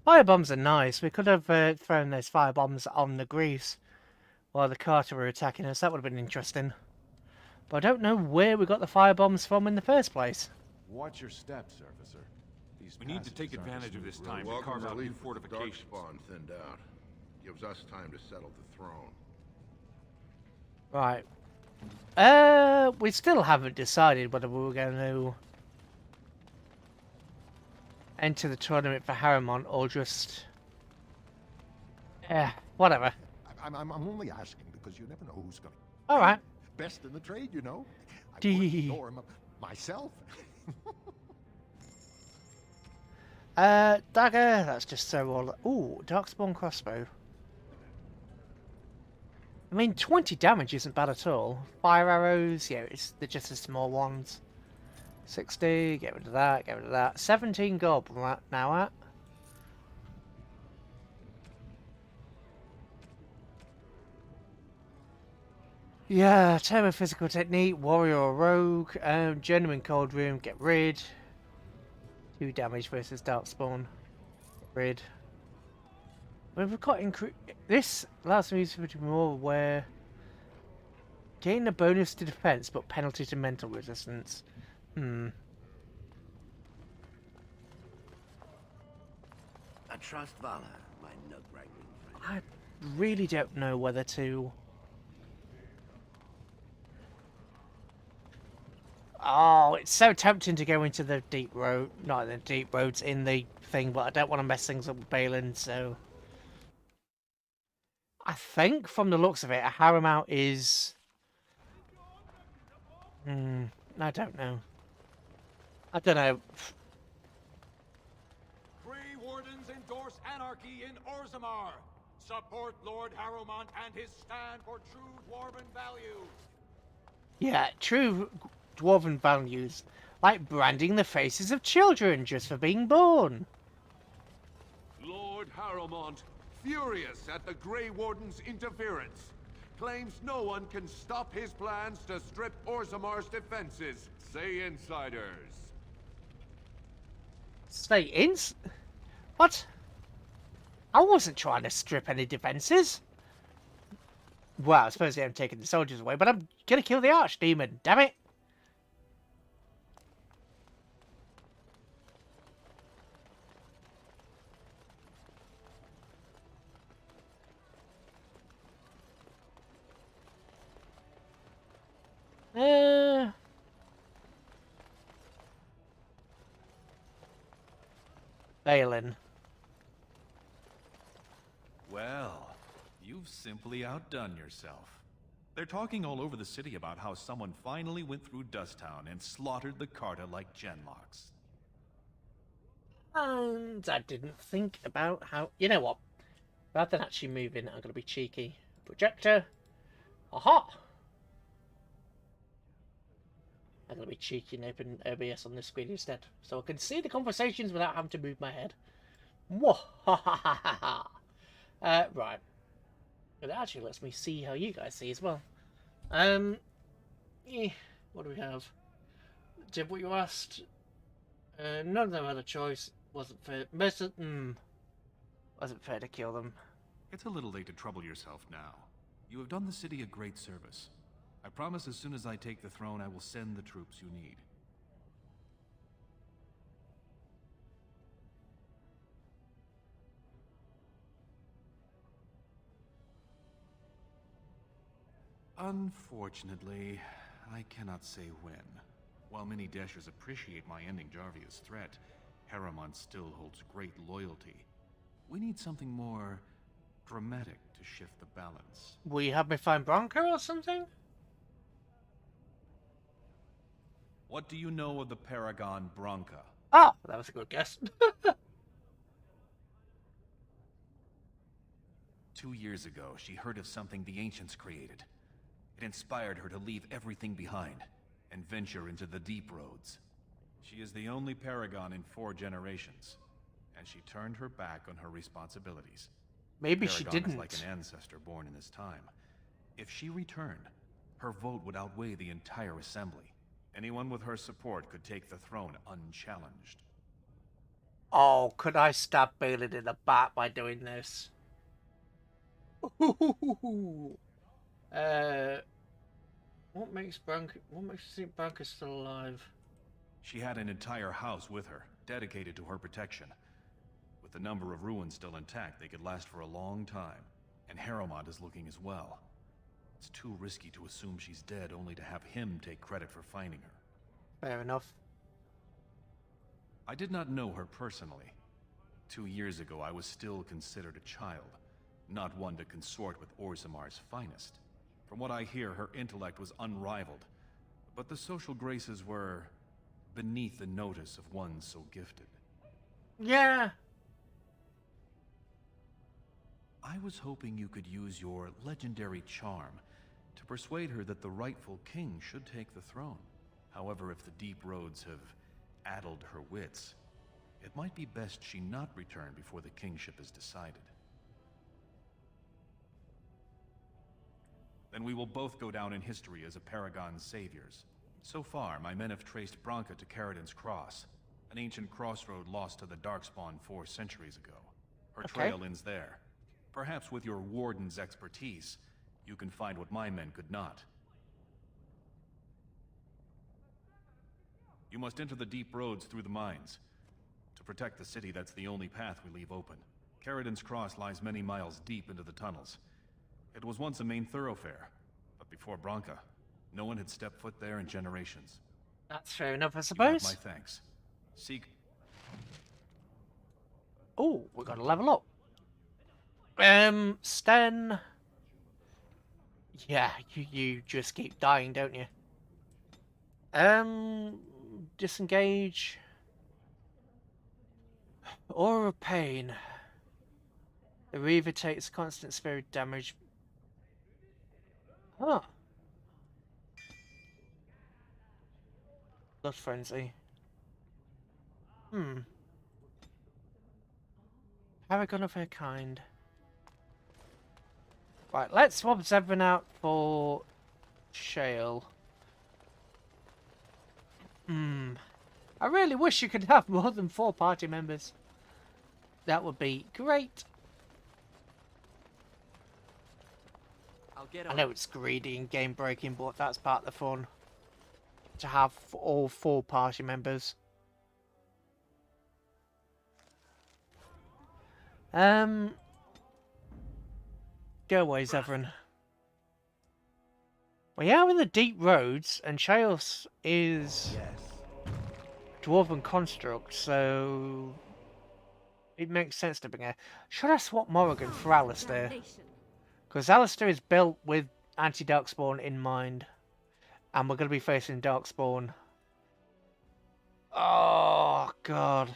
Firebombs are nice. We could have thrown those firebombs on the Grease while the Carter were attacking us. That would have been interesting. But I don't know where we got the firebombs from in the first place. Watch your steps, officer. We need to take advantage of this time to carve out new fortifications. Darkspawn thinned out. Gives us time to settle the throne. Right. We still haven't decided whether we were going to enter the tournament for Harrowmont or just... whatever. I'm only asking because you never know who's going to... Alright. Best in the trade, you know. I wouldn't ignore him myself. Dagger, that's just so all... Ooh, Darkspawn crossbow. I mean, 20 damage isn't bad at all. Fire arrows, yeah, they're just the small ones. 60, get rid of that, get rid of that. 17 gold now at. Yeah, term of physical technique, warrior or rogue, genuine cold room, get rid. 2 damage versus Darkspawn. Get rid. We've got this allows me to be more aware. Gain a bonus to defense, but penalty to mental resistance. I trust Vala, my nug-wrangling friend. I really don't know whether to... Oh, it's so tempting to go into the deep road. Not the deep roads in the thing, but I don't want to mess things up with Balin, so... I think, from the looks of it, a Harrowmont is... I don't know. I don't know. Free Wardens endorse anarchy in Orzammar. Support Lord Harrowmont and his stand for true dwarven values. Yeah, true dwarven values. Like branding the faces of children just for being born. Lord Harrowmont, furious at the Grey Warden's interference. Claims no one can stop his plans to strip Orzammar's defenses, say insiders. Stay in? What? I wasn't trying to strip any defenses. Well, I suppose I'm taking the soldiers away, but I'm gonna kill the Archdemon, damn it! Balin. Well, you've simply outdone yourself. They're talking all over the city about how someone finally went through Dusttown and slaughtered the Carta like genlocks. And I didn't think about how... You know what? Rather than actually moving, I'm going to be cheeky. Projector. Aha! I'm going to be cheeky and open OBS on this screen instead. So I can see the conversations without having to move my head. Right. But that actually lets me see how you guys see as well. What do we have? Did what you asked? None of them had a choice. Wasn't fair. Wasn't fair to kill them. It's a little late to trouble yourself now. You have done the city a great service. I promise as soon as I take the throne, I will send the troops you need. Unfortunately, I cannot say when. While many Dashers appreciate my ending Jarvia's threat, Harriman still holds great loyalty. We need something more dramatic to shift the balance. Will you have me find Bronco or something? What do you know of the Paragon Bronca? Oh, that was a good guess. 2 years ago, she heard of something the Ancients created. It inspired her to leave everything behind and venture into the deep roads. She is the only Paragon in 4 generations, and she turned her back on her responsibilities. Maybe she Paragon didn't. is like an ancestor born in this time. If she returned, her vote would outweigh the entire assembly. Anyone with her support could take the throne unchallenged. Oh, could I stab Balin in the back by doing this? What makes you think Branka's still alive? She had an entire house with her, dedicated to her protection. With the number of ruins still intact, they could last for a long time. And Harriman is looking as well. It's too risky to assume she's dead, only to have him take credit for finding her. Fair enough. I did not know her personally. 2 years ago, I was still considered a child, not one to consort with Orzammar's finest. From what I hear, her intellect was unrivaled, but the social graces were beneath the notice of one so gifted. Yeah. I was hoping you could use your legendary charm to persuade her that the rightful king should take the throne. However, if the deep roads have addled her wits, it might be best she not return before the kingship is decided. Then we will both go down in history as a Paragon's saviors. So far, my men have traced Branka to Caridin's Cross, an ancient crossroad lost to the Darkspawn 4 centuries ago. Her trail ends there. Perhaps with your warden's expertise, you can find what my men could not. You must enter the deep roads through the mines. To protect the city, that's the only path we leave open. Caridin's Cross lies many miles deep into the tunnels. It was once a main thoroughfare, but before Branka, no one had stepped foot there in generations. That's fair enough, I You suppose. have my thanks. Seek. Oh, we got to level up. Sten. Yeah, you just keep dying, don't you? Disengage. Aura of Pain. The Reaver takes constant spirit damage. Huh. Blood Frenzy. Paragon of her kind. Right, let's swap everyone out for Shale. I really wish you could have more than 4 party members. That would be great. I'll get I on. know it's greedy and game breaking, but that's part of the fun. To have all 4 party members. Go away, Zevran. We are in the deep roads, and Chaos is dwarven construct, so it makes sense to bring her. Should I swap Morrigan for Alistair? Because Alistair is built with anti-Darkspawn in mind, and we're going to be facing Darkspawn. Oh God,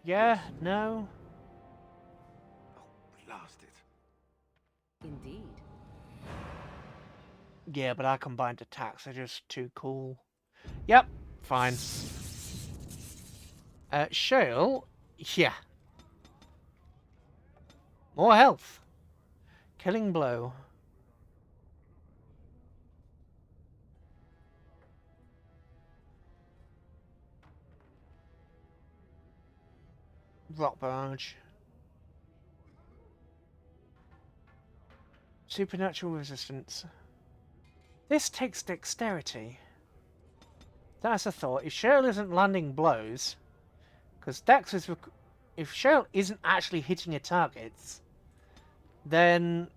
yeah, no. Blast it. Indeed. Yeah, but our combined attacks are just too cool. Yep, fine. Shale, yeah. More health. Killing blow. Rock barrage. Supernatural resistance. This takes dexterity. That's a thought. If Shale isn't landing blows, because Dex is, if Shale isn't actually hitting your targets, then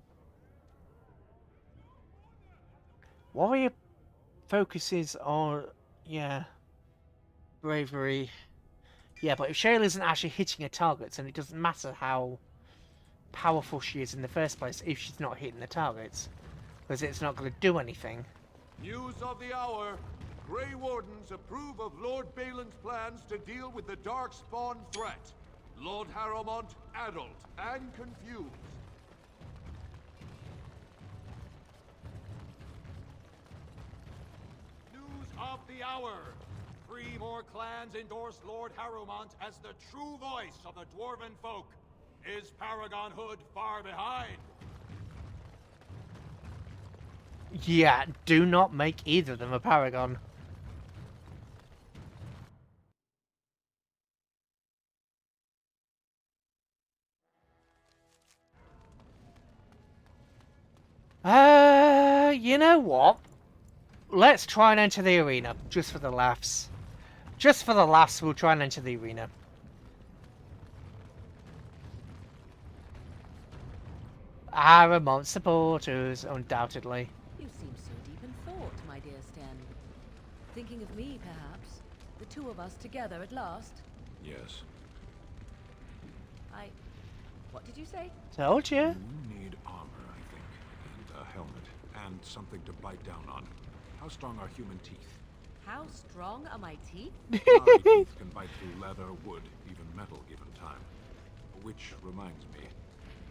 Warrior focuses on, yeah, bravery. Yeah, but if Shale isn't actually hitting her targets, then it doesn't matter how powerful she is in the first place if she's not hitting the targets. Because it's not going to do anything. News of the hour. Grey Wardens approve of Lord Balin's plans to deal with the Darkspawn threat. Lord Harrowmont, addled and confused. News of the hour. 3 more clans endorse Lord Harrowmont as the true voice of the Dwarven folk. Is Paragon Hood far behind? Yeah, do not make either of them a paragon. You know what? Let's try and enter the arena, just for the laughs. Just for the laughs, we'll try and enter the arena. Harrowmont supporters, undoubtedly. You seem so deep in thought, my dear Sten. Thinking of me, perhaps? The 2 of us together at last? Yes. What did you say? Told you. You need armor, I think, and a helmet, and something to bite down on. How strong are human teeth? How strong are my teeth? Gnarly teeth can bite through leather, wood, even metal given time. Which reminds me,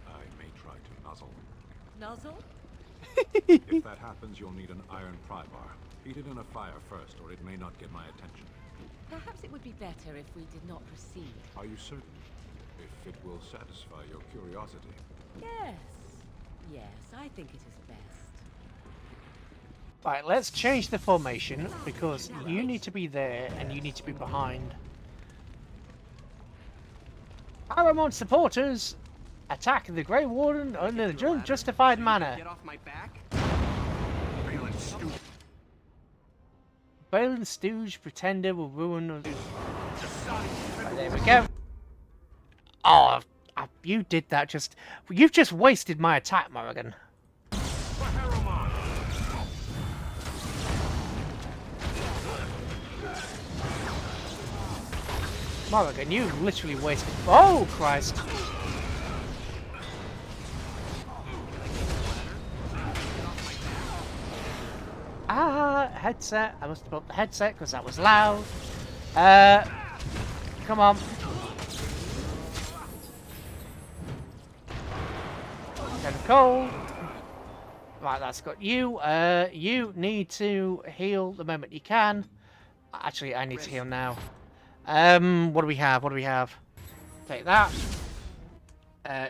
I may try to nuzzle. Nuzzle? If that happens, you'll need an iron pry bar. Heat it in a fire first, or it may not get my attention. Perhaps it would be better if we did not proceed. Are you certain? If it will satisfy your curiosity. Yes. Yes, I think it is best. Right, let's change the formation, because you need to be there, and you need to be behind. Harrowmont supporters attack the Grey Warden in an unjustified manner. Get off my back. Balin Stooge, Pretender will ruin... Right, there we go. Oh, you did that just... You've just wasted my attack, Morrigan. Morrigan, you literally wasted... Oh, Christ. Headset. I must have put the headset because that was loud. Come on. Kind of cold. Right, that's got you. You need to heal the moment you can. Actually, I need to heal now. What do we have? What do we have? Take that.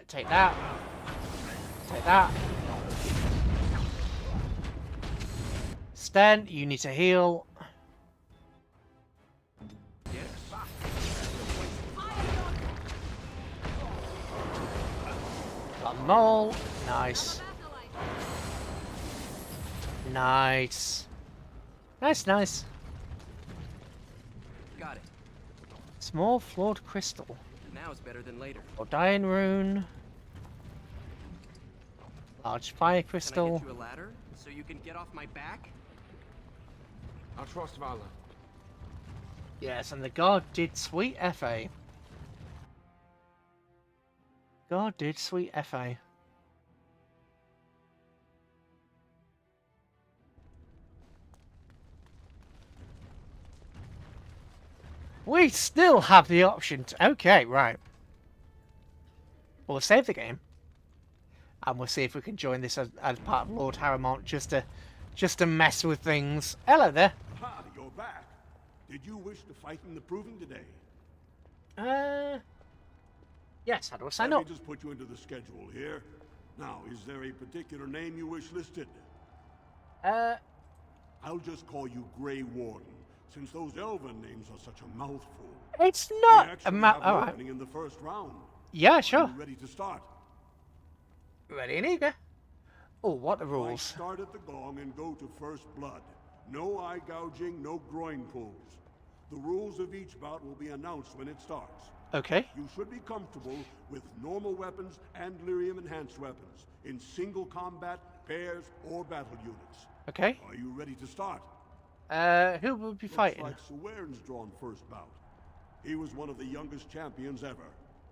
Take that. Take that. Sten, you need to heal. Got Mole. Nice. Nice. Nice. Got it. Small flawed crystal. Now it's better than later. Or Dying Rune. Large fire crystal. Can I get you a ladder so you can get off my back? I'll trust Vala. Yes, and the god did sweet FA. God did sweet FA. We still have the option to... Okay, right. We'll save the game. And we'll see if we can join this as part of Lord Harrowmont just to mess with things. Hello there. Ha, you're back. Did you wish to fight in the proving today? Yes, how do I sign Let up? me just put you into the schedule here. Now, is there a particular name you wish listed? I'll just call you Grey Warden, since those elven names are such a mouthful. It's not a All right. in the first round. Yeah, sure. Are you ready to start? Ready and eager. Oh, what are the Right, rules? start at the gong and go to first blood. No eye gouging, no groin pulls. The rules of each bout will be announced when it starts. Okay. You should be comfortable with normal weapons and lyrium enhanced weapons in single combat, pairs, or battle units. Okay. Are you ready to start? Who will be fighting? Looks like Swearn's drawn first bout. He was one of the youngest champions ever.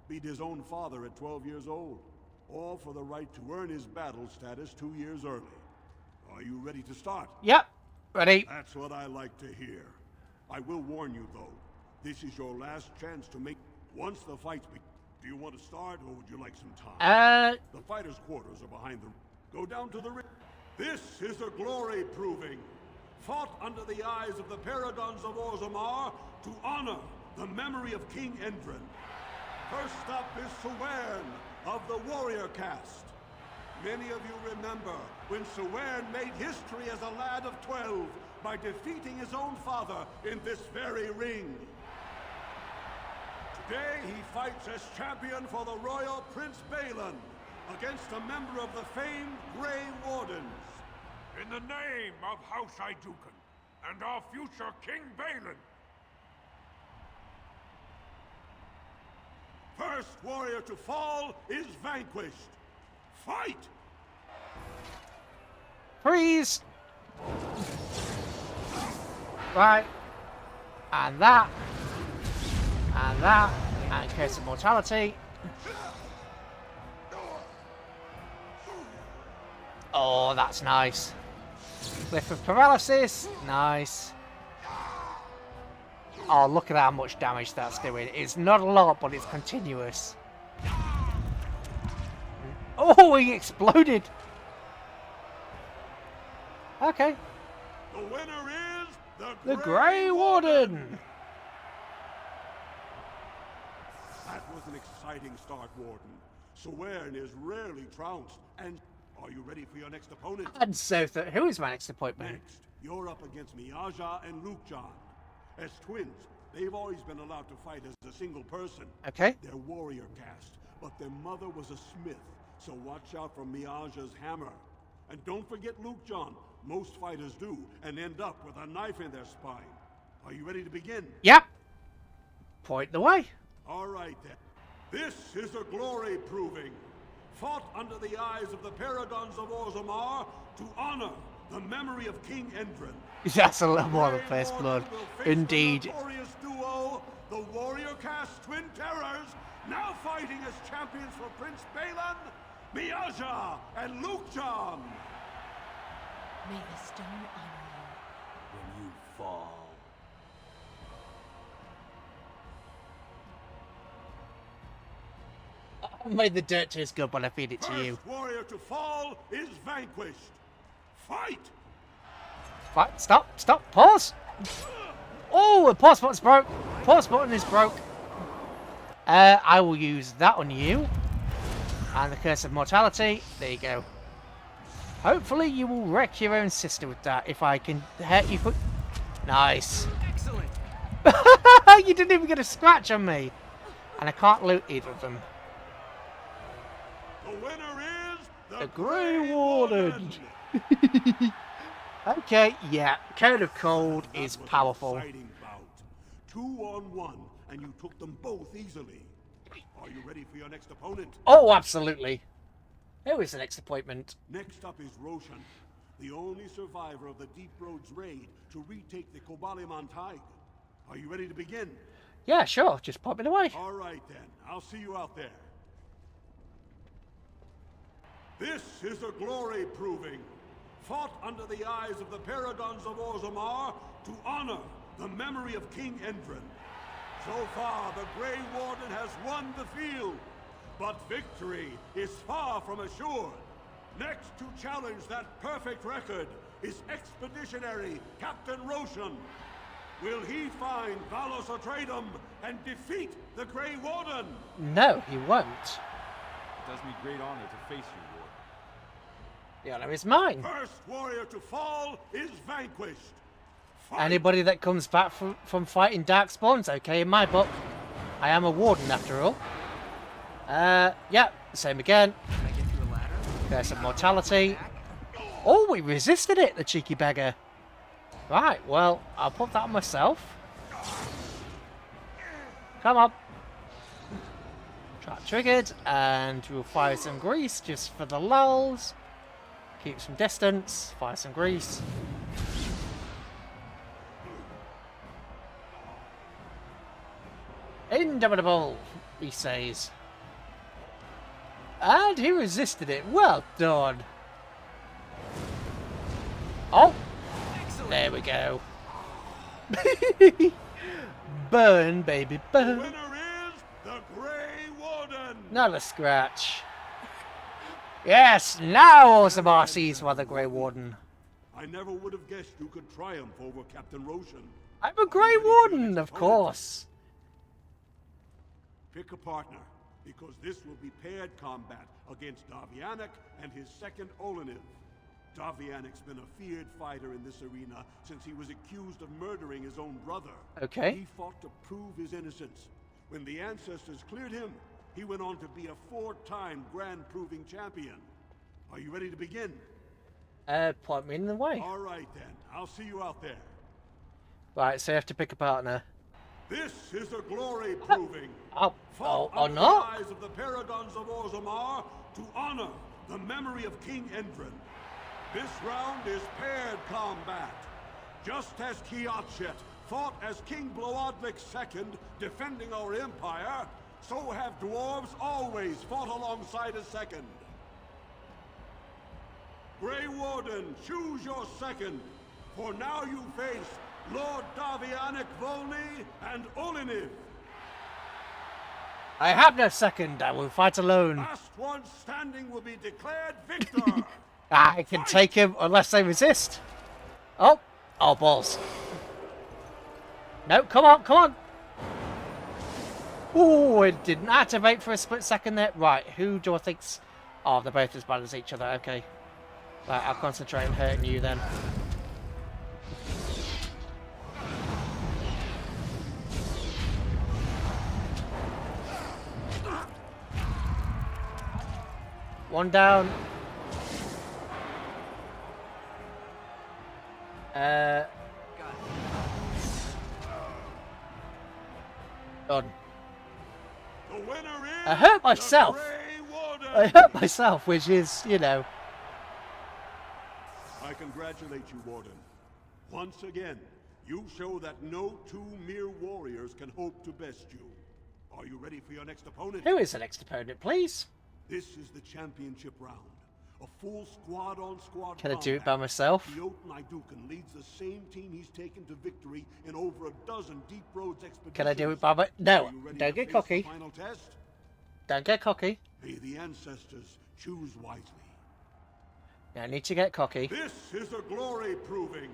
Beat his own father at 12 years old. All for the right to earn his battle status 2 years early. Are you ready to start? Yep. Ready. That's what I like to hear. I will warn you, though. This is your last chance to make... Once the fights begin... Do you want to start, or would you like some time? The fighters' quarters are behind the... Go down to the ring. This is a glory proving. Fought under the eyes of the paragons of Orzammar to honor the memory of King Endrin. First up is Swearn of the warrior caste. Many of you remember when Swearn made history as a lad of 12 by defeating his own father in this very ring. Today he fights as champion for the royal Prince Balin against a member of the famed Grey Wardens. In the name of House Idukan and our future King Balin. First warrior to fall is vanquished. Fight! Freeze! Right. And that. And that. And Curse of Mortality. Oh, that's nice. Cliff of Paralysis. Nice. Oh, look at how much damage that's doing. It's not a lot, but it's continuous. Oh, he exploded. Okay. The winner is the Grey Warden. That was an exciting start, Warden. Swearn is rarely trounced. And are you ready for your next opponent? And so, who is my next appointment? Next, you're up against Miaja and Lukjan. As twins, they've always been allowed to fight as a single person. Okay. They're warrior caste, but their mother was a smith, so watch out for Miaja's hammer. And don't forget Lukjan. Most fighters do, and end up with a knife in their spine. Are you ready to begin? Yep. Point the way. All right, then. This is a glory proving. Fought under the eyes of the paragons of Orzammar to honor the memory of King Endrin. That's a little more than first blood. Indeed. The notorious duo, the warrior caste Twin Terrors, now fighting as champions for Prince Balin, Miaja and Lukjan. May the stone honor you. When you fall. I made the dirt taste good, but I feed it to you. First warrior to fall is vanquished. Fight! Right, stop, pause. Oh, the pause button's broke. Pause button is broke. I will use that on you. And the Curse of Mortality. There you go. Hopefully you will wreck your own sister with that if I can hurt you for... Nice. Excellent. You didn't even get a scratch on me. And I can't loot either of them. The winner is the Grey Warden. Okay, yeah. Code of Cold is powerful. 2-on-1, and you took them both easily. Are you ready for your next opponent? Oh, absolutely. Who is the next appointment? Next up is Roshan, the only survivor of the Deep Roads raid to retake the Kobaliman Tig. Are you ready to begin? Yeah, sure. Just pop it away. All right, then. I'll see you out there. This is a glory proving, fought under the eyes of the paragons of Orzammar to honor the memory of King Endrin. So far, the Grey Warden has won the field, but victory is far from assured. Next to challenge that perfect record is Expeditionary Captain Roshan. Will he find Valos or Tigdam and defeat the Grey Warden? No, he won't. It does me great honor to face you, Lord. The honor is mine. First warrior to fall is vanquished. Fight. Anybody that comes back from fighting Darkspawn's okay in my book. I am a warden after all. Yeah, same again. Can I get you a ladder? There's some mortality. Oh, we resisted it, the cheeky beggar. Right, well, I'll put that on myself. Come on. Trap triggered, and we'll fire some grease just for the lulz. Keep some distance, fire some grease. Indomitable, he says. And he resisted it. Well done. Oh, there we go. Burn, baby, burn. The winner is the Grey Warden. Not a scratch. Yes, now Orzammar sees why the Grey Warden. I never would have guessed you could triumph over Captain Roshan. I'm a Grey Warden, of course. Pick a partner, because this will be paired combat against Davianic and his second Oleniv. Davianic's been a feared fighter in this arena since he was accused of murdering his own brother. Okay. He fought to prove his innocence. When the ancestors cleared him, he went on to be a 4-time Grand Proving Champion. Are you ready to begin? Point me in the way. All right, then. I'll see you out there. Right, so you have to pick a partner. This is a glory proving. Oh, or The not? eyes of the paragons of Orzammar to honor the memory of King Endrin. This round is paired combat. Just as Kiatshet fought as King Bloodlik II, defending our empire, so have dwarves always fought alongside a second. Grey Warden, choose your second, for now you face Lord Davianic Volney and Oleniv. I have no second. I will fight alone. Last one standing will be declared victor. I can take him unless they resist. Oh, balls. No, come on, come on. Oh, it didn't activate for a split second there. Right, who do I think's... Oh, they're both as bad as each other. Okay. Right, I'll concentrate on hurting you then. One down. Done. The winner is I hurt myself. I hurt myself, which is, you know. I congratulate you, Warden. Once again, you show that no two mere warriors can hope to best you. Are you ready for your next opponent? Who is the next opponent, please? This is the championship round. A full squad-on-squad Can I do it by myself? Jotun Idukan leads the same team he's taken to victory in over a dozen Deep Roads expeditions. Can I do it by my... No, don't get cocky. Final test? Don't get cocky. May the ancestors choose wisely. I need to get cocky. This is a glory proving.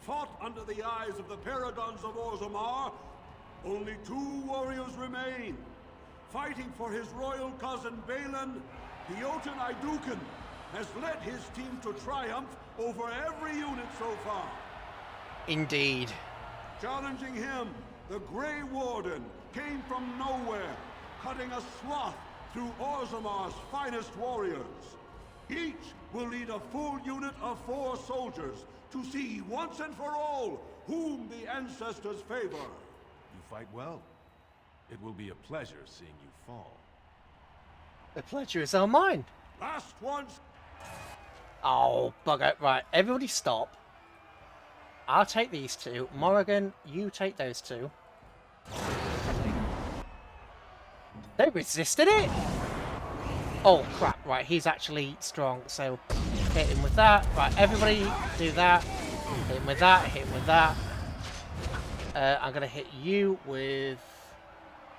Fought under the eyes of the paragons of Orzammar, only 2 warriors remain. Fighting for his royal cousin Balin, the Jotun Idukan, has led his team to triumph over every unit so far. Indeed. Challenging him, the Grey Warden came from nowhere, cutting a swath through Orzammar's finest warriors. Each will lead a full unit of 4 soldiers to see once and for all whom the ancestors favor. You fight well. It will be a pleasure seeing you fall. The pleasure is all mine. Last one's... Oh, bugger. Right, everybody stop. I'll take these 2. Morrigan, you take those 2. They resisted it? Oh, crap. Right, he's actually strong, so hit him with that. Right, everybody do that. Hit him with that, hit him with that. I'm going to hit you with...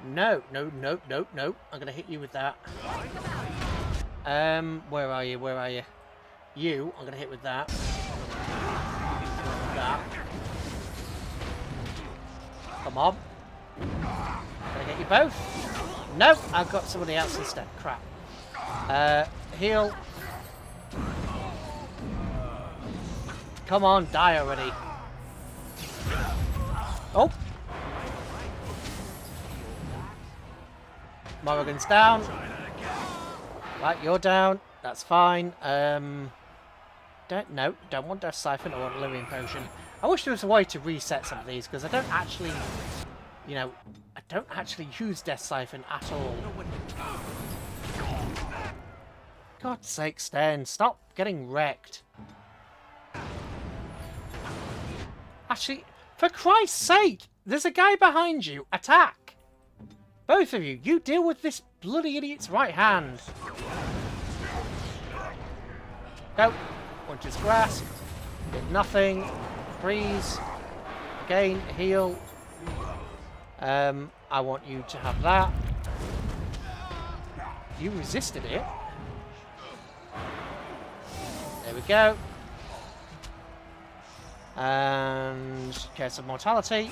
No. I'm going to hit you with that. Where are you? You, I'm going to hit with that. That. Come on. Can I get you both? Nope, I've got somebody else instead. Crap. Heal. Come on, die already. Oh. Morrigan's down. Right, you're down. That's fine. Don't want Death Siphon. I want Living Potion. I wish there was a way to reset some of these, because I don't actually, you know, I don't actually use Death Siphon at all. God's sake, Sten, stop getting wrecked. Actually, for Christ's sake, there's a guy behind you. Attack! Both of you, you deal with this bloody idiot's right hand. Go. Punches grasp. Did nothing. Freeze. Again, heal. I want you to have that. You resisted it. There we go. And Curse of Mortality.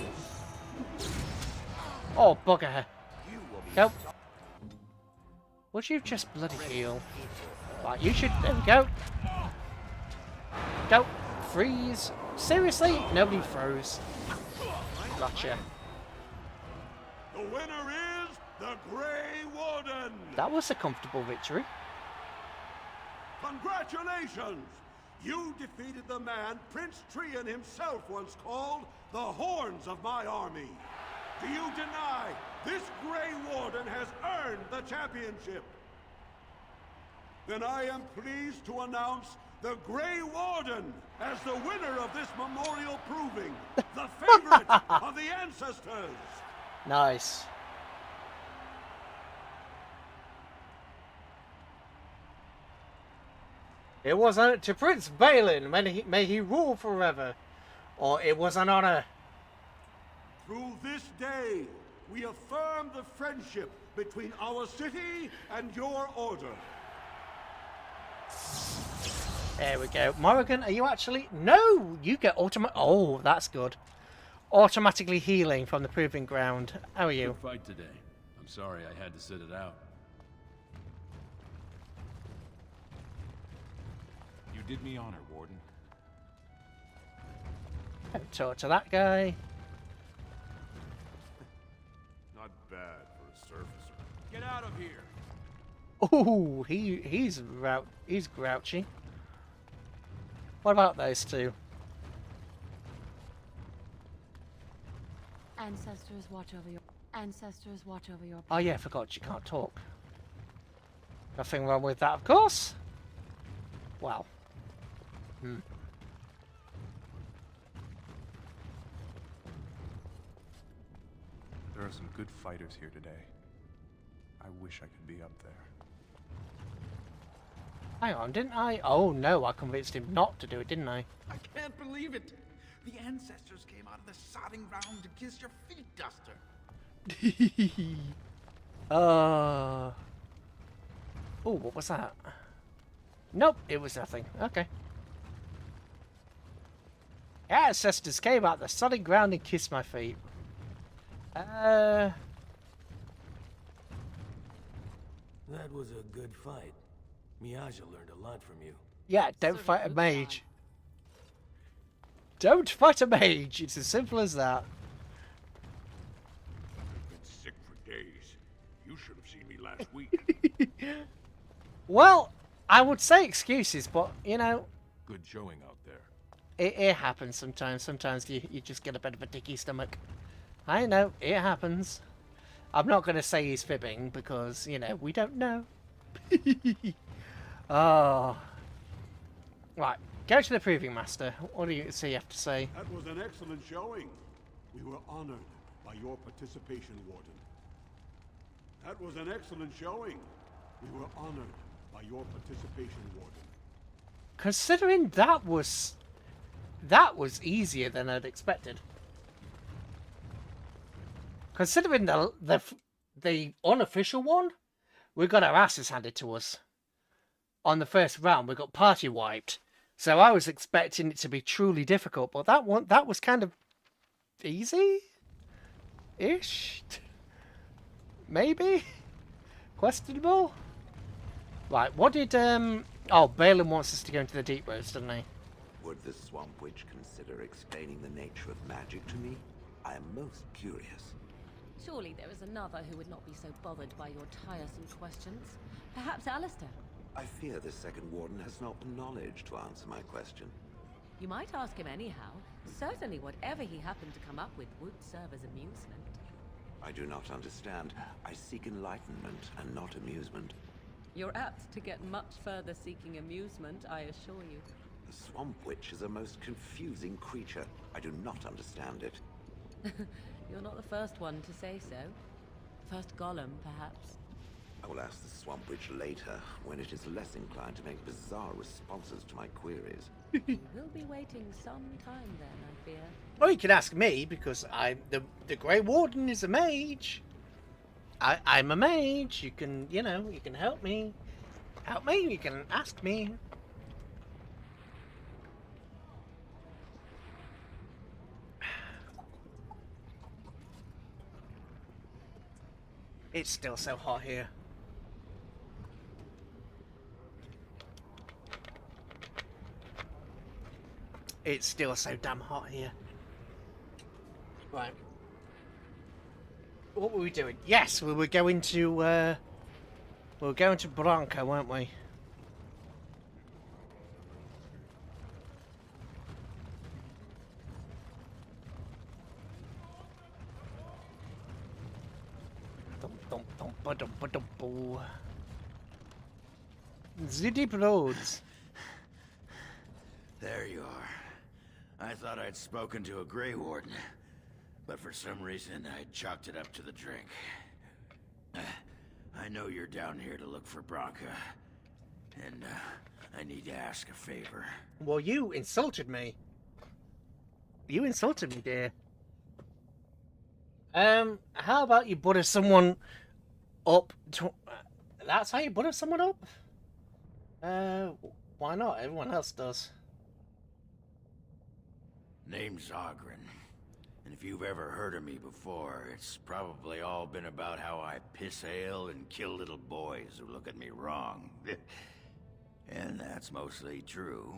Oh, bugger. Go. Would you just bloody heal? Right, you should. There we go. Go. Freeze. Seriously? Nobody froze. Gotcha. The winner is the Grey Warden! That was a comfortable victory. Congratulations! You defeated the man Prince Trian himself once called the Horns of my army. Do you deny this Grey Warden has earned the championship? Then I am pleased to announce the Grey Warden as the winner of this memorial proving, the favorite of the ancestors. Nice. It was to Prince Balin, may he rule forever, or it was an honor. Through this day, we affirm the friendship between our city and your order. There we go. Morrigan, are you actually... No! You get automatic... Oh, that's good. Automatically healing from the proving ground. How are you? Good fight today. I'm sorry I had to sit it out. You did me honor, Warden. Talk to that guy. Not bad for a surfacer. Get out of here! Oh, he's grouchy. What about those two? Ancestors watch over your Oh yeah, I forgot you can't talk. Nothing wrong with that, of course. Well. There are some good fighters here today. I wish I could be up there. Hang on, didn't I? Oh no, I convinced him not to do it, didn't I? I can't believe it. The ancestors came out of the sodding ground to kiss your feet, Duster. Oh, what was that? Nope, it was nothing. Okay. Ancestors came out of the sodding ground and kissed my feet. That was a good fight. Miyaja learned a lot from you. Yeah, don't fight a mage. Don't fight a mage. It's as simple as that. I've been sick for days. You should have seen me last week. Well, I would say excuses, but, you know... Good showing out there. It happens sometimes. Sometimes you just get a bit of a dicky stomach. I know, it happens. I'm not going to say he's fibbing, because, you know, we don't know. Oh. Right, go to the Proving Master. What do you have to say? That was an excellent showing. We were honored by your participation, Warden. That was an excellent showing. We were honored by your participation, Warden. Considering that was easier than I'd expected. Considering the unofficial one, we got our asses handed to us. On the first round, we got party wiped. So I was expecting it to be truly difficult, but that was kind of easy-ish. Maybe? Questionable? Right, what did oh, Balin wants us to go into the deep roads, doesn't he? Would the Swamp Witch consider explaining the nature of magic to me? I am most curious. Surely there is another who would not be so bothered by your tiresome questions. Perhaps Alistair. I fear the second warden has not the knowledge to answer my question. You might ask him anyhow. Certainly whatever he happened to come up with would serve as amusement. I do not understand. I seek enlightenment and not amusement. You're apt to get much further seeking amusement, I assure you. The Swamp Witch is a most confusing creature. I do not understand it. You're not the first one to say so. First Gollum, perhaps. I will ask the Swamp Witch later, when it is less inclined to make bizarre responses to my queries. We'll be waiting some time then, I fear. Well, you can ask me, because I'm the Grey Warden is a mage. I'm a mage. You can, you know, you can help me. Help me, you can ask me. It's still so hot here. It's still so damn hot here. Right. What were we doing? Yes, we were going to Branca, weren't we? The deep roads. There you are. I thought I'd spoken to a Grey Warden, but for some reason I chalked it up to the drink. I know you're down here to look for Branca, and I need to ask a favor. Well, you insulted me. You insulted me, dear. How about you butter someone up to... That's how you butter someone up? Why not? Everyone else does. Name's Ogren, and if you've ever heard of me before, it's probably all been about how I piss ale and kill little boys who look at me wrong. And that's mostly true.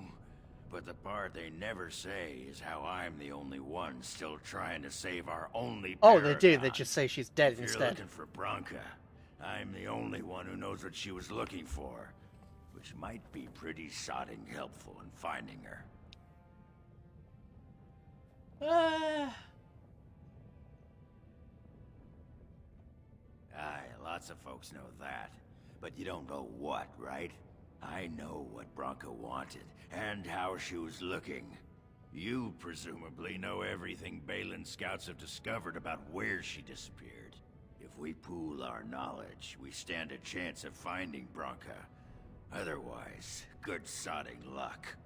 But the part they never say is how I'm the only one still trying to save our only Oh, they do. paragon. They just say she's dead If you're instead. looking for Branca, I'm the only one who knows what she was looking for, which might be pretty sodding helpful in finding her. Aye, lots of folks know that. But you don't know what, right? I know what Branca wanted, and how she was looking. You presumably know everything Balin scouts have discovered about where she disappeared. If we pool our knowledge, we stand a chance of finding Branca. Otherwise, good sodding luck.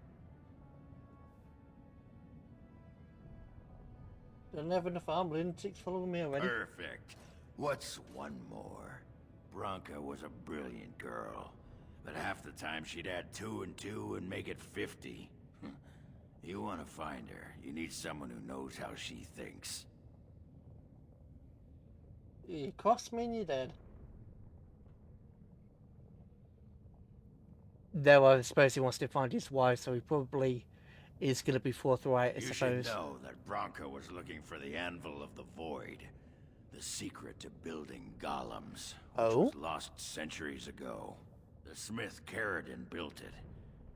Don't have enough armor in. Tick's following me already. Perfect. What's one more? Branca was a brilliant girl, but half the time she'd add 2 and 2 and make it 50. You want to find her, you need someone who knows how she thinks. You crossed me and you're dead. Though I suppose he wants to find his wife, so he probably is going to be forthright, I You suppose. should know that Bronca was looking for the Anvil of the Void, the secret to building golems, which was lost centuries ago. The smith Caradon built it,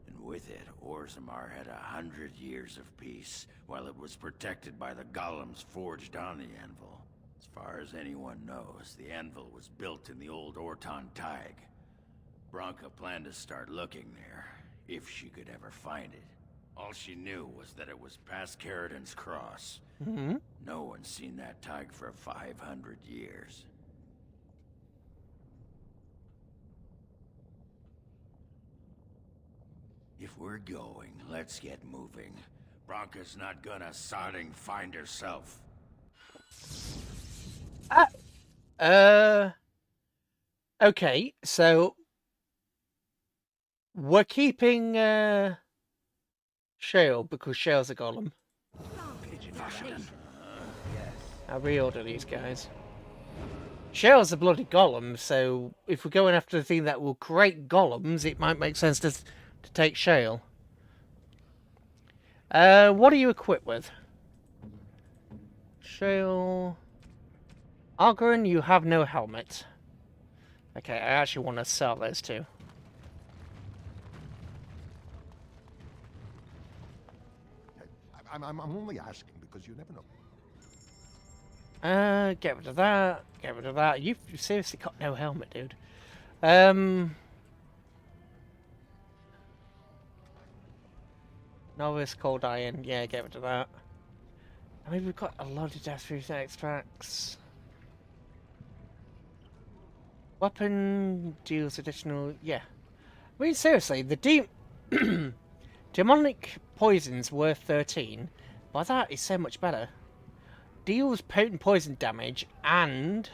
and with it, Orzammar had 100 years of peace, while it was protected by the golems forged on the anvil. As far as anyone knows, the anvil was built in the old Orton Tig. Bronca planned to start looking there, if she could ever find it. All she knew was that it was past Caradon's cross. No one's seen that Tig for 500 years. If we're going, let's get moving. Bronca's not gonna sodding find herself. Okay, so we're keeping Shale because Shale's a golem. I'll reorder these guys. Shale's a bloody golem, so if we're going after the thing that will create golems, it might make sense to take Shale. What are you equipped with? Shale. Argrin, you have no helmet. Okay, I actually want to sell those two. I'm only asking because you never know. Get rid of that. Get rid of that. You've seriously got no helmet, dude. Novice, Cold Iron. Yeah, get rid of that. I mean, we've got a lot of death through extracts. Weapon deals additional. Yeah. I mean, seriously, the demonic poisons worth 13. But that is so much better. Deals potent poison damage and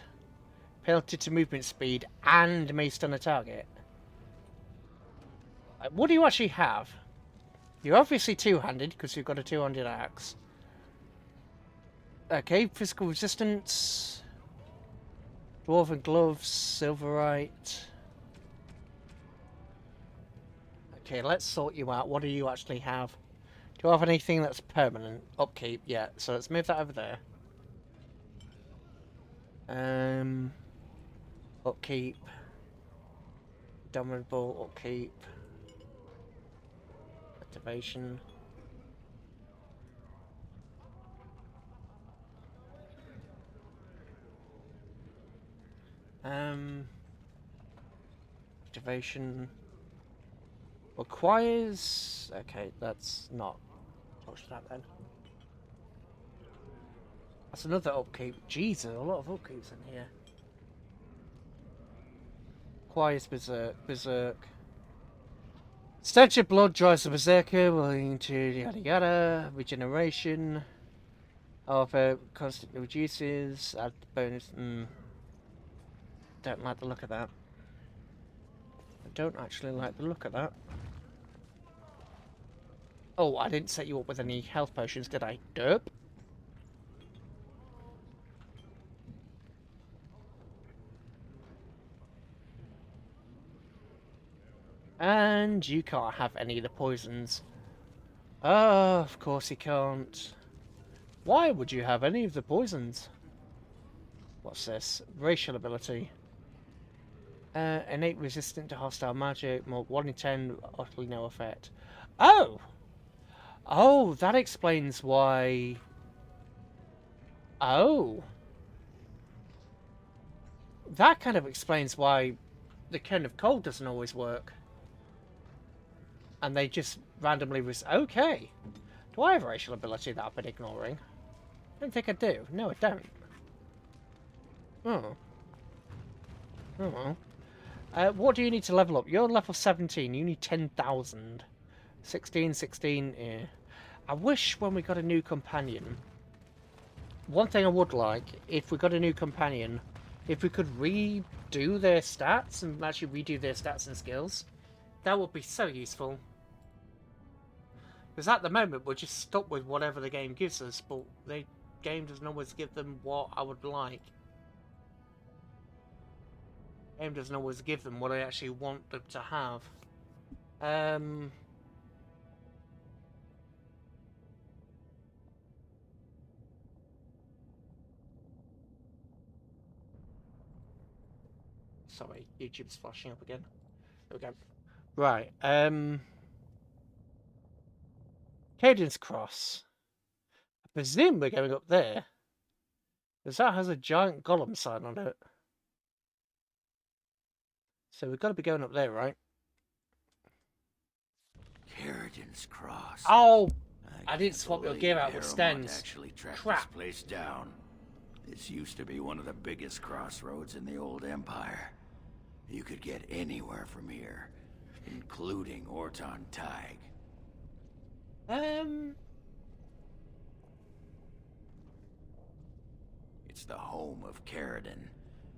penalty to movement speed and may stun a target. What do you actually have? You're obviously two-handed because you've got a two-handed axe. Okay, physical resistance. Dwarven gloves, silverite. Okay, let's sort you out. What do you actually have? Do you have anything that's permanent? Upkeep, yeah. So let's move that over there. Upkeep. Dominable, upkeep. Activation. Activation requires. Okay, let's not touch that then. That's another upkeep. Jesus, a lot of upkeeps in here. Requires berserk. Berserk. Stench of blood drives the berserker, willing to yada yada. Regeneration. However, constantly reduces. Add bonus. Don't like the look of that. I don't actually like the look of that. Oh, I didn't set you up with any health potions, did I? Derp. And you can't have any of the poisons. Oh, of course you can't. Why would you have any of the poisons? What's this? Racial ability. Innate resistant to hostile magic. More 1 in 10, utterly no effect. Oh! Oh, that explains why... Oh! That kind of explains why the Cone of Cold doesn't always work. And they just randomly... Okay! Do I have a racial ability that I've been ignoring? I don't think I do. No, I don't. Oh. Oh well. What do you need to level up? You're level 17. You need 10,000. 16, 16, yeah. I wish when we got a new companion... One thing I would like, if we got a new companion, if we could redo their stats and actually redo their stats and skills, that would be so useful. Because at the moment, we're just stuck with whatever the game gives us, but the game doesn't always give them what I would like. The game doesn't always give them what I actually want them to have. Sorry, YouTube's flashing up again. There we go. Right, Caden's Cross. I presume we're going up there. Because that has a giant golem sign on it. So we've got to be going up there, right? Caden's Cross. Oh! I didn't swap your gear out with Stens. Actually tracked Crap. this place down. This used to be one of the biggest crossroads in the old empire. You could get anywhere from here, including Orton Tig. It's the home of Caridin,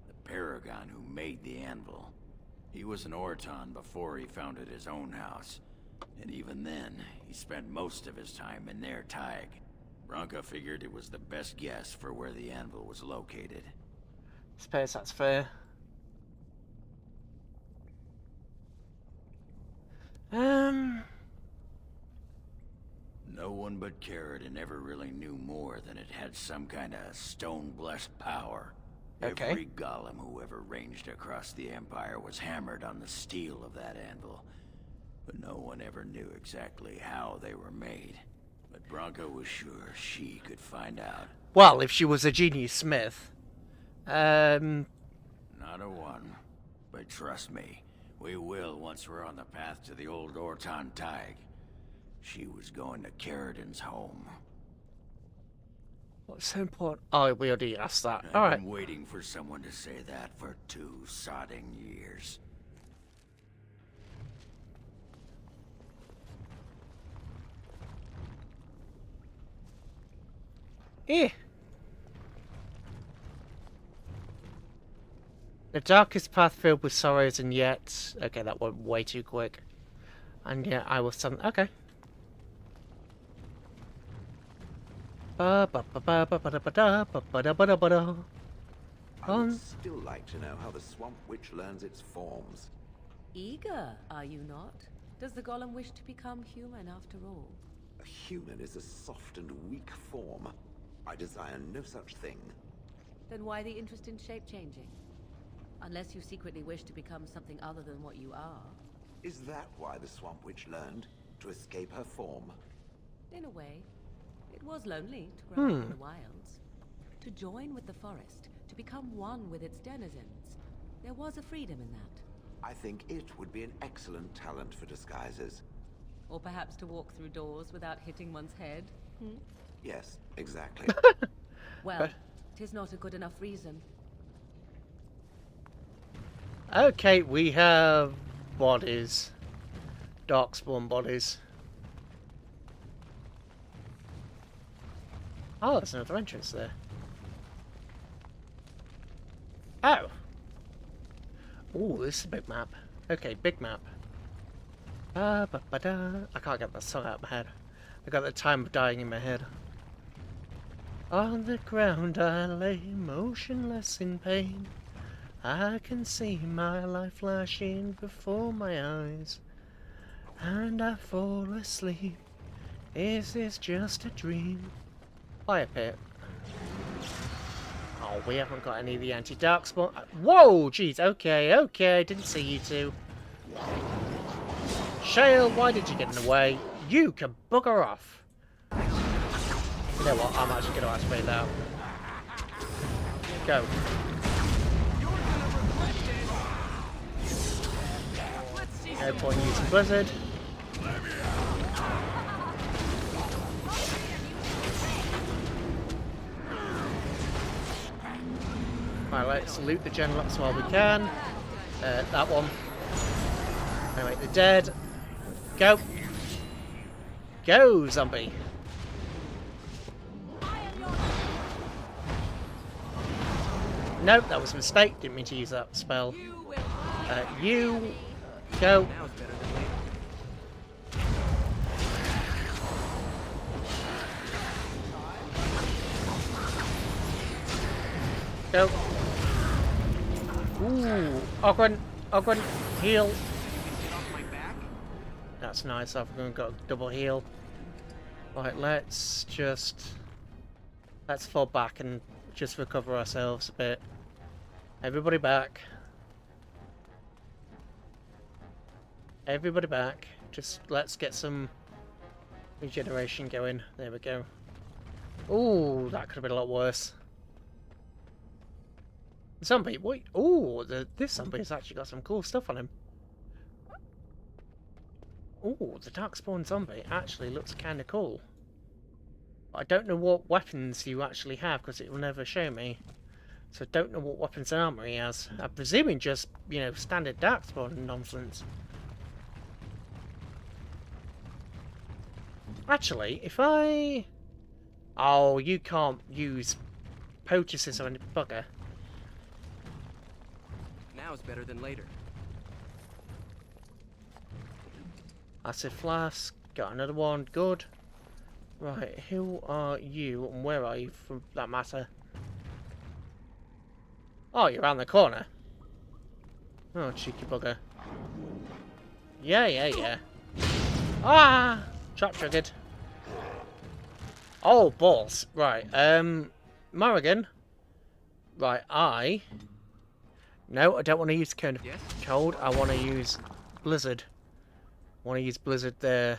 the paragon who made the anvil. He was an Orton before he founded his own house. And even then, he spent most of his time in their Tig. Branka figured it was the best guess for where the anvil was located. I suppose that's fair. No one but Caridin ever really knew more than it had some kind of stone-blessed power. Okay. Every golem who ever ranged across the Empire was hammered on the steel of that anvil. But no one ever knew exactly how they were made. But Branka was sure she could find out. Well, if she was a genius smith. Not a one. But trust me, we will once we're on the path to the old Orton Tig. She was going to Caridin's home. What's so important? Oh, we already asked that. I've Alright. been waiting for someone to say that for 2 sodding years. Eh. The darkest path filled with sorrows and yet... Okay, that went way too quick. And yet I was some... Okay. I would still like to know how the Swamp Witch learns its forms. Eager, are you not? Does the golem wish to become human after all? A human is a soft and weak form. I desire no such thing. Then why the interest in shape-changing? Unless you secretly wish to become something other than what you are. Is that why the Swamp Witch learned? To escape her form? In a way. It was lonely to grow up in the wilds. To join with the forest, to become one with its denizens. There was a freedom in that. I think it would be an excellent talent for disguises. Or perhaps to walk through doors without hitting one's head. Yes, exactly. Well, 'tis not a good enough reason. Okay, we have bodies. Darkspawn bodies. Oh, there's another entrance there. Oh! Ooh, this is a big map. Okay, big map. I can't get that song out of my head. I got the time of dying in my head. On the ground I lay, motionless in pain. I can see my life flashing before my eyes. And I fall asleep. Is this just a dream? Fire pit. Oh, we haven't got any of the anti-darkspawn. Whoa, jeez. Okay, okay. Didn't see you two. Shale, why did you get in the way? You can bugger off. You know what? I'm actually going to activate that. Go. No point using Blizzard. Right, let's loot the Genlocks while we can. That one. Anyway, the dead. Go. Go, zombie. Nope, that was a mistake. Didn't mean to use that spell. You go. Go. Ooh, Ogren, heal. That's nice. I've got a double heal. Right, let's fall back and just recover ourselves a bit. Everybody back. Everybody back. Just let's get some regeneration going. There we go. Ooh, that could have been a lot worse. Zombie, wait. Ooh, this zombie has actually got some cool stuff on him. Ooh, the Darkspawn zombie actually looks kind of cool. I don't know what weapons you actually have because it will never show me. So I don't know what weapons and armor he has. I'm presuming just, you know, standard Darkspawn nonsense. Actually, if I... Oh, you can't use poultices on a bugger. Now is better than later. Acid flask. Got another one. Good. Right, who are you and where are you for that matter? Oh, you're around the corner. Oh, cheeky bugger. Yeah. Ah! Trap triggered. Oh, balls. Right, Morrigan. Right, No, I don't want to use Cone of Cold. I want to use Blizzard. I want to use Blizzard there.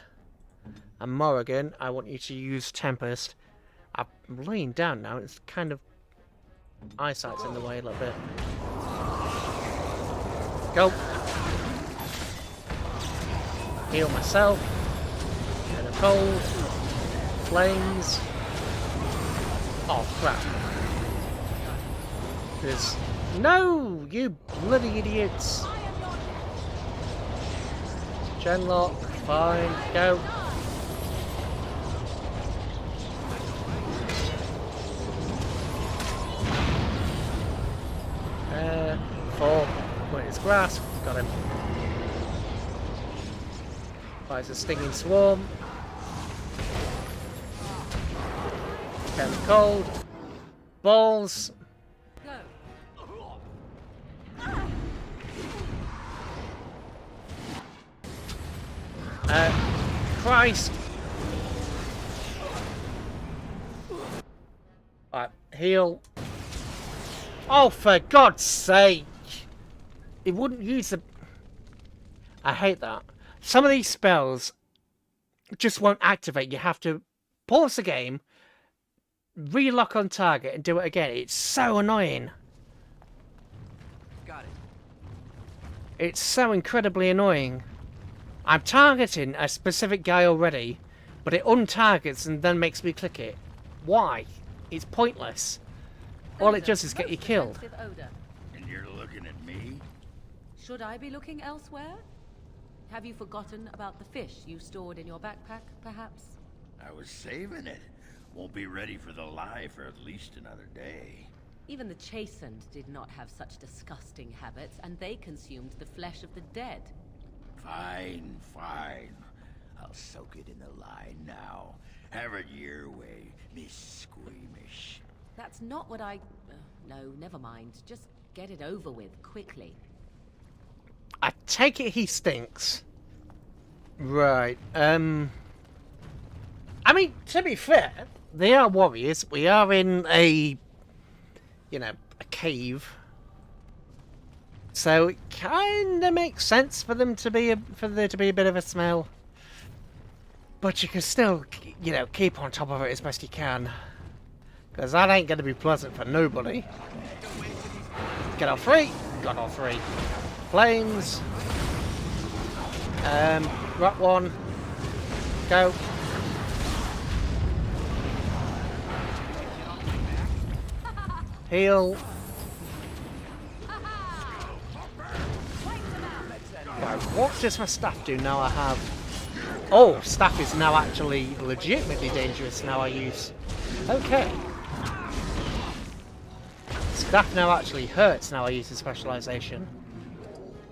And Morrigan, I want you to use Tempest. I'm laying down now. It's kind of... eyesight's in the way a little bit. Go. Heal myself. Get a cold. Flames. Oh, crap. There's... No! You bloody idiots! Genlock. Fine. Go. 4. Put his grasp. Got him. Fires a stinging swarm. Get him cold. Balls. Christ. Alright, heal. Oh, for God's sake! It wouldn't use the... I hate that. Some of these spells just won't activate. You have to pause the game, relock on target, and do it again. It's so annoying. Got it. It's so incredibly annoying. I'm targeting a specific guy already, but it untargets and then makes me click it. Why? It's pointless. All it does is get you killed. And you're looking at me? Should I be looking elsewhere? Have you forgotten about the fish you stored in your backpack, perhaps? I was saving it. Won't be ready for the lie for at least another day. Even the chastened did not have such disgusting habits, and they consumed the flesh of the dead. Fine. I'll soak it in the lie now. Have it your way, Miss Squeamish. That's not what I... no, never mind. Just get it over with, quickly. I take it he stinks. Right, I mean, to be fair, they are warriors. We are in a, you know, a cave. So it kind of makes sense for them to be for there to be a bit of a smell. But you can still, you know, keep on top of it as best you can. Because that ain't going to be pleasant for nobody. Get all 3. Got all 3. Flames. Rock 1. Go. Heal. Right, what does my staff do now I have... Oh, staff is now actually legitimately dangerous now I use... Okay. Staff now actually hurts now I use the specialization.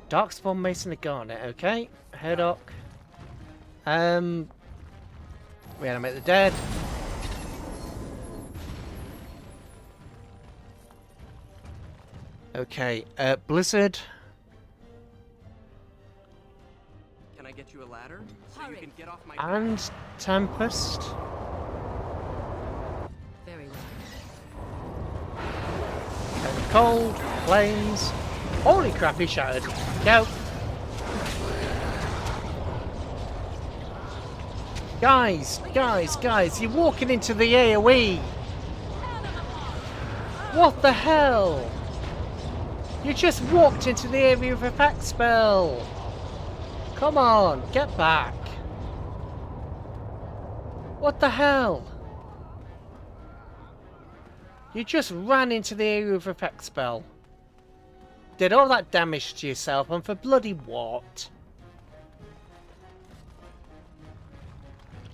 Darkspawn Mason of Garnet, okay. Herdock. Reanimate the dead. Okay, Blizzard. Can I get you a ladder so you can get off my And back? Tempest. Very well. And cold, flames. Holy crap, he shattered. Go. Guys, you're walking into the AoE. What the hell? You just walked into the area of effect spell. Come on, get back. What the hell? You just ran into the area of effect spell. Did all that damage to yourself, and for bloody what?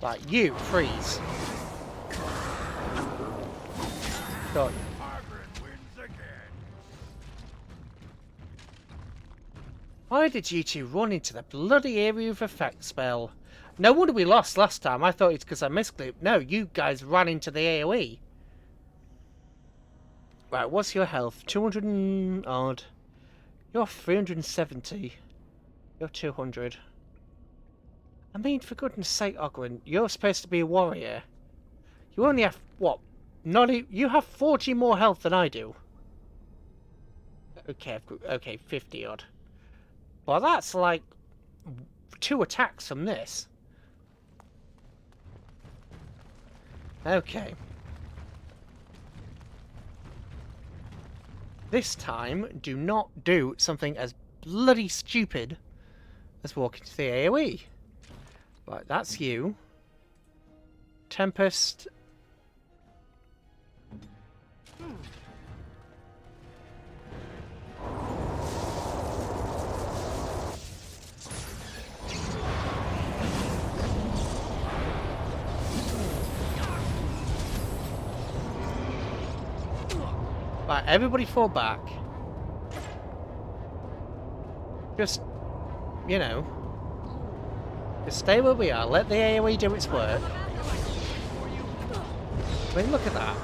Like, you, freeze. Done. Why did you two run into the bloody area of effect spell? No wonder we lost last time. I thought it's because I misclicked. No, you guys ran into the AoE. Right, what's your health? 200 and odd. You're 370. You're 200. I mean, for goodness sake, Ogren, you're supposed to be a warrior. You only have, what? You have 40 more health than I do. Okay, 50 odd. Well, that's like 2 attacks from this. Okay. This time, do not do something as bloody stupid as walk into the AoE. Right, that's you. Tempest. Right, everybody fall back. Just, you know, just stay where we are. Let the AoE do its work. I mean, look at that.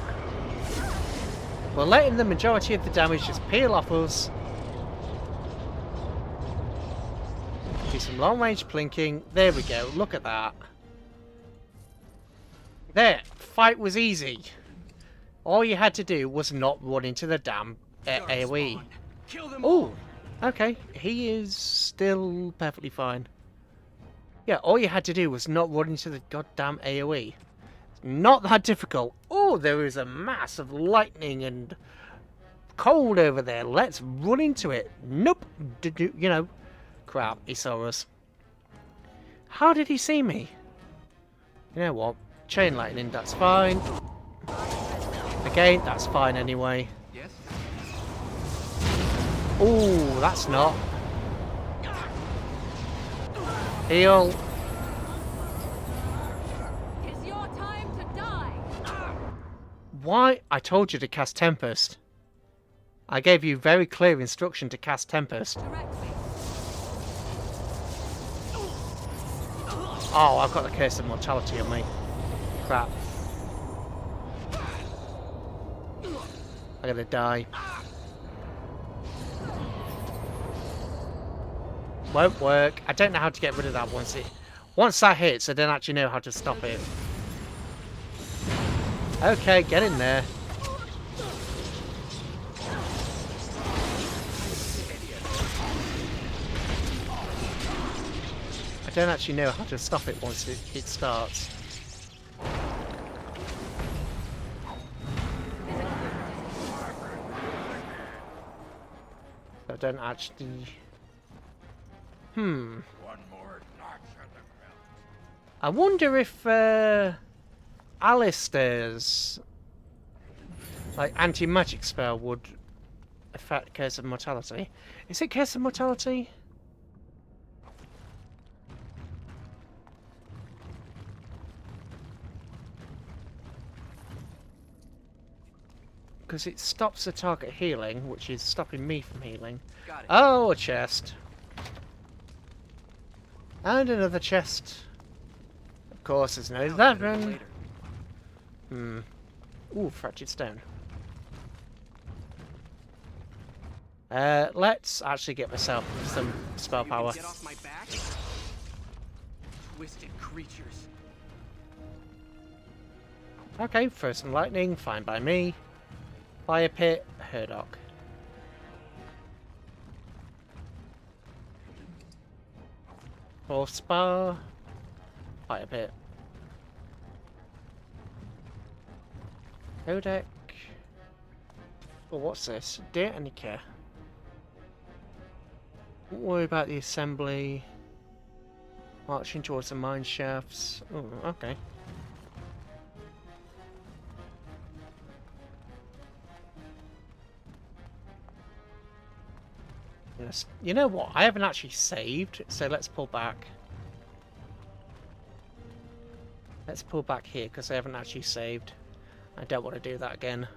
We're letting the majority of the damage just peel off us. Do some long range plinking. There we go. Look at that. There. Fight was easy. All you had to do was not run into the damn AoE. Oh, okay. He is still perfectly fine. Yeah, all you had to do was not run into the goddamn AoE. It's not that difficult. Oh, there is a mass of lightning and cold over there. Let's run into it. Nope. You know, crap. He saw us. How did he see me? You know what? Chain lightning, that's fine. Again, that's fine anyway. Yes. Ooh, that's not. Heal. It's your time to die. Why? I told you to cast Tempest. I gave you very clear instruction to cast Tempest. Oh, I've got the Curse of Mortality on me. Crap. I'm gonna die. Won't work. I don't know how to get rid of that once that hits. I don't actually know how to stop it. Okay, get in there. I don't actually know how to stop it once it starts. I don't actually... I wonder if Alistair's like anti-magic spell would affect Curse of Mortality. Is it Curse of Mortality? Because it stops the target healing, which is stopping me from healing. Oh, a chest. And another chest. Of course, there's no that one. Ooh, fractured stone. Let's actually get myself some spell power. twisted creatures. Okay, throw some lightning, fine by me. Fire pit, Herdock. Fourth spar, fire pit. Codec. Oh, what's this? Dear Annika. Don't worry about the assembly. Marching towards the mine shafts. Oh, okay. Yes. You know what? I haven't actually saved, so let's pull back. Let's pull back here because I haven't actually saved. I don't want to do that again.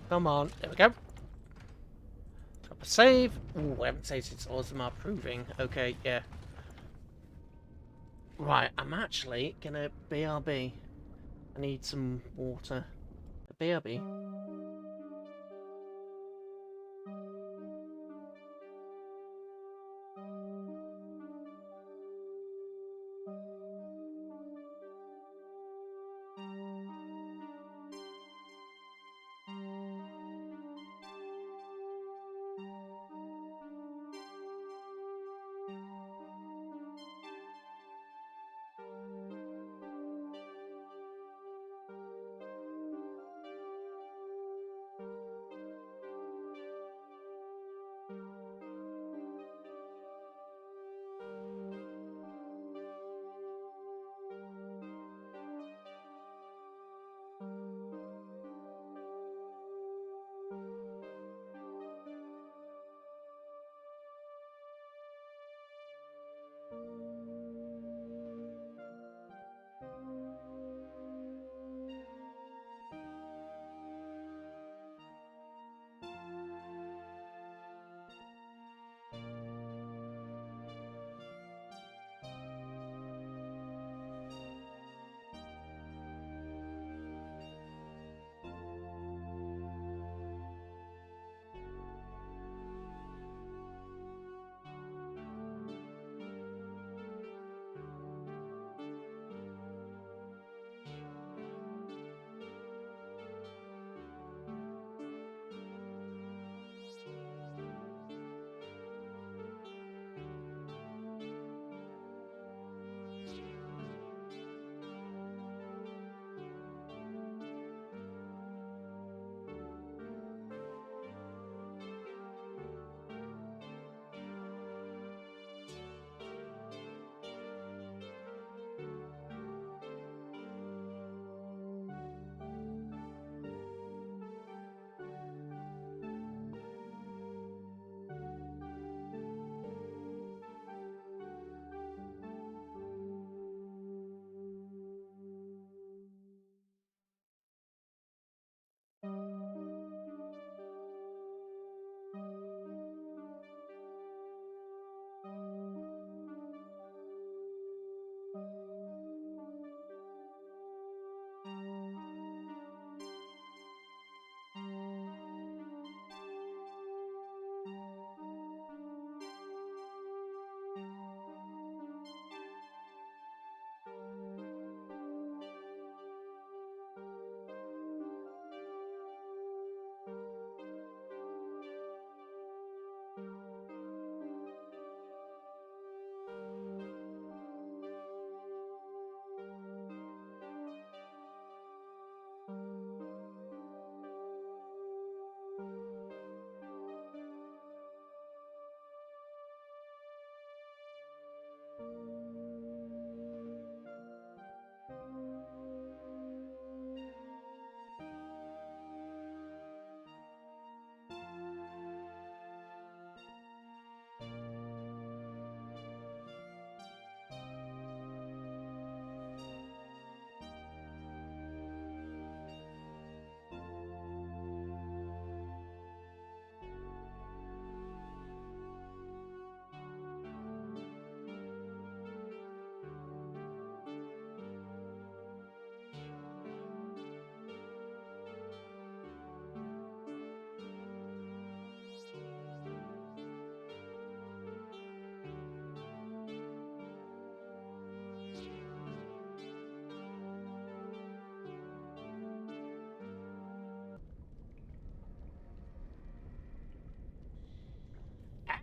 Come on, there we go. Drop a save. Ooh, I haven't saved since Orzammar proving. Okay, yeah. Right, I'm actually gonna BRB. I need some water. BRB.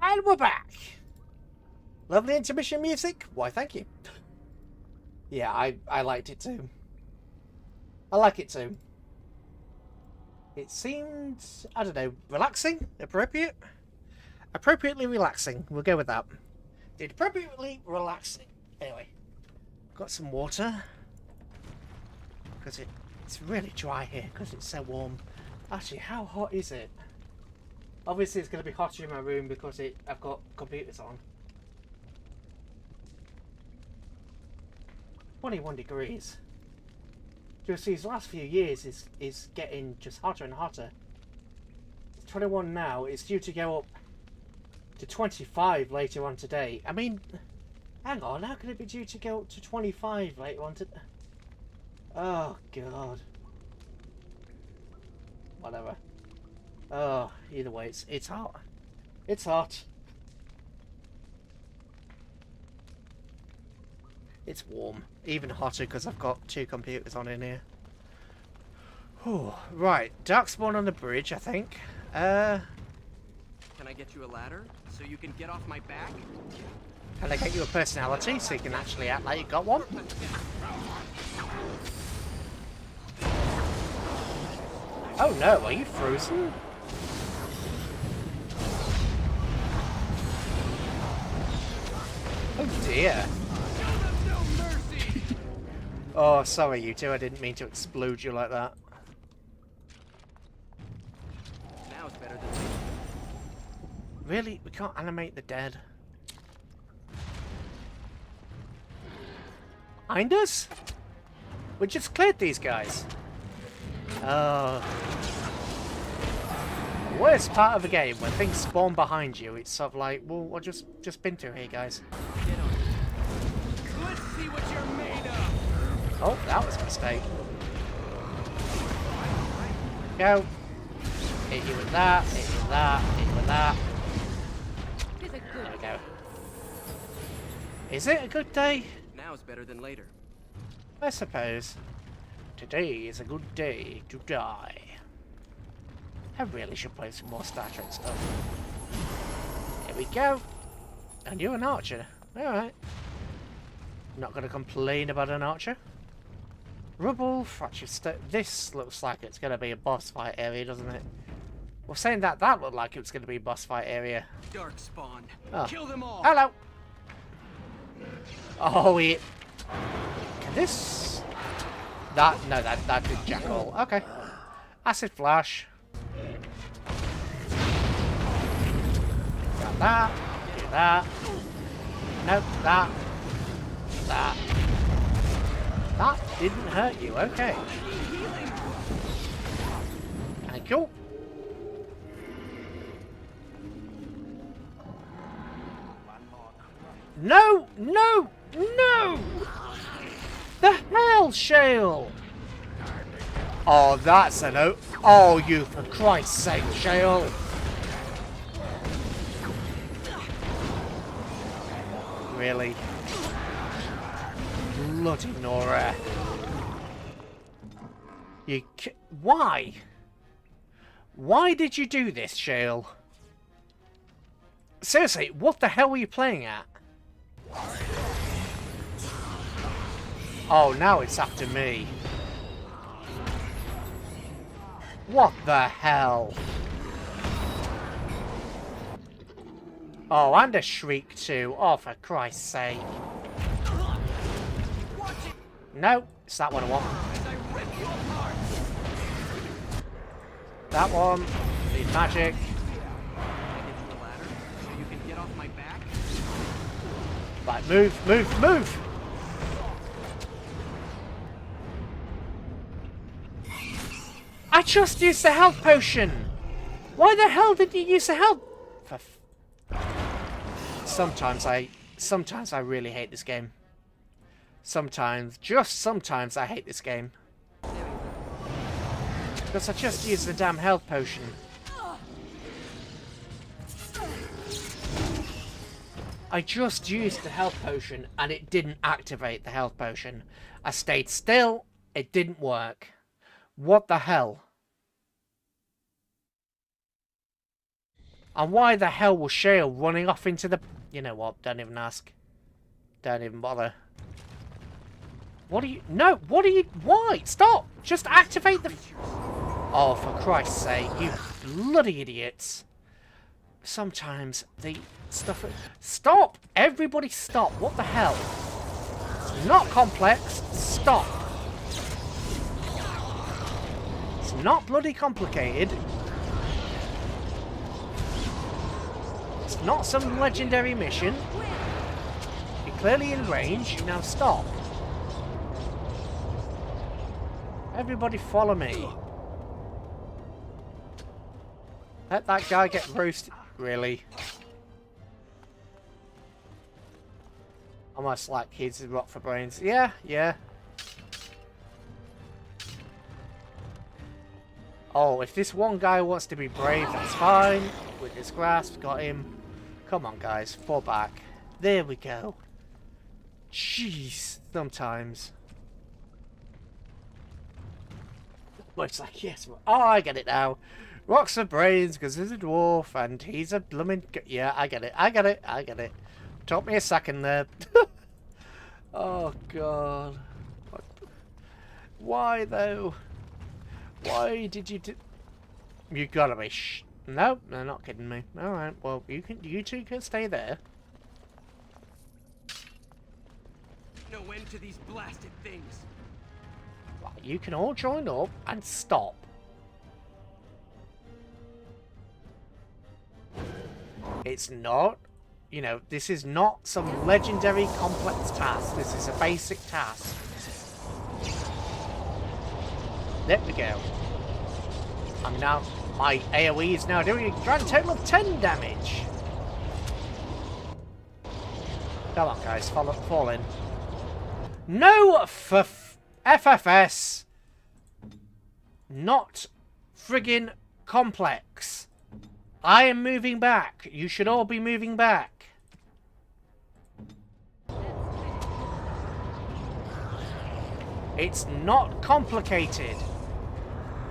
And we're back. Lovely intermission music. Why, thank you. Yeah, I liked it too. I like it too. It seemed, I don't know, relaxing? Appropriate? Appropriately relaxing. We'll go with that. Appropriately relaxing. Anyway, got some water. Because it's really dry here because it's so warm. Actually, how hot is it? Obviously, it's going to be hotter in my room because I've got computers on. 21 degrees. Just these last few years is getting just hotter and hotter. It's 21 now. It's due to go up to 25 later on today. I mean, hang on. How can it be due to go up to 25 later on today? Oh, God. Whatever. Oh, either way, it's hot. It's hot. It's warm. Even hotter because I've got 2 computers on in here. Whew. Right, Darkspawn on the bridge, I think. Can I get you a ladder so you can get off my back? Can I get you a personality so you can actually act like you got one? Oh no, are you frozen? Oh dear. Oh, sorry you two, I didn't mean to explode you like that. Now it's better than Really? We can't animate the dead? Behind us? We just cleared these guys. Oh. Worst part of the game, when things spawn behind you, it's sort of like, well, we'll just been through here, guys. Let's see what you're made of. Oh, that was a mistake. Go. Hit you with that, hit you with that, hit you with that. There we go. Is it a good day? Now's better than later. I suppose. Today is a good day to die. I really should play some more Star Trek stuff. Here we go. And you're an archer. Alright. Not going to complain about an archer. Rubble, fractured stone. This looks like it's going to be a boss fight area, doesn't it? Well, saying that looked like it was going to be a boss fight area. Darkspawn. Oh. Kill them all. Hello. Oh, it. Can this? That did jack all. Okay. Acid flash. Got that. Do that. Nope. That. That. That didn't hurt you. Okay. Thank you. No! No! No! The hell, Shale! Oh, that's a no. Oh, you, for Christ's sake, Shale! Really? Bloody Nora. You why? Why did you do this, Shale? Seriously, what the hell were you playing at? Oh, now it's after me. What the hell? Oh, and a shriek too. Oh, for Christ's sake. No, it's that one I want. That one. Need magic. Right, move, move, move! I just used the health potion! Why the hell did you use the health? Sometimes I really hate this game. Sometimes, just sometimes I hate this game. Because I just used the damn health potion. I just used the health potion and it didn't activate the health potion. I stayed still, it didn't work. What the hell? And why the hell was Shale running off into the... You know what? Don't even ask. Don't even bother. What are you... No! What are you... Why? Stop! Just activate the... Oh, for Christ's sake. You bloody idiots. Sometimes the stuff... Stop! Everybody stop. What the hell? It's not complex. Stop. It's not bloody complicated. It's not some legendary mission. You're clearly in range. Now stop. Everybody follow me. Let that guy get roasted. Really? Almost like he's a rock for brains. Yeah, yeah. Oh, if this one guy wants to be brave, that's fine. With his grasp, got him. Come on, guys, fall back. There we go. Jeez, sometimes. Well, it's like, yes, oh, I get it now. Rocks for brains, because he's a dwarf, and he's a blooming... Yeah, I get it, I get it, I get it. Took me a second there. Oh, God. Why, though? Why did you do... You gotta be No, they're not kidding me. Alright, well, you two can stay there. No end to these blasted things. Well, you can all join up and stop. It's not, you know, this is not some legendary complex task. This is a basic task. There we go. I'm now, my AoE is now doing a grand total of 10 damage. Come on, guys, fall in. No FFS. Not friggin' complex. I am moving back. You should all be moving back. It's not complicated.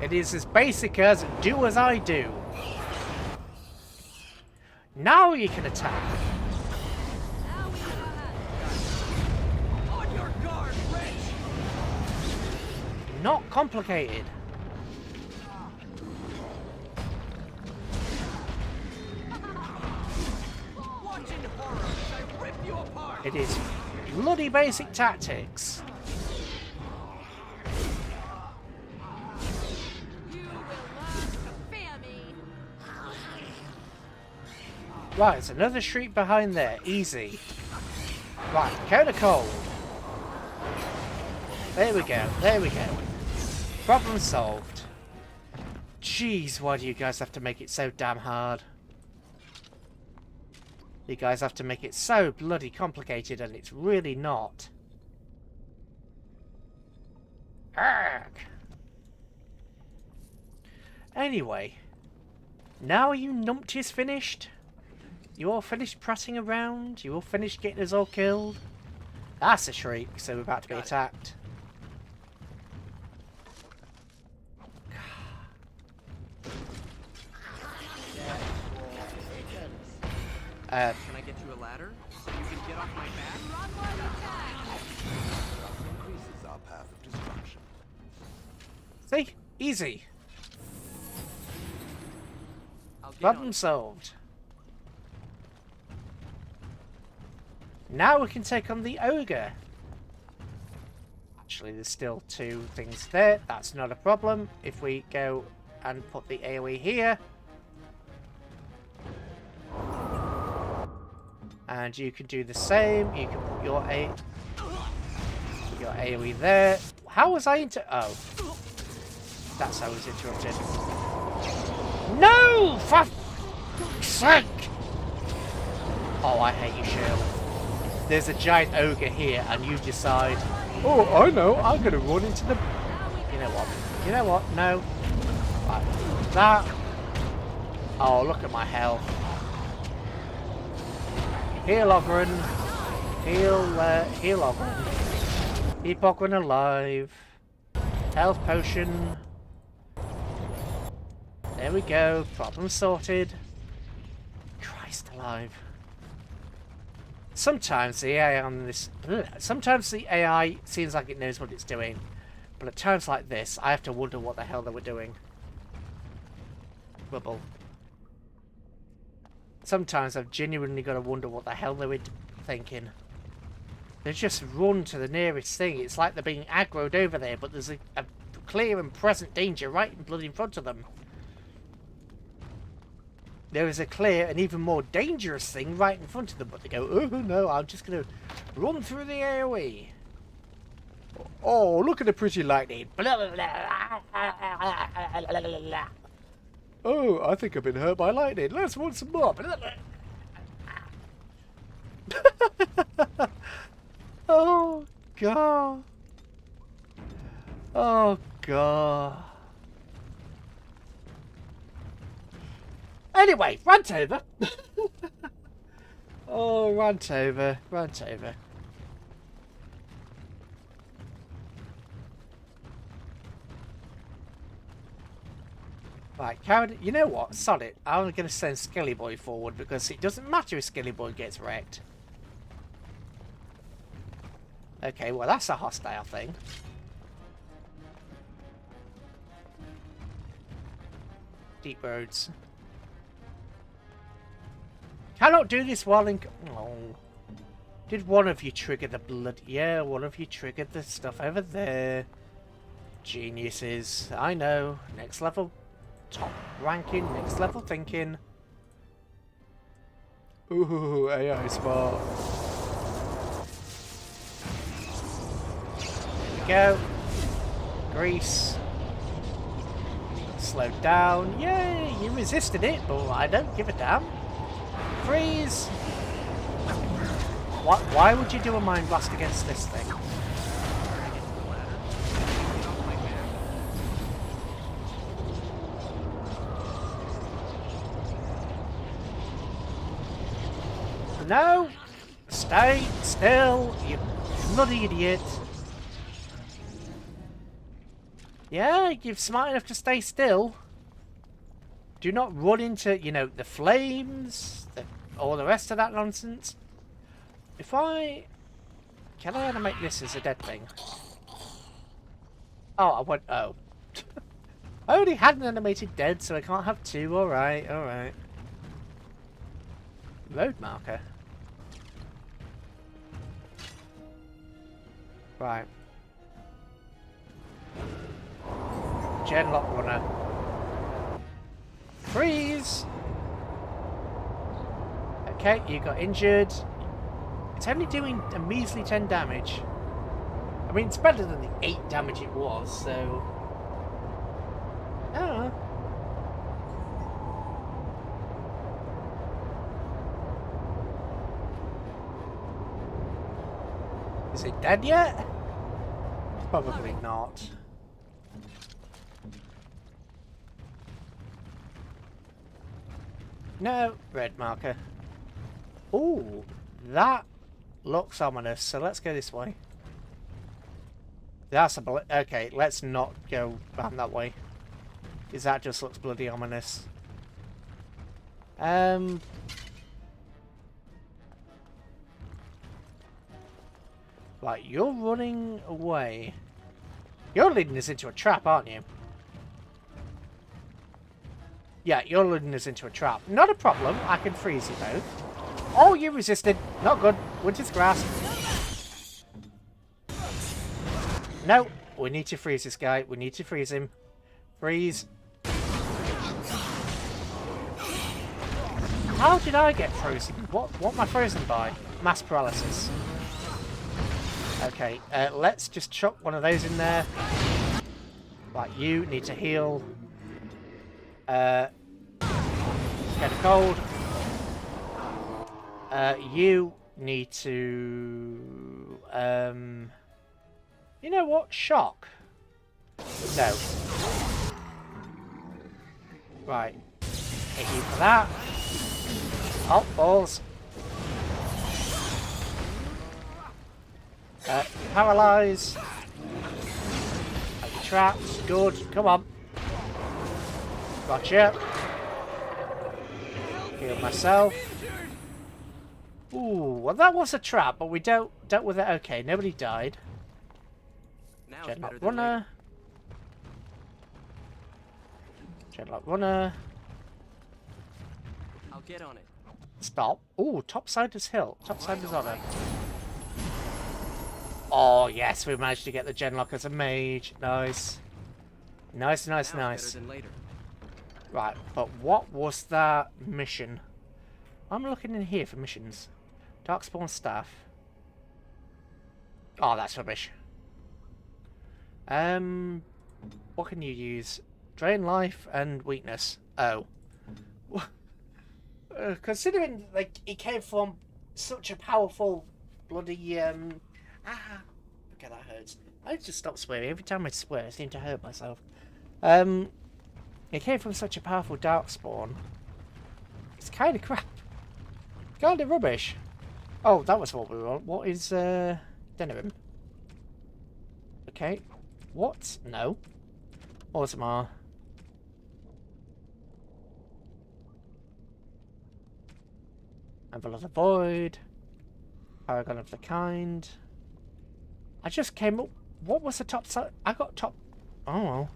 It is as basic as do as I do. Now you can attack. On your guard, Rich. Not complicated. Watch in horror as I rip you apart. It is bloody basic tactics. Right, it's another street behind there. Easy. Right, Coda Cold. There we go. There we go. Problem solved. Jeez, why do you guys have to make it so damn hard? You guys have to make it so bloody complicated, and it's really not. Arrgh. Anyway. Now you numpties finished? You all finished prattling around? You all finished getting us all killed? That's a shriek, so we're about to be attacked. Can I get you a ladder so you can get off my back? Increases our path of destruction. See? Easy. Problem solved. Now we can take on the ogre. Actually, there's still two things there. That's not a problem. If we go and put the AoE here. And you can do the same. You can put your AoE there. How was I into... Oh. That's how I was interrupted. No! For fuck's sake! Oh, I hate you, Shale. There's a giant ogre here, and you decide, oh, I know, I'm going to run into the... You know what? You know what? No. Right. That. Oh, look at my health. Heal Ogren. Heal Ogren. Keep Ogren alive. Health potion. There we go. Problem sorted. Christ alive. Sometimes the AI on this... Sometimes the AI seems like it knows what it's doing. But at times like this, I have to wonder what the hell they were doing. Bubble. Sometimes I've genuinely got to wonder what the hell they were thinking. They just run to the nearest thing. It's like they're being aggroed over there, but there's a clear and present danger right in bloody in front of them. There is a clear and even more dangerous thing right in front of them, but they go, oh no, I'm just going to run through the AoE. Oh, look at the pretty lightning. Oh, I think I've been hurt by lightning. Let's want some more. Oh, God. Oh, God. Anyway, rant over. Oh, rant over. Rant over. Right, Karen, you know what? Sod it. I'm going to send Skelly Boy forward because it doesn't matter if Skelly Boy gets wrecked. Okay, well that's a hostile thing. Deep roads. Cannot do this while in... Oh. Did one of you trigger the blood? Yeah, one of you triggered the stuff over there. Geniuses. I know. Next level. Top ranking. Next level thinking. Ooh, AI smart. There we go. Grease. Slowed down. Yay, you resisted it, but I don't give a damn. Freeze! Why would you do a mind blast against this thing? No! Stay still, you bloody idiot! Yeah, you're smart enough to stay still. Do not run into, you know, the flames, all the rest of that nonsense. If I... Can I animate this as a dead thing? Oh, I want... Oh. I already had an animated dead, so I can't have two. Alright, alright. Road marker. Right. Genlock runner. Freeze! Okay, you got injured. It's only doing a measly 10 damage. I mean, it's better than the 8 damage it was, so... I don't know. Is it dead yet? Probably not. No, red marker. Ooh, that looks ominous, so let's go this way. That's a okay, let's not go round that way. Because that just looks bloody ominous. Right, you're running away. You're leading us into a trap, aren't you? Yeah, you're leading us into a trap. Not a problem. I can freeze you both. Oh, you resisted. Not good. Winter's grasp. No, we need to freeze this guy. We need to freeze him. Freeze. How did I get frozen? What am I frozen by? Mass paralysis. Okay, let's just chuck one of those in there. Right, you need to heal. Get a cold. You need to... you know what? Shock. No. Right. Hit you for that. Oh, balls. Paralyze. Are you trapped? Good. Come on. Gotcha. Heal myself. Ooh, well that was a trap, but we dealt with it okay. Nobody died. Now Genlock runner. Genlock runner. I'll get on it. Stop. Ooh, Topsiders Hill. Topsiders Honor. Oh, yes, we managed to get the Genlock as a mage. Nice. Nice, nice, nice. Better than later. Right, but what was that mission? I'm looking in here for missions. Darkspawn Staff. Oh, that's rubbish. What can you use? Drain life and weakness. Oh. Considering, like, he came from such a powerful bloody, okay, that hurts. I need to stop swearing. Every time I swear, I seem to hurt myself. He came from such a powerful Darkspawn. It's kind of crap. Kind of rubbish. Oh, that was what we want. What is, Denerim? Okay. What? No. Orzammar. Anvil of the Void. Paragon of the Kind. I just came up. What was the top side? I got top. Oh well.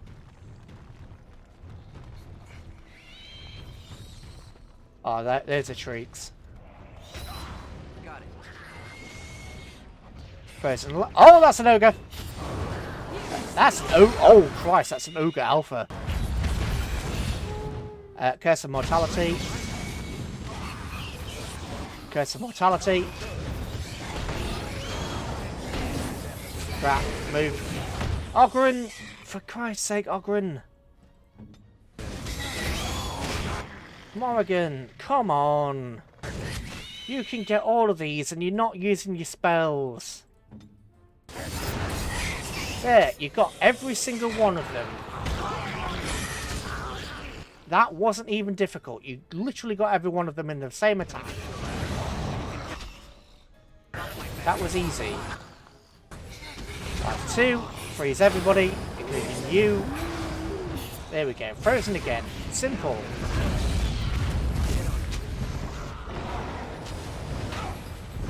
Oh, there's a Shrieks. Got it. Oh, that's an ogre. That's an oh Christ, that's an ogre alpha. Curse of Mortality. Curse of Mortality. Crap, move. Ogren! For Christ's sake, Ogren! Morrigan, come on! You can get all of these and you're not using your spells. There, you got every single one of them. That wasn't even difficult. You literally got every one of them in the same attack. That was easy. Right, 2, freeze everybody, including you. There we go, frozen again. Simple.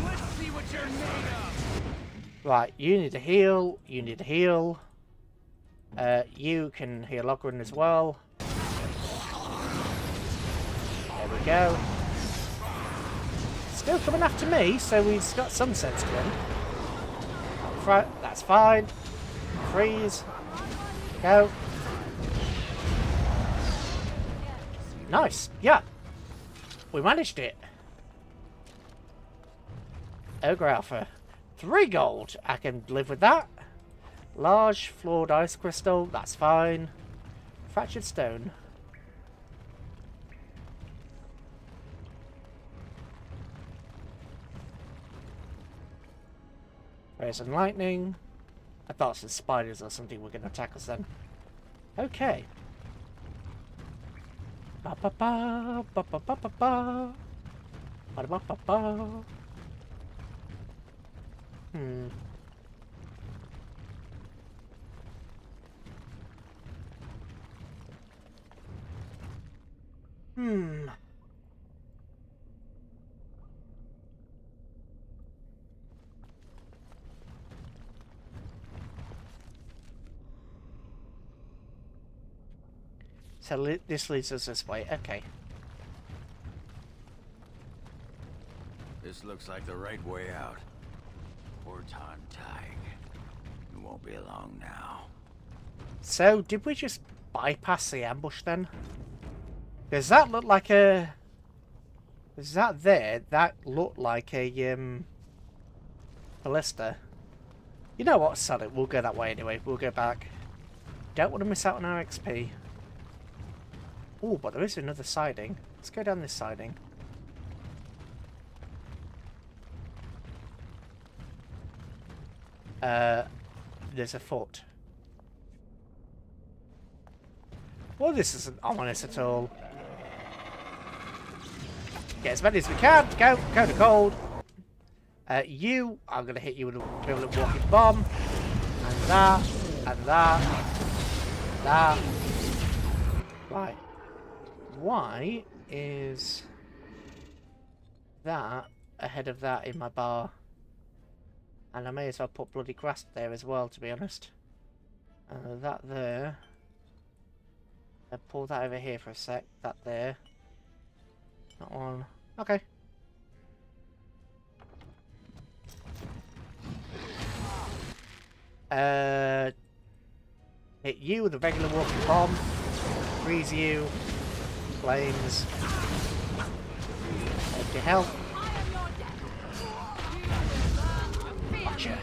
Let's see what you're made of. Right, you need to heal, you need to heal. You can heal Ogren as well. There we go. Still coming after me, so we've got some sense to him. That's fine. Freeze. Go. Nice. Yeah. We managed it. Ogre Alpha. 3 gold. I can live with that. Large flawed ice crystal. That's fine. Fractured stone. Rays and lightning. I thought some spiders or something were going to attack us then. Okay. Ba ba ba ba ba ba ba ba ba ba ba ba. Hmm. So this leads us this way. Okay. This looks like the right way out. Orton Tig. You won't be long now. So, did we just bypass the ambush then? Does that look like a... Is that there? That looked like a, ballista. You know what? Sell it. We'll go that way anyway. We'll go back. Don't want to miss out on our XP. Oh, but there is another siding. Let's go down this siding. There's a fort. Well, this isn't ominous at all. Get as many as we can. Go to cold. I'm going to hit you with a equivalent walking bomb. And that. And that. That. Right. Why is that ahead of that in my bar. And I may as well put bloody grass there as well, to be honest. That there. Pull that over here for a sec. That there. That one. Okay. Hit you with a regular walking bomb. Freeze you. Flames. Take your health. Gotcha.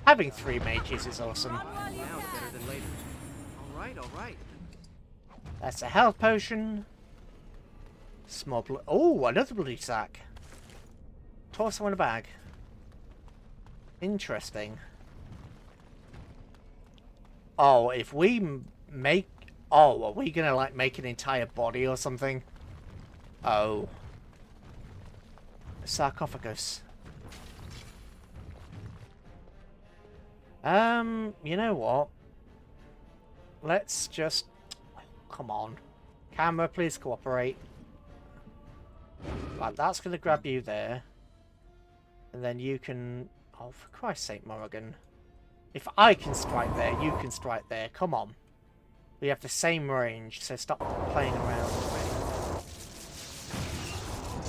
Having 3 mages is awesome. Now it's better than later. Alright. That's a health potion. Small blood. Oh, another bloody sack. Torso in a bag. Interesting. Oh, if we make... Oh, are we gonna, like, make an entire body or something? Oh. A sarcophagus. You know what? Let's just... Come on. Camera, please cooperate. Right, that's gonna grab you there. And then you can... Oh, for Christ's sake, Morrigan. If I can strike there, you can strike there. Come on. We have the same range, so stop playing around.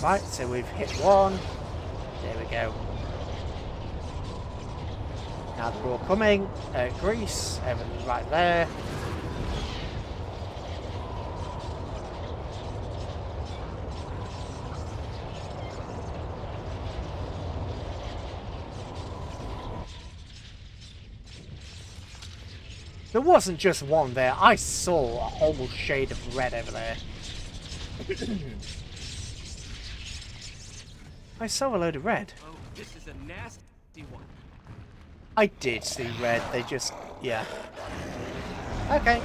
Right, so we've hit one. There we go. Now they're all coming. Grease, everything's right there. There wasn't just one there. I saw a whole shade of red over there. I saw a load of red. Oh, this is a nasty one. I did see red. They just... yeah. Okay.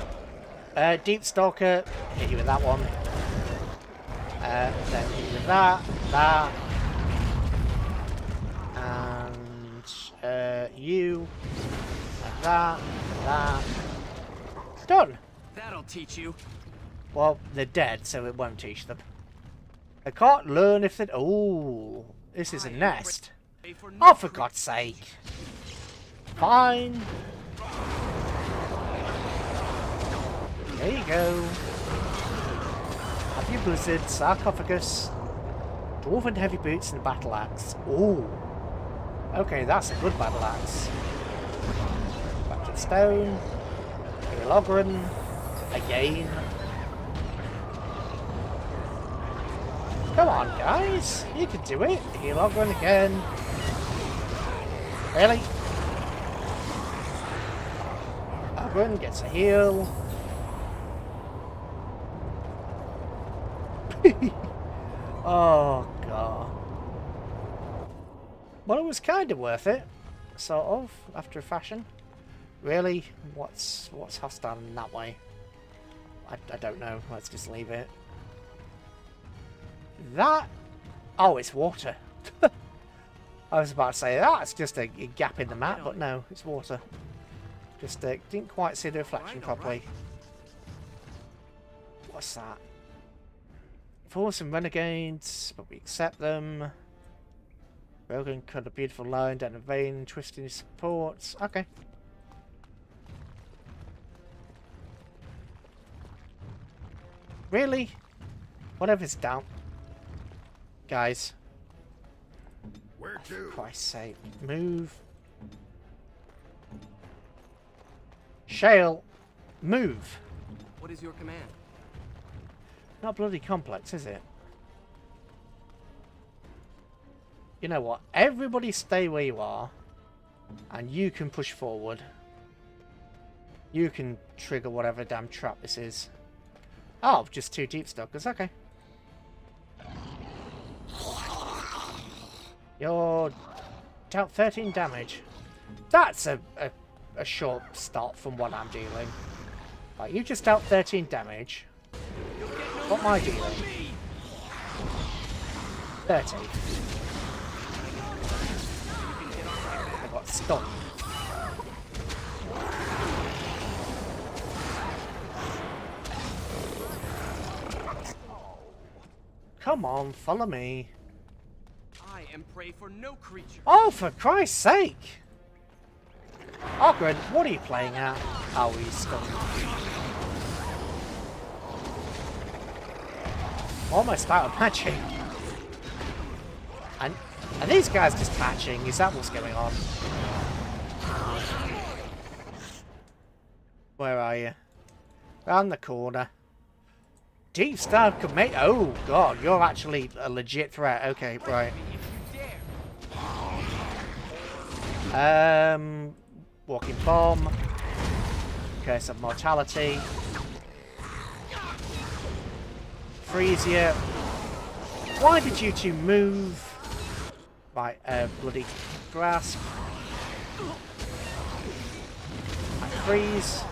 Deep Stalker. Hit you with that one. Then hit you with that. That. And... you. And that. That. Done. That'll teach you. Well, they're dead, so it won't teach them. I can't learn if they... Oh, this is a nest. Oh, for God's sake. Fine. There you go. Have your blizzard, sarcophagus, dwarven heavy boots, and a battle axe. Ooh. Okay, that's a good battle axe. Back to the stone. Logren. Again. Come on, guys. You can do it. Logren again. Really? Logren gets a heal. Oh, God. Well, it was kind of worth it. Sort of, after a fashion. Really? What's hostile in that way? I don't know. Let's just leave it. That... Oh, it's water. I was about to say that's just a gap in the map, but no, it's water. Just didn't quite see the reflection properly. What's that? Force and renegades, but we accept them. Rogan cut a beautiful line down a vein, twisting his supports. Okay. Really? Whatever's down. Guys. Where to? For Christ's sake. Move. Shale. Move. What is your command? Not bloody complex, is it? You know what? Everybody stay where you are. And you can push forward. You can trigger whatever damn trap this is. Oh, just 2 deep stalkers. Okay. You're dealt 13 damage. That's a short start from what I'm dealing. Right, you just dealt 13 damage. What am I dealing? 30. I got stunned. come on, follow me. I am prey for no creature. Oh, for Christ's sake! Ogren, what are you playing at? Oh, he's stunned. Almost out of magic. And are these guys just hatching? Is that what's going on? Where are you? Round the corner. Deep Star commit. Oh god, you're actually a legit threat. Okay, right. Walking bomb. Curse of mortality. Freeze you. Why did you two move? Right, bloody grasp. Right, freeze.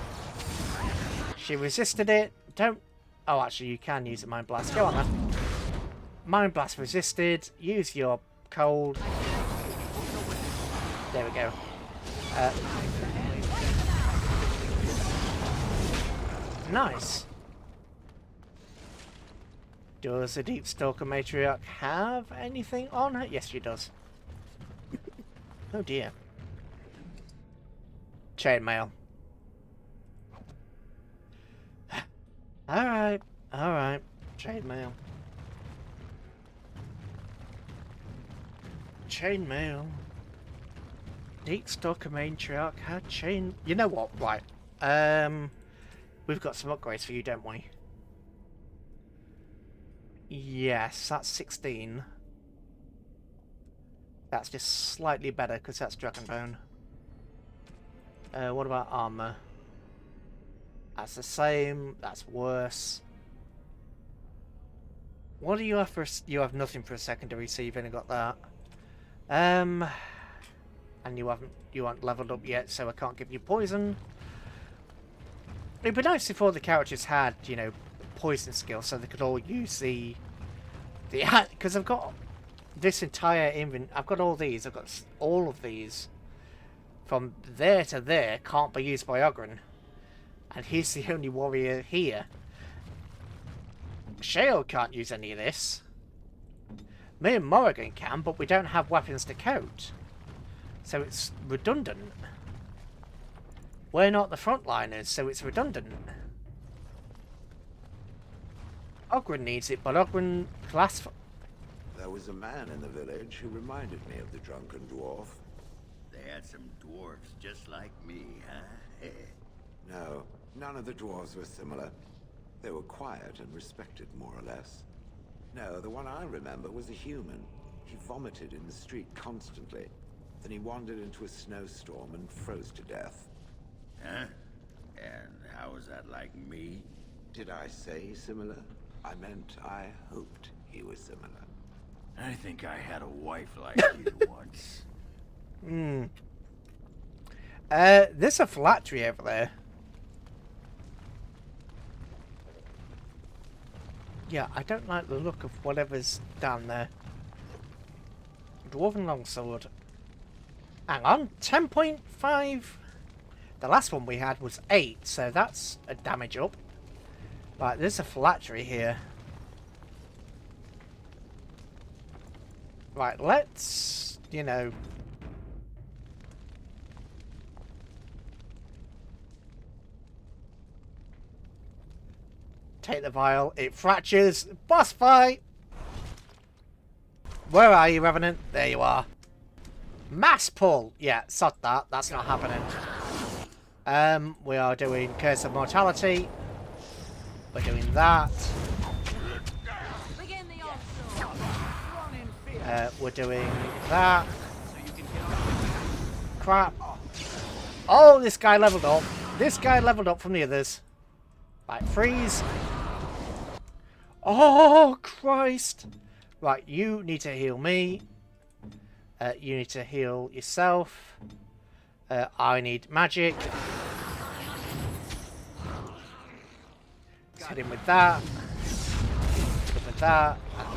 She resisted it. Don't. Oh, actually, you can use a Mind Blast. Go on then. Mind Blast resisted. Use your cold. There we go. Nice. Does the Deep Stalker Matriarch have anything on her? Yes, she does. Oh dear. Chainmail. Alright, alright. Chainmail. Chainmail. Deep Stalker Matriarch had chain... You know what? Right. We've got some upgrades for you, don't we? Yes, that's 16. That's just slightly better because that's Dragonbone. What about armor? That's the same. That's worse. What do you have for? You have nothing for a secondary, so you've only got that. And you aren't leveled up yet, so I can't give you poison. It'd be nice if all the characters had, you know, poison skills, so they could all use the because I've got this entire I've got all these. I've got all of these from there to there. Can't be used by Ogren, and he's the only warrior here. Shale can't use any of this. Me and Morrigan can, but we don't have weapons to coat, so it's redundant. We're not the frontliners, so it's redundant. Ogren needs it, but Ogren class. There was a man in the village who reminded me of the drunken dwarf. They had some dwarves just like me, huh? No, none of the dwarves were similar. They were quiet and respected, more or less. No, the one I remember was a human. He vomited in the street constantly. Then he wandered into a snowstorm and froze to death. Huh? And how was that like me? Did I say similar? I meant I hoped he was similar. I think I had a wife like you once. There's a phylactery over there. Yeah, I don't like the look of whatever's down there. Dwarven longsword. Hang on, 10.5. The last one we had was 8, so that's a damage up. Right, there's a phylactery here. Right, let's, you know... take the vial. It fractures. Boss fight! Where are you, Revenant? There you are. Mass pull! Yeah, sod that. That's not happening. We are doing Curse of Mortality. We're doing that. We're doing that. Crap. Oh, this guy leveled up. This guy leveled up from the others. Right, freeze. Oh, Christ. Right, you need to heal me. You need to heal yourself. I need magic. Let's hit him with that. Hit him with that and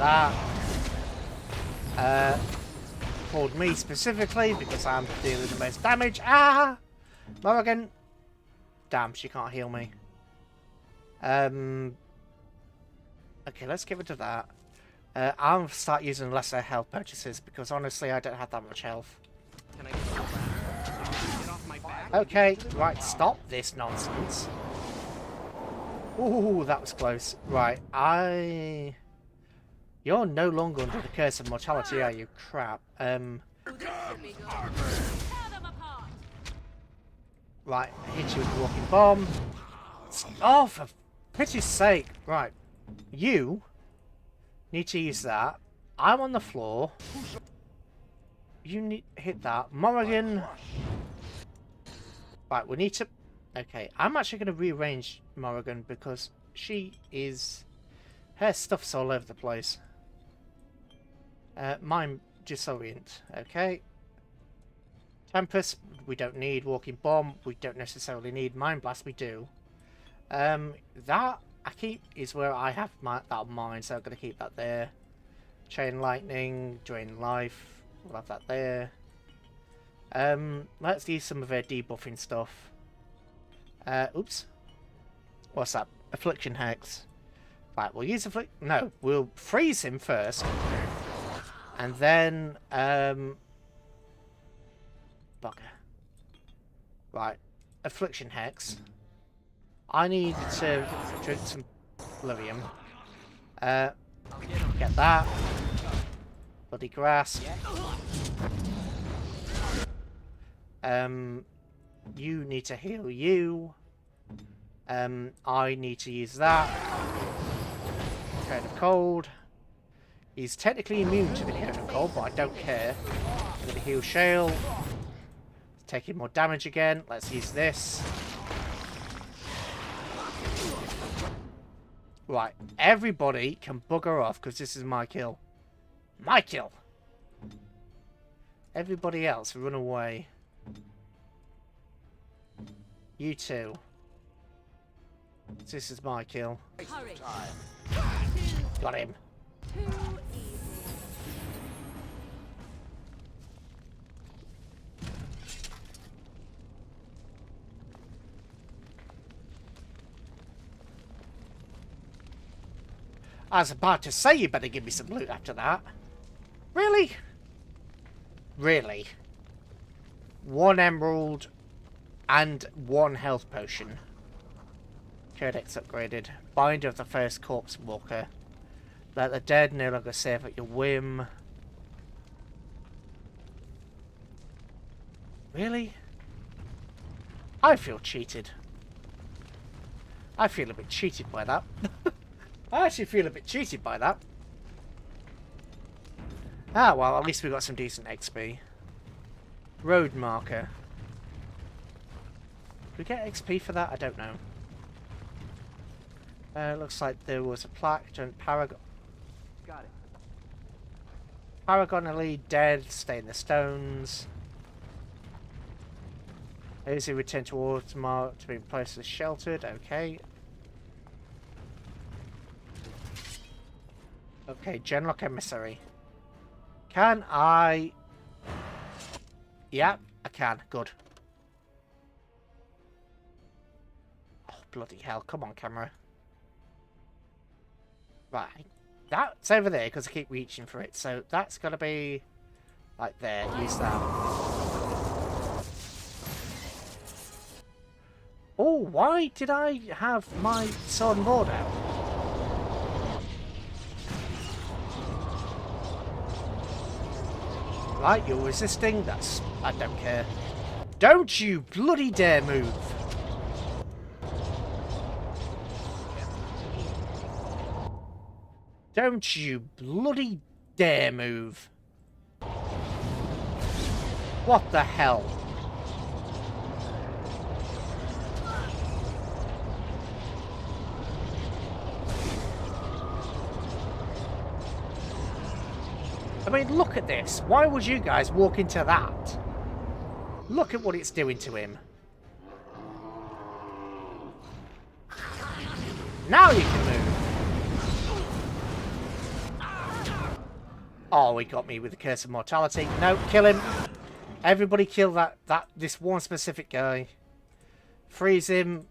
that. Called me specifically because I'm dealing the most damage. Ah! Morrigan. Damn, she can't heal me. Okay, let's get rid of that. I'll start using lesser health purchases because honestly I don't have that much health. Can I get you a ladder so you can get off my back? Okay, right, stop this nonsense. Ooh, that was close. Right, You're no longer under the curse of mortality, are you? Crap. Right, hit you with the walking bomb. Oh, for pity's sake. Right, you need to use that. I'm on the floor. You need hit that. Morrigan. Right, we need to... Okay, I'm actually going to rearrange Morrigan because she is... Her stuff's all over the place. Mine disorient. Okay. Tempest, we don't need. Walking bomb, we don't necessarily need. Mind blast, we do. That I keep is where I have that on mine, so I'm going to keep that there. Chain lightning, drain life, we'll have that there. Let's use some of their debuffing stuff. Oops. What's that? Affliction Hex. Right, we'll use no, we'll freeze him first. And then, bugger. Right, Affliction Hex. I need to drink some Oblivion. Get that. Bloody grass. You need to heal you. I need to use that. Cone of Cold. He's technically immune to the Cone of Cold, but I don't care. I'm going to heal Shale. Taking more damage again. Let's use this. Right, everybody can bugger off because this is my kill. My kill! Everybody else, run away. You too. This is my kill. Hurry. Got him. Too easy. I was about to say you better give me some loot after that. Really? Really? 1 emerald and 1 health potion. Codex upgraded. Binder of the first corpse walker. Let the dead no longer save at your whim. Really? I feel cheated. I feel a bit cheated by that. I actually feel a bit cheated by that. Ah, well, at least we got some decent XP. Road marker. Did we get XP for that? I don't know. Looks like there was a plaque. Paragon. Got it. Paragonally dead. Stay in the stones. Those who return to Orzammar to be placed as sheltered. Okay. Okay, General Emissary. Can I... Yeah, I can. Good. Oh, bloody hell. Come on, camera. Right. That's over there because I keep reaching for it. So that's got to be... like there. Use that. Oh, why did I have my sword and board out? Right, you're resisting. That's... I don't care. Don't you bloody dare move. Don't you bloody dare move. What the hell? I mean, look at this. Why would you guys walk into that? Look at what it's doing to him. Now you can move. Oh, he got me with the Curse of Mortality. No, kill him. Everybody kill this one specific guy. Freeze him.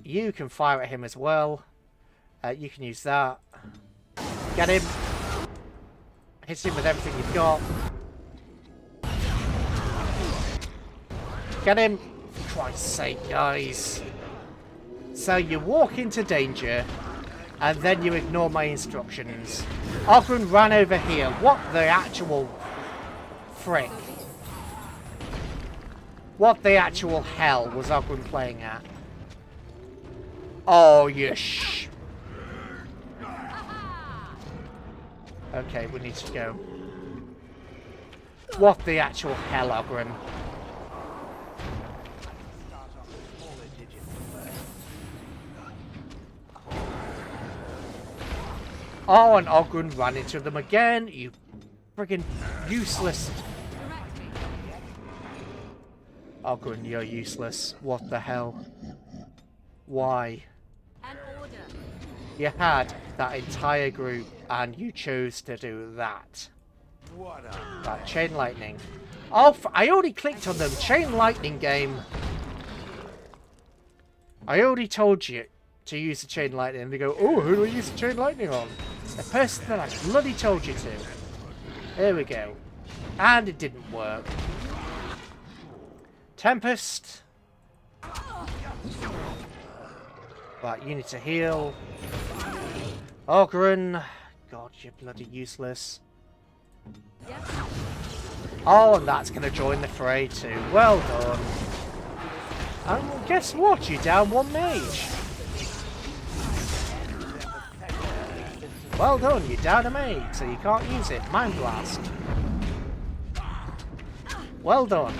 You can fire at him as well. You can use that. Get him. Hit him with everything you've got. Get him! For Christ's sake, guys. So you walk into danger, and then you ignore my instructions. Ogren ran over here. What the actual frick? What the actual hell was Ogren playing at? Oh, you sh... Okay, we need to go. What the actual hell, Ogren? Oh, and Ogren ran into them again. You friggin' useless. Ogren, you're useless. What the hell? Why? You had that entire group and you chose to do that. That chain lightning. Oh, I already clicked on them. Chain lightning game. I already told you to use the chain lightning. And they go, oh, who do I use the chain lightning on? The person that I bloody told you to. There we go. And it didn't work. Tempest. Right, you need to heal. Ogren. God, you're bloody useless. Oh, and that's going to join the fray too. Well done. And guess what? You down one mage. Well done, you down a mage, so you can't use it. Mind Blast. Well done.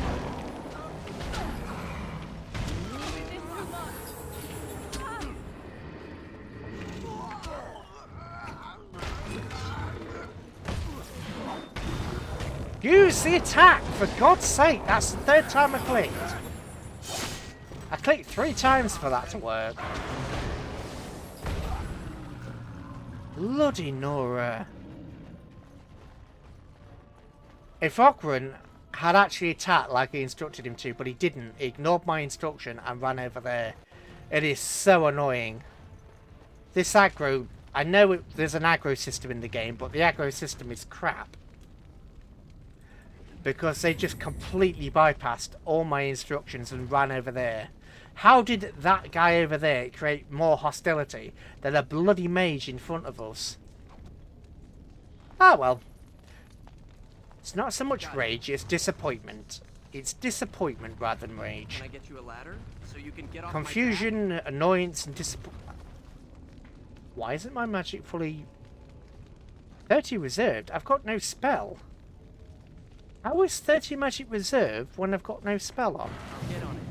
Use the attack, for God's sake. That's the third time I clicked. I clicked 3 times for that to work. Bloody Nora. If Ogren had actually attacked like he instructed him to, but he didn't, he ignored my instruction and ran over there. It is so annoying. This aggro, I know there's an aggro system in the game, but the aggro system is crap. Because they just completely bypassed all my instructions and ran over there. How did that guy over there create more hostility than a bloody mage in front of us? Ah, well. It's not so much rage, it's disappointment. It's disappointment rather than rage. Can I get you a ladder so you can get off Confusion, annoyance, and disappointment. Why isn't my magic fully... 30 reserved? I've got no spell. How is 30 magic reserved when I've got no spell on? Get on it.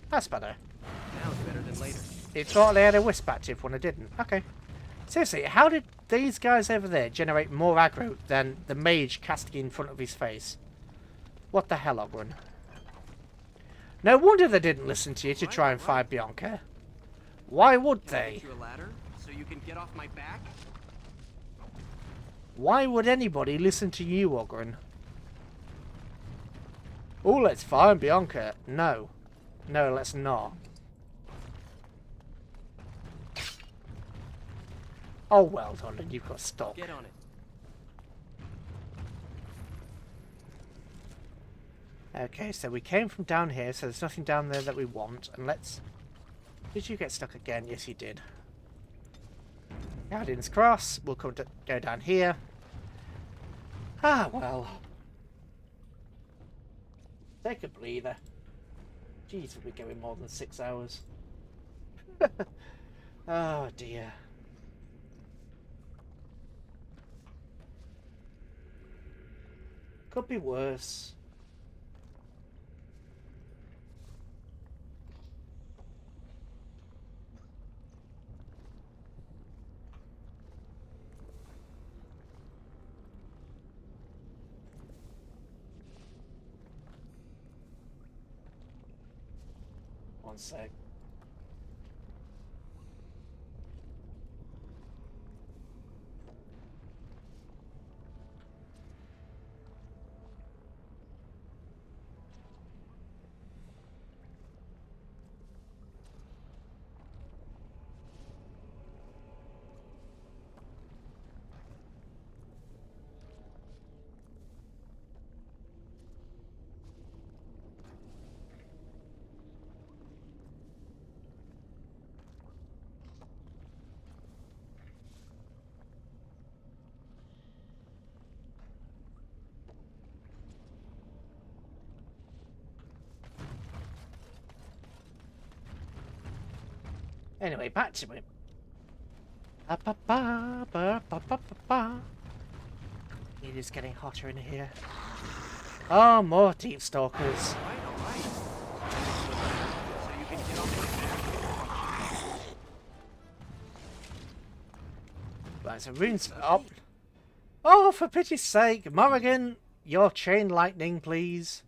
That's better. Now it's better than later. It thought they had a wisp active when I didn't. Okay. Seriously, how did these guys over there generate more aggro than the mage casting in front of his face? What the hell, Ogren? No wonder they didn't listen to you to try and find Bianca. Why would they? Can I get you a ladder so you can get off my back? Why would anybody listen to you, Ogren? Oh, let's find Bianca. No. No, let's not. Oh, well done, and you've got stock. Get on it. Okay, so we came from down here, so there's nothing down there that we want. And let's... Did you get stuck again? Yes, you did. Guardian's Cross. We'll come to go down here. Ah, well. Take a breather. Jeez, we'll be going more than 6 hours. Oh, dear. Could be worse. One sec. Anyway, back to it. It is getting hotter in here. Oh, more deep stalkers. Right, so runes up. Oh, for pity's sake, Morrigan, your chain lightning, please.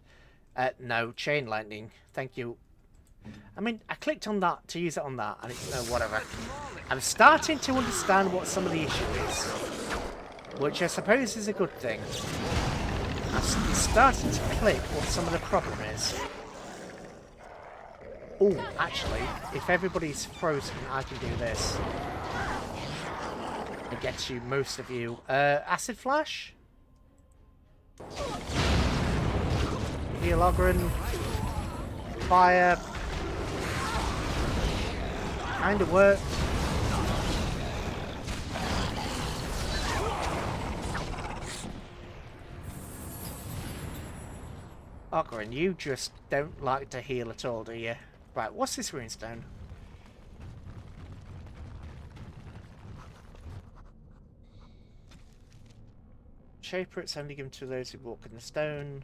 No, chain lightning. Thank you. I mean, I clicked on that to use it on that, and it's whatever. I'm starting to understand what some of the issue is, which I suppose is a good thing. I'm starting to click what some of the problem is. Oh, actually, if everybody's frozen, I can do this. It gets you, most of you. Acid Flash? Heal Ogren. Fire. Kinda worked. Ogren, you just don't like to heal at all, do you? Right, what's this runestone? Shaper, it's only given to those who walk in the stone.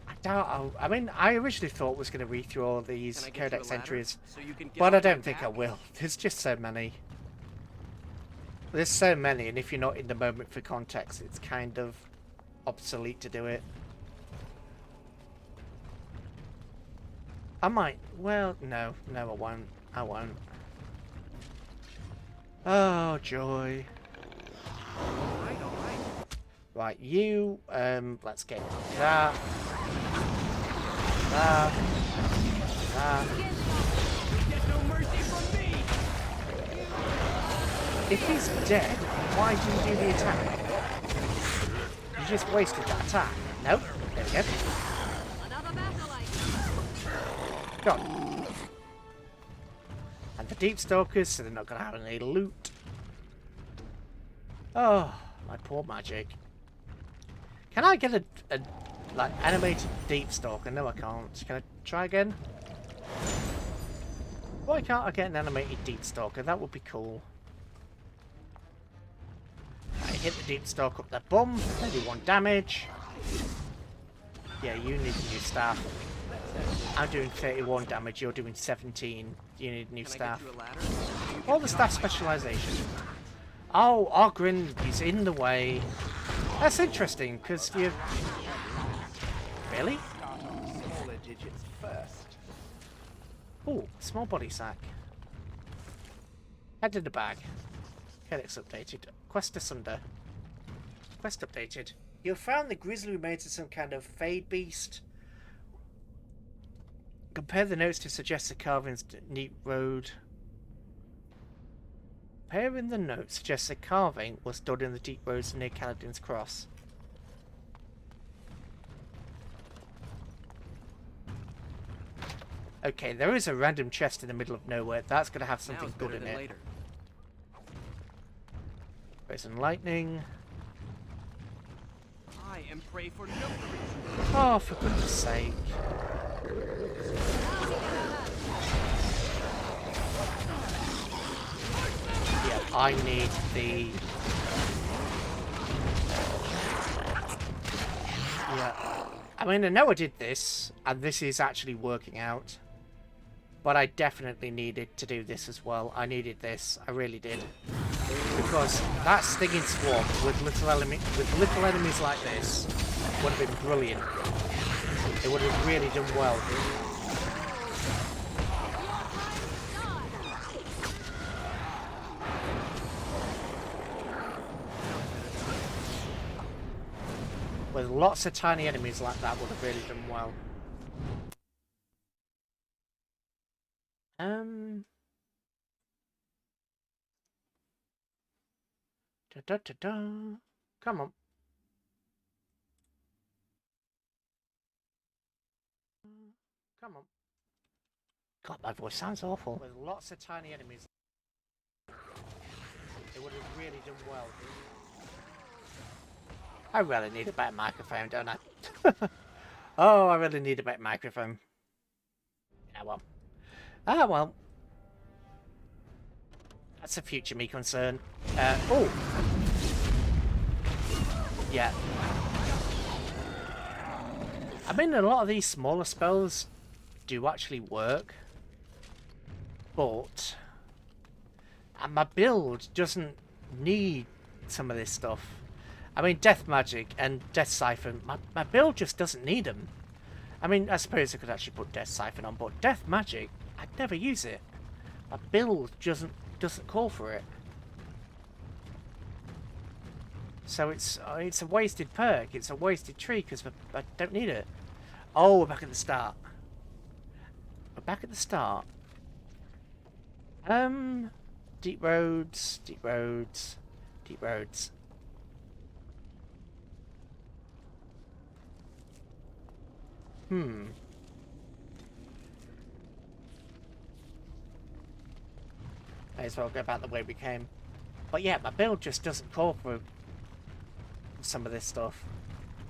I doubt I mean, I originally thought I was going to read through all these codex entries, so but I don't think I will. There's just so many. There's so many, and if you're not in the moment for context, it's kind of obsolete to do it. I might. Well, no, I won't. I won't. Oh, joy. Right, you, let's get that. That. If he's dead, why did you do the attack? You just wasted that attack. Nope, there we go. God. And the Deep Stalkers, so they're not going to have any loot. Oh, my poor magic. Can I get a like animated Deep Stalker? No, I can't. Can I try again? Why can't I get an animated Deep Stalker? That would be cool. I hit the Deep Stalker up the bum. They do 1 damage. Yeah, you need a new staff. I'm doing 31 damage. You're doing 17. You need a new staff. All the staff specialization. Oh, Ogren is in the way. That's interesting, because you... Really? Smaller digits first. Oh, small body sack. Head in the bag. Codex updated. Quest asunder. Quest updated. You have found the grisly remains of some kind of fade beast. Compare the notes to suggest the carving's neat road. Comparing the notes suggests the carving was done in the deep roads near Kaladin's Cross. Okay, there is a random chest in the middle of nowhere. That's going to have something good in it. Poison lightning. I am prey for no reason. Oh, for goodness sake. Yeah, I need the... Yeah. I mean, I know I did this, and this is actually working out. But I definitely needed to do this as well. I needed this. I really did. Because that stinging swarm with little enemies like this would have been brilliant. It would have really done well. With lots of tiny enemies like that would have really done well. Come on. Come on. God, my voice sounds awful. With lots of tiny enemies. It would have really done well. I really need a better microphone, don't I? Oh, I really need a better microphone. Ah, well. Ah, well. That's a future me concern. Oh! Yeah. I mean, a lot of these smaller spells do actually work. But... and my build doesn't need some of this stuff. I mean, Death Magic and Death Siphon, my build just doesn't need them. I mean, I suppose I could actually put Death Siphon on, but Death Magic, I'd never use it. My build doesn't call for it. So it's a wasted perk, it's a wasted tree, because I don't need it. Oh, we're back at the start. We're back at the start. Deep roads, deep roads, deep roads. May as well go back the way we came. But yeah, my build just doesn't call for some of this stuff.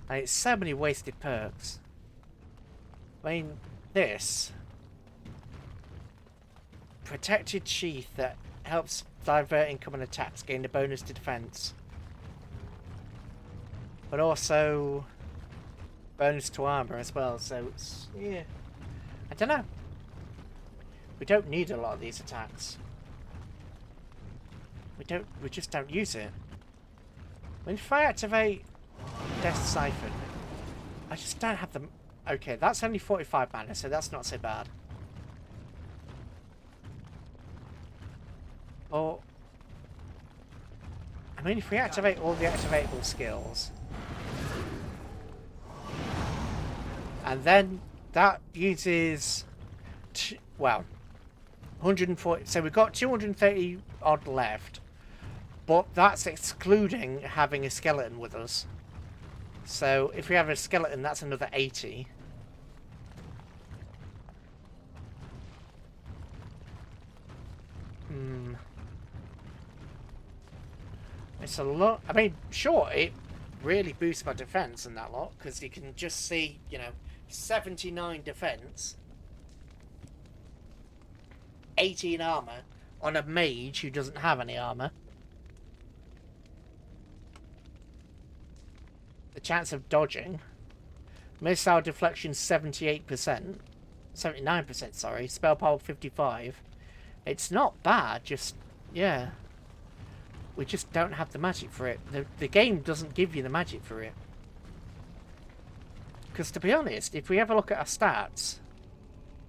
And it's so many wasted perks. I mean, this protected sheath that helps divert incoming attacks, gain a bonus to defense. But also bonus to armor as well, so it's, yeah. I don't know. We don't need a lot of these attacks. We just don't use it. I mean, if I activate Death Siphon, I just don't have them. Okay, that's only 45 mana, so that's not so bad. Or, I mean, if we activate all the activatable skills, and then that uses, well, 140. So we've got 230 odd left, but that's excluding having a skeleton with us. So if we have a skeleton, that's another 80. It's a lot. I mean, sure, it really boosts my defense and that lot, because you can just see, you know, 79 defense, 18 armor on a mage who doesn't have any armor. The chance of dodging. Missile deflection 78%. 79%, sorry. Spell power 55. It's not bad, just, yeah. We just don't have the magic for it. The game doesn't give you the magic for it. Because to be honest, if we have a look at our stats,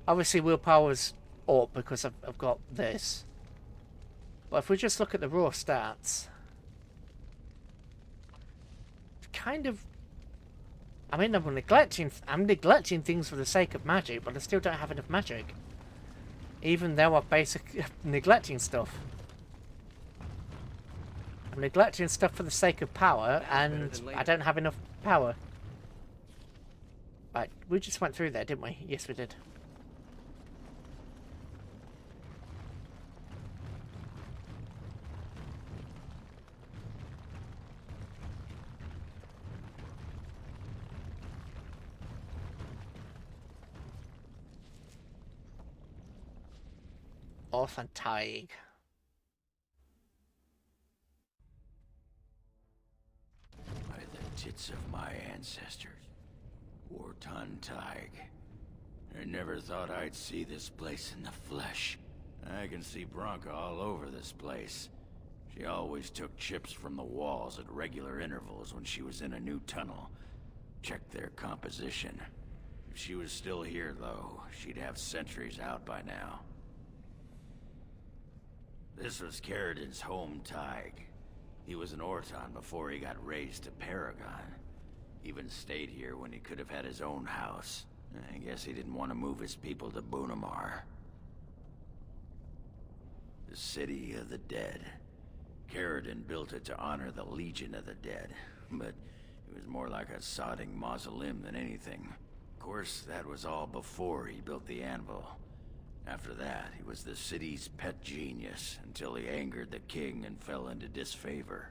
obviously willpower's up because I've got this. But if we just look at the raw stats, kind of, I mean, I'm neglecting things for the sake of magic, but I still don't have enough magic. Even though I'm basically neglecting stuff. I'm neglecting stuff for the sake of power, and I don't have enough power. Right, we just went through there, didn't we? Yes, we did. Orphan Tig. By the tits of my ancestors, Warton Tig. I never thought I'd see this place in the flesh. I can see Bronca all over this place. She always took chips from the walls at regular intervals when she was in a new tunnel. Checked their composition. If she was still here, though, she'd have sentries out by now. This was Caridin's home Tig. He was an Orton before he got raised to Paragon. Even stayed here when he could have had his own house. I guess he didn't want to move his people to Bunamar. The City of the Dead. Caridin built it to honor the Legion of the Dead, but it was more like a sodding mausoleum than anything. Of course, that was all before he built the anvil. After that, he was the city's pet genius, until he angered the king and fell into disfavor.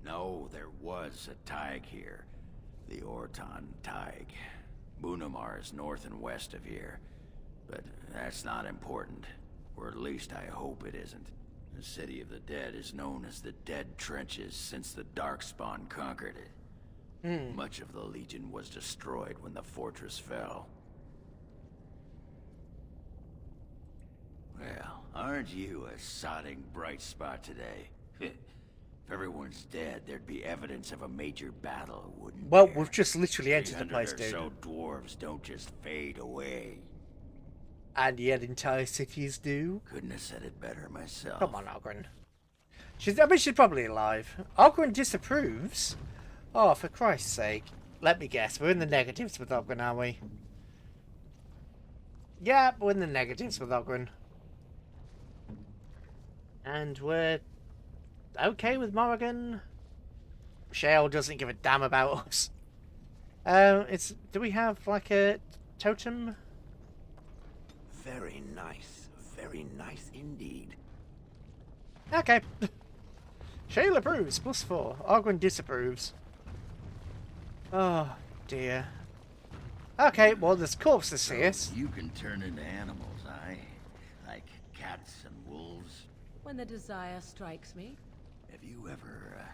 No, there was a Tig here. The Orton Tig. Bunamar is north and west of here. But that's not important. Or at least I hope it isn't. The City of the Dead is known as the Dead Trenches since the Darkspawn conquered it. Much of the Legion was destroyed when the fortress fell. Well, aren't you a sodding bright spot today? If everyone's dead, there'd be evidence of a major battle, wouldn't Well, there? we've just literally entered the place, 300 or dude. so dwarves don't just fade away. And yet entire cities do. Couldn't have said it better myself. Come on, Ogren. I mean, she's probably alive. Ogren disapproves? Oh, for Christ's sake. Let me guess, we're in the negatives with Ogren, are we? Yeah, we're in the negatives with Ogren. And we're okay with Morrigan. Shale doesn't give a damn about us. Do we have like a totem? Very nice indeed. Okay. Shale approves, +4. Ogren disapproves. Oh, dear. Okay, well, there's corpses here. You can turn into animals, aye? Like cats and wolves. When the desire strikes me. Have you ever,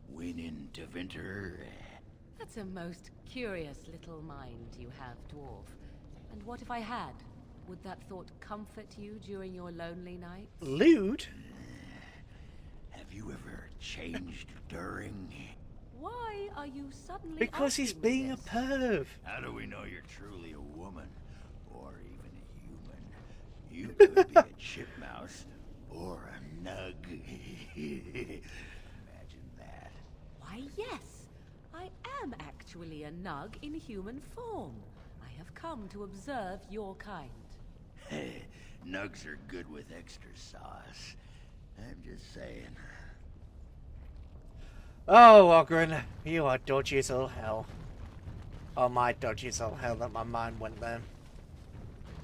went into winter? That's a most curious little mind you have, dwarf. And what if I had? Would that thought comfort you during your lonely nights? Lewd? Have you ever changed during? Why are you suddenly Because he's asking me being a this? perv. How do we know you're truly a woman? Or even a human? You could be a chipmouse. Or a nug. Imagine that. Why, yes. I am actually a nug in human form. I have come to observe your kind. Nugs are good with extra sauce. I'm just saying. Oh, Ogren, you are dodgy as all hell. Oh, my dodgy as all hell that my mind went there.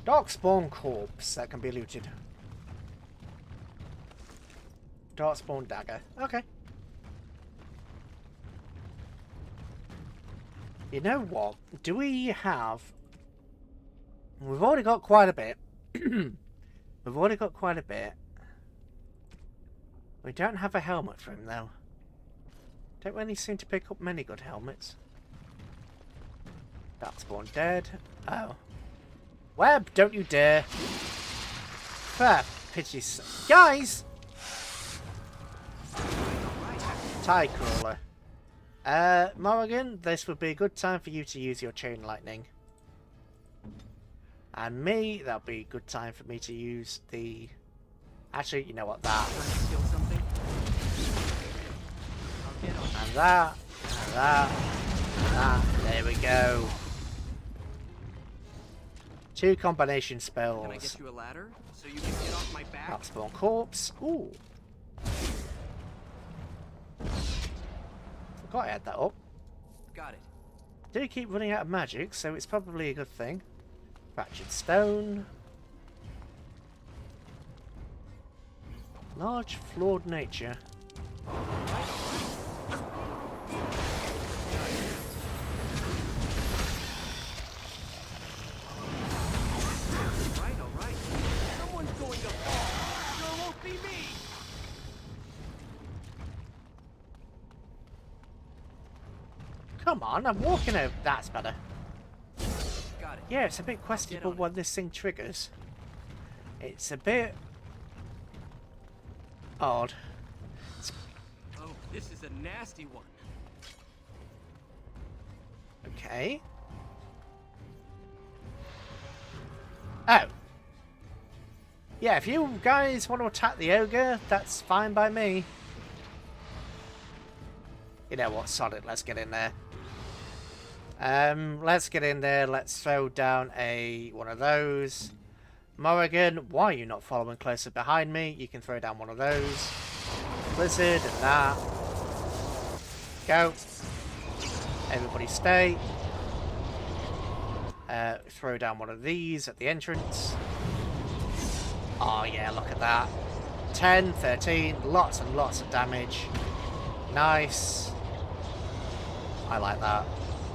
Darkspawn corpse that can be looted. Darkspawn dagger. Okay. You know what? Do we have... We've already got quite a bit. We've already got quite a bit. We don't have a helmet for him, though. Don't really seem to pick up many good helmets. Darkspawn dead. Oh. Web, don't you dare. Fair pity. Guys! Tie crawler. Morrigan, this would be a good time for you to use your chain lightning. And me, that'll be a good time for me to use the... Actually, you know what, that. Steal something? And that, and that, and that. There we go. 2 combination spells. Can I get you a ladder so you can get off my back? Darkspawn corpse. Ooh. Forgot I had that up. Got it. I do keep running out of magic, so it's probably a good thing. Fractured stone. Large flawed nature. All right. Someone's going to fall. Sure won't be me. Come on, I'm walking over. That's better. Got it. Yeah, it's a bit questionable when this thing triggers. It's a bit odd. Oh, this is a nasty one. Okay. Oh. Yeah, if you guys want to attack the ogre, that's fine by me. You know what, sod it, let's get in there. Let's get in there, let's throw down one of those. Morrigan, why are you not following closer behind me? You can throw down one of those. Blizzard and that. Go. Everybody stay. Throw down one of these at the entrance. Oh yeah, look at that. 10, 13, lots and lots of damage. Nice. I like that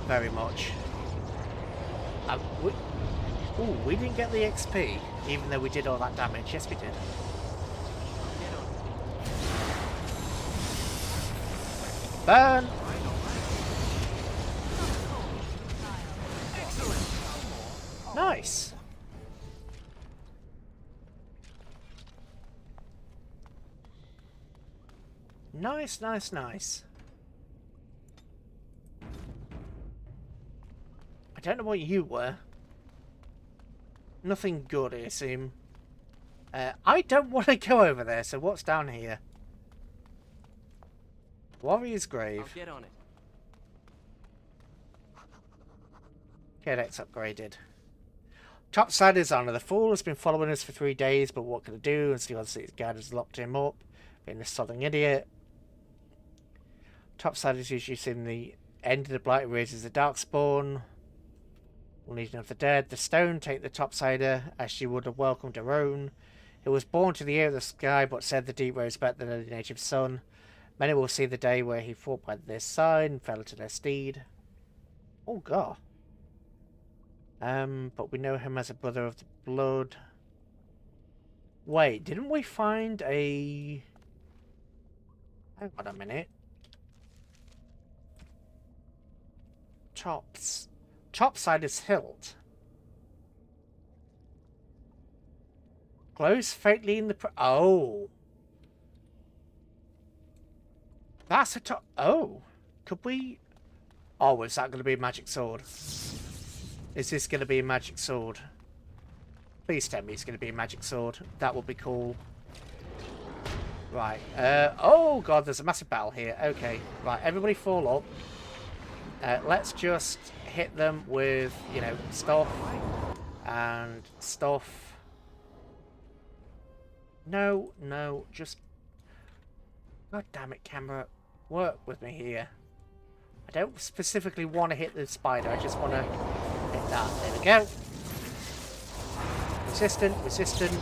very much. We didn't get the XP, even though we did all that damage. Yes, we did. Burn! Nice! Nice, nice, nice. I don't know what you were. Nothing good, I assume. I don't want to go over there, so what's down here? Warrior's Grave. I'll get on it. Codex upgraded. Topsider's Honor. The Fool has been following us for 3 days, but what can I do? And see, obviously, his guard has locked him up. Being a sodding idiot. Topsider's usually seen the end of the Blight raises the Darkspawn. Legion of the Dead. The Stone take the Topsider as she would have welcomed her own. It was born to the air of the sky, but said the deep rose better than the native sun. Many will see the day where he fought by their side and fell to their steed. Oh god. But we know him as a brother of the blood. Wait, didn't we find a... Hang on a minute. Topsider's hilt. Glows faintly in the... Oh. That's a top... Oh. Could we... Oh, is that going to be a magic sword? Is this going to be a magic sword? Please tell me it's going to be a magic sword. That would be cool. Right. Oh, God, there's a massive battle here. Okay. Right, everybody fall up. Let's just hit them with, you know, stuff. And stuff. No, no, just... God damn it, camera. Work with me here. I don't specifically want to hit the spider. I just want to hit that. There we go. Resistant, resistant.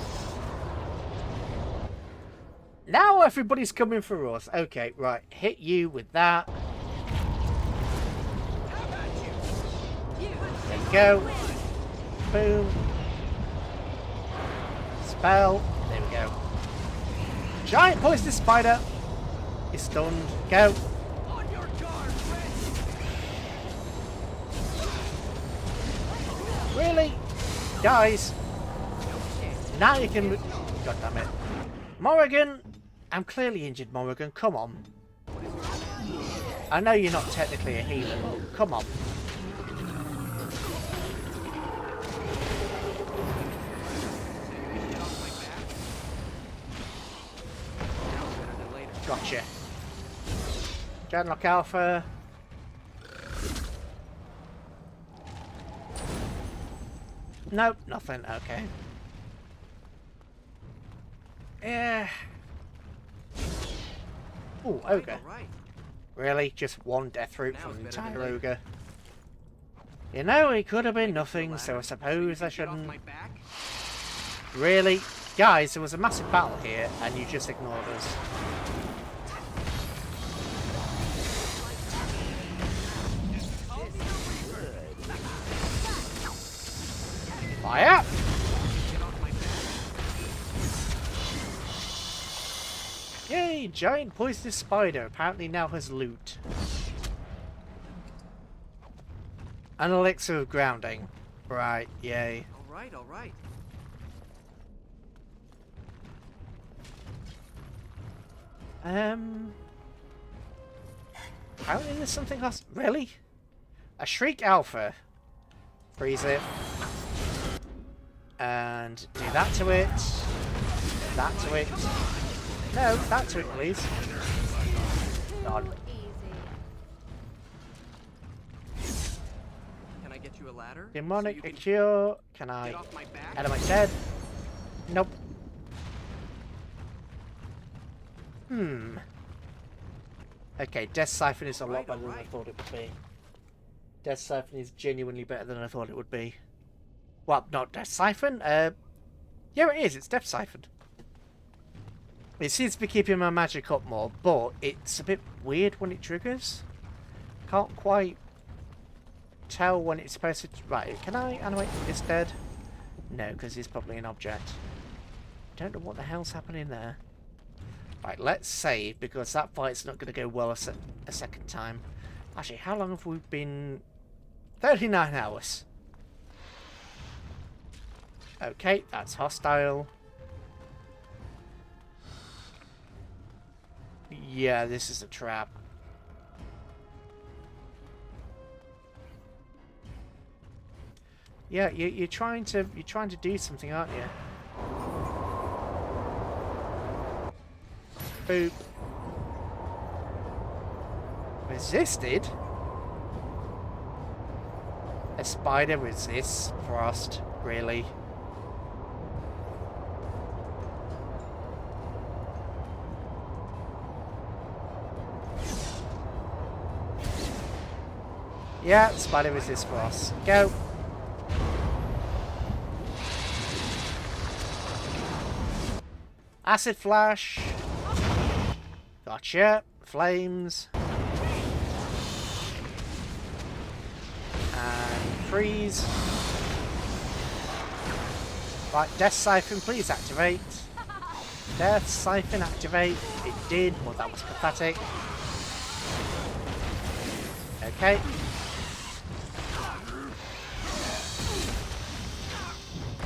Now everybody's coming for us. Okay, right. Hit you with that. There we go. Boom. Spell. There we go. Giant poisonous spider is stunned. Go. Really? Guys. Now you can... God damn it. Morrigan. I'm clearly injured, Morrigan. Come on. I know you're not technically a healer, but come on. Gotcha. Genlock Alpha. Nope, nothing. Okay. Yeah. Ooh, ogre. Right. Really? Just one death route from the entire ogre. You know, it could have been nothing, so I suppose I shouldn't... Really? Guys, there was a massive battle here, and you just ignored us. Fire! Yay! Giant poisonous spider apparently now has loot. An elixir of grounding. Right, yay. Alright, alright. Apparently there's something else. Really? A Shriek Alpha. Freeze it. And do that to it. That to it. No, that to it, please. God. Can I get you a ladder? Demonic cure. Can I? Element dead. Nope. Okay, Death Siphon is a lot better than I thought it would be. Death Siphon is genuinely better than I thought it would be. Well, not Death Siphon. Yeah, it is. It's Death Siphon. It seems to be keeping my magic up more, but it's a bit weird when it triggers. Can't quite tell when it's supposed to... Right, can I animate this dead? No, because he's probably an object. Don't know what the hell's happening there. Right, let's save, because that fight's not going to go well a second time. Actually, how long have we been... 39 hours. Okay, that's hostile. Yeah, this is a trap. Yeah, you're trying to do something, aren't you? Boop. Resisted? A spider resists frost, really? Yeah, spider resists frost. Go. Acid flash. Gotcha. Flames. And freeze. Right, Death Siphon, please activate. Death Siphon, activate. It did. Well, that was pathetic. Okay.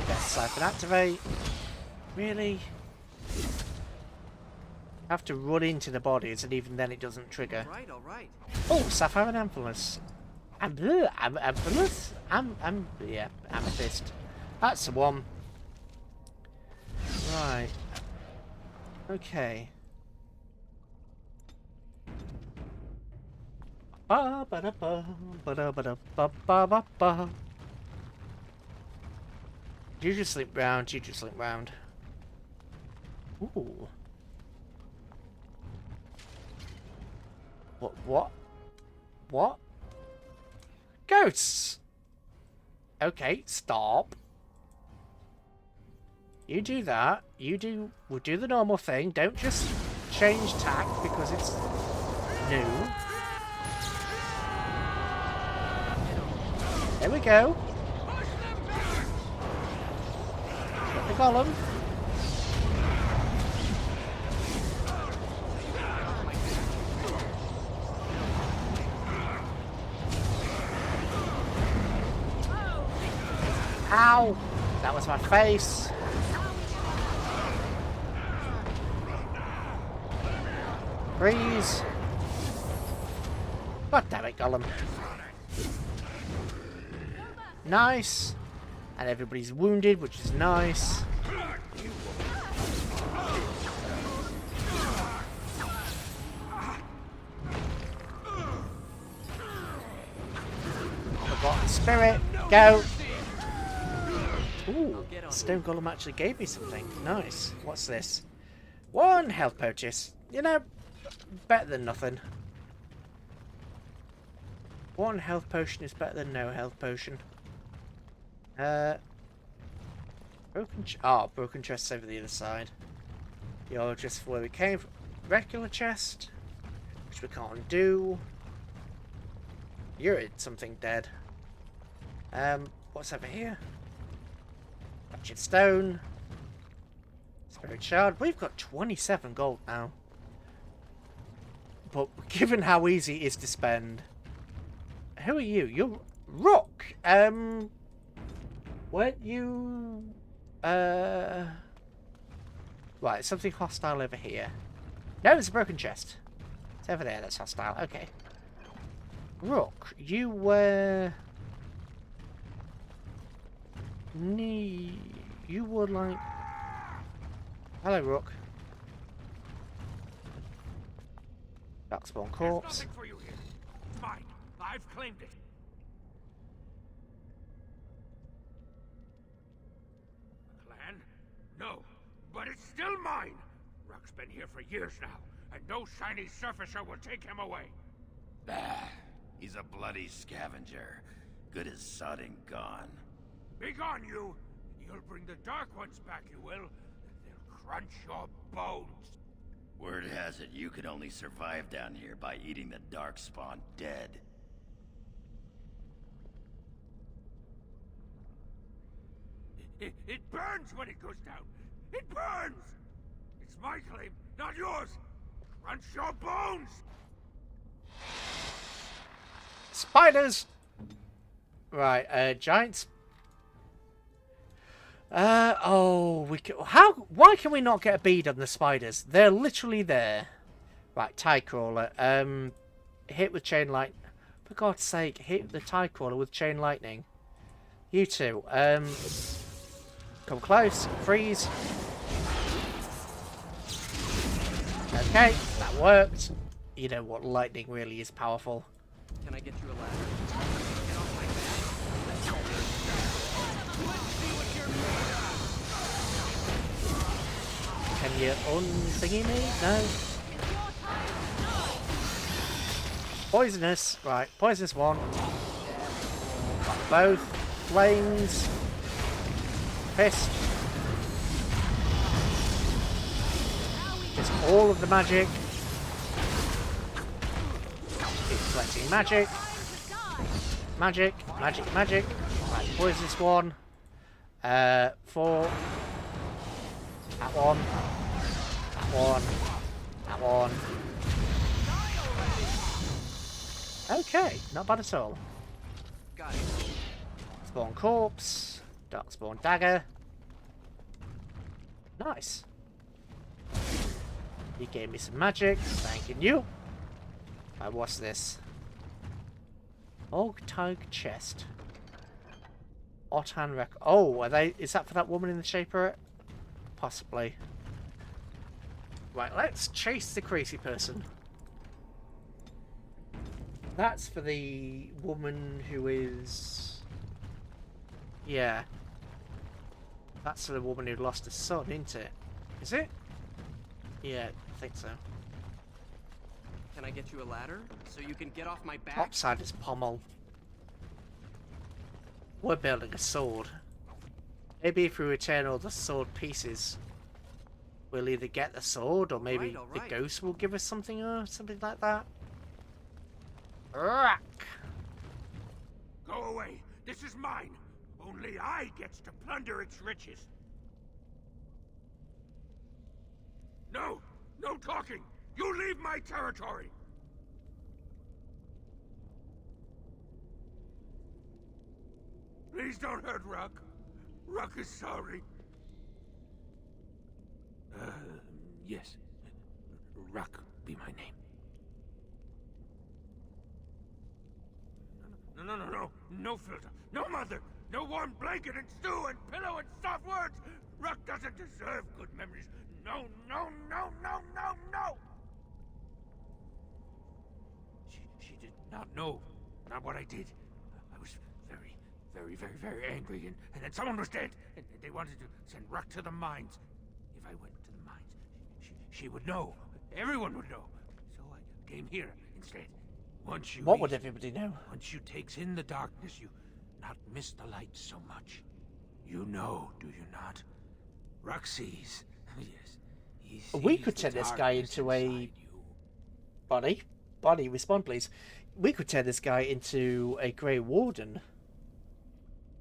Death Siphon, activate. Really? Have to run into the bodies, and even then it doesn't trigger. All right. Oh, Sapphire and Amphilis. Amphilis? Yeah, Amethyst. That's the one. Right. Okay. Ba ba da ba ba da ba da ba ba ba ba. You just slip round. You just slip round. Ooh. What? What? Ghosts! Okay, stop. You do that. We'll do the normal thing. Don't just change tack because it's new. There we go. Get the golem. Ow! That was my face. Freeze. God damn it, Gollum. Nice. And everybody's wounded, which is nice. Forgotten Spirit. Go. Ooh, Stone Golem actually gave me something. Nice. What's this? 1 health purchase. You know, better than nothing. 1 health potion is better than no health potion. Broken chest's over the other side. You're just where we came from. Regular chest, which we can't do. You're in something dead. What's over here? Ratchet Stone. Spirit Shard. We've got 27 gold now. But given how easy it is to spend... Who are you? You're Rook. Weren't you... Right, something hostile over here. No, it's a broken chest. It's over there, that's hostile. Okay. Rook, you were... You were like... Hello, Rook. Darkspawn corpse. There's nothing for you here. It's mine. I've claimed it. Clan? No, but it's still mine. Rook's been here for years now, and no shiny surfacer will take him away. Bah, he's a bloody scavenger. Good as sodding gone. Be gone, you! You'll bring the Dark Ones back, you will. They'll crunch your bones. Word has it you can only survive down here by eating the Darkspawn dead. It burns when it goes down. It burns! It's my claim, not yours. Crunch your bones! Spiders! Right, giants. Oh, why can we not get a bead on the spiders? They're literally there. Right, tie crawler. Hit with chain light. For God's sake, hit the tie crawler with chain lightning. You two, come close, freeze. Okay, that worked. You know what, lightning really is powerful. Can I get you a ladder? Get off my back. Let's see what you're made of. Can you un-thingy me? No. Poisonous. Right, poisonous one. Got both. Flames. Fist. Just all of the magic. Keep collecting magic. Magic, magic, magic. Right, poisonous one. 4. That one. That one. That one. Okay, not bad at all. Got it. Spawn corpse. Darkspawn dagger. Nice. You gave me some magic. Thanking you. Right, what's this? Oak Tug chest. Otan record. Oh, are they? Is that for that woman in the shaper? Possibly. Right, let's chase the crazy person. That's for the woman who is... Yeah. That's for the woman who lost her son, isn't it? Is it? Yeah, I think so. Can I get you a ladder so you can get off my back? Top side is pommel. We're building a sword. Maybe if we return all the sword pieces, we'll either get the sword or maybe all right. the ghost will give us something or something like that. Rack. Go away. This is mine. Only I gets to plunder its riches. No! No talking! You leave my territory! Please don't hurt Ruck. Ruck is sorry. Yes. Ruck be my name. No. No filter. No mother. No warm blanket and stew and pillow and soft words. Ruck doesn't deserve good memories. No. She did not know. Not what I did. I was very angry, and then someone was dead, and they wanted to send Ruck to the mines. If I went to the mines, she would know. Everyone would know. So I came here instead. Once you What would everybody know? Once you takes in the darkness, you not miss the light so much. You know, do you not? Ruck sees. Yes. He sees We could turn this guy into a... Bonnie, respond please. We could turn this guy into a Grey Warden.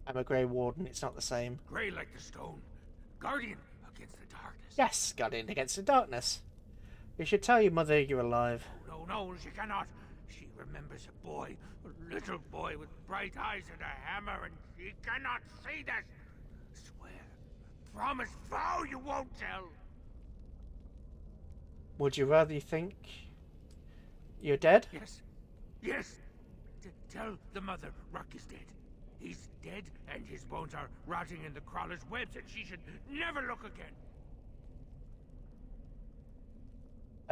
I'm a Grey Warden, it's not the same. Grey like the stone. Guardian against the darkness. Yes, Guardian against the darkness. You should tell your mother you're alive. No, she cannot. She remembers a boy, a little boy with bright eyes and a hammer, and she cannot see this. Swear, promise, vow you won't tell. Would you rather think you're dead? Yes. Tell the mother Ruck is dead. He's dead, and his bones are rotting in the crawler's webs, and she should never look again.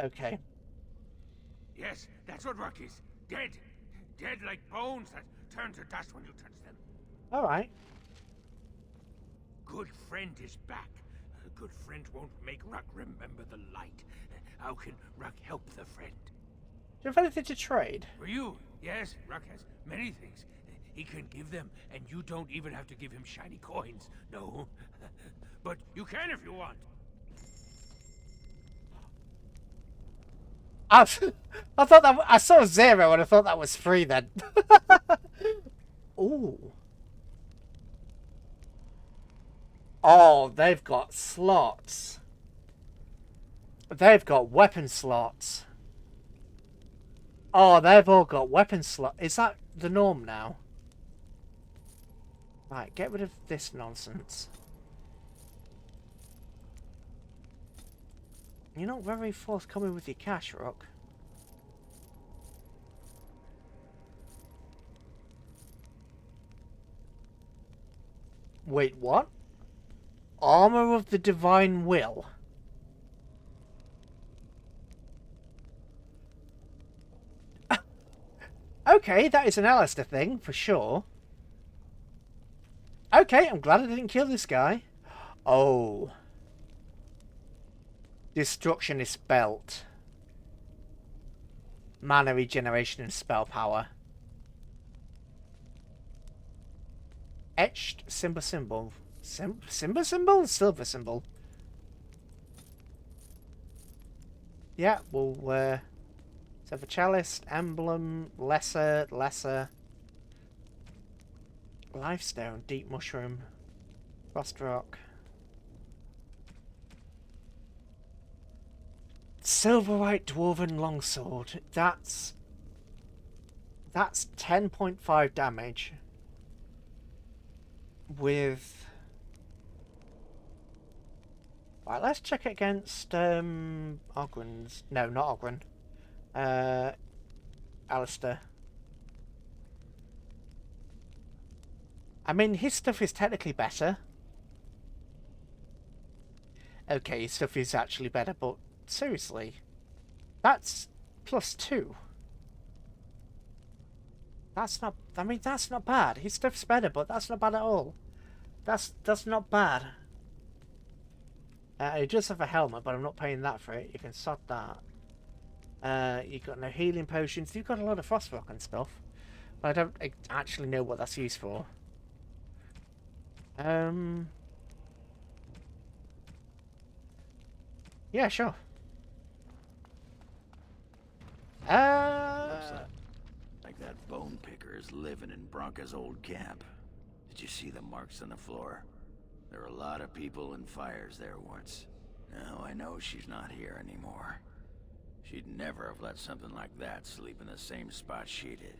Okay. Yes, that's what Ruck is. Dead. Dead like bones that turn to dust when you touch them. Alright. Good friend is back. A good friend won't make Ruck remember the light. How can Ruck help the friend? Do you have anything to trade? For you, yes, Ruck has many things. He can give them, and you don't even have to give him shiny coins. No. But you can if you want. I thought that... I saw 0 and I thought that was free then. Ooh. Oh, they've got slots. They've got weapon slots. Oh, they've all got weapon slots. Is that the norm now? Right, get rid of this nonsense. You're not very forthcoming with your cash, Rook. Wait, what? Armor of the Divine Will. Okay, that is an Alistair thing, for sure. Okay, I'm glad I didn't kill this guy. Oh. Destruction is spelt. Mana regeneration and spell power. Etched symbol. Symbol? Silver symbol. Yeah, we'll Silver chalice, emblem, lesser. Lifestone, deep mushroom, frost rock. Silverite dwarven longsword. That's 10.5 damage. With... Right, let's check it against Ogren's. No, not Ogren. Alistair. I mean, his stuff is technically better. Okay, his stuff is actually better, but seriously, that's +2. That's not. I mean, that's not bad. His stuff's better, but that's not bad at all. That's not bad. He does have a helmet, but I'm not paying that for it. You can sod that. You've got no healing potions. You've got a lot of frost rock and stuff, but I don't actually know what that's used for. Yeah, sure. Looks like that bone picker is living in Bronca's old camp. Did you see the marks on the floor? There were a lot of people and fires there once. Now I know she's not here anymore. She'd never have let something like that sleep in the same spot she did.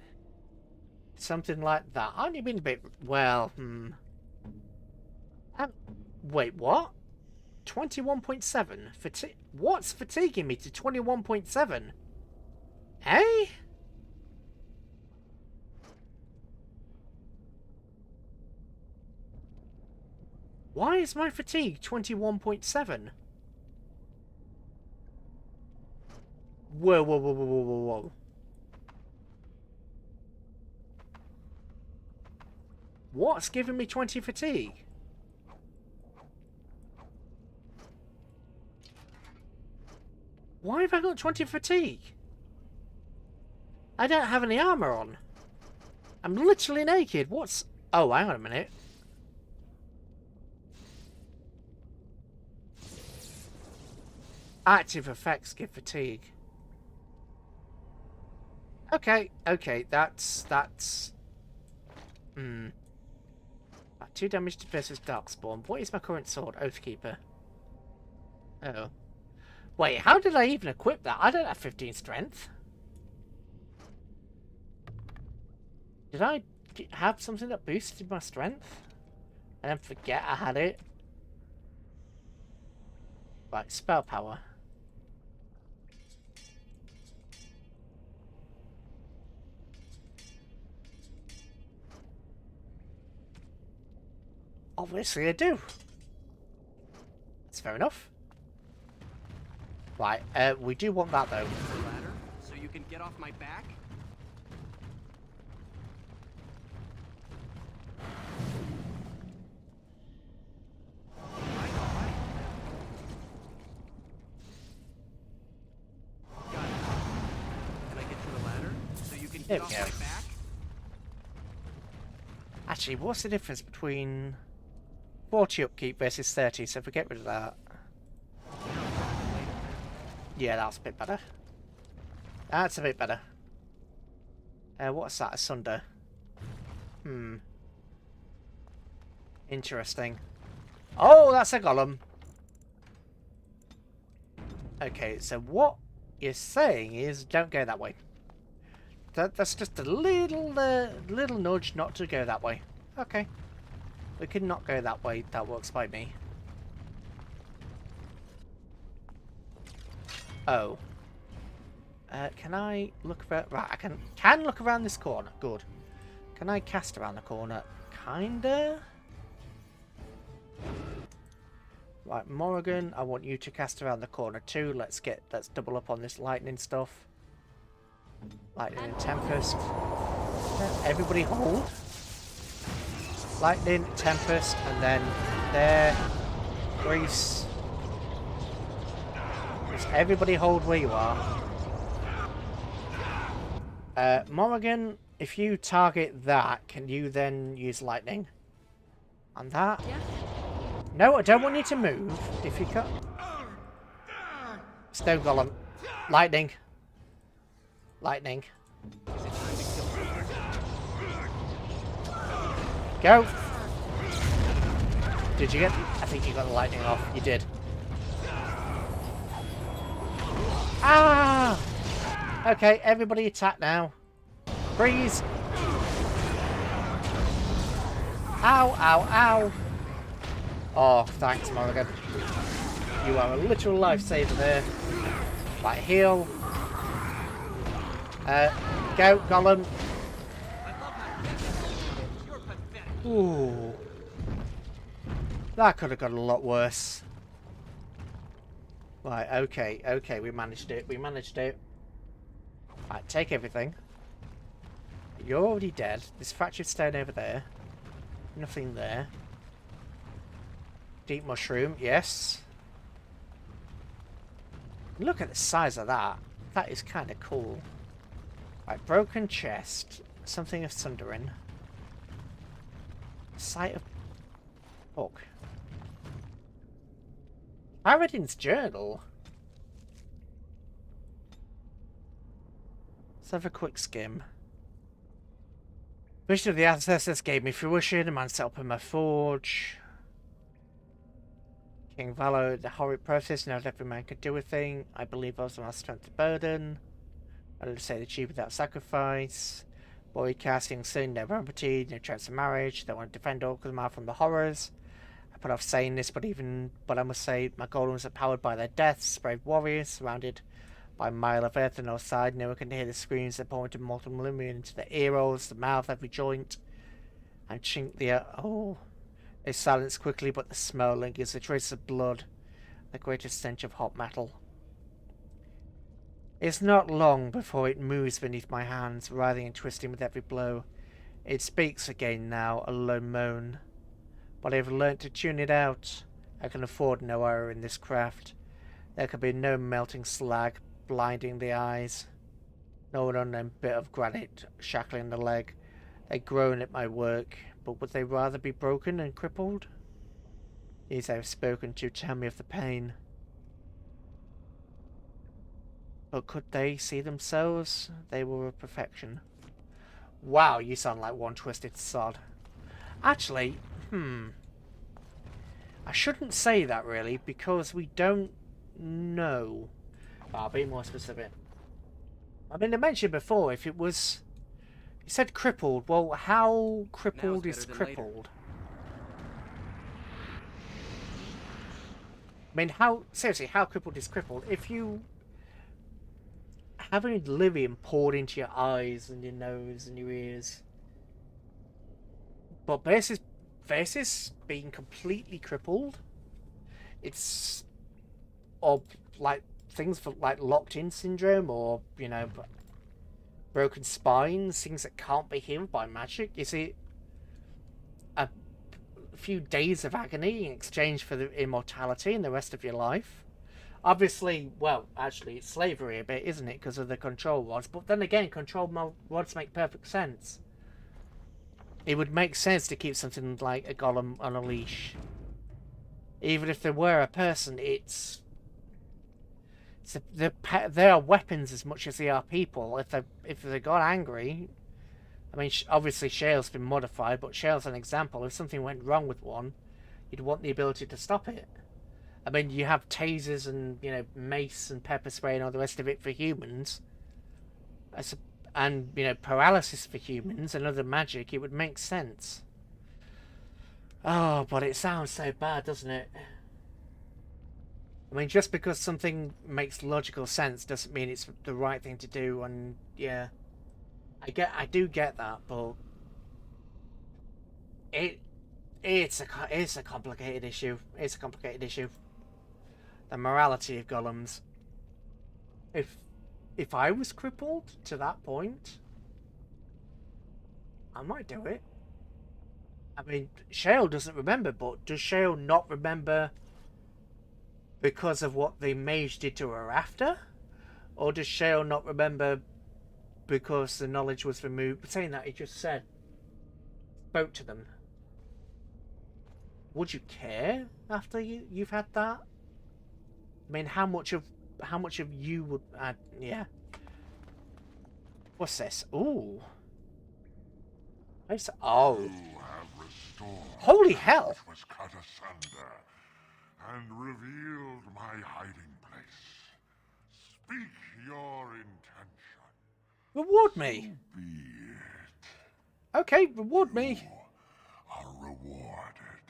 Something like that. Aren't you been a bit... Well, wait, what? 21.7? What's fatiguing me to 21.7? Eh? Why is my fatigue 21.7? Whoa. What's giving me 20 fatigue? Why have I got 20 fatigue? I don't have any armor on. I'm literally naked. What's... Oh, hang on a minute. Active effects give fatigue. Okay, that's... 2 damage versus Darkspawn. What is my current sword? Oathkeeper. Oh. Wait, how did I even equip that? I don't have 15 strength. Did I have something that boosted my strength? And then forget I had it? Right, spell power. Obviously I do. That's fair enough. Right, we do want that though. Ladder, so you can get off my back? Got it. Can I get you a ladder, so you can get off my back? Actually, what's the difference between 40 upkeep versus 30? So if we get rid of that. Yeah, that's a bit better. That's a bit better. What's that? Asunder. Interesting. Oh, that's a golem. Okay, so what you're saying is don't go that way. That's just a little nudge not to go that way. Okay. We can not go that way. That works by me. Oh. Can I look around? Right, I can look around this corner. Good. Can I cast around the corner? Kinda. Right, Morrigan, I want you to cast around the corner too. Let's double up on this lightning stuff. Lightning and Tempest. Everybody hold. Lightning, Tempest, and then there. Grease. Just everybody hold where you are. Morrigan, if you target that, can you then use lightning? On that? Yeah. No, I don't want you to move. If you can. Stone Golem. Lightning. Lightning. Go. Did you get... I think you got the lightning off. You did. Ah! Okay, everybody attack now. Freeze. Ow, ow, ow. Oh, thanks, Morrigan. You are a literal lifesaver there. Right, heal. Go, Golem. Ooh. That could have got a lot worse. Right, okay, we managed it. Right, take everything. You're already dead. There's fractured stone over there. Nothing there. Deep mushroom, yes. Look at the size of that. That is kind of cool. Right, broken chest. Something of sundering. Sight of book. Paradin's journal. Let's have a quick skim. Vision of the ancestors gave me fruition. A man set up in my forge. King Valor, the horrid process, not every man could do a thing. I believe Orzammar strength to burden. I don't say the cheap without sacrifice. Boy casting sin, no property, no chance of marriage. They want to defend Orzammar from the horrors. I put off saying this, but I must say my golems are powered by their deaths. Brave warriors, surrounded by a mile of earth on all sides. No one can hear the screams that pour into molten lumen into the ear holes, the mouth, every joint, and chink the air. Oh. They silence quickly, but the smell lingers, a trace of blood, the greatest stench of hot metal. It's not long before it moves beneath my hands, writhing and twisting with every blow. It speaks again now, a low moan. But I've learnt to tune it out. I can afford no error in this craft. There can be no melting slag blinding the eyes. No unknown bit of granite shackling the leg. They groan at my work. But would they rather be broken and crippled? These I have spoken to tell me of the pain. But could they see themselves? They were a perfection. Wow, you sound like one twisted sod. Actually, I shouldn't say that really, because we don't know. I'll be more specific. I mean, I mentioned before, if it was... You said crippled. Well, how crippled is crippled? I mean, seriously, how crippled is crippled? If you have any lyrium poured into your eyes and your nose and your ears, but versus being completely crippled, it's like things for like locked-in syndrome, or you know. Broken spines, things that can't be healed by magic. Is it a few days of agony in exchange for the immortality in the rest of your life? Obviously, well, actually, it's slavery a bit, isn't it? Because of the control rods. But then again, control rods make perfect sense. It would make sense to keep something like a golem on a leash. Even if there were a person, they are weapons as much as they are people. If they got angry, I mean, obviously Shale's been modified, but Shale's an example. If something went wrong with one, you'd want the ability to stop it. I mean, you have tasers and, you know, mace and pepper spray and all the rest of it for humans. And, you know, paralysis for humans and other magic, it would make sense. Oh, but it sounds so bad, doesn't it? I mean, just because something makes logical sense doesn't mean it's the right thing to do, and yeah. I do get that, but it's a complicated issue. It's a complicated issue. The morality of golems. If I was crippled to that point, I might do it. I mean, Shale doesn't remember, but does Shale not remember because of what the mage did to her after? Or does Shale not remember because the knowledge was removed? Saying that, he just spoke to them. Would you care after you've had that? I mean, how much of you would? Yeah. What's this? Ooh. Oh. Holy hell! Which was cut asunder and revealed my hiding place. Speak your intention. Reward me. So be it. Okay, reward me. You are rewarded,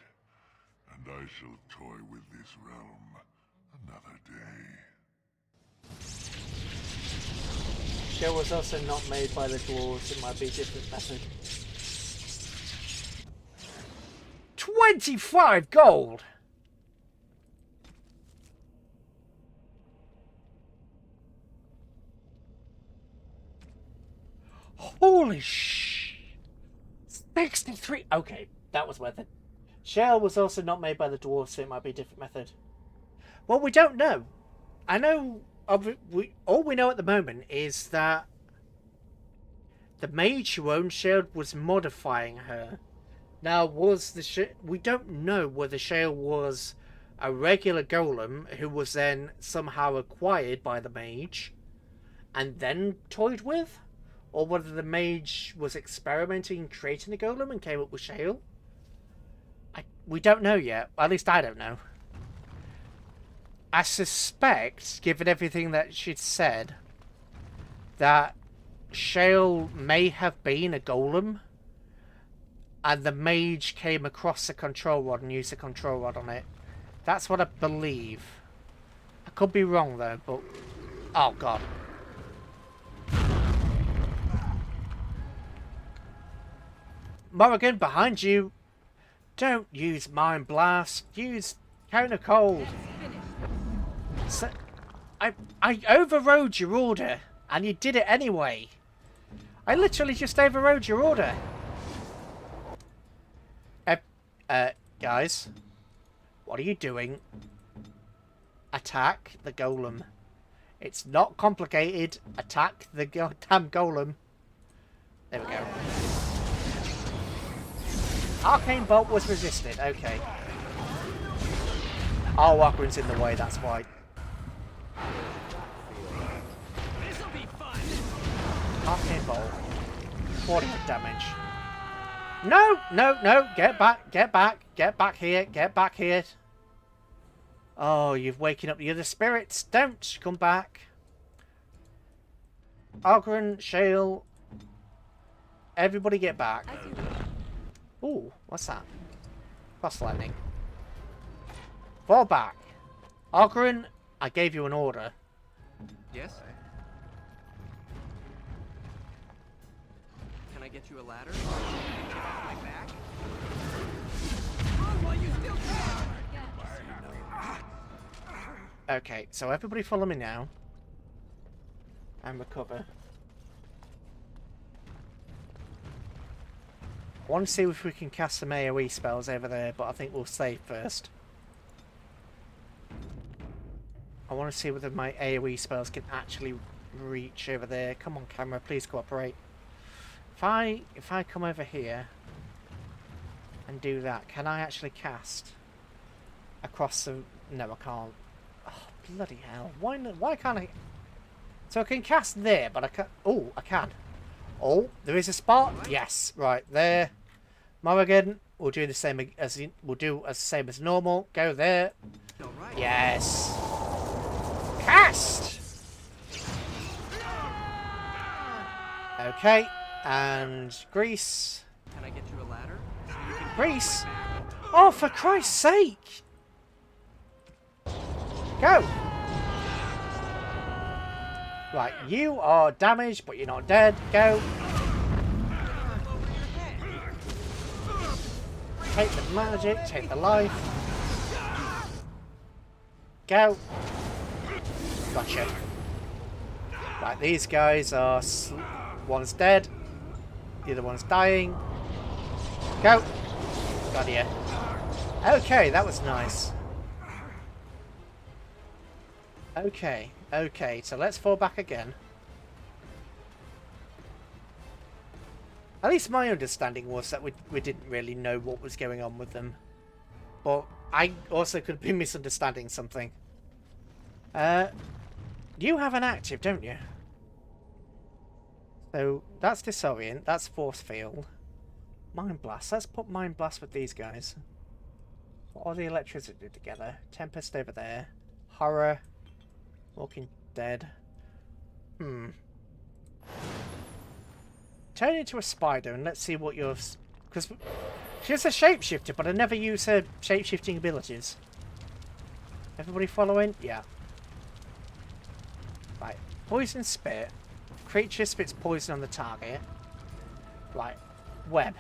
and I shall toy with this realm another day. Shell was also not made by the dwarves. It might be a different method. 25 gold! Holy sh... 63... Okay, that was worth it. Shell was also not made by the dwarves, so it might be a different method. Well, we don't know. I know... all we know at the moment is that the mage who owned Shale was modifying her. Now, we don't know whether Shale was a regular golem who was then somehow acquired by the mage and then toyed with, or whether the mage was experimenting creating a golem and came up with Shale. We don't know yet. At least I don't know. I suspect, given everything that she'd said, that Shale may have been a golem, and the mage came across the control rod and used the control rod on it. That's what I believe. I could be wrong though, but... Oh god. Morrigan, behind you. Don't use Mind Blast. Use Counter Cold. So, I overrode your order, and you did it anyway. I literally just overrode your order. Guys, what are you doing? Attack the golem. It's not complicated. Attack the goddamn golem. There we go. Arcane Bolt was resisted. Okay. Oh, Walker's in the way. That's why. Arcane Bolt. 40 damage. No, no, no. Get back, get back, get back here, get back here. Oh, you've waken up the other spirits. Don't come back. Ogren, Shale. Everybody get back. Ooh, what's that? Cross lightning. Fall back. Ogren, I gave you an order. Yes? Can I get you a ladder? My back? Run while you still can! Okay, so everybody follow me now. And recover. I want to see if we can cast some AoE spells over there, but I think we'll save first. I want to see whether my AoE spells can actually reach over there. Come on, camera, please cooperate. If I come over here and do that, can I actually cast across the... No, I can't. Oh, bloody hell. Why can't I... So I can cast there, but I can't... Oh, I can. Oh, there is a spot? Yes. Right, there. Morrigan, we'll do the same as we'll do as the same as normal. Go there. Right. Yes. Cast. Okay, and grease. Can I get you a ladder? So you can Grease. Oh, for Christ's sake! Go. Right, you are damaged, but you're not dead. Go. Take the magic, take the life. Go. Gotcha. Right, these guys are... One's dead. The other one's dying. Go. Got you. Okay, that was nice. Okay, okay, so let's fall back again. At least my understanding was that we didn't really know what was going on with them. But I also could be misunderstanding something. You have an active, don't you? So, that's Disorient, that's Force Field. Mind Blast, let's put Mind Blast with these guys. What are the electricity together? Tempest over there. Horror. Walking Dead. Turn into a spider and let's see what your... Because she's a shapeshifter, but I never use her shapeshifting abilities. Everybody following? Yeah. Right. Poison Spit. Creature spits poison on the target. Right. Web.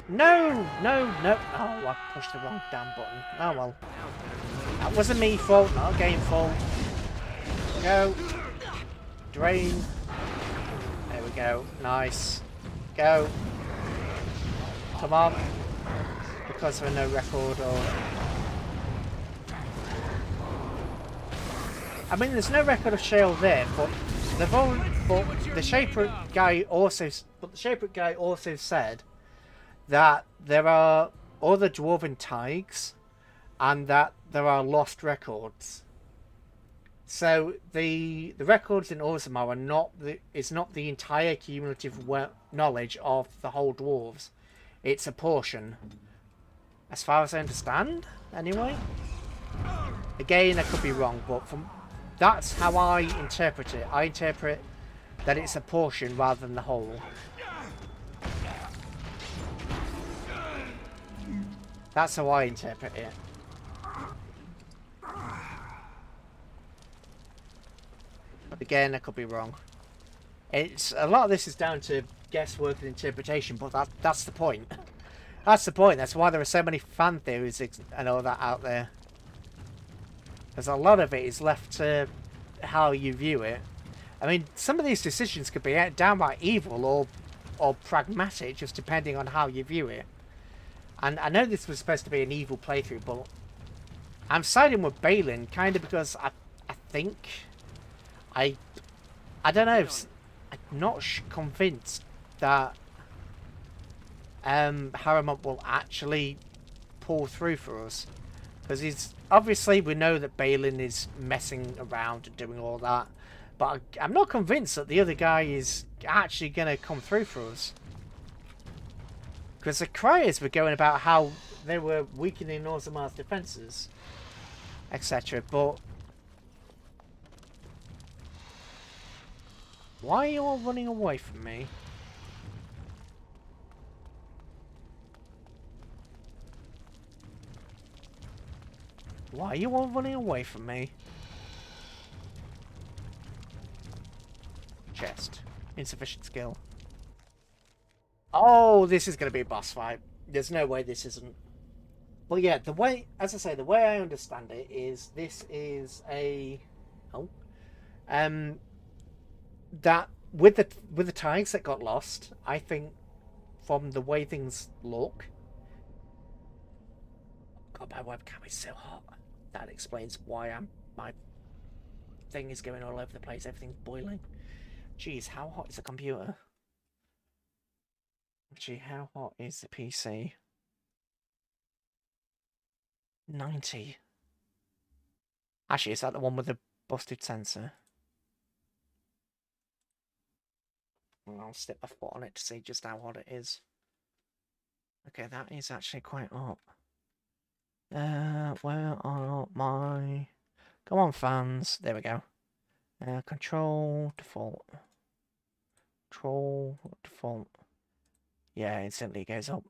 No! No! No! Oh, I pushed the wrong damn button. Oh well. That wasn't me fault, not a game fault. Go. Drain. There we go. Nice. Go. Come on. Because of a no record or... I mean, there's no record of Shale there, but the Shaper guy also said that there are other dwarven Tigs and that there are lost records. So the records in Orzammar are not the entire cumulative knowledge of the whole dwarves. It's a portion, as far as I understand. Anyway, again, I could be wrong, but that's how I interpret it. I interpret that it's a portion rather than the whole. That's how I interpret it. But again, I could be wrong. It's a lot of this is down to guesswork and interpretation, but that's the point. That's the point. That's why there are so many fan theories and all that out there. Because a lot of it is left to how you view it. I mean, some of these decisions could be downright evil or pragmatic, just depending on how you view it. And I know this was supposed to be an evil playthrough, but I'm siding with Balin, kind of because I think... I don't know, I'm not convinced that Harrowmont will actually pull through for us. Because he's... Obviously, we know that Balin is messing around and doing all that. But I'm not convinced that the other guy is actually going to come through for us. Because the criers were going about how they were weakening Orzammar's defences, etc. But why are you all running away from me? Why are you all running away from me? Chest. Insufficient skill. Oh, this is going to be a boss fight. There's no way this isn't. Well, yeah, the way, as I say, the way I understand it is this is a... Oh. That, with the tags that got lost, I think, from the way things look... God, my webcam is so hot. That explains why my thing is going all over the place. Everything's boiling. Jeez, how hot is the computer? Actually, how hot is the PC? 90. Actually, is that the one with the busted sensor? I'll stick my foot on it to see just how hot it is. Okay, that is actually quite hot. Where are my... Come on, fans. There we go. Control, default. Control, default. Yeah, instantly goes up.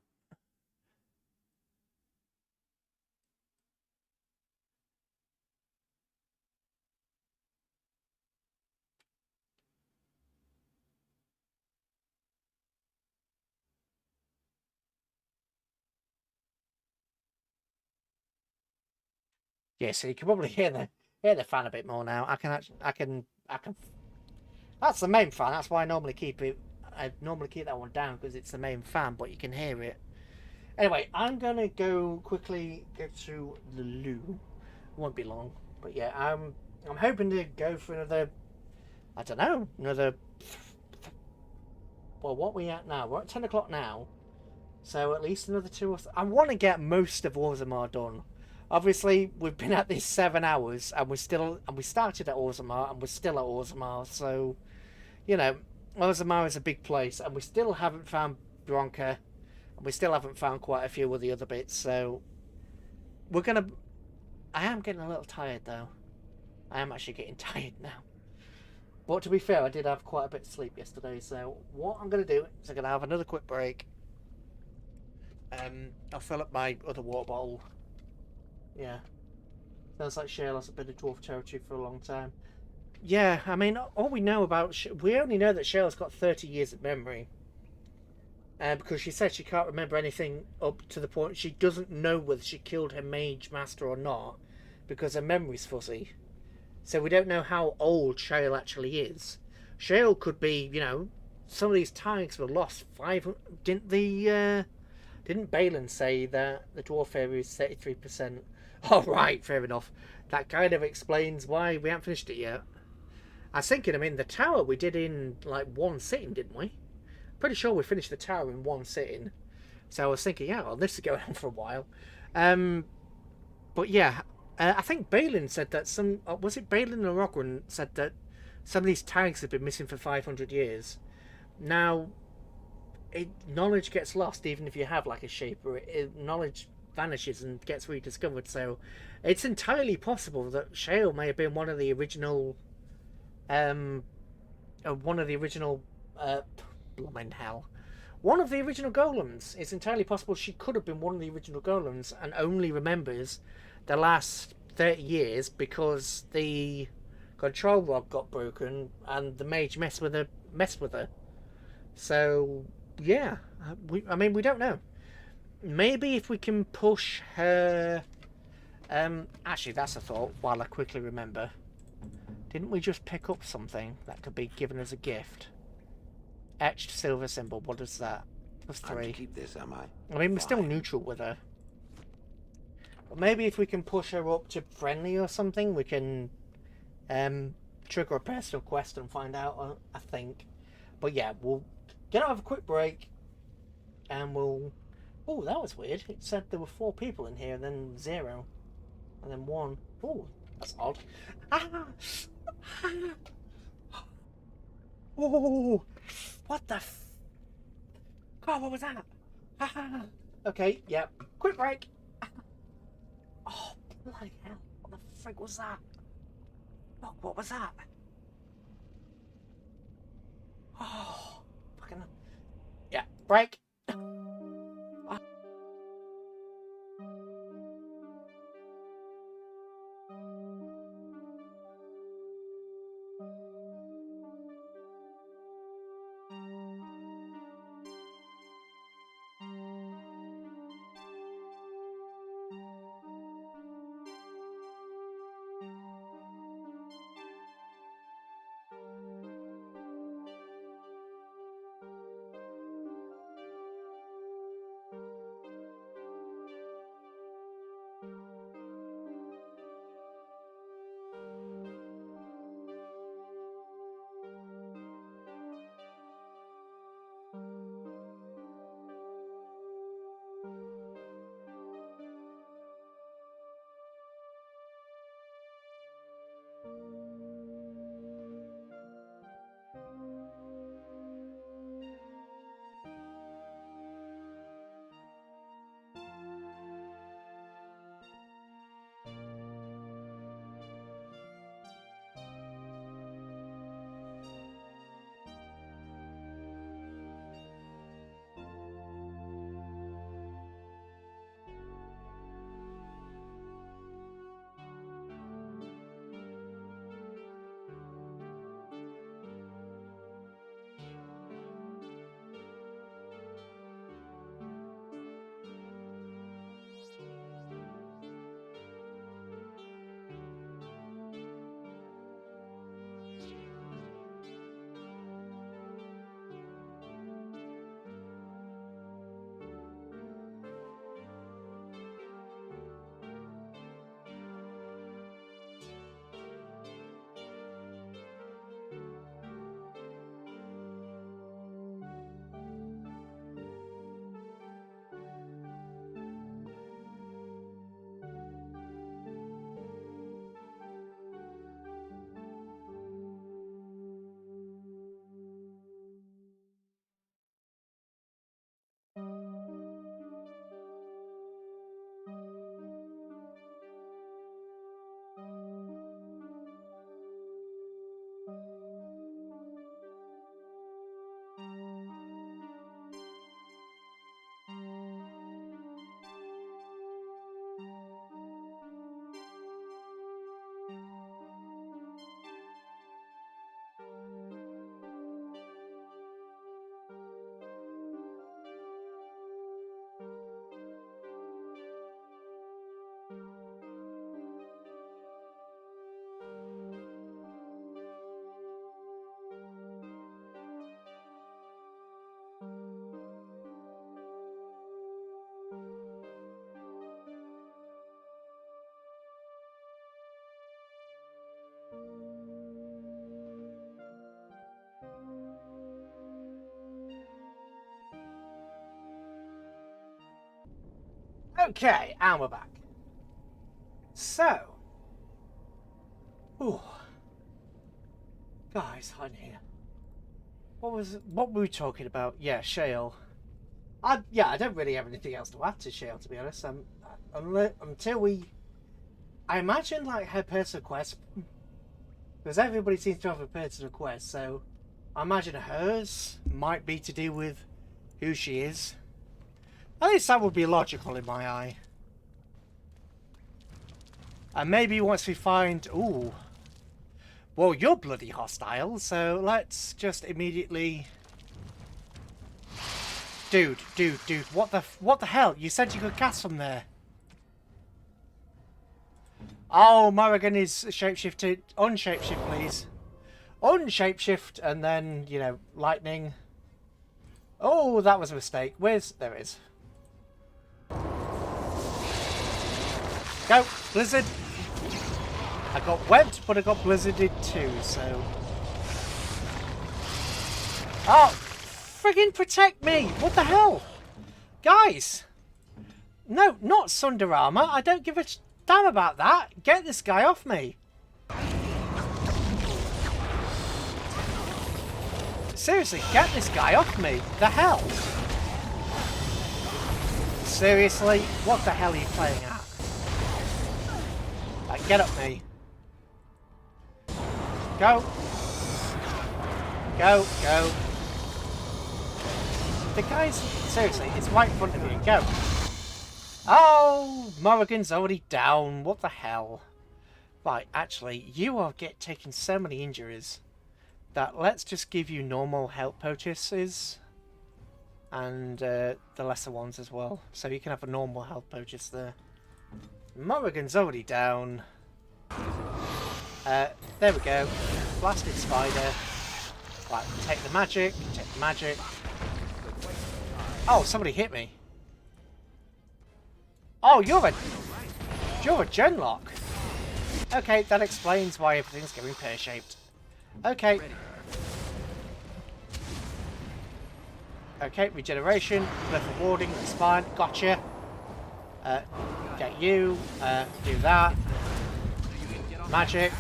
Yeah, so you can probably hear the fan a bit more now. I can. That's the main fan. That's why I normally keep it. I normally keep that one down because it's the main fan, but you can hear it. Anyway, I'm gonna go quickly go to the loo. Won't be long, but yeah, I'm hoping to go for another. I don't know, another. Well, what are we at now? We're at 10 o'clock now, so at least another 2 or. I want to get most of Orzammar done. Obviously, we've been at this 7 hours, and we started at Orzammar, and we're still at Orzammar. So, you know, Orzammar is a big place, and we still haven't found Bronca, and we still haven't found quite a few of the other bits. So, we're gonna. I am getting a little tired though. I am actually getting tired now. But to be fair, I did have quite a bit of sleep yesterday. So, what I'm gonna do is I'm gonna have another quick break. I'll fill up my other water bottle. Yeah. Sounds like Shale has been in dwarf territory for a long time. Yeah, I mean, all we know about... we only know that Shale's got 30 years of memory. Because she said she can't remember anything up to the point... She doesn't know whether she killed her mage master or not. Because her memory's fuzzy. So we don't know how old Shale actually is. Shale could be, you know... Some of these tags were lost. Didn't Balin say that the dwarf area is 33%? Oh, right, fair enough. That kind of explains why we haven't finished it yet. I was thinking, I mean, the tower we did in, like, one sitting, didn't we? Pretty sure we finished the tower in one sitting. So I was thinking, yeah, well, this is going on for a while. But yeah, I think Balin said that some... was it Balin or Ogren said that some of these tags have been missing for 500 years. Now, knowledge gets lost even if you have, like, a shaper. Knowledge vanishes and gets rediscovered, so it's entirely possible that Shale may have been one of the original blooming hell, one of the original golems. It's entirely possible she could have been one of the original golems and only remembers the last 30 years because the control rod got broken and the mage messed with her. So yeah, I mean, we don't know. Maybe if we can push her... actually, that's a thought, while I quickly remember. Didn't we just pick up something that could be given as a gift? Etched silver symbol, what is that? +3. I'm to keep this, am I? I mean, we're still neutral with her. But maybe if we can push her up to friendly or something, we can trigger a personal quest and find out, I think. But yeah, we'll get out of a quick break, and we'll... Oh, that was weird. It said there were 4 people in here, and then 0. And then 1. Oh, that's odd. Ah! Oh, what the God, what was that? Ah! Okay, yeah. Quick break. Oh, bloody hell. What the frick was that? Look, what was that? Oh, fucking... Yeah, break. Okay, and we're back. So, ooh, guys, on here. What were we talking about? Yeah, Shale. I don't really have anything else to add to Shale, to be honest. Until we, I imagine like her personal quest, because everybody seems to have a personal quest. So, I imagine hers might be to do with who she is. At least that would be logical in my eye. And maybe once we find... Ooh. Well, you're bloody hostile, so let's just immediately... Dude. What the hell? You said you could cast from there. Oh, Morrigan is shapeshifted. Unshapeshift, please. Unshapeshift, and then, you know, lightning. Oh, that was a mistake. Where's... There it is. Go, Blizzard. I got webbed, but I got blizzarded too, so... Oh, friggin' protect me! What the hell? Guys! No, not Sunder Armor. I don't give a damn about that. Get this guy off me. Seriously, get this guy off me. The hell? Seriously? What the hell are you playing at? Like, get up me. Go. Go. The guy's... Seriously, it's right in front of you. Go. Oh, Morrigan's already down. What the hell? Right, actually, you are taking so many injuries that let's just give you normal health purchases. And the lesser ones as well. So you can have a normal health purchase there. Morrigan's already down. There we go. Blasted spider. Right, take the magic. Oh, somebody hit me. Oh, you're a genlock. Okay, that explains why everything's going pear-shaped. Okay. Okay, regeneration, lethal warding, that's fine. Gotcha. Get you. Do that. Magic.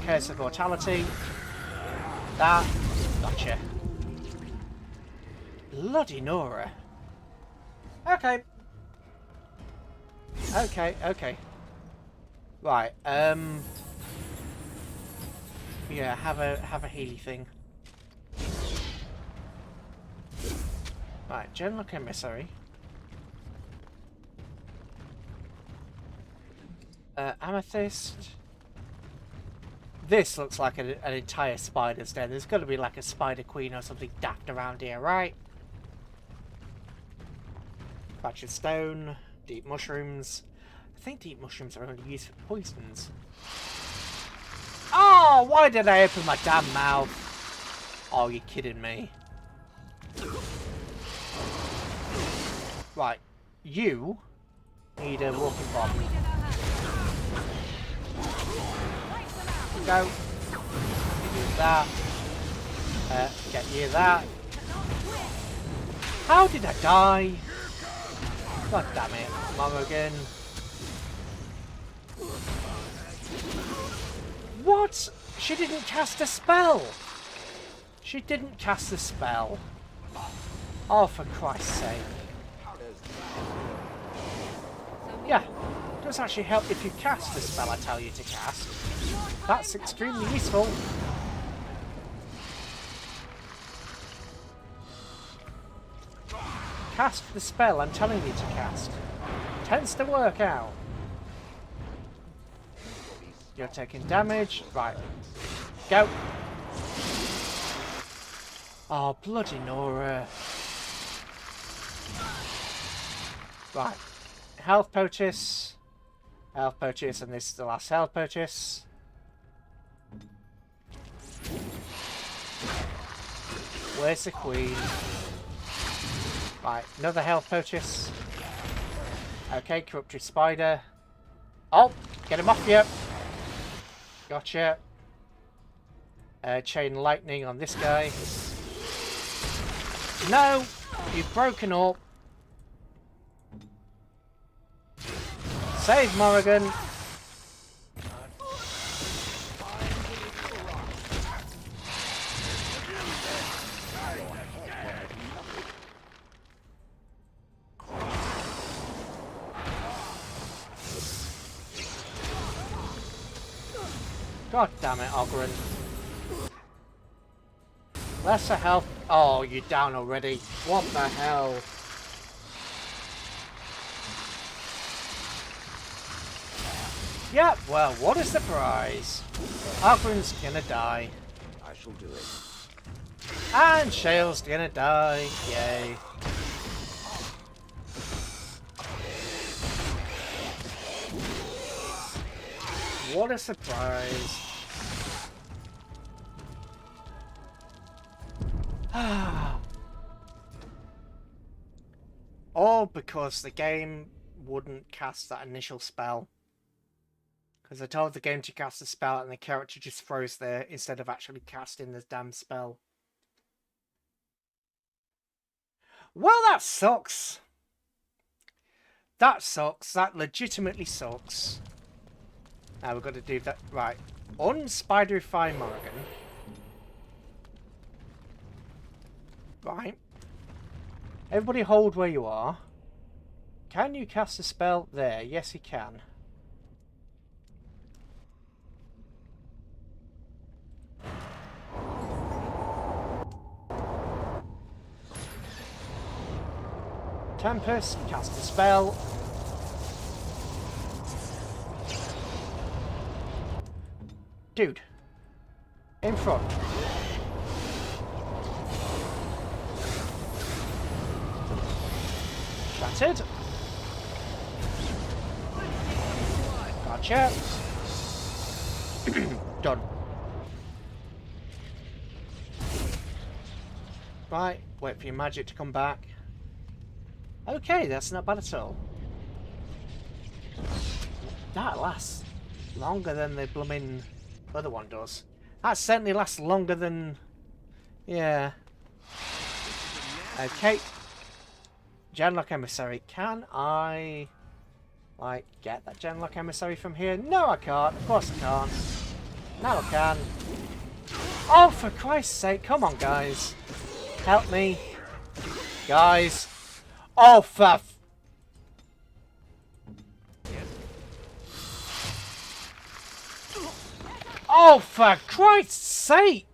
Curse of Mortality. That. Gotcha. Bloody Nora. Okay. Okay. Right. Yeah. Have a Healy thing. Right. Genlock Emissary. Amethyst. This looks like an entire spider's den. There's got to be like a spider queen or something daft around here, right? Fractured stone, deep mushrooms. I think deep mushrooms are only used for poisons. Oh, why did I open my damn mouth? Oh, you're kidding me. Right, you need a walking bomb. Go. Do that. Get you that. How did I die? God damn it. Morrigan. What? She didn't cast a spell. She didn't cast a spell. Oh, for Christ's sake. Yeah. It does actually help if you cast the spell I tell you to cast. That's extremely useful. Cast the spell I'm telling you to cast. Tends to work out. You're taking damage. Right. Go. Oh, bloody Nora. Right. Health purchase. Health purchase, and this is the last health purchase. Where's the queen? Right, another health purchase. Okay, corrupted spider. Oh, get him off you. Gotcha. Chain lightning on this guy. No, you've broken up. Save Morrigan. God damn it, Ogren. Lesser health. Oh, you're down already. What the hell? Yeah, well, what a surprise. Ogren's gonna die. I shall do it. And Shale's gonna die. Yay. What a surprise. All because the game wouldn't cast that initial spell. Because I told the game to cast a spell and the character just froze there instead of actually casting the damn spell. Well, that sucks. That sucks. That legitimately sucks. Now we've got to do that. Right. Unspiderify Morrigan. Right. Everybody hold where you are. Can you cast a spell there? Yes, you can. Tempest, cast a spell. Dude. In front. Shattered. Gotcha. Done. Right, wait for your magic to come back. Okay, that's not bad at all. That lasts longer than the blooming other one does. That certainly lasts longer than... Yeah. Okay. Genlock Emissary. Can I... like, get that Genlock Emissary from here? No, I can't. Of course I can't. Now I can. Oh, for Christ's sake. Come on, guys. Help me. Guys. Oh, for... Oh, for Christ's sake!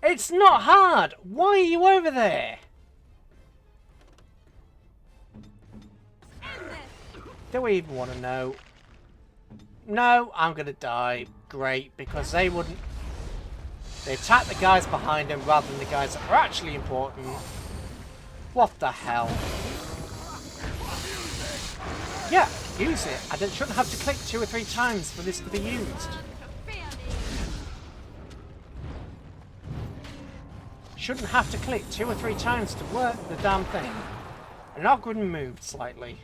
It's not hard! Why are you over there? Do we even want to know? No, I'm going to die. Great, because they wouldn't... They attack the guys behind them rather than the guys that are actually important. What the hell? Yeah, use it. I shouldn't have to click 2 or 3 times for this to be used. Shouldn't have to click 2 or 3 times to work the damn thing. And Ogren moved slightly.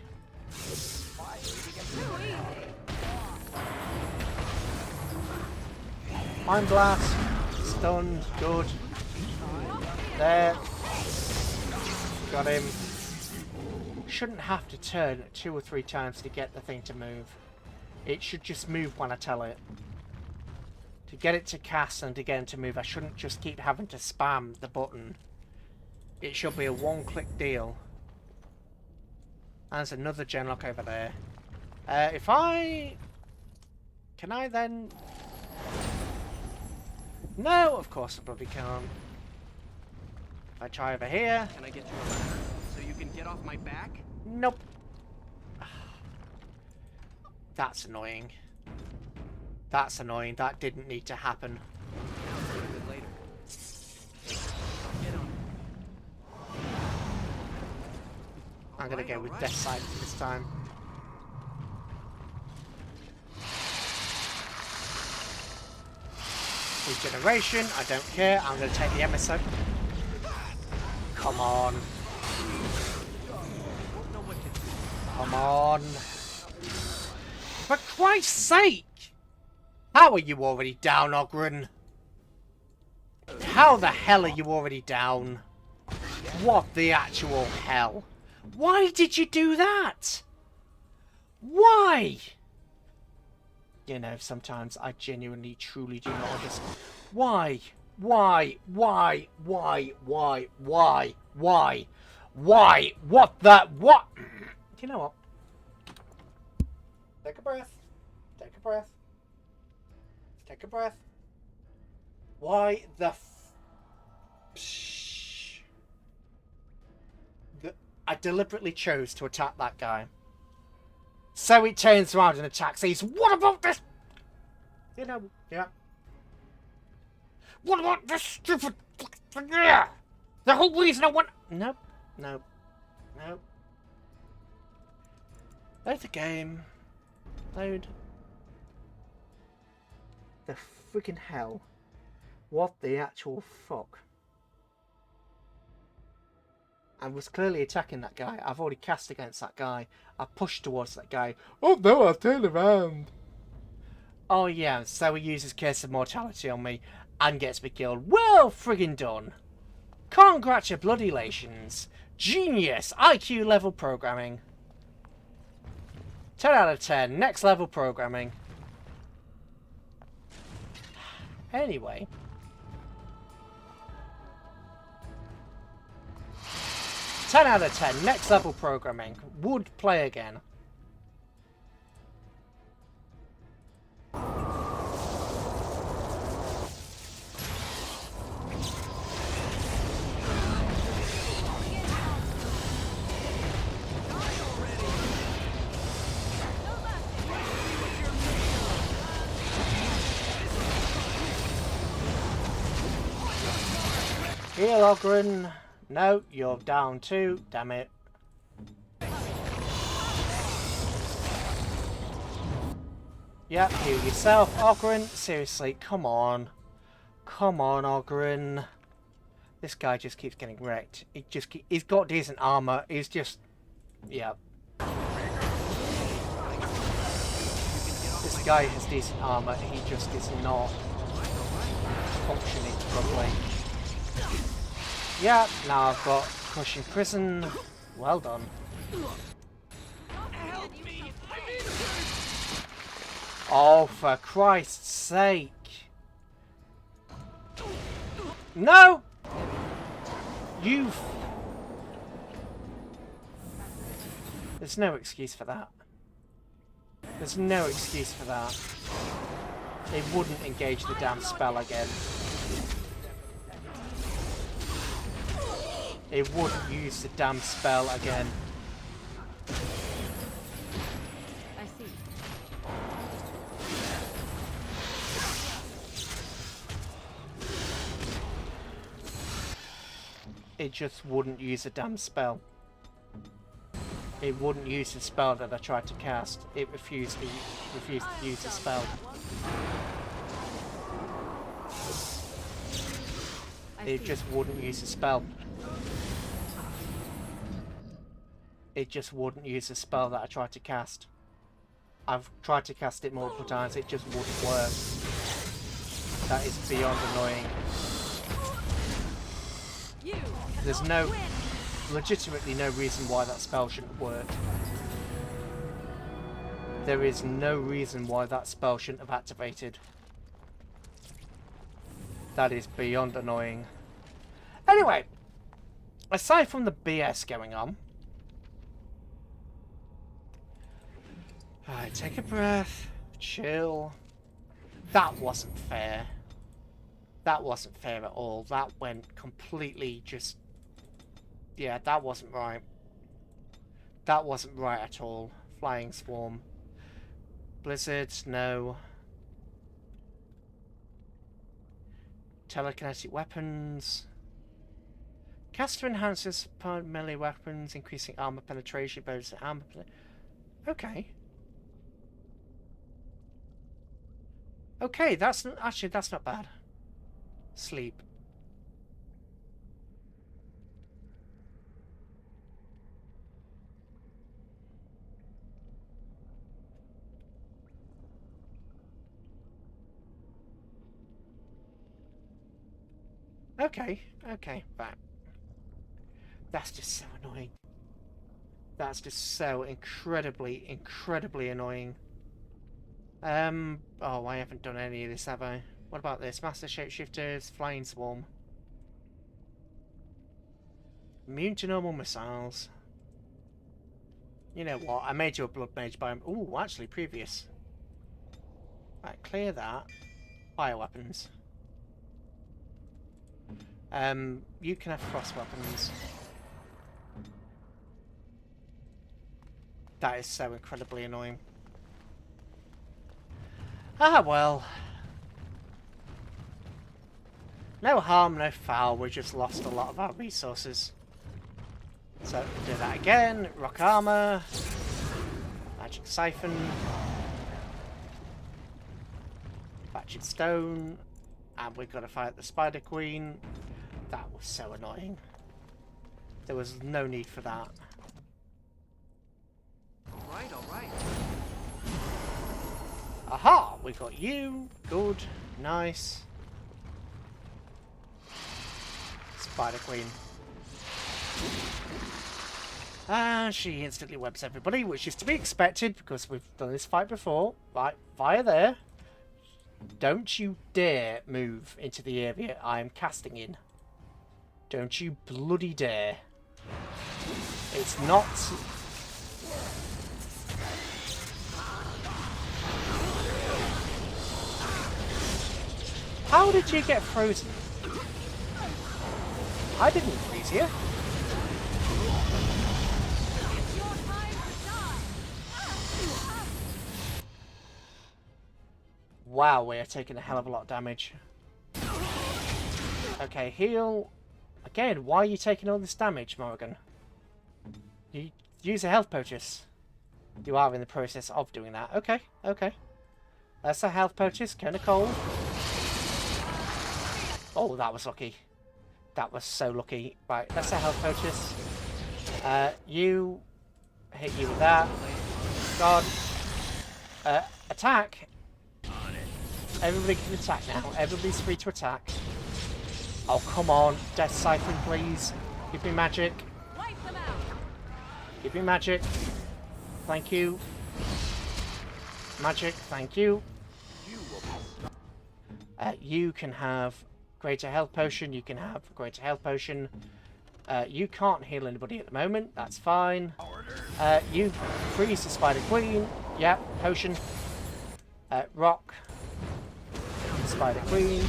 Mind Blast. Stunned. Good. There. Got him. Shouldn't have to turn 2 or 3 times to get the thing to move. It should just move when I tell it. To get it to cast and to get it to move, I shouldn't just keep having to spam the button. It should be a one-click deal. There's another Genlock over there. If I... Can I then... No, of course I probably can't. If I try over here... Can I get you a ladder so you can get off my back? Nope. That's annoying. That's annoying. That didn't need to happen. I'm gonna go with Death Sight this time. Regeneration, I don't care. I'm gonna take the emissary. Come on. Come on. For Christ's sake! How are you already down, Ogren? How the hell are you already down? What the actual hell? Why did you do that? Why? You know, sometimes I genuinely, truly do not understand. Why? Why? Why? Why? Why? Why? Why? Why? What the? What? You know what? Take a breath. Take a breath. Take a breath. Why the I deliberately chose to attack that guy. So he turns around and attacks. He's, what about this? You know, yeah. What about this stupid... Yeah. The whole reason I want... Nope. Nope. Nope. Load the game. Load. The freaking hell. What the actual fuck? I was clearly attacking that guy. I've already cast against that guy. I pushed towards that guy. Oh no, I've turned around. Oh yeah, so he uses Curse of Mortality on me and gets me killed. Well friggin' done. Congratulations. Genius. IQ level programming. 10 out of 10. Next level programming. Anyway. Ten out of 10. Next level programming. Would play again. Heal, Ogren. No, you're down too. Damn it. Yep, heal yourself, Ogren. Seriously, come on. Come on, Ogren. This guy just keeps getting wrecked. He's got decent armor. He's just... Yep. This guy has decent armor. He just is not functioning properly. Yeah, now I've got Crushing Prison. Well done. Oh, for Christ's sake. No! There's no excuse for that. There's no excuse for that. They wouldn't engage the damn spell again. They wouldn't use the damn spell again. I see. It just wouldn't use a damn spell. It wouldn't use the spell that I tried to cast. It refused to use the spell. It just wouldn't use the spell. It just wouldn't use the spell that I tried to cast. I've tried to cast it multiple times, it just wouldn't work. That is beyond annoying. There's legitimately no reason why that spell shouldn't work. There is no reason why that spell shouldn't have activated. That is beyond annoying. Anyway, aside from the BS going on, alright, take a breath, chill. That wasn't fair. That wasn't fair at all. That went completely just... Yeah, that wasn't right. That wasn't right at all. Flying Swarm. Blizzard, no. Telekinetic weapons. Caster enhances melee weapons, increasing armor penetration, bonus armor okay. Okay, that's not bad. Sleep. Okay, right. That's just so annoying. That's just so incredibly, incredibly annoying. Oh, I haven't done any of this, have I? What about this? Master Shapeshifters, Flying Swarm. Immune to normal missiles. You know what? I made you a Blood Mage by... Ooh, actually, previous. Right, clear that. Bioweapons. You can have frost weapons. That is so incredibly annoying. Ah, well. No harm, no foul. We just lost a lot of our resources. So, do that again. Rock armor. Magic siphon. Batched stone. And we've got to fight the Spider Queen. That was so annoying. There was no need for that. Alright, alright. Aha! We got you. Good. Nice. Spider Queen. And she instantly webs everybody, which is to be expected because we've done this fight before. Right, fire there. Don't you dare move into the area I am casting in. Don't you bloody dare. It's not... How did you get frozen? I didn't freeze you. Wow, we are taking a hell of a lot of damage. Okay, heal. Again, why are you taking all this damage, Morrigan? You use a health purchase. You are in the process of doing that. Okay, okay. That's a health purchase, kind of cold. Oh, that was lucky. That was so lucky. Right, that's a health purchase. You hit you with that. God. Attack. Everybody can attack now. Everybody's free to attack. Oh, come on. Death Siphon, please. Give me magic. Give me magic. Thank you. Magic, thank you. You can have greater health potion. You can have greater health potion. You can't heal anybody at the moment. That's fine. You freeze the Spider Queen. Yeah, potion. Rock. Spider Queen.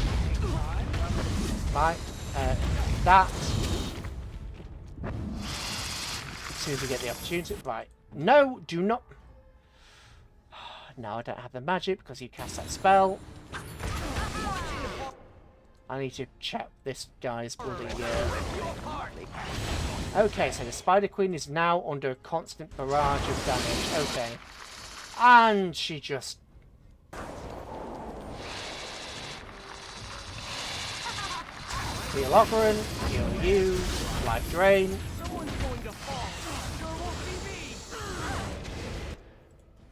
Right. That. As soon as we get the opportunity. Right. No, do not. No, I don't have the magic because you cast that spell. I need to check this guy's bloody... Okay, so the Spider Queen is now under a constant barrage of damage. Okay. And she just... Heal Ocaran, heal you, life drain.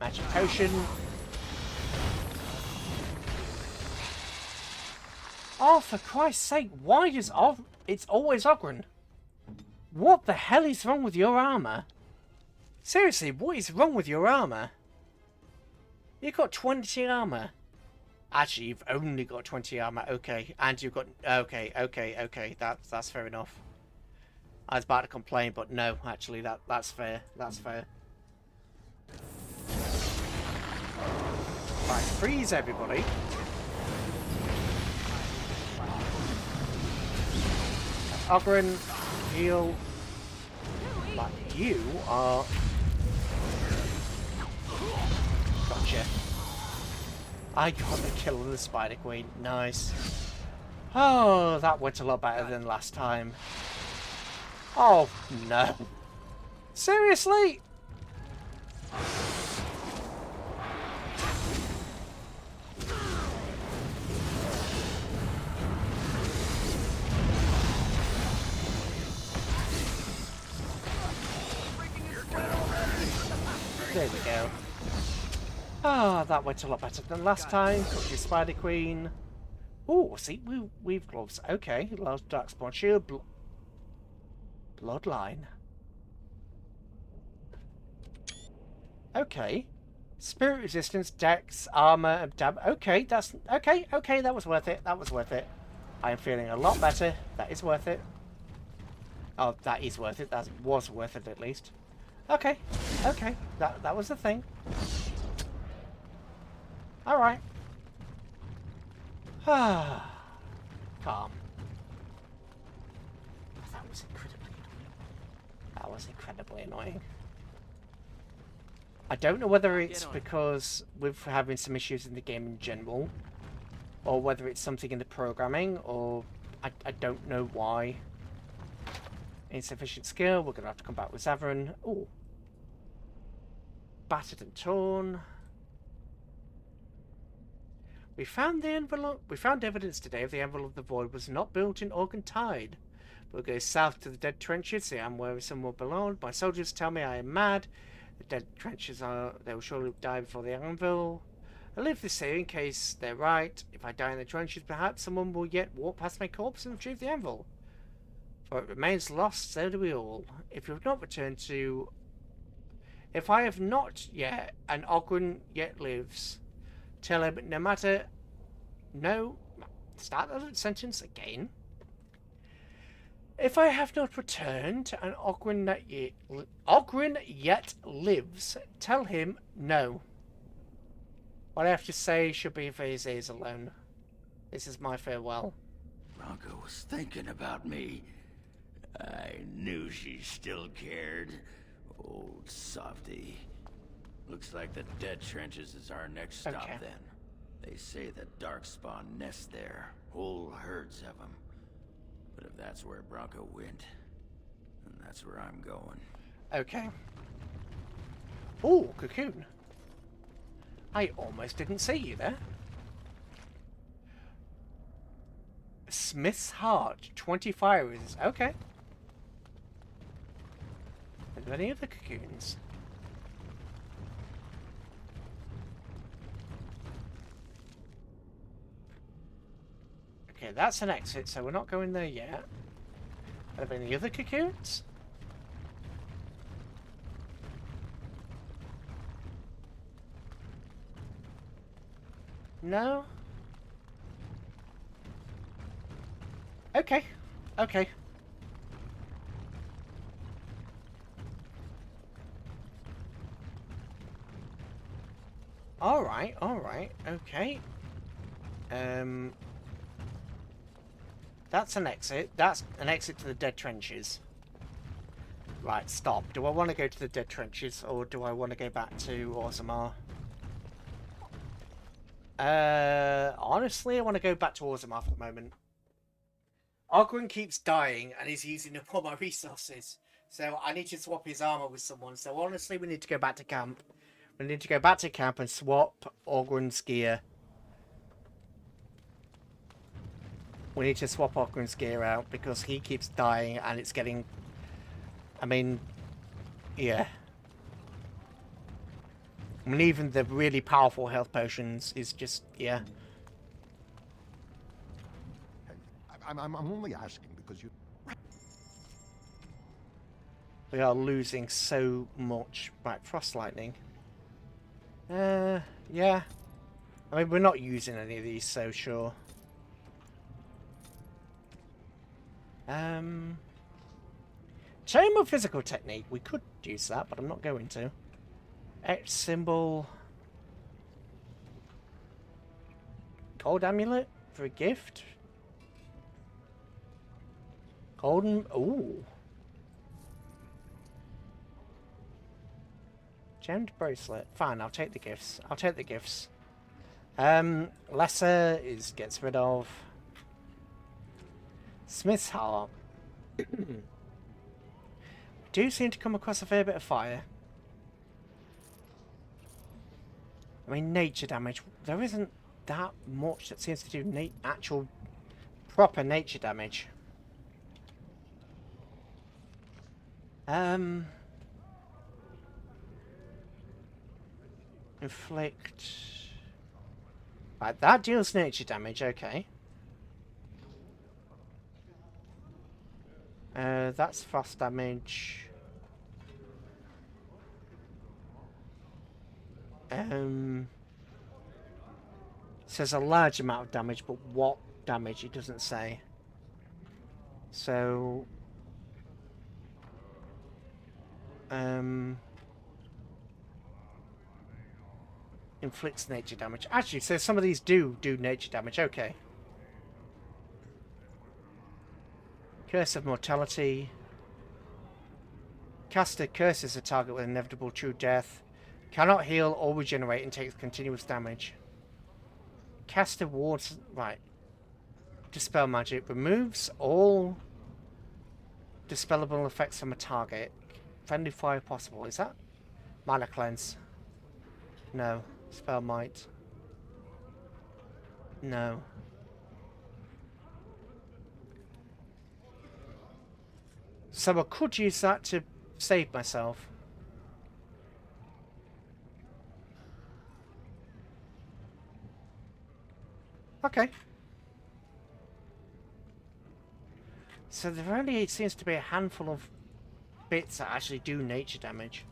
Magic potion. Oh, for Christ's sake, why does it's always Ocaran? What the hell is wrong with your armor? Seriously, what is wrong with your armor? You've got 20 armor. Actually, you've only got 20 armor. Okay, and you've got... Okay. That's fair enough. I was about to complain, but no, actually, that's fair. That's fair. Right, freeze everybody. Ocaran, heal. But you are... Gotcha. I got the kill on the Spider Queen. Nice. Oh, that went a lot better than last time. Oh, no. Seriously? There we go. Ah, that went a lot better than last time. Got your Spider Queen. Oh, see, we've gloves. Okay, large Darkspawn Shield. Bloodline. Okay. Spirit resistance, dex, armor, and dab. Okay, that's okay. Okay, that was worth it. That was worth it. I am feeling a lot better. That is worth it. Oh, that is worth it. That was worth it at least. Okay. Okay. That was the thing. All right. Calm. That was incredibly annoying. That was incredibly annoying. I don't know whether it's because we're having some issues in the game in general, or whether it's something in the programming, or I don't know why. Insufficient skill, we're going to have to come back with Zavran. Oh. Battered and torn. We found the envelope. We found evidence today of the envelope of the void was not built in Organ Tide. We'll go south to the dead trenches, see I'm where some will belong. My soldiers tell me I am mad. The dead trenches they will surely die before the anvil. I leave this here in case they're right. If I die in the trenches, perhaps someone will yet walk past my corpse and retrieve the anvil. For it remains lost, so do we all. If you have not returned to... If I have not yet, and Ogren yet lives, tell him no matter... No... Start the sentence again. If I have not returned, and Ogren yet lives, tell him no. What I have to say should be for his ears alone. This is my farewell. Bronco was thinking about me. I knew she still cared. Old softy. Looks like the dead trenches is our next stop then. They say the Darkspawn nest there. Whole herds of them. But if that's where Bronco went, then that's where I'm going. Okay. Oh, cocoon. I almost didn't see you there. Smith's Heart, 20 fire resist. Okay. Are there any other cocoons? Okay, that's an exit, so we're not going there yet. Are there any other cocoons? No? Okay. Okay. Alright, okay. That's an exit. That's an exit to the dead trenches. Right, stop. Do I want to go to the dead trenches, or do I want to go back to Orzammar? Honestly, I want to go back to Orzammar for the moment. Ogren keeps dying, and he's using up all my resources. So I need to swap his armor with someone. So honestly, we need to go back to camp. We need to go back to camp and swap Ogren's gear. We need to swap Ogren's gear out because he keeps dying and it's getting... I mean, yeah. I mean, even the really powerful health potions is just, yeah. I'm only asking because you... We are losing so much. Right, Frost Lightning. Yeah. I mean, we're not using any of these, so sure. Chain of Physical Technique. We could use that, but I'm not going to. X symbol. Gold Amulet for a gift. Golden... Ooh. Gemmed bracelet. Fine, I'll take the gifts. I'll take the gifts. Lesser gets rid of. Smith's Heart. Do seem to come across a fair bit of fire. I mean, nature damage. There isn't that much that seems to do actual proper nature damage. Inflict. Right, that deals nature damage, okay. That's frost damage. Says a large amount of damage, but what damage it doesn't say. So inflicts nature damage. Actually, so some of these do nature damage. Okay. Curse of Mortality. Caster curses a target with inevitable true death. Cannot heal or regenerate and takes continuous damage. Caster wards... Right. Dispel magic. Removes all dispellable effects from a target. Friendly fire possible. Is that? Mana cleanse. No. Spell might. No. So I could use that to save myself. Okay. So there only seems to be a handful of bits that actually do nature damage.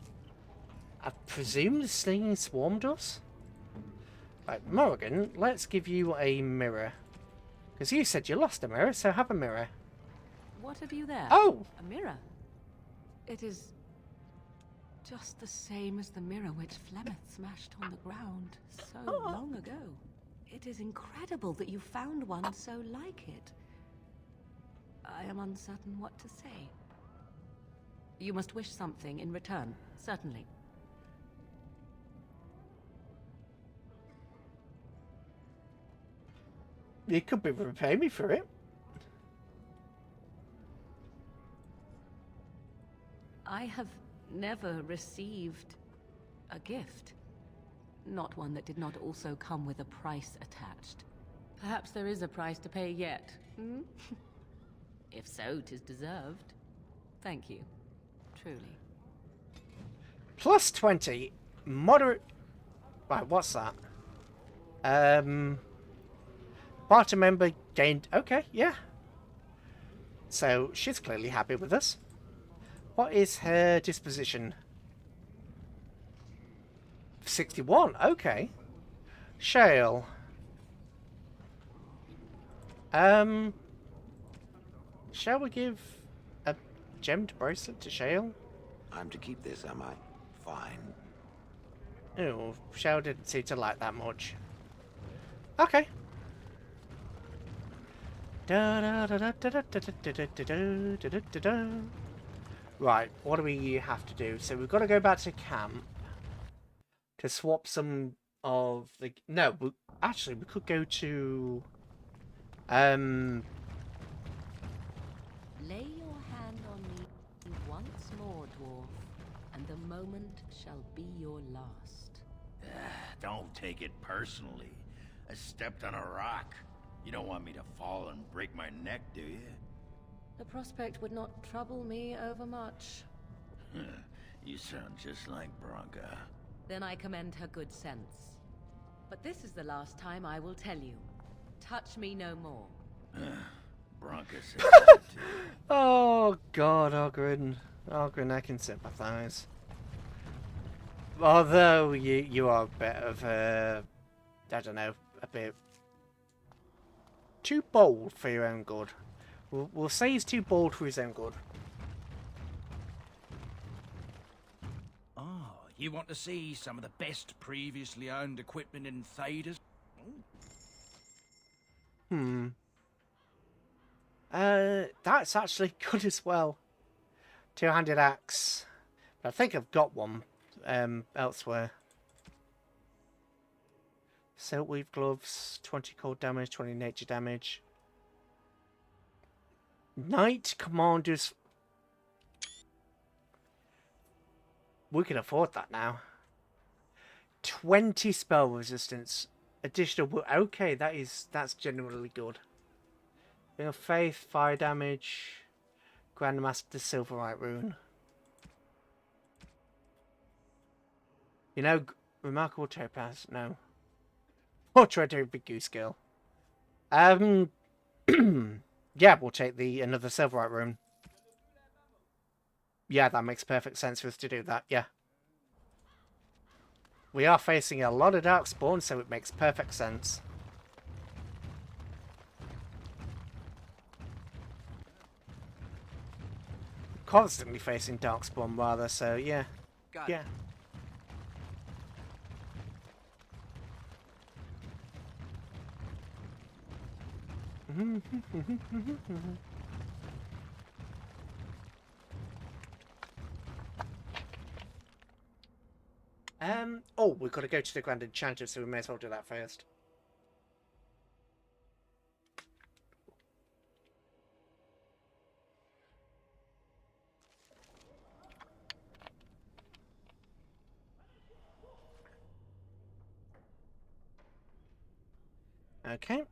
I presume the Slinging Swarm does? Right, Morrigan, let's give you a mirror. Because you said you lost a mirror, so have a mirror. What have you there? Oh! A mirror. It is just the same as the mirror which Flemeth smashed on the ground so long ago. It is incredible that you found one so like it. I am uncertain what to say. You must wish something in return, certainly. You could be repay me for it. I have never received a gift. Not one that did not also come with a price attached. Perhaps there is a price to pay yet, hmm? If so, 'tis deserved. Thank you. Truly. Plus 20. Moderate... Right, what's that? Party member gained... Okay, yeah. So, she's clearly happy with us. What is her disposition? 61, okay. Shale. Shall we give a gemmed bracelet to Shale? I'm to keep this, am I? Fine. Oh, Shale didn't seem to like that much. Okay. Right, what do we have to do? So we've got to go back to camp to swap some of the... No, actually, we could go to... Lay your hand on me once more, dwarf, and the moment shall be your last. Don't take it personally. I stepped on a rock. You don't want me to fall and break my neck, do you? The prospect would not trouble me overmuch. You sound just like Bronca. Then I commend her good sense. But this is the last time I will tell you. Touch me no more. Bronca said Oh, God, Ogren. Ogren, I can sympathize. Although you are a bit of a... I don't know, a bit... too bold for your own good. We'll say he's too bold for his own good. Oh, you want to see some of the best previously owned equipment in Thaders? That's actually good as well. Two-handed axe. But I think I've got one elsewhere. Silk weave gloves, 20 cold damage, 20 nature damage. Knight commanders. We can afford that now. 20 spell resistance. Additional... Okay, that's generally good. Ring of Faith, fire damage. Grandmaster Silverite rune. You know, remarkable topaz. No. Portrait of Big Goose Girl. Yeah, we'll take another Silverite rune. Yeah, that makes perfect sense for us to do that, yeah. we are facing a lot of Darkspawn, so it makes perfect sense. Constantly facing Darkspawn, rather, so yeah. Got it. Oh, we've got to go to the Grand Enchanter, so we may as well do that first. Okay.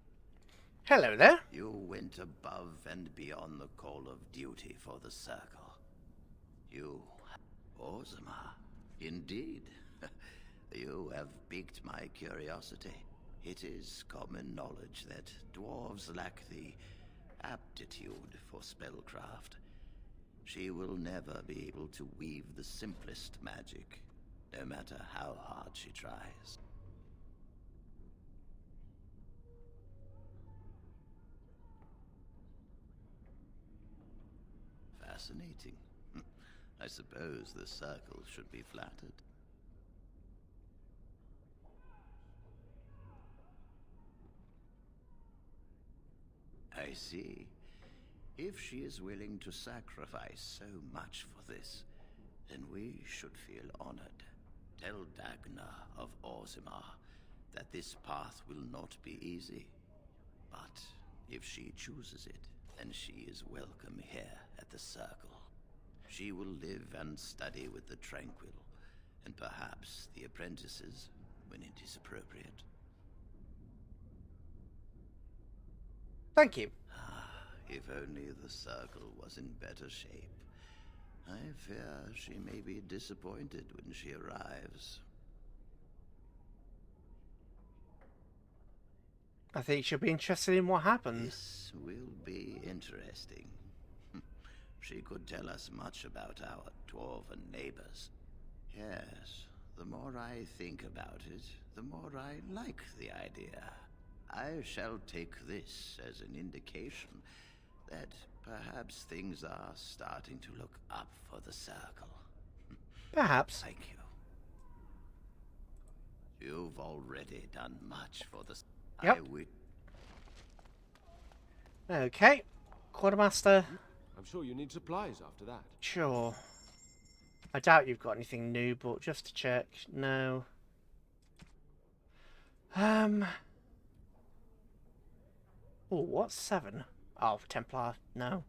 Hello there. You went above and beyond the call of duty for the Circle. You, Orzammar, indeed. You have piqued my curiosity. It is common knowledge that dwarves lack the aptitude for spellcraft. She will never be able to weave the simplest magic, no matter how hard she tries. Fascinating. I suppose the Circle should be flattered. I see. If she is willing to sacrifice so much for this, then we should feel honored. Tell Dagna of Orzammar that this path will not be easy. But if she chooses it, then she is welcome here at the Circle. She will live and study with the Tranquil, and perhaps the apprentices when it is appropriate. Thank you. If only the Circle was in better shape. I fear she may be disappointed when she arrives. I think she'll be interested in what happens. This will be interesting. She could tell us much about our dwarven neighbors. Yes, the more I think about it, the more I like the idea. I shall take this as an indication that perhaps things are starting to look up for the Circle. Perhaps. Thank you. You've already done much for the... Yep. Okay. Quartermaster. I'm sure you need supplies after that. Sure. I doubt you've got anything new, but just to check. No. Oh, what's 7? Oh, Templar. No.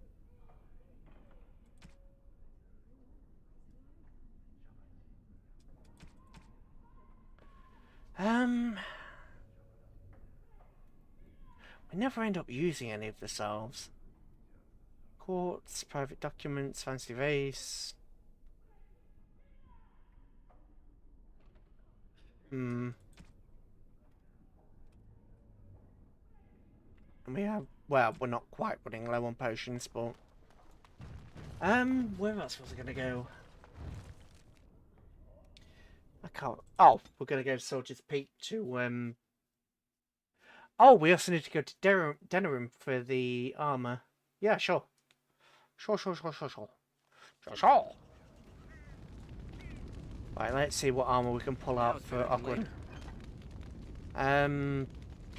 We never end up using any of the salves. Quartz, private documents, fancy vase. And we have, well, we're not quite running low on potions, but where else was I gonna go? I can't. Oh, we're gonna go to Soldier's Peak to oh, we also need to go to Denerim for the armor. Yeah, sure. Sure. Right, let's see what armor we can pull out for Ogwen.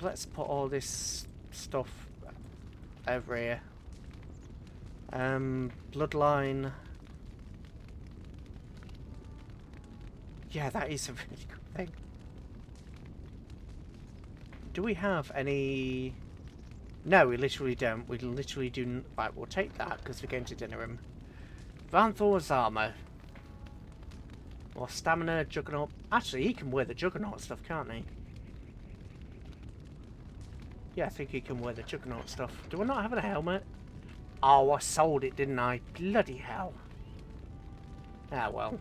Let's put all this stuff over here. Bloodline. Yeah, that is a really good thing. Do we have any... No, we literally don't. We literally do... Right, we'll take that because we're going to Denerim. Vanthor's armor. More stamina, Juggernaut. Actually, he can wear the Juggernaut stuff, can't he? Yeah, I think he can wear the Juggernaut stuff. Do I not have a helmet? Oh, I sold it, didn't I? Bloody hell. Ah, well.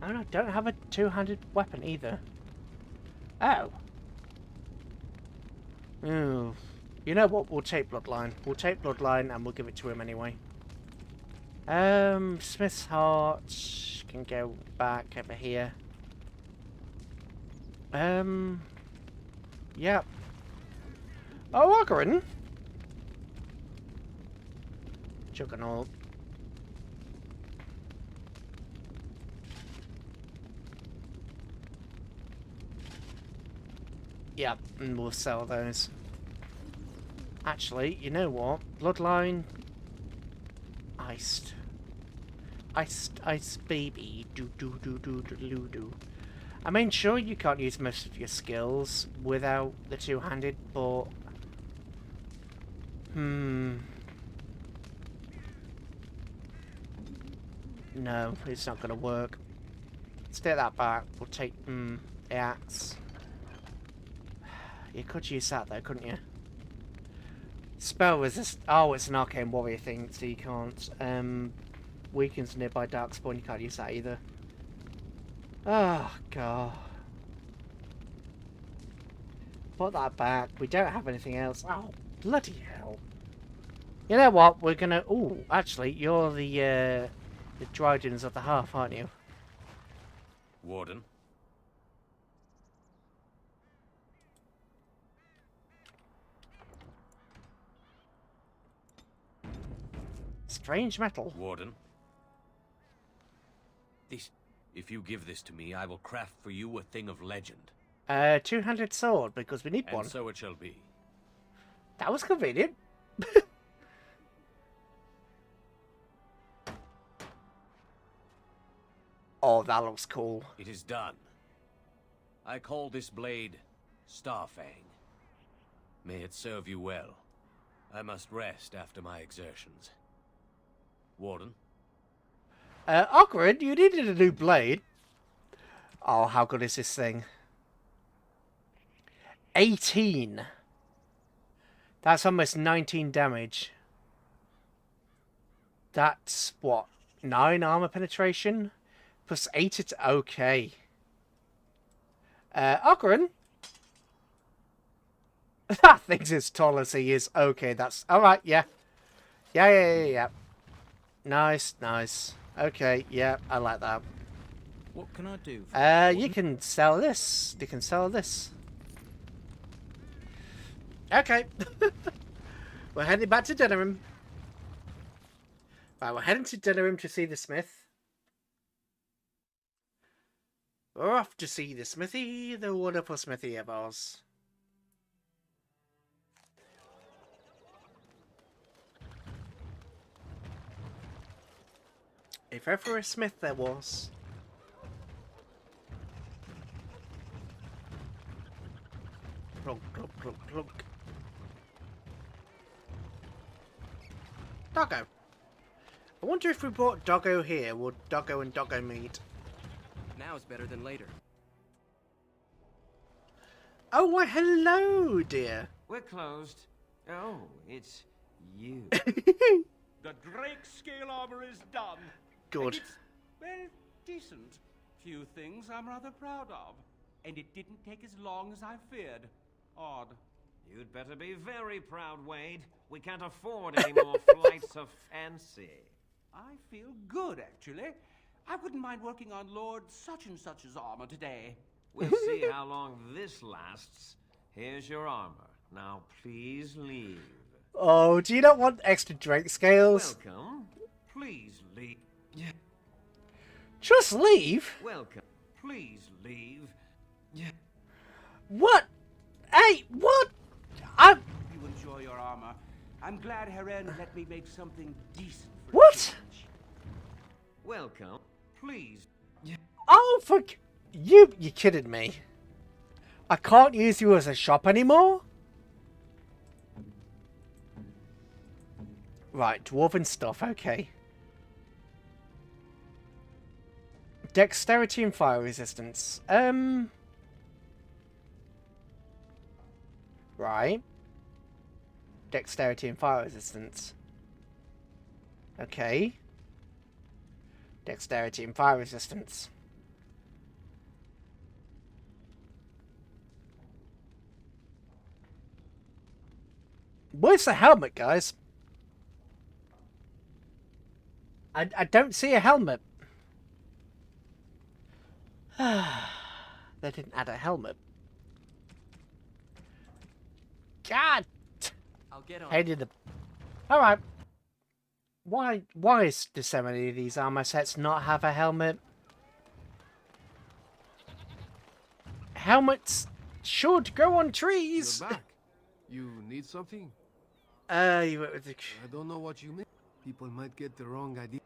Oh, no, I don't have a two-handed weapon either. Oh. Oh. You know what? We'll take Bloodline. We'll take Bloodline and we'll give it to him anyway. Smith's Heart can go back over here. Yep. Oh, Ocarin. Juggernaut. Yep, and we'll sell those. Actually, you know what? Bloodline. Iced. Ice baby. Do. I mean, sure, you can't use most of your skills without the two-handed, but... No, it's not going to work. Let's take that back. We'll take, the axe. You could use that, though, couldn't you? Spell resist... Oh, it's an arcane warrior thing, so you can't. Weakens nearby darkspawn. You can't use that either. Oh, God. Put that back. We don't have anything else. Oh, bloody hell. You know what? We're gonna... Oh, actually, you're the Dryadens of the Half, aren't you? Warden. Strange metal. Warden. This... If you give this to me, I will craft for you a thing of legend. Two-handed sword, because we need one. And so it shall be. That was convenient. Oh, that looks cool. It is done. I call this blade Starfang. May it serve you well. I must rest after my exertions. Warden? Ocarin, you needed a new blade. Oh, how good is this thing? 18. That's almost 19 damage. That's, what, 9 armor penetration? Plus 8 it's okay. Ocarin? That thing's as tall as he is. Okay, that's... Alright, yeah. Yeah. Nice. Okay, yeah, I like that. What can I do? You can sell this. You can sell this. Okay. We're heading back to Denerim. Right, we're heading to Denerim to see the smith. We're off to see the smithy, the wonderful smithy of ours. If ever a smith there was. Plunk. Doggo. I wonder if we brought Doggo here, would Doggo and Doggo meet? Now is better than later. Oh, why hello, dear. We're closed. Oh, it's you. The Drake scale armor is done. Good. And it's, well, decent. Few things I'm rather proud of. And it didn't take as long as I feared. Odd. You'd better be very proud, Wade. We can't afford any more flights of fancy. I feel good, actually. I wouldn't mind working on Lord such-and-such's armor today. We'll see how long this lasts. Here's your armor. Now, please leave. Oh, do you not want extra Drake scales? Welcome. Please leave. Just leave? Welcome. Please leave. What? Hey, what? You enjoy your armor. I'm glad Heren let me make something decent for What? Welcome. Please. Oh, you're kidding me. I can't use you as a shop anymore? Right, dwarven stuff, okay. Dexterity and fire resistance. Right. Dexterity and fire resistance. Okay. Dexterity and fire resistance. Where's the helmet, guys? I don't see a helmet. They didn't add a helmet. God! I'll get on. Hated them. Alright. Why do so many of these armor sets not have a helmet? Helmets should go on trees! You're back. You need something? You went with the... I don't know what you mean. People might get the wrong idea.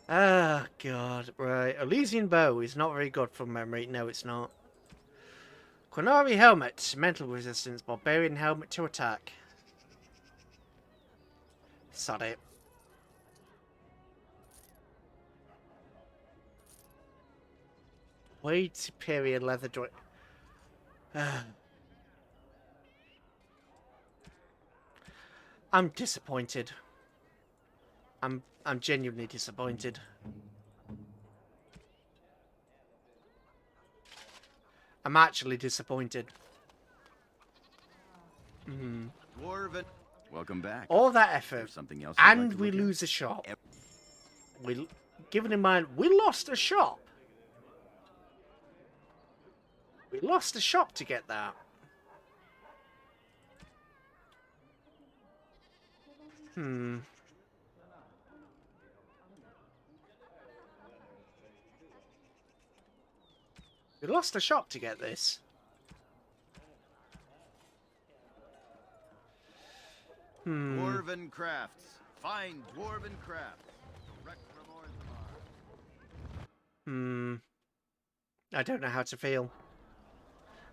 Oh, God. Right. Elysian bow is not very good from memory. No, it's not. Quinari helmet. Mental resistance. Barbarian helmet to attack. Sod it. Way superior leather joint. I'm disappointed. I'm genuinely disappointed. I'm actually disappointed. Dwarven. Welcome back. All that effort, Something else and we lose a shop. Given in mind, we lost a shop. We lost a shop to get that. We lost a shop to get this. Dwarven crafts. Fine dwarven crafts. Direct from Orzammar. I don't know how to feel.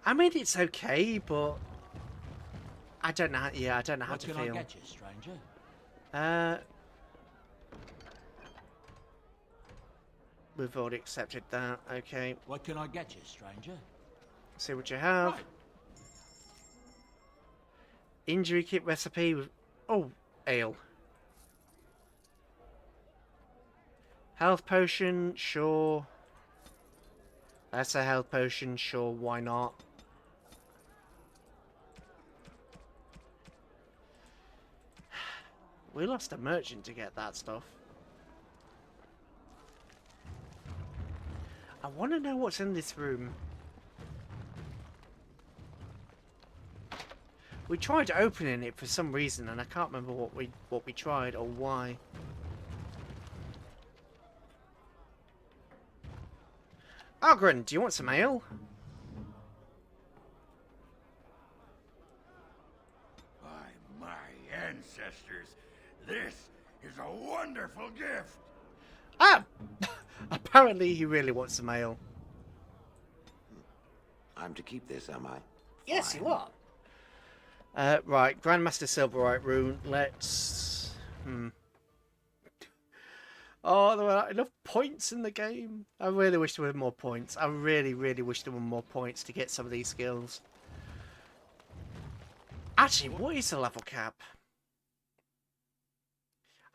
I mean, it's okay, but I don't know. Yeah, I don't know how to feel. What can I get you, stranger? We've already accepted that. Okay. What can I get you, stranger? See what you have. Right. Injury kit recipe with... Oh, ale. Health potion, sure. That's a health potion, sure, why not? We lost a merchant to get that stuff. I want to know what's in this room. We tried opening it for some reason, and I can't remember what we tried or why. Ogren, do you want some ale? By my ancestors, this is a wonderful gift. Ah! Apparently he really wants some ale. I'm to keep this, am I? Yes, you are. Right, Grandmaster Silverite rune. Let's... Oh, there were enough points in the game. I really wish there were more points. I really, really wish there were more points to get some of these skills. Actually, what is the level cap?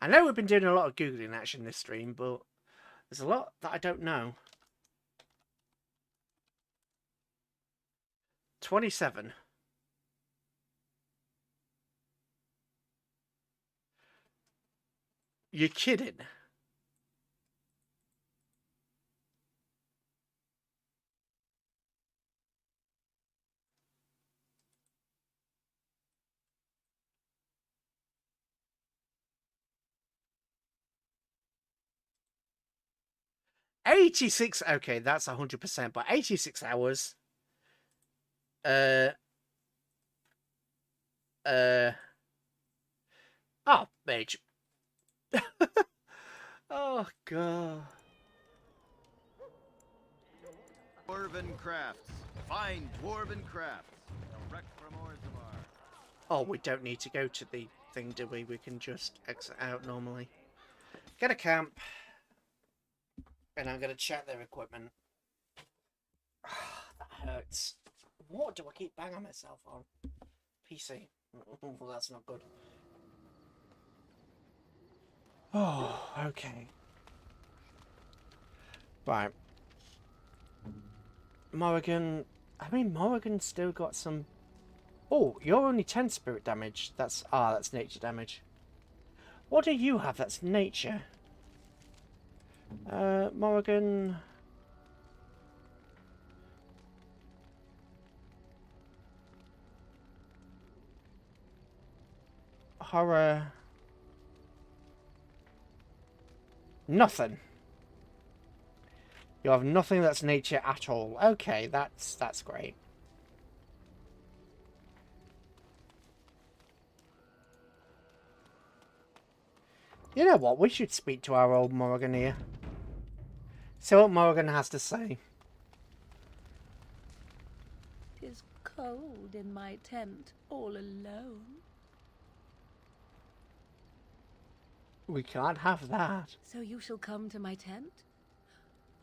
I know we've been doing a lot of Googling action this stream, but there's a lot that I don't know. 27. You're kidding. $86. Okay, that's 100%, but 86 hours. Oh, Mage. Oh, God. Dwarven crafts. Fine dwarven crafts. Direct from Orzammar. Oh, we don't need to go to the thing, do we? We can just exit out normally. Get a camp. And I'm going to check their equipment. That hurts. What do I keep banging myself on? PC. Well, that's not good. Oh, okay. Right. Morrigan. I mean, Morrigan's still got some... Oh, you're only 10 spirit damage. That's nature damage. What do you have that's nature? Morrigan... horror. Nothing. You have nothing that's nature at all. Okay, that's great. You know what? We should speak to our old Morrigan here. See what Morrigan has to say. 'Tis cold in my tent, all alone. We can't have that. So you shall come to my tent?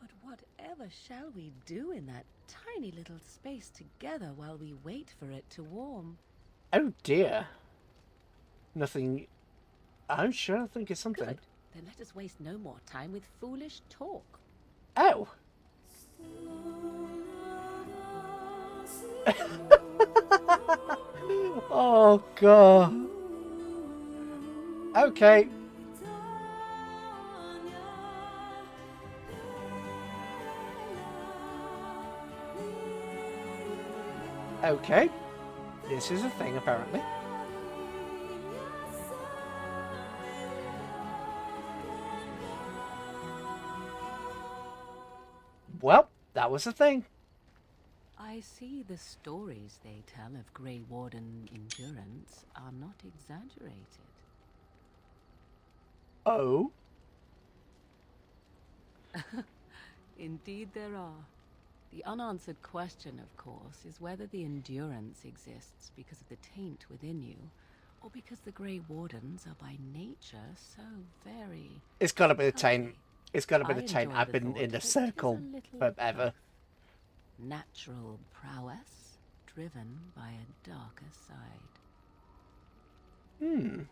But whatever shall we do in that tiny little space together while we wait for it to warm? Oh dear. Nothing. I'm sure I think it's something. Good. Then let us waste no more time with foolish talk. Oh. Oh god. Okay. Okay. This is a thing, apparently. Well, that was a thing. I see the stories they tell of Grey Warden endurance are not exaggerated. Oh? Indeed there are. The unanswered question, of course, is whether the endurance exists because of the taint within you, or because the Grey Wardens are by nature so very... It's got to be the taint. healthy. It's got to be I the taint. enjoy I've the been thought in the that it is a circle little forever. Natural prowess, driven by a darker side. Hmm.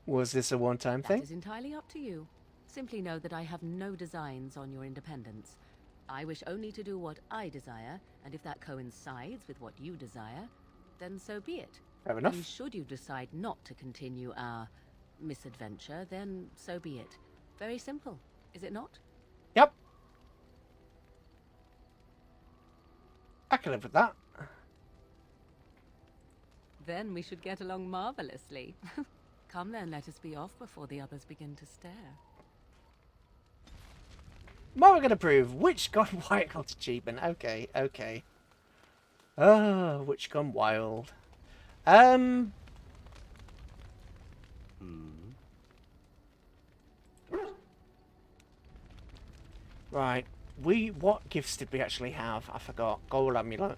Was this a one-time thing? That is entirely up to you. Simply know that I have no designs on your independence. I wish only to do what I desire, and if that coincides with what you desire, then so be it. Fair enough. And should you decide not to continue our misadventure, then so be it. Very simple, is it not? Yep. I can live with that. Then we should get along marvelously. Come then, let us be off before the others begin to stare. Morrigan approved. Witch Gone Wild achievement. Okay, okay. Oh, Witch Gone Wild. Right. What gifts did we actually have? I forgot. Gold amulet.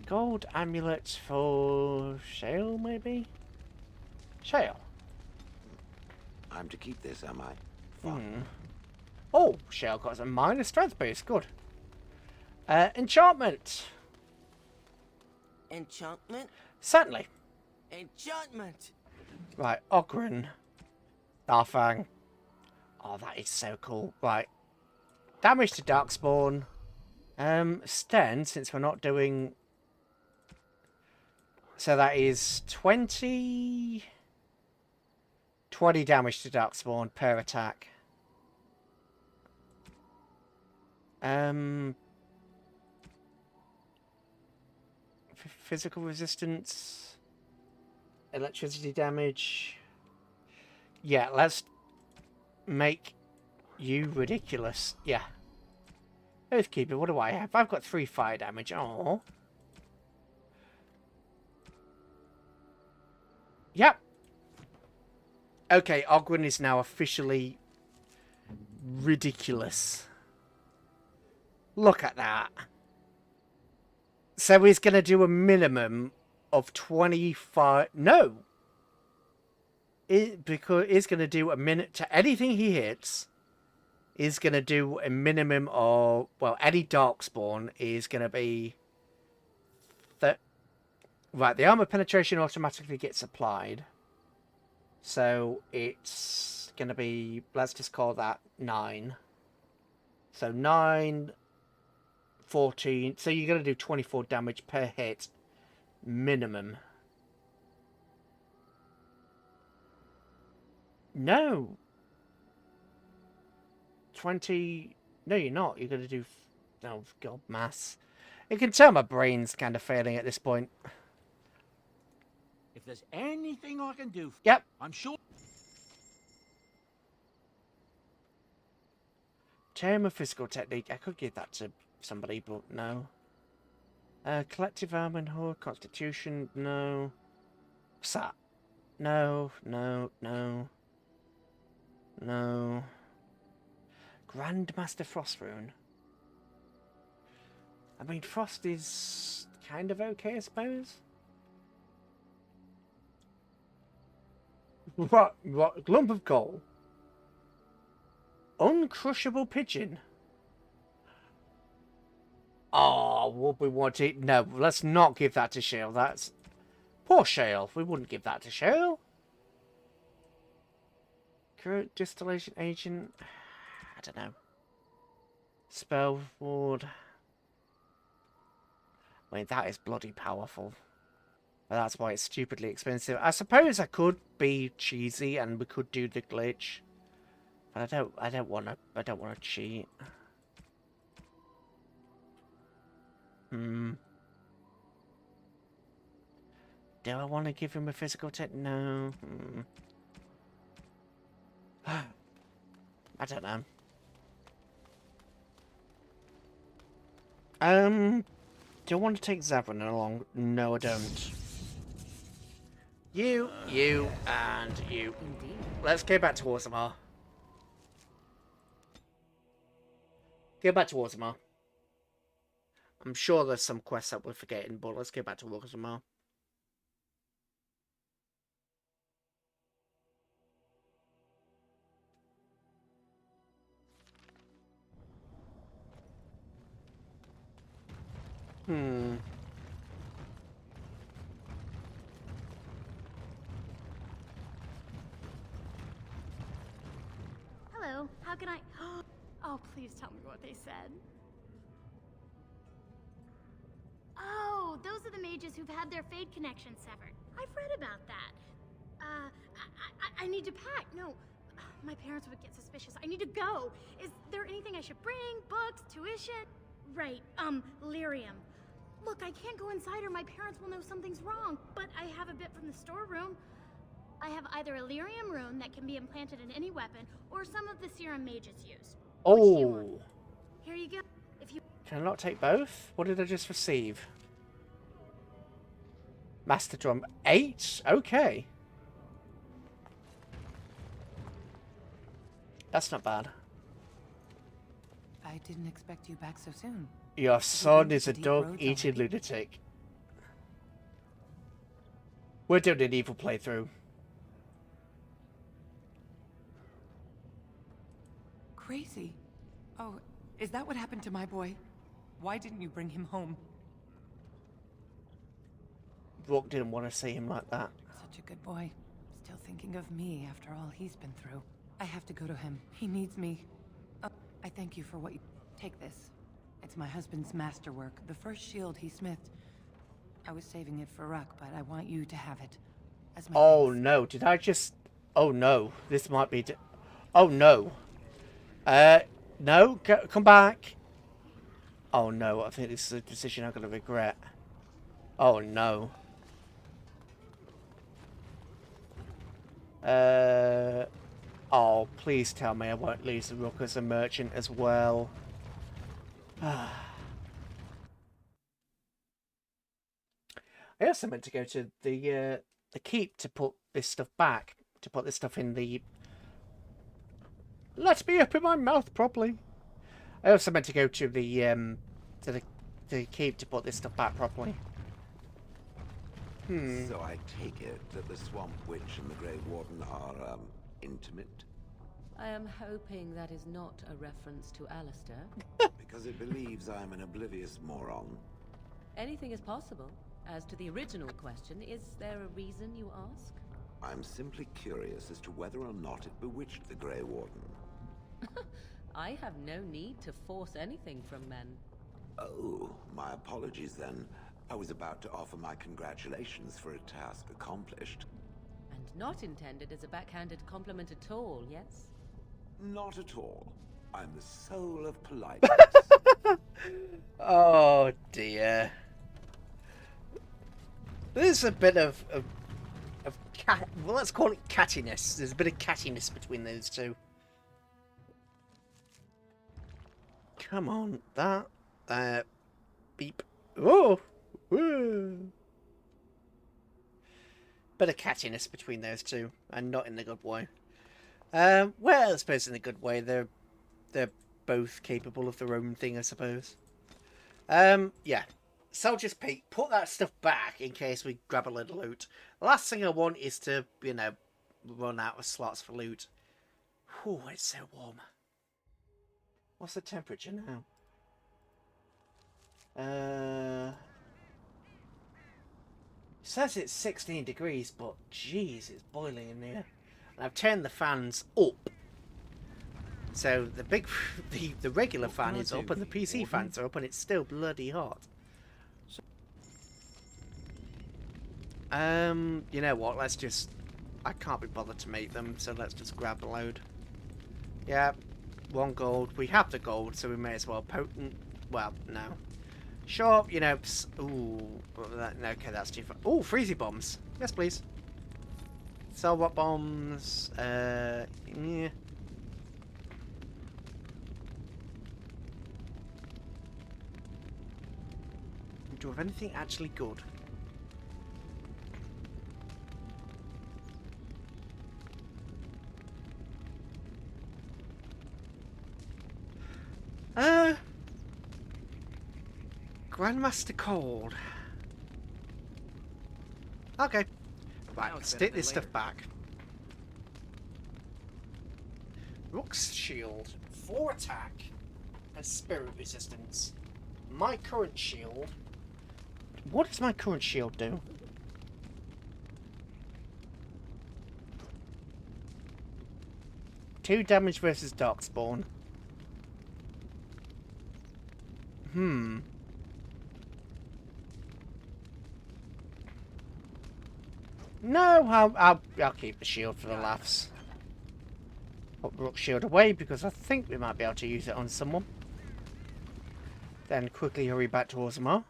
Gold amulet for Shale, maybe? Shale. I'm to keep this, am I? Hmm. Oh, Shale got a minor strength boost. Good. Enchantment. Enchantment? Certainly. Enchantment! Right, Ogren. Darfang. Oh, that is so cool. Right. Damage to Darkspawn. Sten, since we're not doing... So that is 20 damage to Darkspawn per attack. Physical resistance. Electricity damage. Yeah, let's make you ridiculous. Yeah. Oathkeeper, what do I have? I've got 3 fire damage. Oh. Yep. Okay, Ogren is now officially ridiculous. Look at that. So he's going to do a minimum of 25... No! Because he's going to do a minute to anything he hits. Is going to do a minimum of... Well, any Darkspawn is going to be... Right, the armor penetration automatically gets applied. So it's going to be... Let's just call that 9. So 9... 14. So you're going to do 24 damage per hit. Minimum. No. 20... No, you're not. You're going to do... Oh, God, maths. You can tell my brain's kind of failing at this point. If there's anything I can do, yep, I'm sure. Term of physical technique. I could give that to somebody, but no. Collective arm and horde. Constitution. No. What's that? No. No. No. No. Grandmaster Frost Rune. I mean, Frost is kind of okay, I suppose. What? Lump of coal. Uncrushable pigeon. Oh, would we want it? No, let's not give that to Shale. That's poor Shale. We wouldn't give that to Shale. Current distillation agent. I don't know. Spell ward. I mean, that is bloody powerful. But that's why it's stupidly expensive. I suppose I could be cheesy and we could do the glitch. But I don't wanna cheat. Do I want to give him a physical tech? No. I don't know. Do I want to take Zavrin along? No, I don't. You, and you. Let's go back to Orzammar. Go back to Orzammar. I'm sure there's some quests that we're forgetting, but let's go back to Orzammar. Hello, how can I... Oh, please tell me what they said. Oh, those are the mages who've had their Fade connection severed. I've read about that. I need to pack. No, my parents would get suspicious. I need to go. Is there anything I should bring? Books? Tuition? Right, lyrium. Look, I can't go inside or my parents will know something's wrong, but I have a bit from the storeroom. I have either a lyrium rune that can be implanted in any weapon, or some of the serum mages use. Oh. Here you go. If you Can I not take both? What did I just receive? Master Drum 8? Okay. That's not bad. I didn't expect you back so soon. Your son is a dog-eating lunatic. We're doing an evil playthrough. Crazy. Oh, is that what happened to my boy? Why didn't you bring him home? Rook didn't want to see him like that. Such a good boy. Still thinking of me after all he's been through. I have to go to him. He needs me. Oh, I thank you for what you... Take this. It's my husband's masterwork. The first shield he smithed. I was saving it for Ruck, but I want you to have it. As my Oh no, did I just... Oh no, this might be... Oh no. No, come back. Oh no, I think this is a decision I'm going to regret. Oh no. Oh, please tell me I won't lose the Rook as a merchant as well. I also meant to go to the keep to put this stuff back. To put this stuff in the... Let me open my mouth properly. I also meant to go to the keep to put this stuff back properly. So I take it that the Swamp Witch and the Grey Warden are, intimate? I am hoping that is not a reference to Alistair. Because it believes I'm an oblivious moron. Anything is possible. As to the original question, is there a reason you ask? I'm simply curious as to whether or not it bewitched the Grey Warden. I have no need to force anything from men. Oh, my apologies then. I was about to offer my congratulations for a task accomplished. And not intended as a backhanded compliment at all, yes? Not at all. I'm the soul of politeness. Oh dear. There's a bit of cat. Well, let's call it cattiness. There's a bit of cattiness between those two. Come on, that. Beep. Oh! Woo! Bit of cattiness between those two, and not in the good way. Well, I suppose in a good way. They're both capable of their own thing, I suppose. Yeah. Soldier's Peak. Put that stuff back in case we grab a little loot. The last thing I want is to, you know, run out of slots for loot. Whew, it's so warm. What's the temperature now? It says it's 16 degrees, but jeez, it's boiling in here. And I've turned the fans up. So the big, the regular fan is up and the PC fans are up, and it's still bloody hot. You know what? Let's just. I can't be bothered to make them, so let's just grab a load. Yeah, 1 gold. We have the gold, so we may as well potent. Well, no. Sure, you know. Ooh, okay, that's too far. Ooh, freezy bombs. Yes, please. Cell bombs. Yeah. Do we have anything actually good? Grandmaster Cold. Okay. Right, let's take this stuff back. Rook's Shield. 4 attack and spirit resistance. My current shield. What does my current shield do? Two damage versus Darkspawn. No, I'll keep the shield for the laughs. Put Rook's Shield away because I think we might be able to use it on someone. Then quickly hurry back to Orzammar.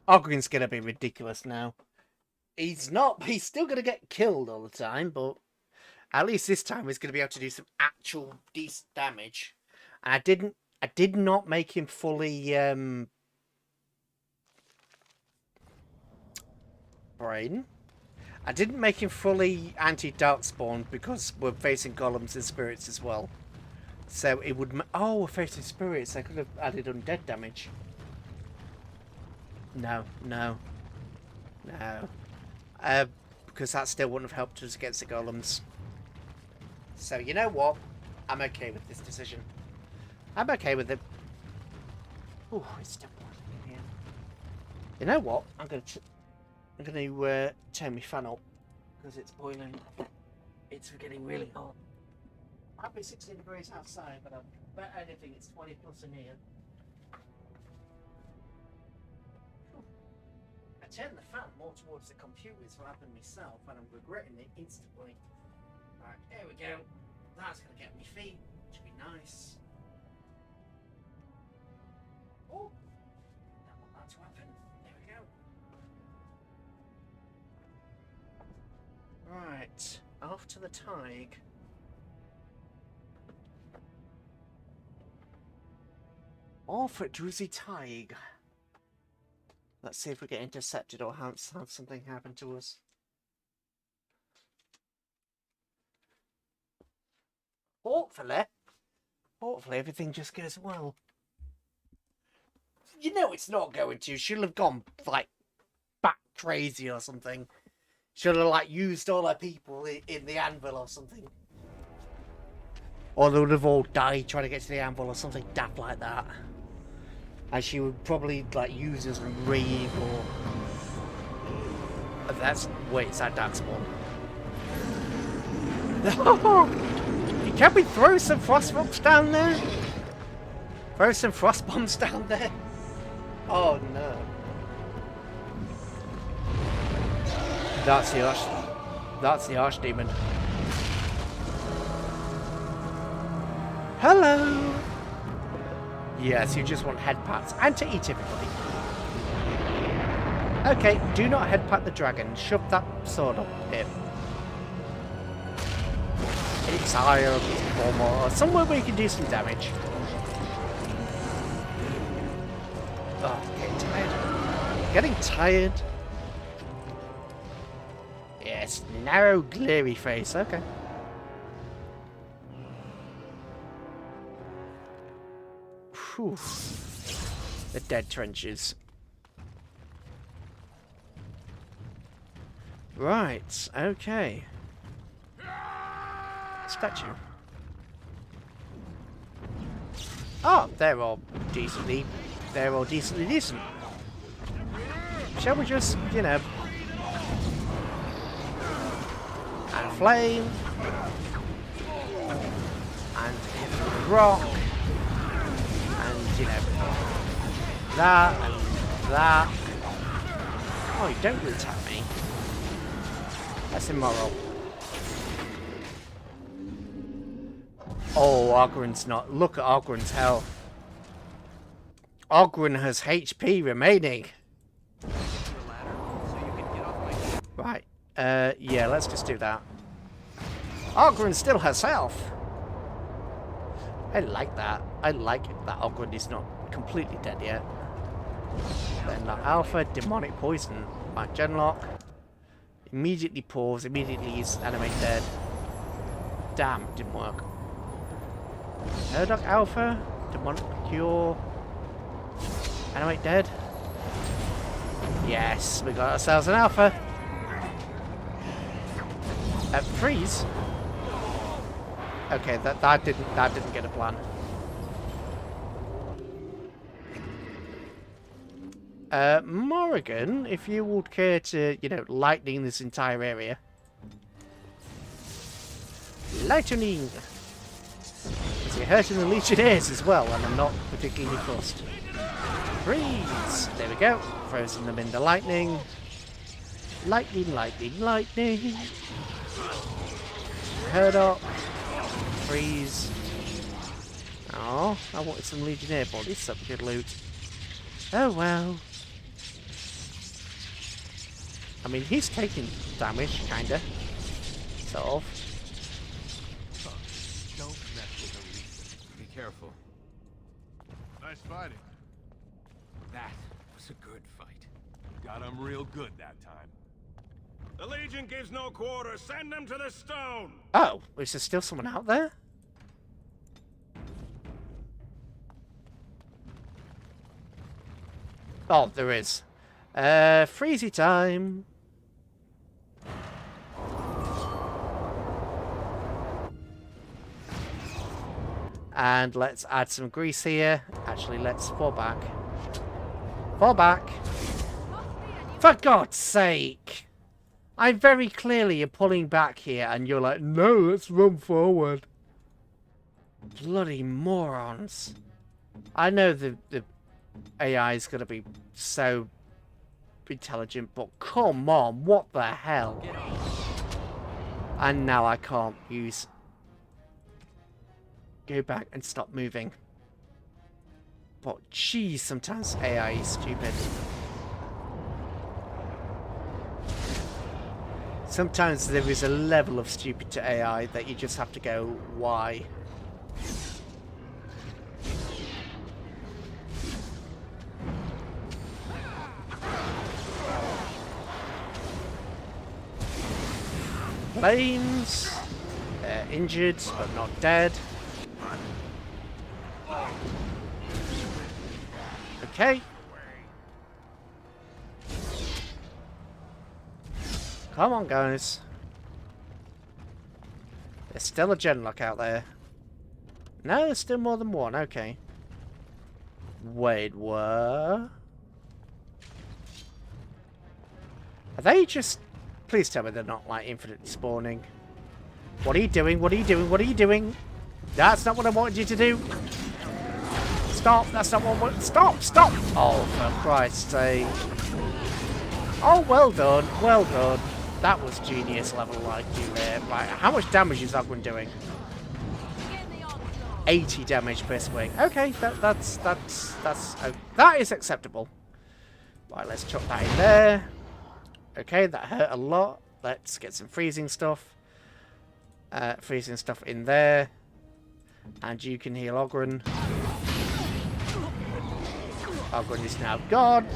Ogren's gonna be ridiculous now. He's not, but he's still gonna get killed all the time, but at least this time he's gonna be able to do some actual decent damage. And I did not make him fully brain. I didn't make him fully anti-Darkspawn because we're facing golems and spirits as well. So it would... Oh, we're facing spirits. I could have added undead damage. No. Because that still wouldn't have helped us against the golems. So, you know what? I'm okay with this decision. I'm okay with it. Oh, it's still boiling in here. You know what? I'm going to turn my fan up because it's boiling. It's getting really hot. Might be 16 degrees outside, but I bet anything it's 20 plus in here. I turned the fan more towards the computers rather than myself, and I'm regretting it instantly. Right, here we go. That's going to get me feet, which would be nice. Oh, don't want that to happen. There we go. Right, off to the Tig. Off at Druzy Tig. Let's see if we get intercepted or have something happen to us. Hopefully everything just goes well. You know it's not going to. She'll have gone, like, back crazy or something. She'll have, like, used all her people in the anvil or something. Or they would have all died trying to get to the anvil or something daft like that. And she would probably, like, use us and rave or... That's... Wait, it's that Darkspawn. Can we throw some frost bombs down there? Throw some frost bombs down there? Oh no. That's the Archdemon. Hello! Yes, you just want head pats. And to eat everybody. Okay, do not head pat the dragon. Shove that sword up here. It's higher, or somewhere where you can do some damage. Oh, getting tired. Getting tired. Yes, narrow, glary face. Okay. Whew. The dead trenches. Right, okay. Statue. Oh, they're all decent. Shall we just, you know, and flame, and hit the rock, and, you know, that, and that. Oh, you don't really attack me. That's immoral. Oh, Ogren's not. Look at Ogren's health. Ogren has HP remaining. Right. Yeah, let's just do that. Ogren still has health. I like that. I like it that Ogren is not completely dead yet. Then that Alpha, Demonic Poison. Right, Genlock. Immediately pause, immediately use Animate Dead. Damn, didn't work. Murdoch Alpha, Demonic Cure. Animate Dead. Yes, we got ourselves an Alpha. Freeze. Okay, that didn't get a plan. Morrigan, if you would care to, you know, lightning this entire area. Lightning! Because you're hurting the Legionnaires as well, and I'm not particularly fussed. Freeze! There we go. Frozen them in the lightning. Lightning, lightning, lightning. Murdoch. Freeze. Oh, I wanted some Legionnaire bodies, some good loot. Oh well. I mean, he's taking damage, kinda. Sort of. Don't mess with the Legion. Be careful. Nice fighting. That was a good fight. Got him real good that time. The Legion gives no quarter. Send them to the stone. Oh, is there still someone out there? Oh, there is. Freezy time. And let's add some grease here. Actually, let's fall back. Fall back. For God's sake! I very clearly am pulling back here, and you're like, no, let's run forward. Bloody morons. I know the AI is going to be so intelligent, but come on, what the hell? And now I can't use... Go back and stop moving. But geez, sometimes AI is stupid. Sometimes there is a level of stupid to AI that you just have to go, why? Flames. They're injured, but not dead. Okay. Come on, guys. There's still a Genlock out there. No, there's still more than one. Okay. Wait, what? Are they just... Please tell me they're not, like, infinite spawning. What are you doing? What are you doing? What are you doing? That's not what I wanted you to do. Stop. That's not what... Stop. Stop. Oh, for Christ's sake. Oh, well done. Well done. That was genius level like you there. Right, how much damage is that one doing? 80 damage per swing. Okay, that is acceptable. Right, let's chuck that in there. Okay, that hurt a lot. Let's get some freezing stuff. freezing stuff in there. And you can heal Ogren. Ogren is now gone.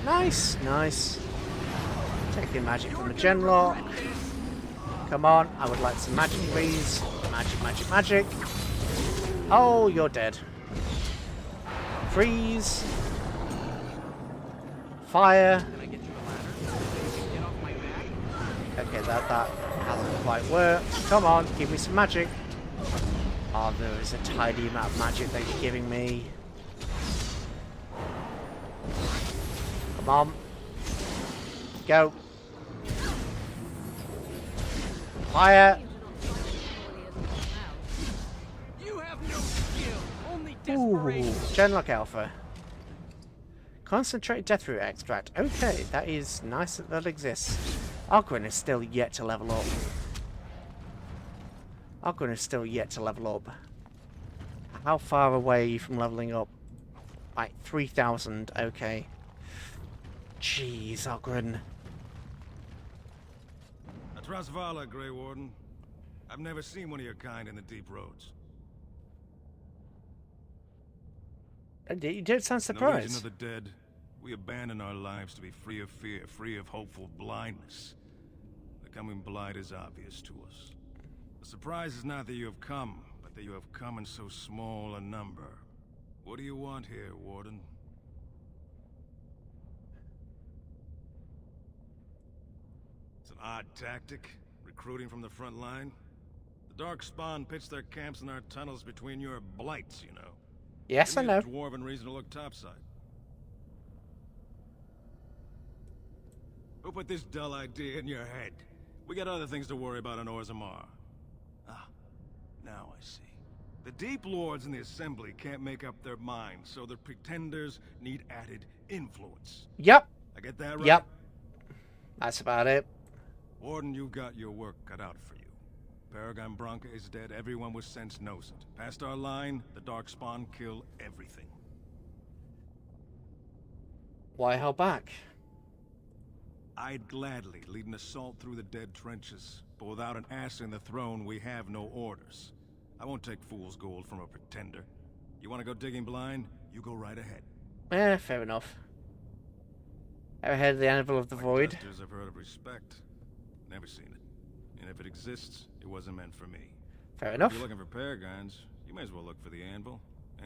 Nice, nice. Taking magic from the Genlock. Come on, I would like some magic, please. Magic, magic, magic. Oh, you're dead. Freeze. Fire. Okay, that hasn't quite worked. Come on, give me some magic. Oh, there is a tiny amount of magic that you're giving me. Come on. Go. Fire. Ooh, Genlock Alpha. Concentrated Deathroot Extract. Okay, that is nice that that exists. Ogren is still yet to level up. Ogren is still yet to level up. How far away are you from leveling up? Like 3,000, okay. Jeez, Ogren. Atrasvala, Grey Warden. I've never seen one of your kind in the deep roads. You don't sound surprised. In the Legion of the Dead, we abandon our lives to be free of fear, free of hopeful blindness. The coming blight is obvious to us. The surprise is not that you have come, but that you have come in so small a number. What do you want here, Warden? It's an odd tactic, recruiting from the front line. The Darkspawn pitch their camps in our tunnels between your blights, you know. Yes, I know. Dwarven reason to look topside. Who put this dull idea in your head? We got other things to worry about on Orzammar. Ah, now I see. The Deep Lords in the Assembly can't make up their minds, so the Pretenders need added influence. Yep. I get that right? Yep. That's about it. Warden, you've got your work cut out for you. Paragon Branca is dead, everyone with sense knows it. Past our line, the Darkspawn kill everything. Why hold back? I'd gladly lead an assault through the dead trenches, but without an ass in the throne, we have no orders. I won't take fool's gold from a pretender. You want to go digging blind? You go right ahead. Fair enough. Ever heard of the Anvil of the Void? Justice I've heard of respect. Never seen it. And if it exists, it wasn't meant for me. Fair enough. If you're looking for paragons, you may as well look for the Anvil.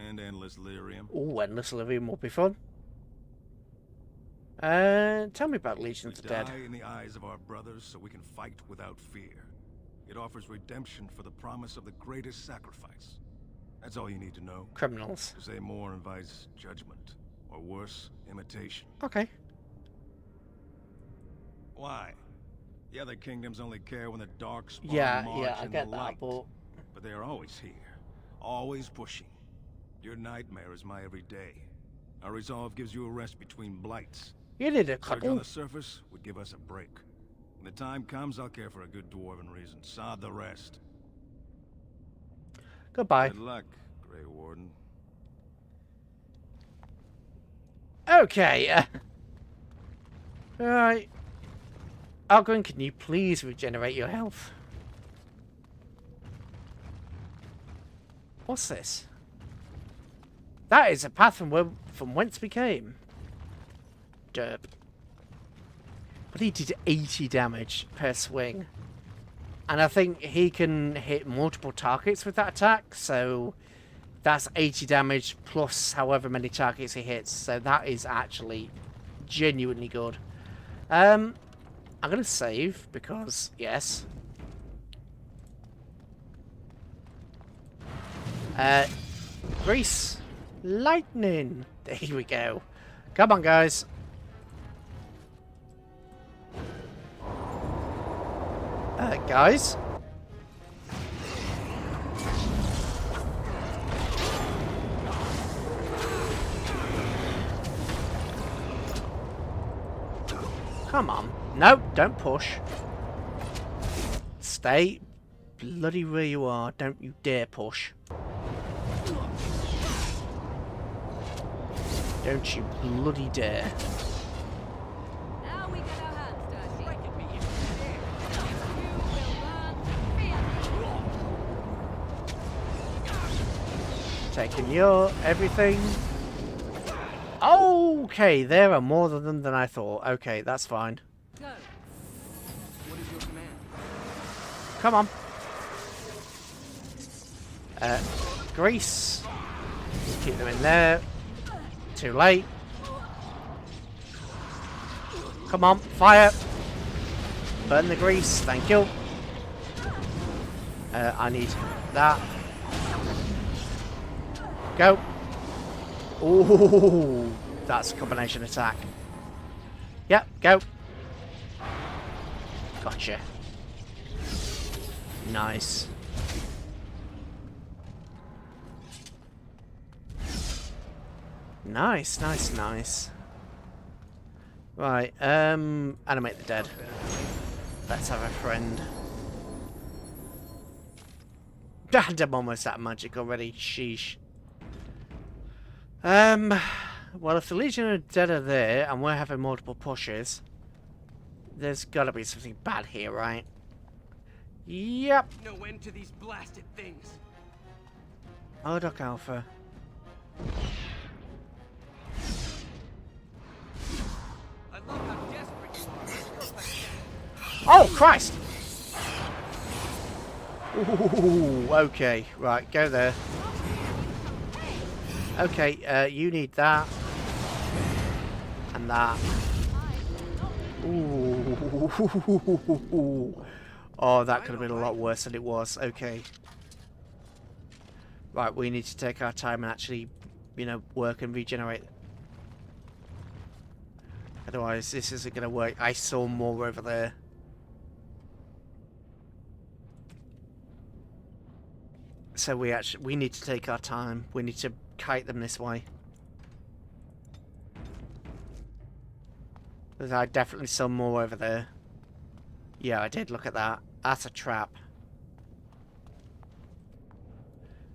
And Endless Lyrium. Ooh, Endless Lyrium will be fun. Tell me about Legion of the Dead. We die in the eyes of our brothers so we can fight without fear. It offers redemption for the promise of the greatest sacrifice. That's all you need to know. Criminals. To say more invites judgment. Or worse, imitation. Okay. Why? The other kingdoms only care when the Darkspawn march I get that, light. but they are always here. Always pushing. Your nightmare is my everyday. Our resolve gives you a rest between blights. You did a Surge couple. on the surface would give us a break. When the time comes, I'll care for a good dwarven reason. Sod the rest. Goodbye. Good luck, Grey Warden. Okay. Alright. Ogren, can you please regenerate your health? What's this? That is a path from whence we came. Derp. But he did 80 damage per swing. And I think he can hit multiple targets with that attack, so that's 80 damage plus however many targets he hits. So that is actually genuinely good. I'm going to save because, yes. Grease. Lightning. There we go. Come on, guys. Guys. Come on. No, don't push. Stay bloody where you are. Don't you dare push. Don't you bloody dare. Now we get our hands dirty. Taking your everything. Okay, there are more of them than I thought. Okay, that's fine. Go. What is your command? Come on. Grease. Keep them in there. Too late. Come on, fire. Burn the grease, thank you. I need that. Go. Ooh, that's a combination attack. Yep, go. Gotcha. Nice. Nice, nice, nice. Right, animate the dead. Let's have a friend. And I'm almost out of magic already. Sheesh. Well, if the Legion of Dead are there and we're having multiple pushes, there's gotta be something bad here, right? Yep. No end to these blasted things. Oh, Doc Alpha. I love how desperate you are. Oh, Christ! Ooh, okay, right, go there. Okay, you need that. And that. Ooh. Oh, that could have been a lot worse than it was. Okay. Right, we need to take our time and actually, you know, work and regenerate. Otherwise, this isn't going to work. I saw more over there. So we need to take our time. We need to kite them this way. Because I definitely saw more over there. Yeah, I did. Look at that. That's a trap.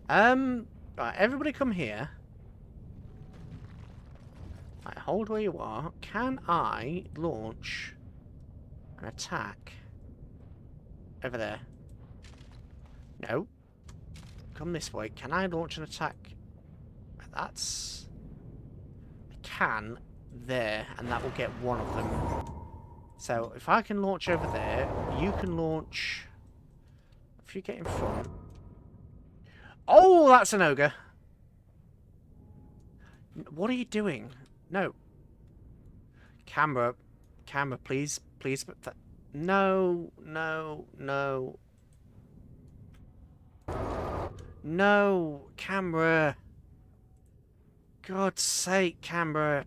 Right, everybody come here. Right, hold where you are. Can I launch an attack over there? No. Come this way. Can I launch an attack? That's... I can there, and that will get one of them. So, if I can launch over there, you can launch... If you get in front... Oh, that's an ogre! What are you doing? No. Camera. Camera, please. Please. No. No. No. No. Camera. God's sake, camera.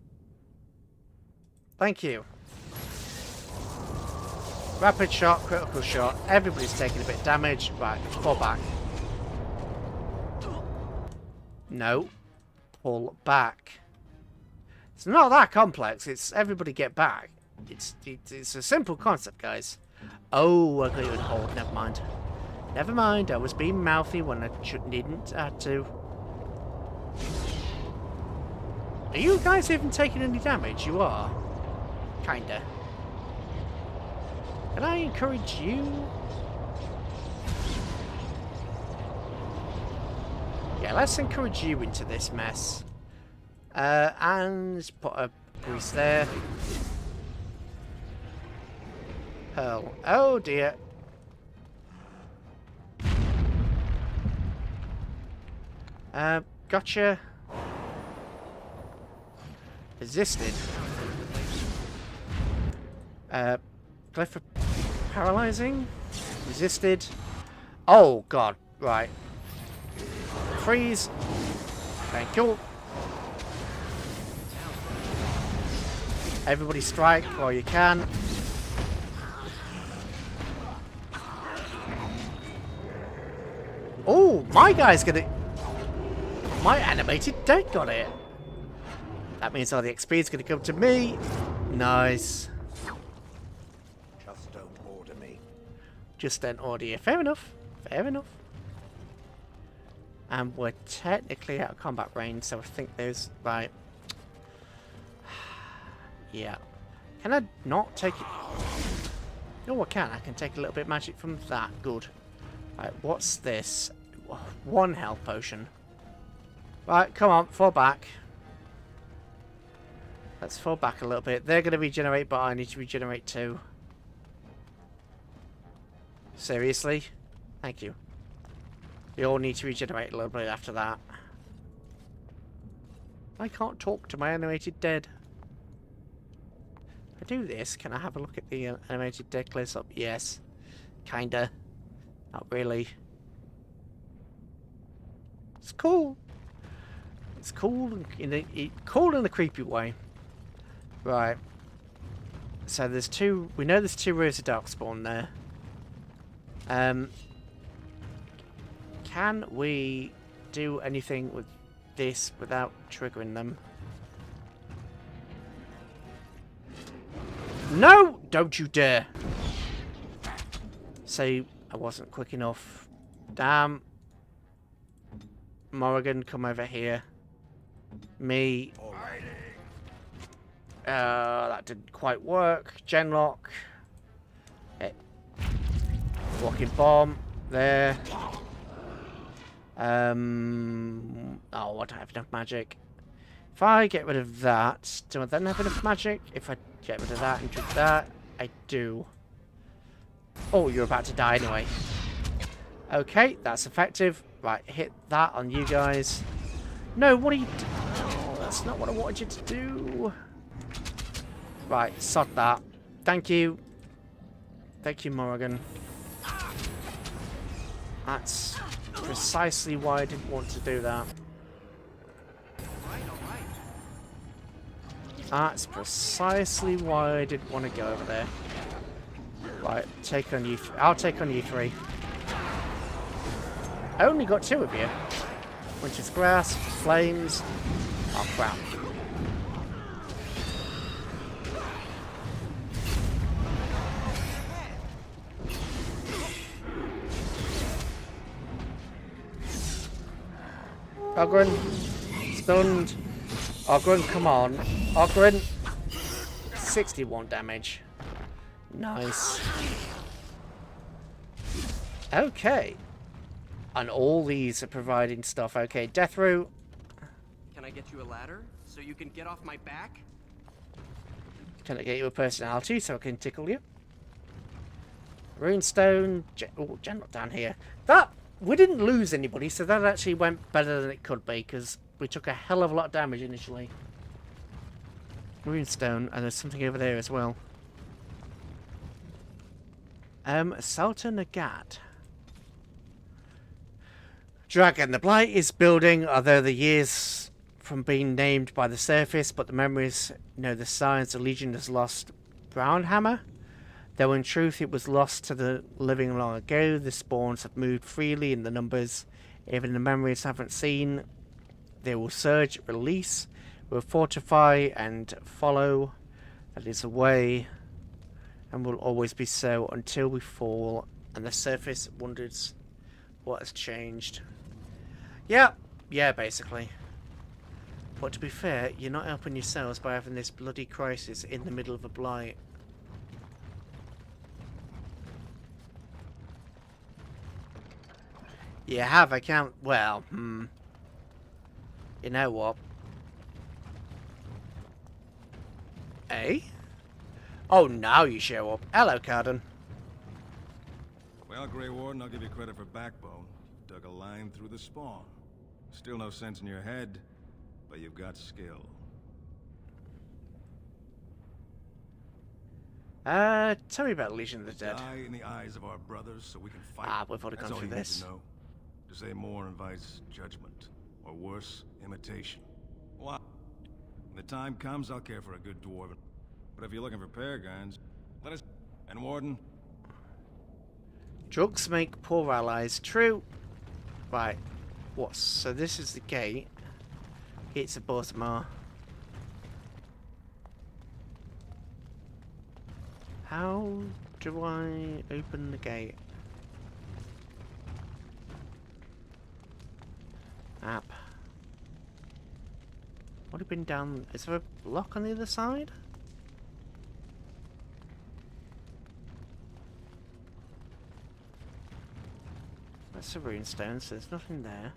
Thank you. Rapid shot, critical shot. Everybody's taking a bit of damage. Right, fall back. No. Pull back. It's not that complex. It's everybody get back. It's a simple concept, guys. Oh, I got you in hold. Never mind. Never mind. I was being mouthy when I needn't have to. Are you guys even taking any damage? You are. Kinda. Can I encourage you? Yeah, let's encourage you into this mess. And let's put a grease there. Hurl. Oh dear. Gotcha. Resisted. Glyph for paralyzing. Resisted. Oh god. Right. Freeze. Thank you. Everybody strike while you can. Oh, my guy's gonna... My animated dead got it. That means all the XP is gonna come to me. Nice. Just don't order me. Just don't order you. Fair enough. Fair enough. And we're technically out of combat range, so I think there's... Right. Yeah. Can I not take it? Oh, I can. I can take a little bit of magic from that. Good. Right, what's this? 1 health potion. Right, come on, fall back. Let's fall back a little bit. They're going to regenerate, but I need to regenerate too. Seriously? Thank you. You all need to regenerate a little bit after that. I can't talk to my animated dead. If I do this, can I have a look at the animated dead close up? Yes. Kinda. Not really. It's cool. It's cool in a creepy way. Right. So there's 2. We know there's 2 rows of darkspawn there. Can we do anything with this without triggering them? No! Don't you dare! Say I wasn't quick enough. Damn. Morrigan, come over here. Me. That didn't quite work. Genlock. Walking bomb. There. Oh, I don't have enough magic. If I get rid of that, do I then have enough magic? If I get rid of that and drink that, I do. Oh, you're about to die anyway. Okay, that's effective. Right, hit that on you guys. No, what are you doing? Oh, that's not what I wanted you to do. Right, sod that. Thank you. Thank you, Morrigan. That's precisely why I didn't want to do that. That's precisely why I didn't want to go over there. Right, take on you. I'll take on you 3. I only got 2 of you. Which is grass, flames. Oh crap. Ogren, stunned. Ogren, come on. Ogren. 61 damage. Nice. Okay. And all these are providing stuff. Okay, death root. Can I get you a ladder so you can get off my back? Can I get you a personality so I can tickle you? Runestone. Oh, Genlock down here. That, we didn't lose anybody, so that actually went better than it could be, because we took a hell of a lot of damage initially. Runestone, and there's something over there as well. Salta Nagat. Dragon. The Blight is building, although the years from being named by the surface, but the memories know the signs the Legion has lost Brownhammer. Though in truth it was lost to the living long ago, the spawns have moved freely in the numbers. Even the memories haven't seen, they will surge, release, will fortify and follow. That is a way, and will always be so until we fall, and the surface wonders what has changed. Yeah, basically. But to be fair, you're not helping yourselves by having this bloody crisis in the middle of a blight. You have, I can't, well, you know what? Eh? Oh, now you show up. Hello, Carden. Well, Grey Warden, I'll give you credit for backbone. You dug a line through the spawn. Still no sense in your head, but you've got skill. Tell me about Legion of the Dead. Die in the eyes of our brothers so we can fight. Ah, we've already gone through this. That's all you need to know. To say more invites judgment, or worse, imitation. What? When the time comes, I'll care for a good dwarven. But if you're looking for paragons, let us... And Warden? Drugs make poor allies. True. Right. What? So this is the gate. It's a Orzammar. How do I open the gate? App. Would have been down. Is there a block on the other side? That's a runestone, so there's nothing there.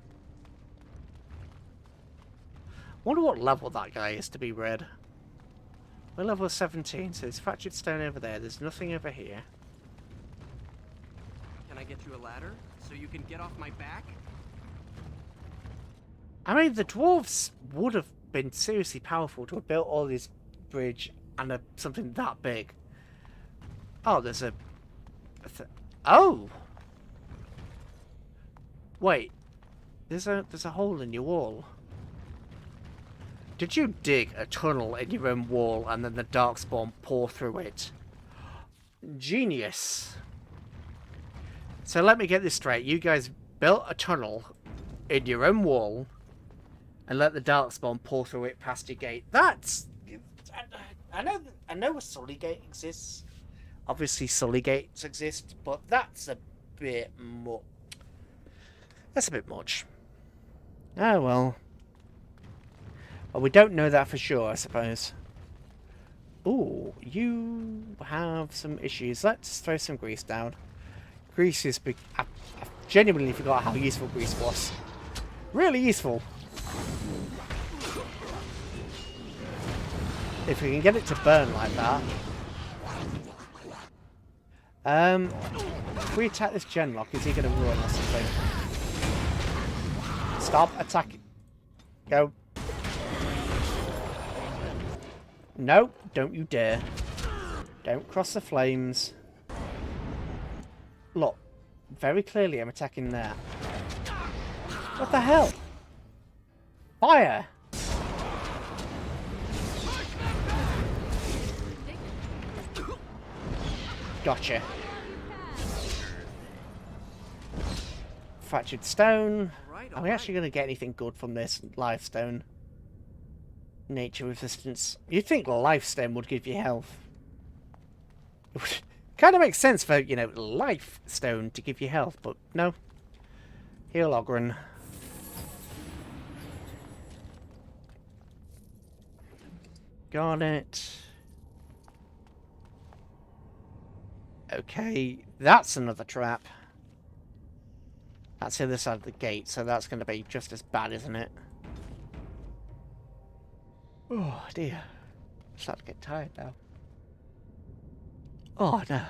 Wonder what level that guy is to be red. We're level 17, so there's fractured stone over there. There's nothing over here. Can I get you a ladder so you can get off my back? I mean, the dwarves would have been seriously powerful to have built all this bridge and something that big. Oh, there's a oh! Wait. There's a hole in your wall. Did you dig a tunnel in your own wall and then the darkspawn pour through it? Genius. So let me get this straight. You guys built a tunnel in your own wall and let the darkspawn pour through it past your gate. That's... I know a Sully gate exists. Obviously Sully gates exist, but that's a bit much. That's a bit much. Oh well. Well, we don't know that for sure, I suppose. Ooh, you have some issues. Let's throw some grease down. Grease is big. I genuinely forgot how useful grease was. Really useful. If we can get it to burn like that. If we attack this genlock, is he going to run or something? Stop attacking. Go. No, don't you dare. Don't cross the flames. Look, very clearly I'm attacking there. What the hell? Fire! Gotcha. Fractured stone. Are we actually going to get anything good from this life stone? Nature resistance. You'd think life stone would give you health. It would kind of makes sense for, you know, life stone to give you health, but no. Heal Ogren. Got it. Okay, that's another trap. That's the other side of the gate, so that's going to be just as bad, isn't it? Oh dear. I'm starting to get tired now. Oh no.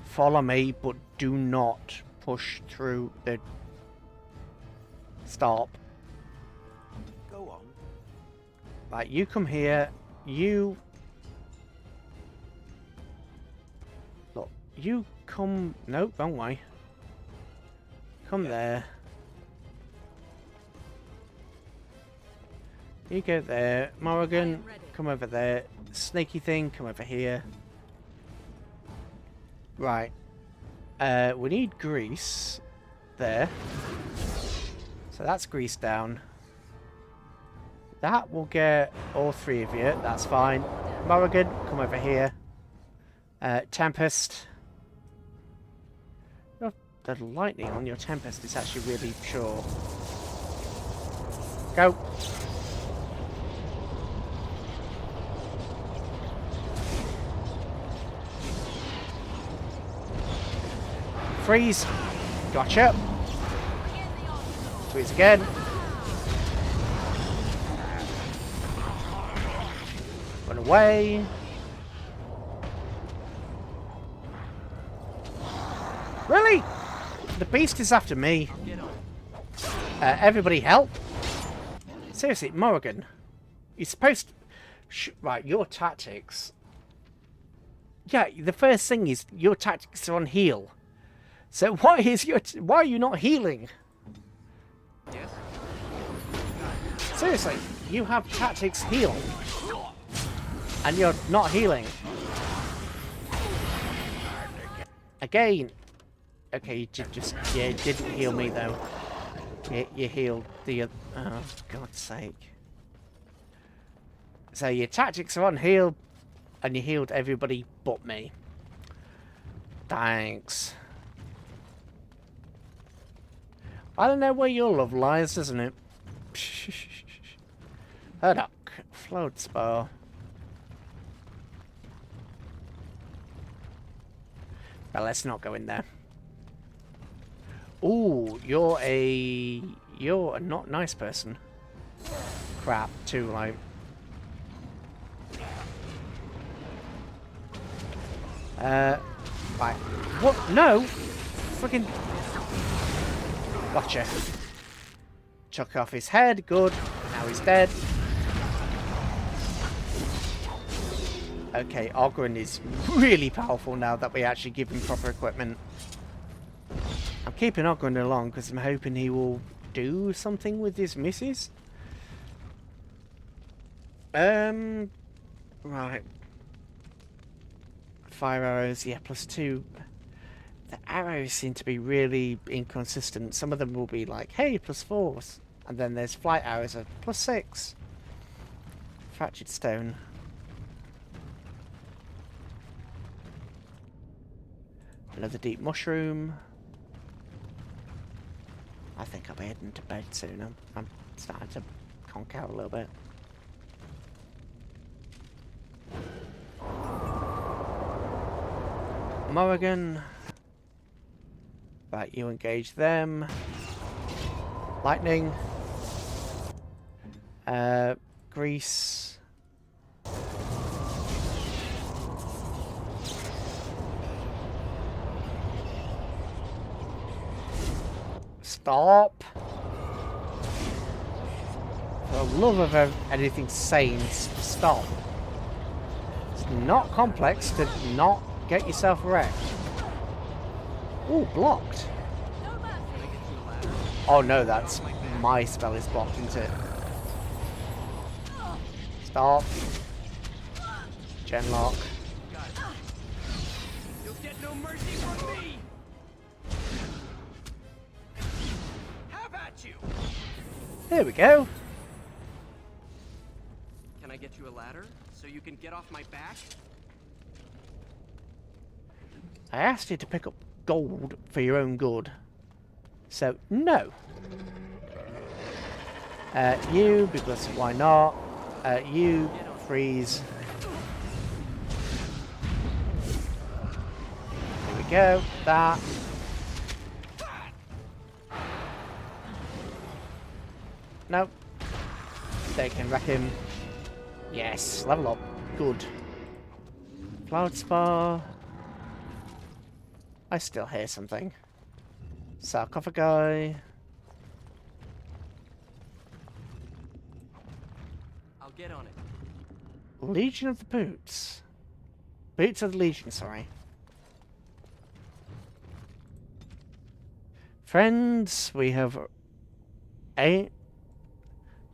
Follow me, but do not push through the... Stop. Go on. Right, you come here. You... Look, you come... No, wrong way. Come there. You go there. Morrigan, come over there. Snaky thing, come over here. Right. We need grease. There. So that's grease down. That will get all three of you. That's fine. Morrigan, come over here. Tempest. The lightning on your Tempest is actually really sure. Go. Freeze. Gotcha. Freeze again. Run away. Really? The beast is after me. Everybody help. Seriously, Morrigan. You're supposed to... right, your tactics... Yeah, the first thing is your tactics are on heal. So why are you not healing? Yes. Seriously, you have tactics heal. And you're not healing. Again. Okay, you just... Yeah, you didn't heal me, though. You healed the... oh, God's sake. So your tactics are on heal, and you healed everybody but me. Thanks. I don't know where your love lies, doesn't it? Haddock. Float spar. Well, let's not go in there. Ooh, you're a not nice person. Crap, too late. Right. What? No! Freaking. Gotcha. Chuck off his head, good. Now he's dead. Okay, Ogren is really powerful now that we actually give him proper equipment. I'm keeping Ogren along because I'm hoping he will do something with his missus. Right. Fire arrows, yeah, +2. The arrows seem to be really inconsistent. Some of them will be like, hey, +4s. And then there's flight arrows of +6. Fractured stone. Another deep mushroom. I think I'll be heading to bed soon. I'm starting to conk out a little bit. Morrigan. Right, you engage them. Lightning. Grease. Stop. For the love of anything sane, stop. It's not complex to not get yourself wrecked. Ooh, blocked. Oh no, that's my spell is blocked, isn't it? Stop. Genlock. You'll get no mercy from me. Have at you. There we go. Can I get you a ladder so you can get off my back? I asked you to pick up gold for your own good. So, no. You, because why not? You, freeze. There we go. That. Nope. They can wreck him. Yes, level up. Good. Cloud Spar. I still hear something. Sarcophagi. I'll get on it. Legion of the Boots. Boots of the Legion, sorry. Friends, we have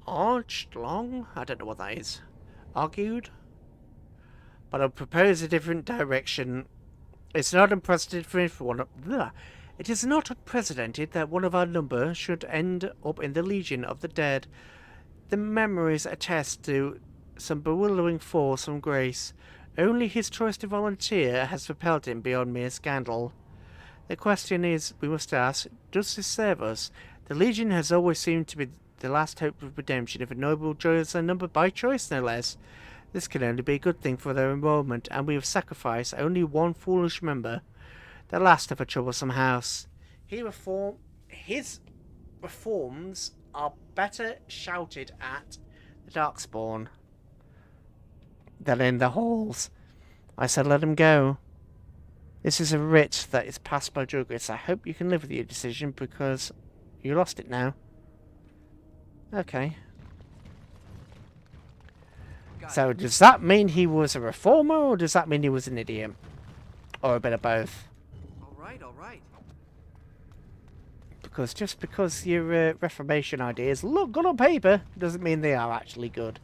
arched long? I don't know what that is. Argued? But I'll propose a different direction. It's not unprecedented for one of... It is not unprecedented that one of our number should end up in the Legion of the Dead. The memories attest to some bewildering force from grace. Only his choice to volunteer has propelled him beyond mere scandal. The question is, we must ask, does this serve us? The Legion has always seemed to be the last hope of redemption if a noble joins their number by choice, no less. This can only be a good thing for their enrollment, and we have sacrificed only one foolish member, the last of a troublesome house. His reforms are better shouted at the Darkspawn than in the halls. I said let him go. This is a writ that is passed by Jugris. I hope you can live with your decision, because you lost it now. Okay. So does that mean he was a reformer, or does that mean he was an idiot? Or a bit of both? Alright, alright. Because just because your Reformation ideas look good on paper, doesn't mean they are actually good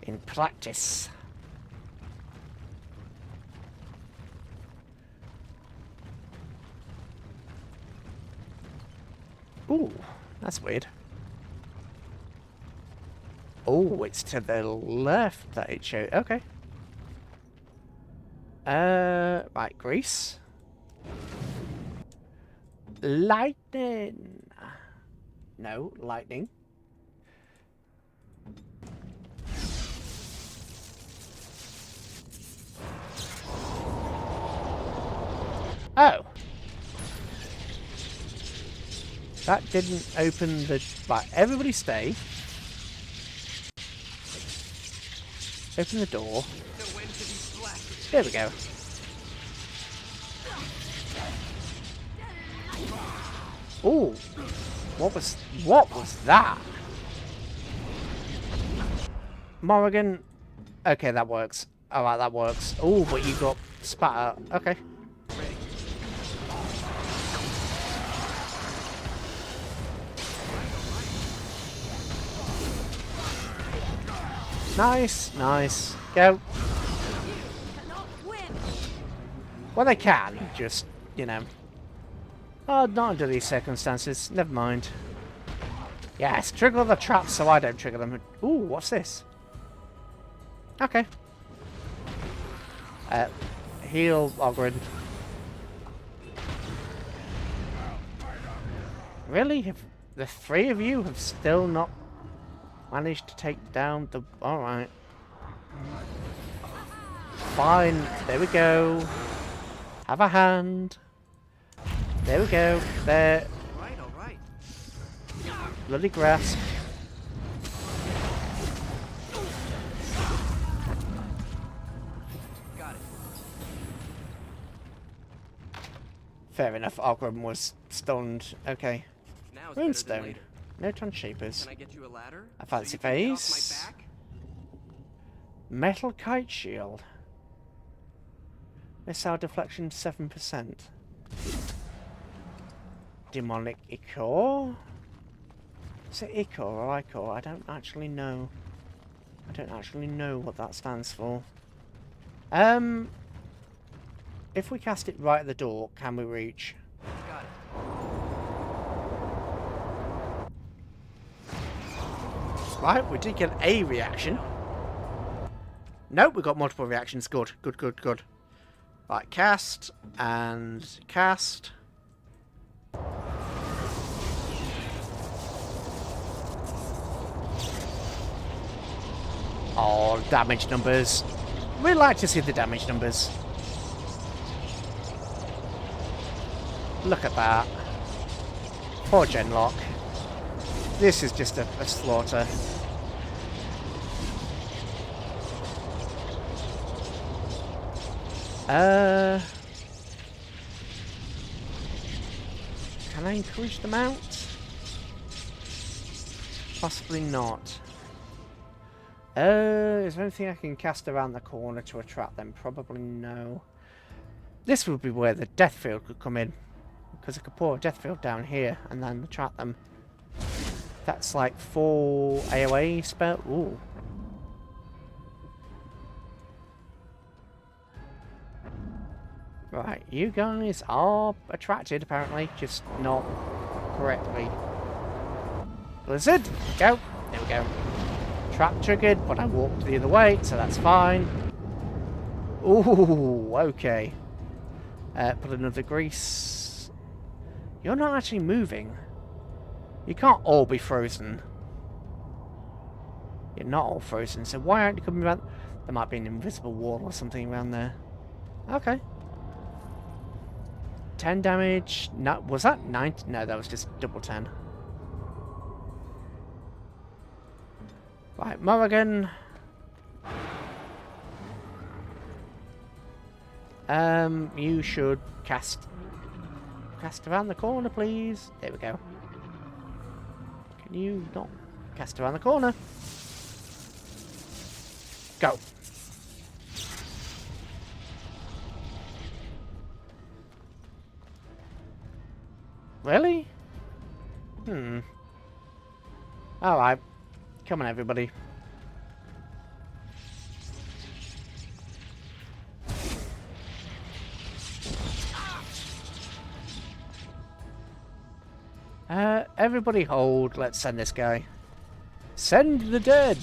in practice. Ooh, that's weird. Oh, it's to the left that it showed. Okay. Right, Grease. Lightning. No, lightning. Oh. That didn't open the... Right, everybody stay. Open the door. There we go. Ooh. What was that? Morrigan. Okay, that works. Alright, that works. Oh, but you got spat out. Okay. Nice, nice. Go. Well, they can, just, you know. Oh, not under these circumstances. Never mind. Yes, trigger the traps so I don't trigger them. Ooh, what's this? Okay. Heal Ogren. Really? Have the three of you have still not managed to take down the... Alright. Fine. There we go. Have a hand. There we go. There. Alright. Bloody grasp. Got it. Fair enough. Ogren was stunned. Okay. Now it's better than Runestone. later. Noton Shapers. Can I get you a ladder? A fancy so you can get off face. my back? Metal kite shield. Missile deflection 7%. Demonic Ichor? Is it Ichor or Ichor? I don't actually know. I don't actually know what that stands for. If we cast it right at the door, can we reach? Got it. Right, we did get a reaction. Nope, we got multiple reactions. Good, good, good, good. Right, cast and cast. Oh, damage numbers. We like to see the damage numbers. Look at that. Poor Genlock. This is just a slaughter. Can I encourage them out? Possibly not. Is there anything I can cast around the corner to attract them? Probably no. This would be where the death field could come in. Because I could pour a death field down here and then attract them. That's like 4 AoE spell. Ooh. Right, you guys are attracted apparently, just not correctly. Blizzard, go. There we go. Trap triggered, but I walked the other way, so that's fine. Ooh, okay. Put another grease. You're not actually moving. You can't all be frozen. You're not all frozen, so why aren't you coming around? There might be an invisible wall or something around there. Okay. 10 damage. No, was that 9? No, that was just double 10. Right, Morrigan. You should cast around the corner, please. There we go. Can you not cast around the corner? Go. Really? Alright. Come on, everybody. Everybody hold. Let's send this guy. Send the dead!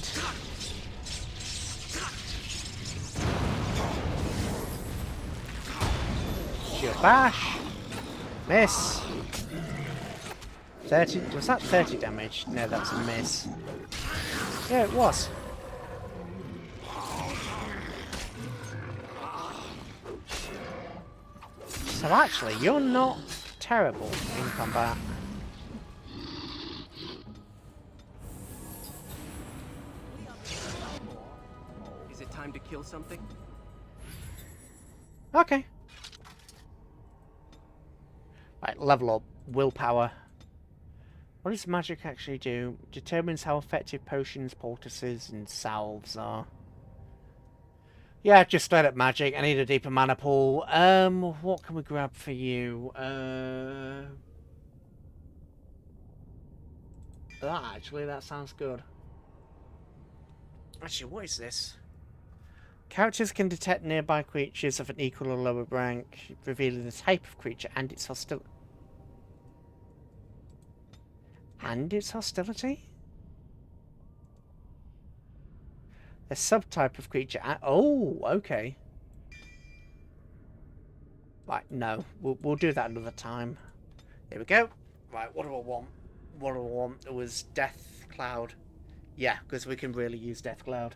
Shield bash. Miss. 30. Was that 30 damage? No, that's a miss. Yeah, it was. So actually, you're not terrible in combat. Is it time to kill something? Okay. Right, level up. Willpower. What does magic actually do? Determines how effective potions, poultices, and salves are. Yeah, just straight up magic. I need a deeper mana pool. What can we grab for you? Actually, that sounds good. Actually, what is this? Characters can detect nearby creatures of an equal or lower rank, revealing the type of creature and its hostility. And its hostility? A subtype of creature. Oh, okay. Right, no. We'll do that another time. Here we go. Right, what do I want? What do I want? It was Death Cloud. Yeah, because we can really use Death Cloud.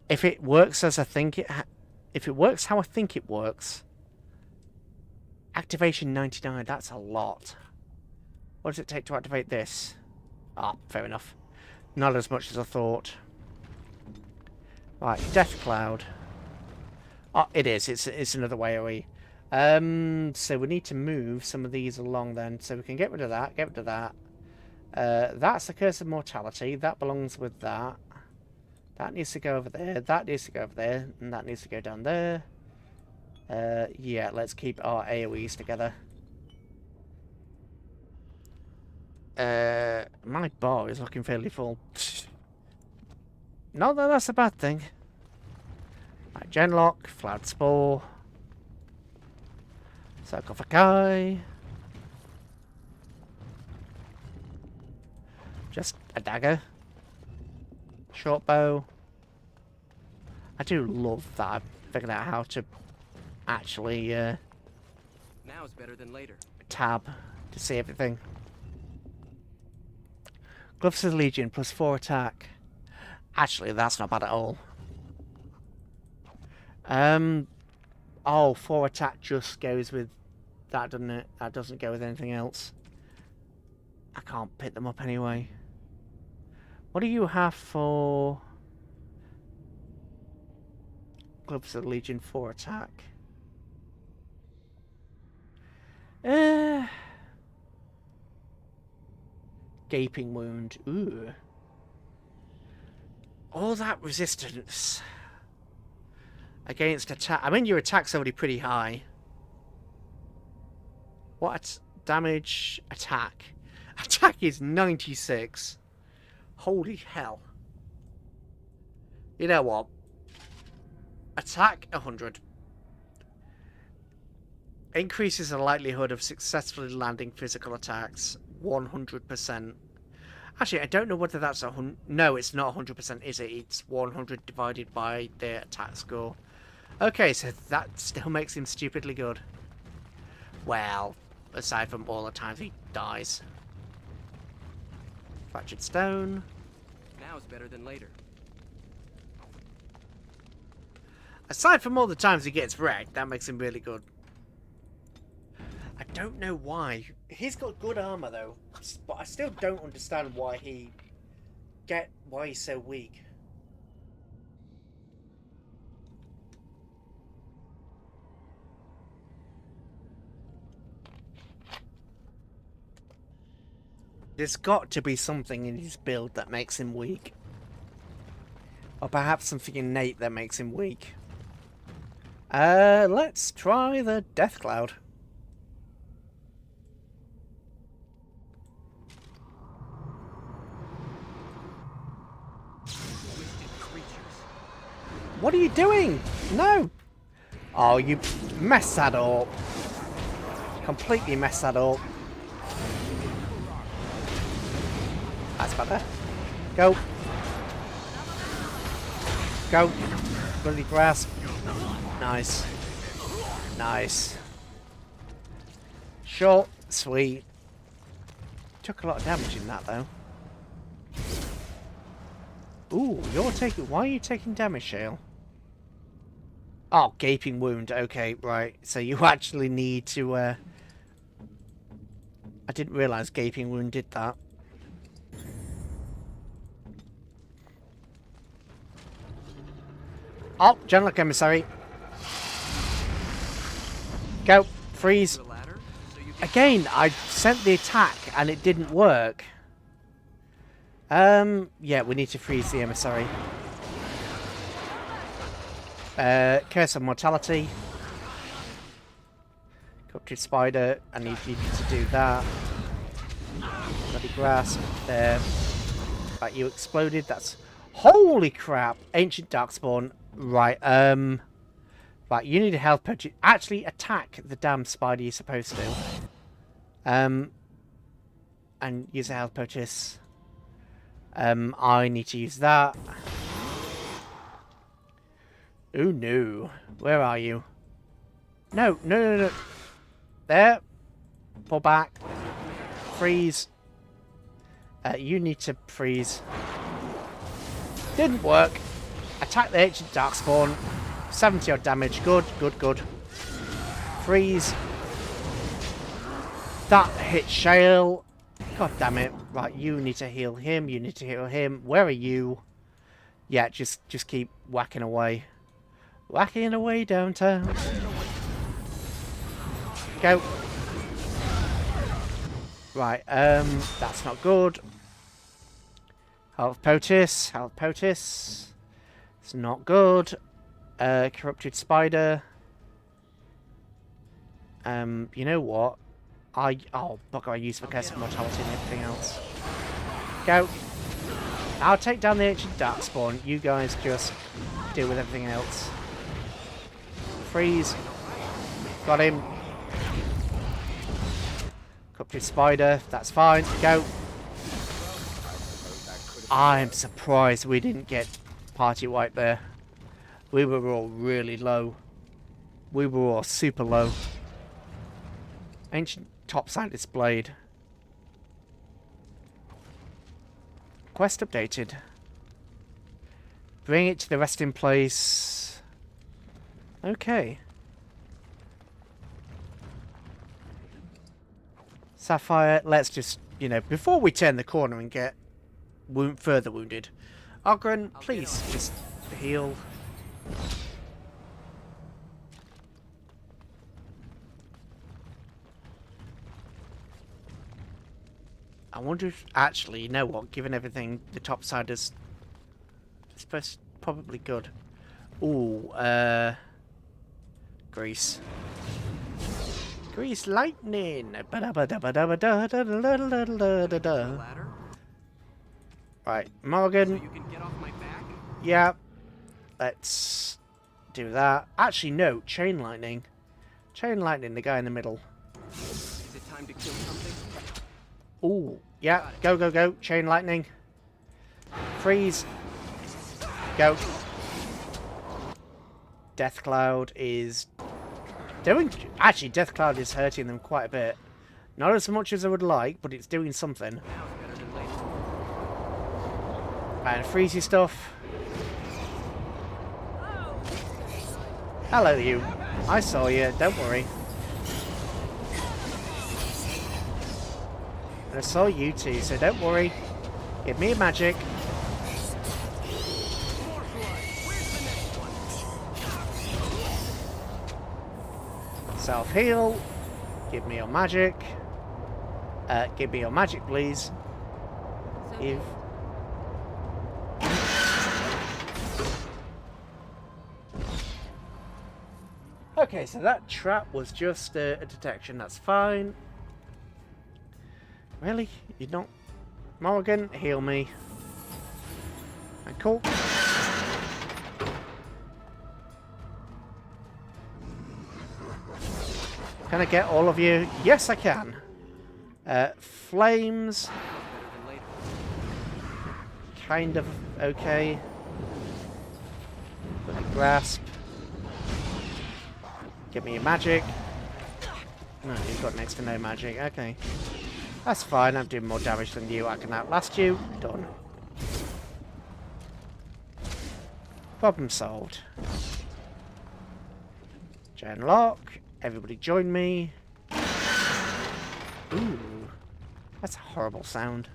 If it works as I think it... if it works how I think it works... Activation 99, that's a lot. What does it take to activate this? Ah, fair enough. Not as much as I thought. Right, Death Cloud. Oh, it is. It's another way away. So we need to move some of these along then. So we can get rid of that, get rid of that. That's the Curse of Mortality. That belongs with that. That needs to go over there. That needs to go over there. And that needs to go down there. Yeah, let's keep our AoEs together. My bar is looking fairly full. Not that that's a bad thing. Right, Genlock, Flood Spore, Sarcophagi. Just a dagger. Short bow. I do love that I've figured out how to actually Now is better than later. Tab to see everything. Gloves of the Legion plus 4 attack. Actually, that's not bad at all. Oh, 4 attack just goes with that, doesn't it? That doesn't go with anything else. I can't pick them up anyway. What do you have for Gloves of the Legion 4 attack? Gaping Wound. Ooh. All that resistance against attack. I mean, your attack's already pretty high. What damage? Attack. Attack is 96. Holy hell. You know what? Attack 100. Increases the likelihood of successfully landing physical attacks 100%. Actually, I don't know whether that's 100. No, it's not 100%, is it? It's 100 divided by the attack score. Okay, so that still makes him stupidly good. Well, aside from all the times he dies. Fractured Stone. Now is better than later. Aside from all the times he gets wrecked, that makes him really good. I don't know why. He's got good armor though, but I still don't understand why he's so weak. There's got to be something in his build that makes him weak. Or perhaps something innate that makes him weak. Let's try the Death Cloud. What are you doing? No! Oh, you messed that up. Completely messed that up. That's better. Go. Go. Bloody grasp. Nice. Nice. Short, sweet. Took a lot of damage in that though. Ooh, you're taking... Why are you taking damage, Shale? Oh, gaping wound. Okay, right. So you actually need to... I didn't realise gaping wound did that. Oh, General Commissary. Go. Freeze. Again, I sent the attack and it didn't work. Yeah, we need to freeze the emissary. Curse of Mortality. Corrupted Spider, I need you to do that. Bloody Grasp, there. Right, you exploded, that's... Holy crap! Ancient Darkspawn. Right, right, you need a health purchase. Actually, attack the damn spider you're supposed to. And use a health purchase. I need to use that. Oh no. Where are you? No, no, no, no. There. Pull back. Freeze. You need to freeze. Didn't work. Attack the ancient Darkspawn. 70 odd damage. Good, good, good. Freeze. That hit Shale. God damn it. Right, you need to heal him. You need to heal him. Where are you? Yeah, just keep whacking away. Whacking away downtown. Go. Right, that's not good. Health Potus. Health Potus. It's not good. Corrupted Spider. You know what? Oh, bugger, I used for Curse of Mortality and everything else. Go. I'll take down the ancient Darkspawn. You guys just deal with everything else. Freeze. Got him. Corrupted Spider. That's fine. Go. I'm surprised we didn't get party wipe there. We were all really low. We were all super low. Ancient topside displayed. Quest updated. Bring it to the resting place. Okay. Sapphire, let's just, you know, before we turn the corner and get further wounded. Ogren, please just heal. I wonder if, actually, you know what, given everything, the topside is probably good. Ooh, Grease. Grease lightning! Right, Morgan. So you can get off my back? Yeah. Let's do that. Actually, no, Chain Lightning. Chain Lightning, the guy in the middle. Is it time to kill something? Ooh, yeah, go, go, go. Chain Lightning. Freeze. Go. Death Cloud is doing... Actually, Death Cloud is hurting them quite a bit. Not as much as I would like, but it's doing something. And freezy stuff. Hello, you. I saw you. Don't worry. And I saw you too, so don't worry. Give me a magic. Self-heal. Give me your magic. Give me your magic, please. If... Okay, so that trap was just a detection. That's fine. Really? You don't... Morgan, heal me. Cool. Can I get all of you? Yes, I can. Flames. Kind of okay. Grasp. Give me your magic. No, you've got next to no magic. Okay. That's fine. I'm doing more damage than you. I can outlast you. Done. Problem solved. Chain lock. Everybody join me. Ooh. That's a horrible sound.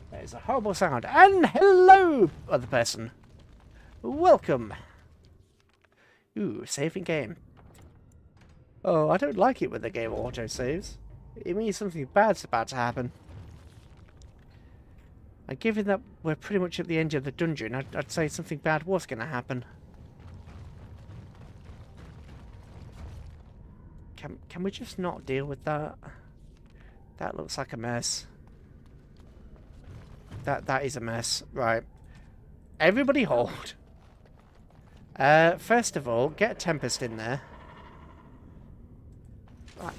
That is a horrible sound. And hello, other person. Welcome. Ooh, saving game. Oh, I don't like it when the game auto-saves. It means something bad's about to happen. And given that we're pretty much at the end of the dungeon, I'd say something bad was going to happen. Can we just not deal with that? That looks like a mess. That is a mess. Right. Everybody hold. First of all, get a Tempest in there. Right.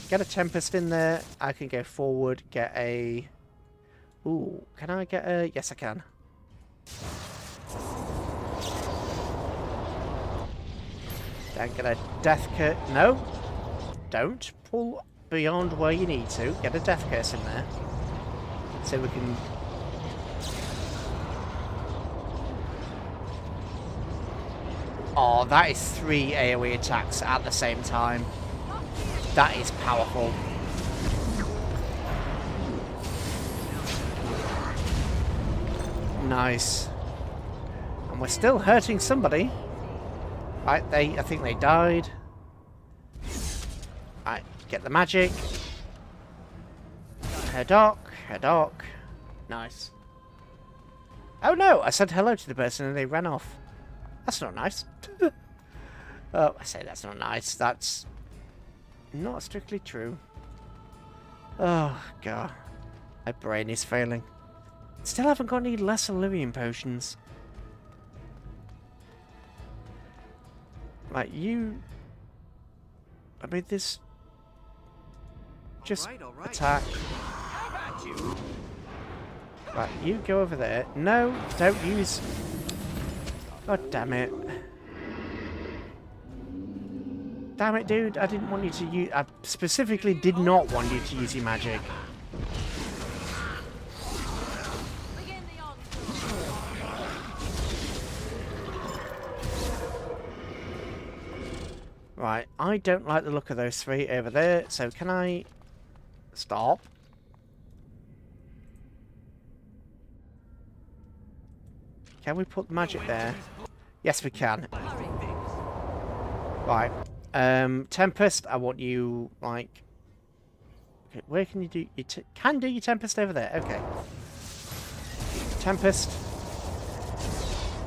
Get a Tempest in there. I can go forward, get a... Ooh, can I get a... Yes, I can. Then get a Death Curse. No. Don't pull beyond where you need to. Get a Death Curse in there. So we can... Oh, that is 3 AoE attacks at the same time. That is powerful. Nice. And we're still hurting somebody. Right, I think they died. Right, get the magic. Herdock. Nice. Oh no, I said hello to the person and they ran off. That's not nice. Oh, I say that's not nice. That's not strictly true. Oh, God. My brain is failing. Still haven't got any lesser Lyrium potions. Right, you... I mean, this... Just all right. attack. Right, you go over there. No, don't use... God damn it. Damn it, dude. I didn't want you to use... I specifically did not want you to use your magic. Right, I don't like the look of those 3 over there, so can I... Stop? Can we put the magic there? Yes, we can. Right. Tempest, I want you, like... Okay, where can you do... You can do your Tempest over there. Okay. Tempest.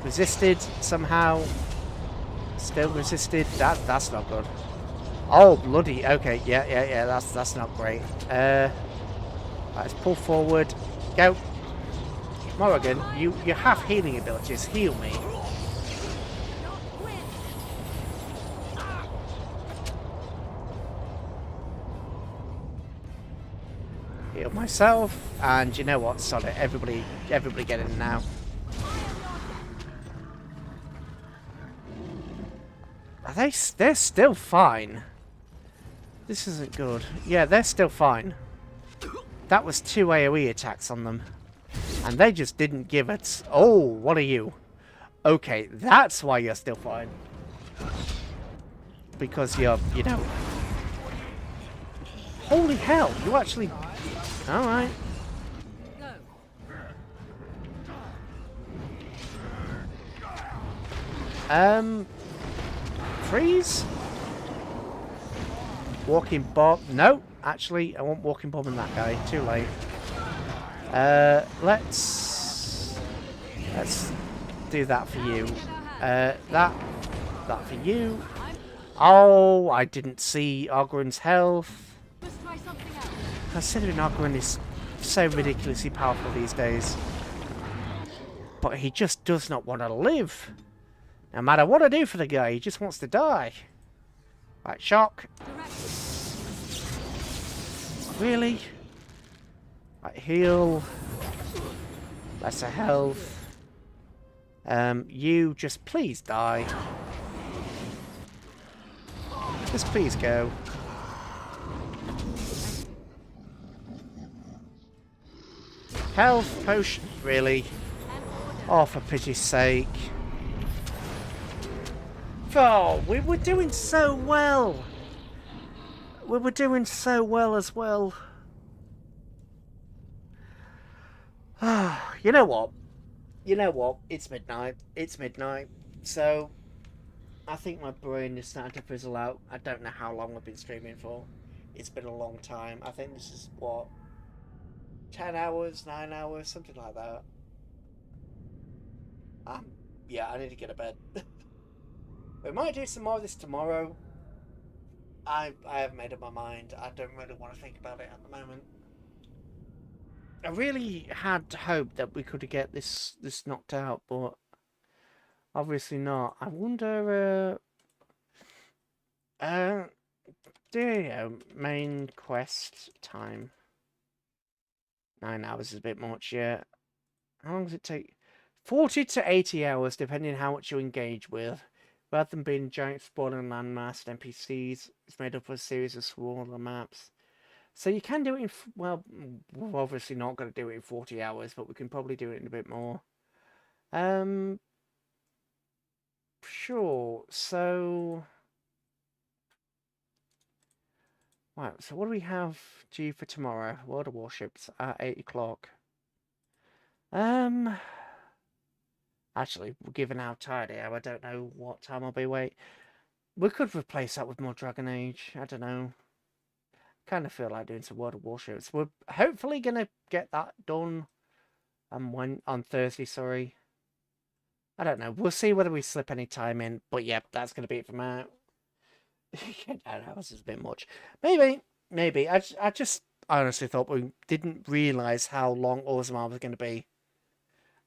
Resisted somehow. Still resisted. That's not good. Oh, bloody. Okay, yeah. That's not great. Let's pull forward. Go. Morrigan, you have healing abilities. Heal me. Heal myself. And you know what? Sod it. Everybody get in now. They're still fine. This isn't good. Yeah, they're still fine. That was 2 AoE attacks on them. And they just didn't give it... Oh, what are you? Okay, that's why you're still fine. Because you're, you know... Holy hell, you actually... Alright. Freeze? Walking bomb. No, actually, I want walking bomb in that guy. Too late. Let's do that for you. That for you. Oh, I didn't see Ogren's health. Considering Ogren is so ridiculously powerful these days. But he just does not want to live. No matter what I do for the guy, he just wants to die. Right, shock. Really? Right, heal. Lesser health. You just please die. Just please go. Health potion, really? Oh, for pity's sake. Oh, we were doing so well. We were doing so well as well. You know what? You know what? It's midnight. It's midnight. So, I think my brain is starting to fizzle out. I don't know how long I've been streaming for. It's been a long time. I think this is, what, 10 hours, 9 hours, something like that. Yeah, I need to get to bed. We might do some more of this tomorrow. I haven't made up my mind. I don't really want to think about it at the moment. I really had hoped that we could get this knocked out, but obviously not. I wonder. There you go. Main quest time. 9 hours is a bit much, yeah. How long does it take? 40 to 80 hours, depending on how much you engage with. Rather than being a giant spawning landmass and NPCs, it's made up of a series of smaller maps. So you can do it in, well, we're obviously not going to do it in 40 hours, but we can probably do it in a bit more. Sure, so... Right, so what do we have due for tomorrow? World of Warships at 8 o'clock. Actually, given how tired I am, I don't know what time I'll be awake. We could replace that with more Dragon Age. I don't know. Kind of feel like doing some World of Warships. We're hopefully going to get that done on Thursday, sorry. I don't know. We'll see whether we slip any time in. But yep, that's going to be it for now. I don't know, this is a bit much. Maybe. I just honestly thought we didn't realise how long Orzammar was going to be.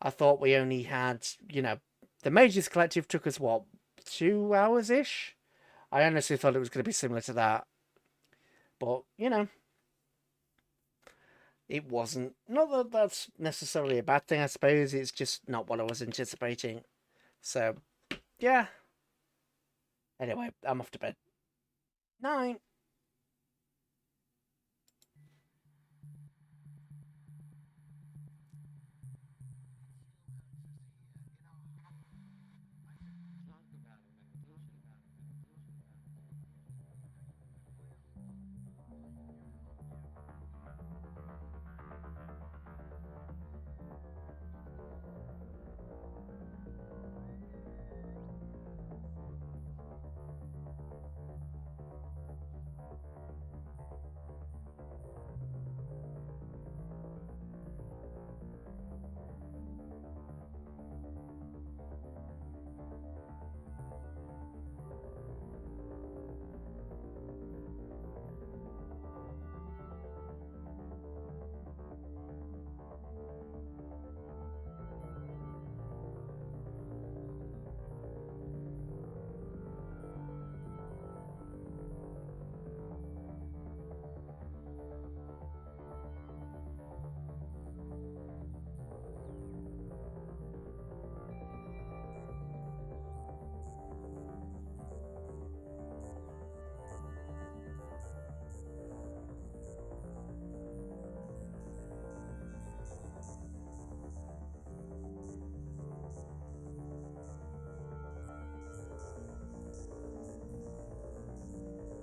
I thought we only had, you know, the Mages Collective took us, what, 2 hours-ish? I honestly thought it was going to be similar to that. But, you know, it wasn't. Not that that's necessarily a bad thing, I suppose. It's just not what I was anticipating. So, yeah. Anyway, I'm off to bed. Night.